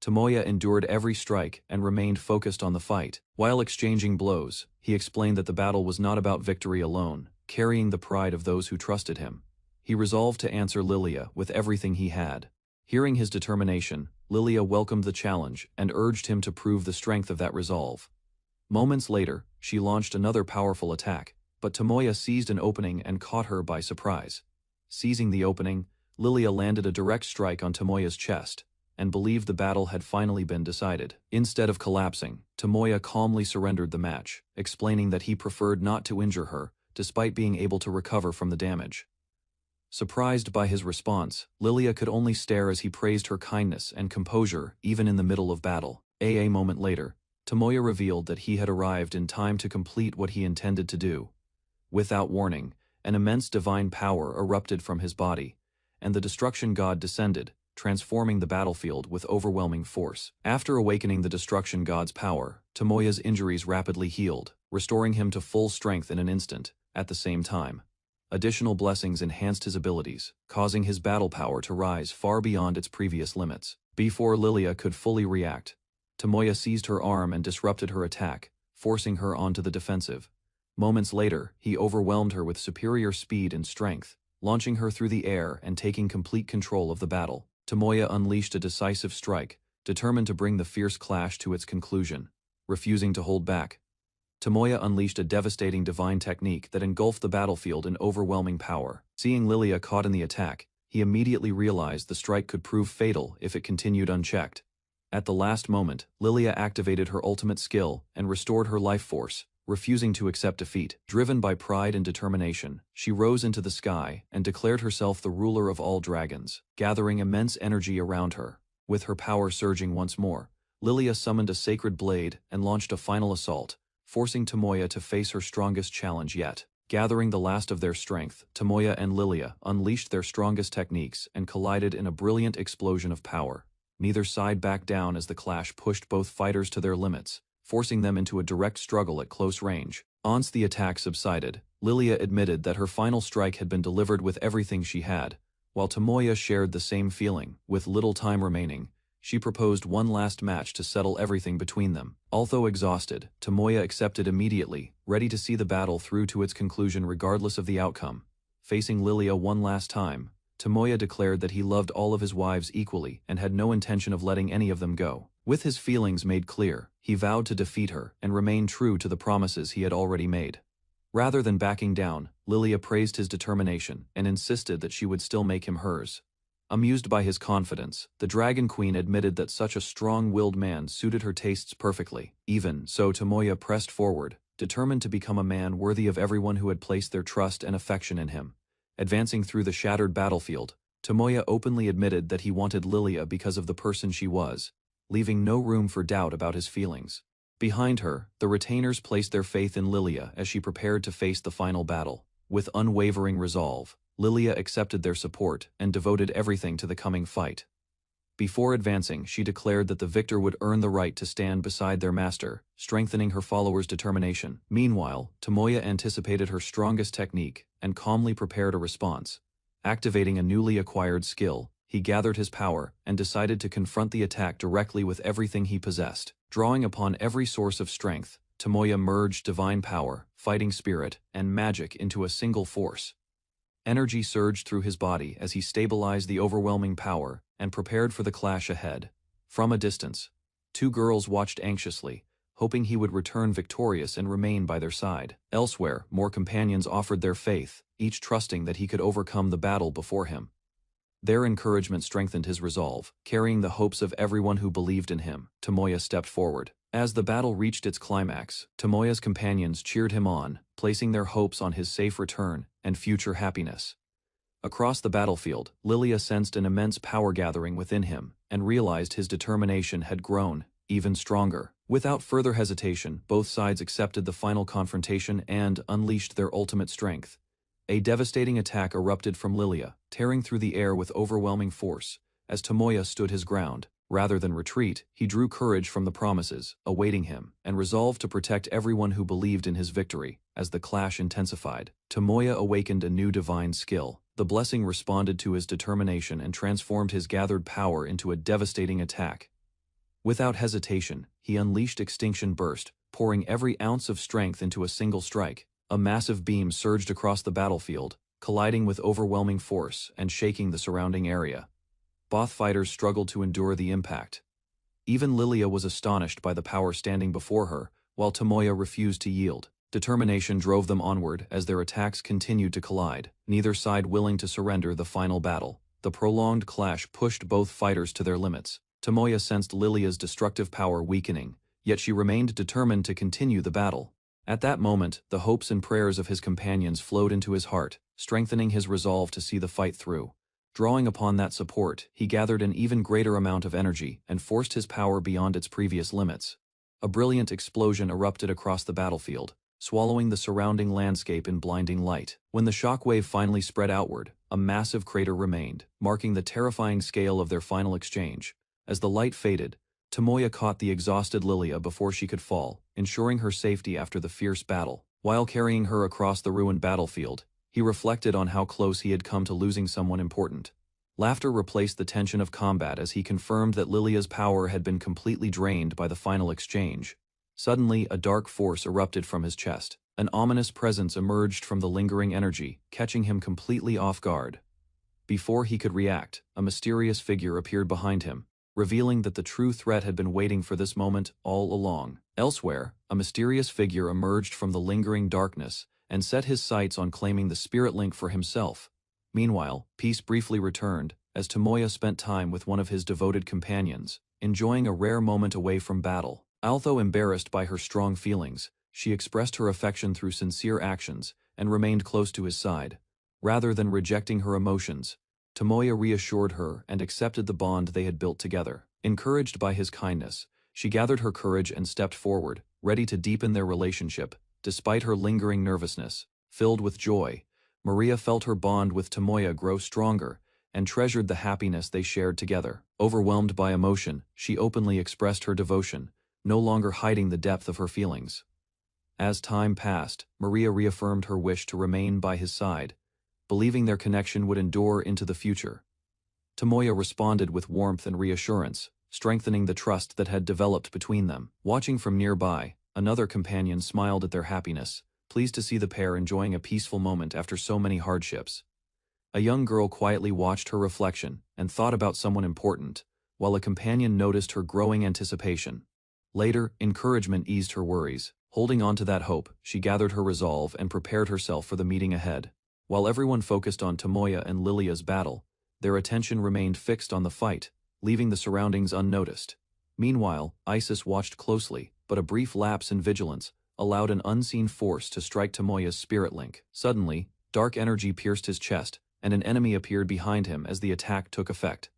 Tomoya endured every strike and remained focused on the fight. While exchanging blows, he explained that the battle was not about victory alone, carrying the pride of those who trusted him. He resolved to answer Lilia with everything he had. Hearing his determination, Lilia welcomed the challenge and urged him to prove the strength of that resolve. Moments later, she launched another powerful attack, but Tomoya seized an opening and caught her by surprise. Seizing the opening, Lilia landed a direct strike on Tomoya's chest, and believed the battle had finally been decided. Instead of collapsing, Tomoya calmly surrendered the match, explaining that he preferred not to injure her, despite being able to recover from the damage. Surprised by his response, Lilia could only stare as he praised her kindness and composure even in the middle of battle. A moment later, Tomoya revealed that he had arrived in time to complete what he intended to do. Without warning, an immense divine power erupted from his body, and the destruction god descended, transforming the battlefield with overwhelming force. After awakening the destruction god's power, Tomoya's injuries rapidly healed, restoring him to full strength in an instant. At the same time, additional blessings enhanced his abilities, causing his battle power to rise far beyond its previous limits. Before Lilia could fully react, Tomoya seized her arm and disrupted her attack, forcing her onto the defensive. Moments later, he overwhelmed her with superior speed and strength, launching her through the air and taking complete control of the battle. Tomoya unleashed a decisive strike, determined to bring the fierce clash to its conclusion. Refusing to hold back, Tomoya unleashed a devastating divine technique that engulfed the battlefield in overwhelming power. Seeing Lilia caught in the attack, he immediately realized the strike could prove fatal if it continued unchecked. At the last moment, Lilia activated her ultimate skill and restored her life force, refusing to accept defeat. Driven by pride and determination, she rose into the sky and declared herself the ruler of all dragons, gathering immense energy around her. With her power surging once more, Lilia summoned a sacred blade and launched a final assault, forcing Tomoya to face her strongest challenge yet. Gathering the last of their strength, Tomoya and Lilia unleashed their strongest techniques and collided in a brilliant explosion of power. Neither side backed down as the clash pushed both fighters to their limits, forcing them into a direct struggle at close range. Once the attack subsided, Lilia admitted that her final strike had been delivered with everything she had, while Tomoya shared the same feeling. With little time remaining, she proposed one last match to settle everything between them. Although exhausted, Tomoya accepted immediately, ready to see the battle through to its conclusion regardless of the outcome. Facing Lilia one last time, Tomoya declared that he loved all of his wives equally and had no intention of letting any of them go. With his feelings made clear, he vowed to defeat her and remain true to the promises he had already made. Rather than backing down, Lilia praised his determination and insisted that she would still make him hers. Amused by his confidence, the Dragon Queen admitted that such a strong-willed man suited her tastes perfectly. Even so, Tomoya pressed forward, determined to become a man worthy of everyone who had placed their trust and affection in him. Advancing through the shattered battlefield, Tomoya openly admitted that he wanted Lilia because of the person she was, leaving no room for doubt about his feelings. Behind her, the retainers placed their faith in Lilia as she prepared to face the final battle. With unwavering resolve, Lilia accepted their support and devoted everything to the coming fight. Before advancing, she declared that the victor would earn the right to stand beside their master, strengthening her followers' determination. Meanwhile, Tomoya anticipated her strongest technique and calmly prepared a response. Activating a newly acquired skill, he gathered his power and decided to confront the attack directly with everything he possessed. Drawing upon every source of strength, Tomoya merged divine power, fighting spirit, and magic into a single force. Energy surged through his body as he stabilized the overwhelming power and prepared for the clash ahead. From a distance, two girls watched anxiously, hoping he would return victorious and remain by their side. Elsewhere, more companions offered their faith, each trusting that he could overcome the battle before him. Their encouragement strengthened his resolve, carrying the hopes of everyone who believed in him. Tomoya stepped forward. As the battle reached its climax, Tomoya's companions cheered him on, placing their hopes on his safe return and future happiness. Across the battlefield, Lilia sensed an immense power gathering within him and realized his determination had grown even stronger. Without further hesitation, both sides accepted the final confrontation and unleashed their ultimate strength. A devastating attack erupted from Lilia, tearing through the air with overwhelming force. As Tomoya stood his ground, rather than retreat, he drew courage from the promises awaiting him and resolved to protect everyone who believed in his victory. As the clash intensified, Tomoya awakened a new divine skill. The blessing responded to his determination and transformed his gathered power into a devastating attack. Without hesitation, he unleashed Extinction Burst, pouring every ounce of strength into a single strike. A massive beam surged across the battlefield, colliding with overwhelming force and shaking the surrounding area. Both fighters struggled to endure the impact. Even Lilia was astonished by the power standing before her, while Tomoya refused to yield. Determination drove them onward as their attacks continued to collide, neither side willing to surrender the final battle. The prolonged clash pushed both fighters to their limits. Tomoya sensed Lilia's destructive power weakening, yet she remained determined to continue the battle. At that moment, the hopes and prayers of his companions flowed into his heart, strengthening his resolve to see the fight through. Drawing upon that support, he gathered an even greater amount of energy and forced his power beyond its previous limits. A brilliant explosion erupted across the battlefield, swallowing the surrounding landscape in blinding light. When the shockwave finally spread outward, a massive crater remained, marking the terrifying scale of their final exchange. As the light faded, Tomoya caught the exhausted Lilia before she could fall, ensuring her safety after the fierce battle. While carrying her across the ruined battlefield, he reflected on how close he had come to losing someone important. Laughter replaced the tension of combat as he confirmed that Lilia's power had been completely drained by the final exchange. Suddenly, a dark force erupted from his chest. An ominous presence emerged from the lingering energy, catching him completely off guard. Before he could react, a mysterious figure appeared behind him, revealing that the true threat had been waiting for this moment all along. Elsewhere, a mysterious figure emerged from the lingering darkness and set his sights on claiming the spirit link for himself. Meanwhile, peace briefly returned, as Tomoya spent time with one of his devoted companions, enjoying a rare moment away from battle. Although embarrassed by her strong feelings, she expressed her affection through sincere actions and remained close to his side. Rather than rejecting her emotions, Tomoya reassured her and accepted the bond they had built together. Encouraged by his kindness, she gathered her courage and stepped forward, ready to deepen their relationship. Despite her lingering nervousness, filled with joy, Maria felt her bond with Tomoya grow stronger and treasured the happiness they shared together. Overwhelmed by emotion, she openly expressed her devotion, no longer hiding the depth of her feelings. As time passed, Maria reaffirmed her wish to remain by his side, believing their connection would endure into the future. Tomoya responded with warmth and reassurance, strengthening the trust that had developed between them. Watching from nearby, another companion smiled at their happiness, pleased to see the pair enjoying a peaceful moment after so many hardships. A young girl quietly watched her reflection and thought about someone important, while a companion noticed her growing anticipation. Later, encouragement eased her worries. Holding on to that hope, she gathered her resolve and prepared herself for the meeting ahead. While everyone focused on Tomoya and Lilia's battle, their attention remained fixed on the fight, leaving the surroundings unnoticed. Meanwhile, Isis watched closely, but a brief lapse in vigilance allowed an unseen force to strike Tomoya's spirit link. Suddenly, dark energy pierced his chest, and an enemy appeared behind him as the attack took effect.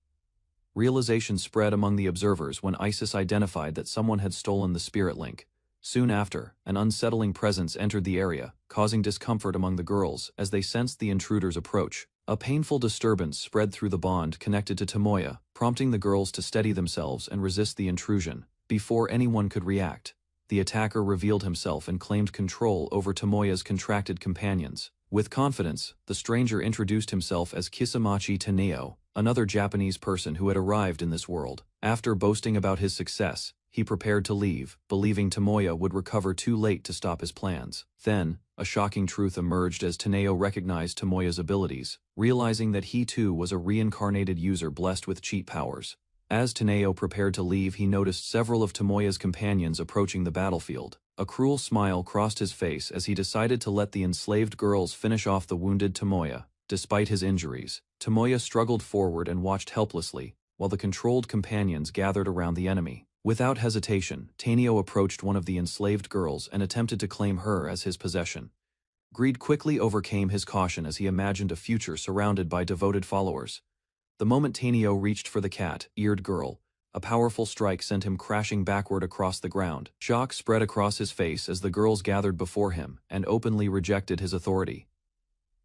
Realization spread among the observers when Isis identified that someone had stolen the spirit link. Soon after, an unsettling presence entered the area, causing discomfort among the girls as they sensed the intruder's approach. A painful disturbance spread through the bond connected to Tomoya, prompting the girls to steady themselves and resist the intrusion. Before anyone could react, the attacker revealed himself and claimed control over Tomoya's contracted companions. With confidence, the stranger introduced himself as Kisamachi Taneo, another Japanese person who had arrived in this world. After boasting about his success, he prepared to leave, believing Tomoya would recover too late to stop his plans. Then, a shocking truth emerged as Taneo recognized Tomoya's abilities, realizing that he too was a reincarnated user blessed with cheat powers. As Taneo prepared to leave, he noticed several of Tomoya's companions approaching the battlefield. A cruel smile crossed his face as he decided to let the enslaved girls finish off the wounded Tomoya. Despite his injuries, Tomoya struggled forward and watched helplessly, while the controlled companions gathered around the enemy. Without hesitation, Taneo approached one of the enslaved girls and attempted to claim her as his possession. Greed quickly overcame his caution as he imagined a future surrounded by devoted followers. The moment Taneo reached for the cat-eared girl, a powerful strike sent him crashing backward across the ground. Shock spread across his face as the girls gathered before him and openly rejected his authority.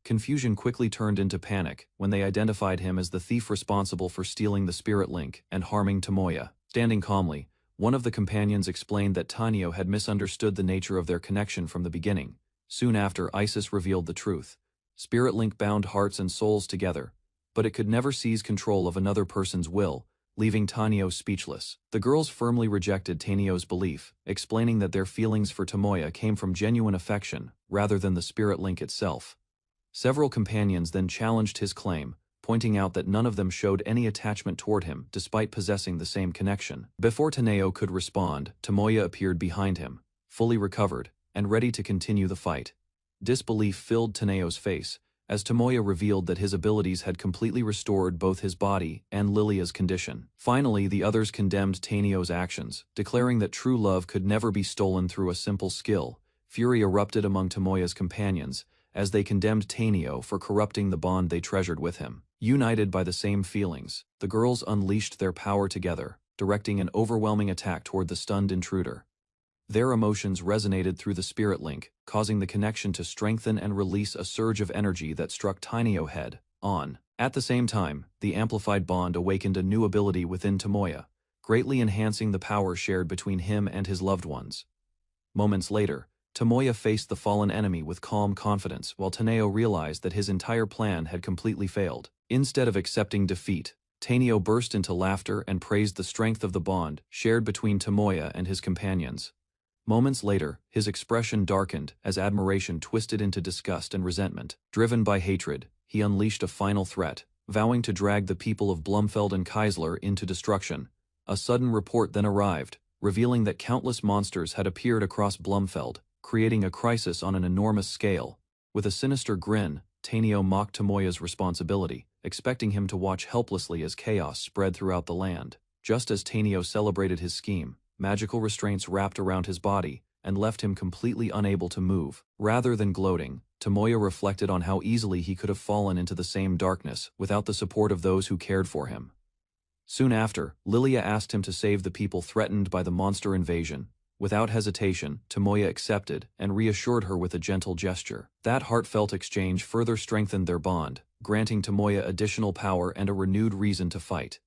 Confusion quickly turned into panic when they identified him as the thief responsible for stealing the spirit link and harming Tomoya. Standing calmly, one of the companions explained that Tanio had misunderstood the nature of their connection from the beginning. Soon after, Isis revealed the truth. Spirit link bound hearts and souls together, but it could never seize control of another person's will, leaving Tanio speechless. The girls firmly rejected Tanio's belief, explaining that their feelings for Tomoya came from genuine affection, rather than the spirit link itself. Several companions then challenged his claim, pointing out that none of them showed any attachment toward him despite possessing the same connection. Before Taneo could respond, Tomoya appeared behind him, fully recovered, and ready to continue the fight. Disbelief filled Taneo's face, as Tomoya revealed that his abilities had completely restored both his body and Lilia's condition. Finally, the others condemned Taneo's actions, declaring that true love could never be stolen through a simple skill. Fury erupted among Tomoya's companions, as they condemned Taneo for corrupting the bond they treasured with him. United by the same feelings, the girls unleashed their power together, directing an overwhelming attack toward the stunned intruder. Their emotions resonated through the spirit link, causing the connection to strengthen and release a surge of energy that struck Taneo head on. At the same time, the amplified bond awakened a new ability within Tomoya, greatly enhancing the power shared between him and his loved ones. Moments later, Tomoya faced the fallen enemy with calm confidence, while Taneo realized that his entire plan had completely failed. Instead of accepting defeat, Taneo burst into laughter and praised the strength of the bond shared between Tomoya and his companions. Moments later, his expression darkened as admiration twisted into disgust and resentment. Driven by hatred, he unleashed a final threat, vowing to drag the people of Blumfeld and Keisler into destruction. A sudden report then arrived, revealing that countless monsters had appeared across Blumfeld, creating a crisis on an enormous scale. With a sinister grin, Taneo mocked Tomoya's responsibility, expecting him to watch helplessly as chaos spread throughout the land. Just as Taneo celebrated his scheme, magical restraints wrapped around his body and left him completely unable to move. Rather than gloating, Tomoya reflected on how easily he could have fallen into the same darkness without the support of those who cared for him. Soon after, Lilia asked him to save the people threatened by the monster invasion. Without hesitation, Tomoya accepted and reassured her with a gentle gesture. That heartfelt exchange further strengthened their bond, granting Tomoya additional power and a renewed reason to fight.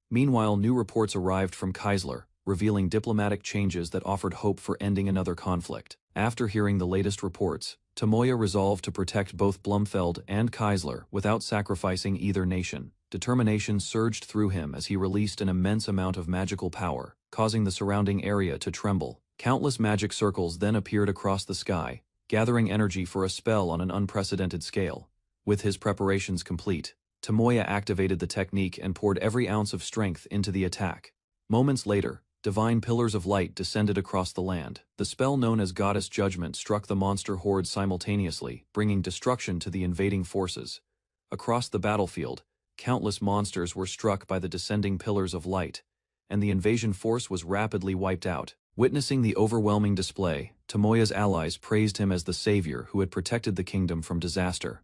Meanwhile, new reports arrived from Keisler, revealing diplomatic changes that offered hope for ending another conflict. After hearing the latest reports, Tomoya resolved to protect both Blumfeld and Keisler without sacrificing either nation. Determination surged through him as he released an immense amount of magical power, causing the surrounding area to tremble. Countless magic circles then appeared across the sky, gathering energy for a spell on an unprecedented scale. With his preparations complete, Tomoya activated the technique and poured every ounce of strength into the attack. Moments later, divine pillars of light descended across the land. The spell known as Goddess Judgment struck the monster horde simultaneously, bringing destruction to the invading forces. Across the battlefield, countless monsters were struck by the descending pillars of light, and the invasion force was rapidly wiped out. Witnessing the overwhelming display, Tomoya's allies praised him as the savior who had protected the kingdom from disaster.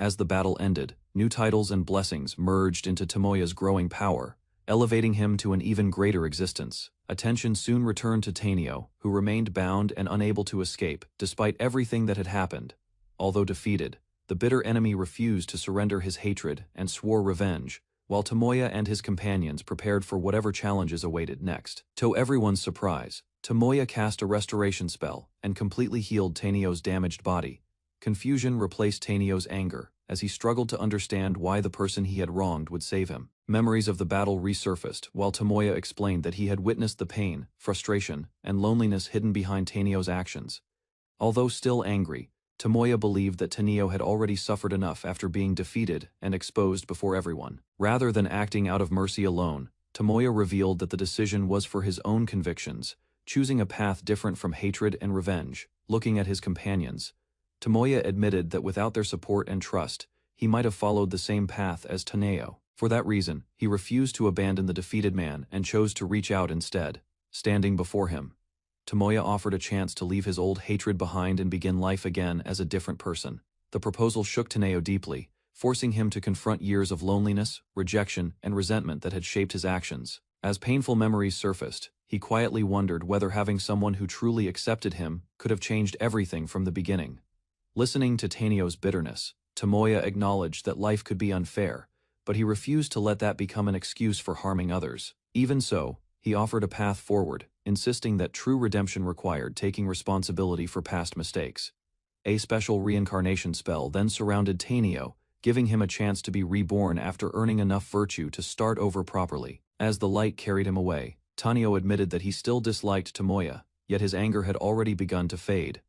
As the battle ended, new titles and blessings merged into Tomoya's growing power, elevating him to an even greater existence. Attention soon returned to Taneo, who remained bound and unable to escape, despite everything that had happened. Although defeated, the bitter enemy refused to surrender his hatred and swore revenge, while Tomoya and his companions prepared for whatever challenges awaited next. To everyone's surprise, Tomoya cast a restoration spell and completely healed Taneo's damaged body. Confusion replaced Taneo's anger, as he struggled to understand why the person he had wronged would save him. Memories of the battle resurfaced, while Tomoya explained that he had witnessed the pain, frustration, and loneliness hidden behind Taneo's actions. Although still angry, Tomoya believed that Taneo had already suffered enough after being defeated and exposed before everyone. Rather than acting out of mercy alone, Tomoya revealed that the decision was for his own convictions, choosing a path different from hatred and revenge. Looking at his companions, Tomoya admitted that without their support and trust, he might have followed the same path as Taneo. For that reason, he refused to abandon the defeated man and chose to reach out instead. Standing before him, Tomoya offered a chance to leave his old hatred behind and begin life again as a different person. The proposal shook Taneo deeply, forcing him to confront years of loneliness, rejection, and resentment that had shaped his actions. As painful memories surfaced, he quietly wondered whether having someone who truly accepted him could have changed everything from the beginning. Listening to Taneo's bitterness, Tomoya acknowledged that life could be unfair, but he refused to let that become an excuse for harming others. Even so, he offered a path forward, insisting that true redemption required taking responsibility for past mistakes. A special reincarnation spell then surrounded Tanio, giving him a chance to be reborn after earning enough virtue to start over properly. As the light carried him away, Tanio admitted that he still disliked Tomoya, yet his anger had already begun to fade.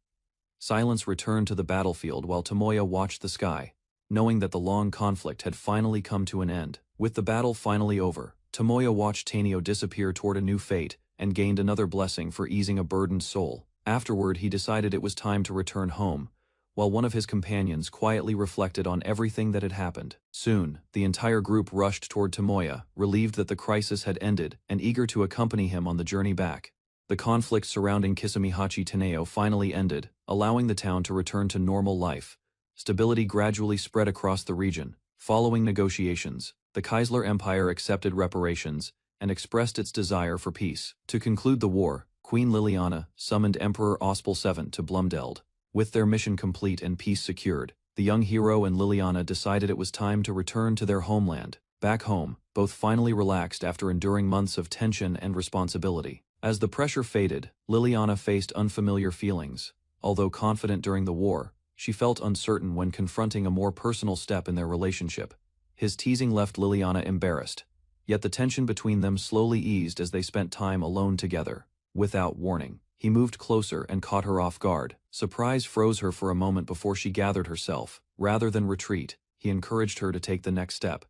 Silence returned to the battlefield while Tomoya watched the sky, knowing that the long conflict had finally come to an end. With the battle finally over, Tomoya watched Tanio disappear toward a new fate and gained another blessing for easing a burdened soul. Afterward, he decided it was time to return home, while one of his companions quietly reflected on everything that had happened. Soon, the entire group rushed toward Tomoya, relieved that the crisis had ended and eager to accompany him on the journey back. The conflict surrounding Kisamihachi Teneo finally ended, allowing the town to return to normal life. Stability gradually spread across the region. Following negotiations, the Kaisler Empire accepted reparations and expressed its desire for peace. To conclude the war, Queen Liliana summoned Emperor Ospel VII to Blumdeld. With their mission complete and peace secured, the young hero and Liliana decided it was time to return to their homeland. Back home, both finally relaxed after enduring months of tension and responsibility. As the pressure faded, Liliana faced unfamiliar feelings. Although confident during the war, she felt uncertain when confronting a more personal step in their relationship. His teasing left Liliana embarrassed, yet the tension between them slowly eased as they spent time alone together. Without warning, he moved closer and caught her off guard. Surprise froze her for a moment before she gathered herself. Rather than retreat, he encouraged her to take the next step.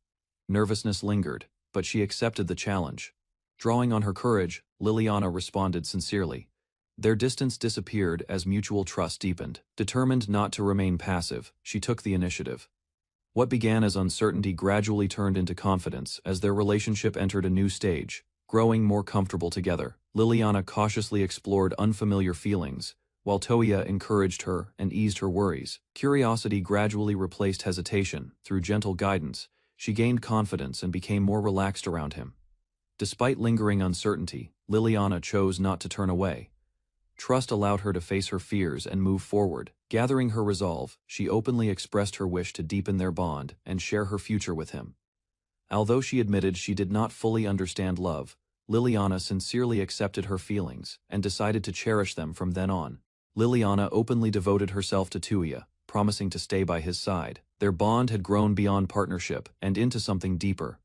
Nervousness lingered, but she accepted the challenge. Drawing on her courage, Liliana responded sincerely. Their distance disappeared as mutual trust deepened. Determined not to remain passive, she took the initiative. What began as uncertainty gradually turned into confidence as their relationship entered a new stage, growing more comfortable together. Liliana cautiously explored unfamiliar feelings, while Toya encouraged her and eased her worries. Curiosity gradually replaced hesitation. Through gentle guidance, she gained confidence and became more relaxed around him. Despite lingering uncertainty, Liliana chose not to turn away. Trust allowed her to face her fears and move forward. Gathering her resolve, she openly expressed her wish to deepen their bond and share her future with him. Although she admitted she did not fully understand love, Liliana sincerely accepted her feelings and decided to cherish them from then on. Liliana openly devoted herself to Tuya, promising to stay by his side. Their bond had grown beyond partnership and into something deeper.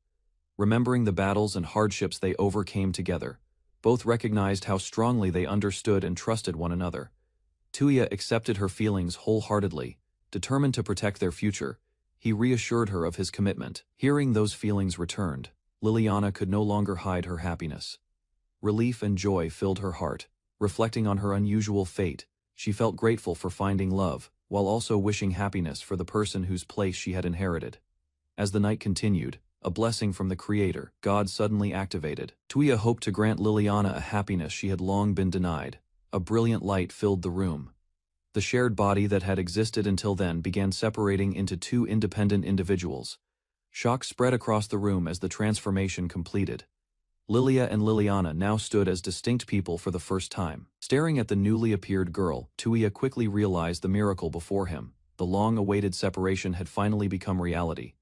Remembering the battles and hardships they overcame together, both recognized how strongly they understood and trusted one another. Tuya accepted her feelings wholeheartedly. Determined to protect their future, he reassured her of his commitment. Hearing those feelings returned, Liliana could no longer hide her happiness. Relief and joy filled her heart. Reflecting on her unusual fate, she felt grateful for finding love, while also wishing happiness for the person whose place she had inherited. As the night continued, a blessing from the Creator, God, suddenly activated. Tuya hoped to grant Liliana a happiness she had long been denied. A brilliant light filled the room. The shared body that had existed until then began separating into two independent individuals. Shock spread across the room as the transformation completed. Lilia and Liliana now stood as distinct people for the first time. Staring at the newly appeared girl, Tuya quickly realized the miracle before him. The long-awaited separation had finally become reality.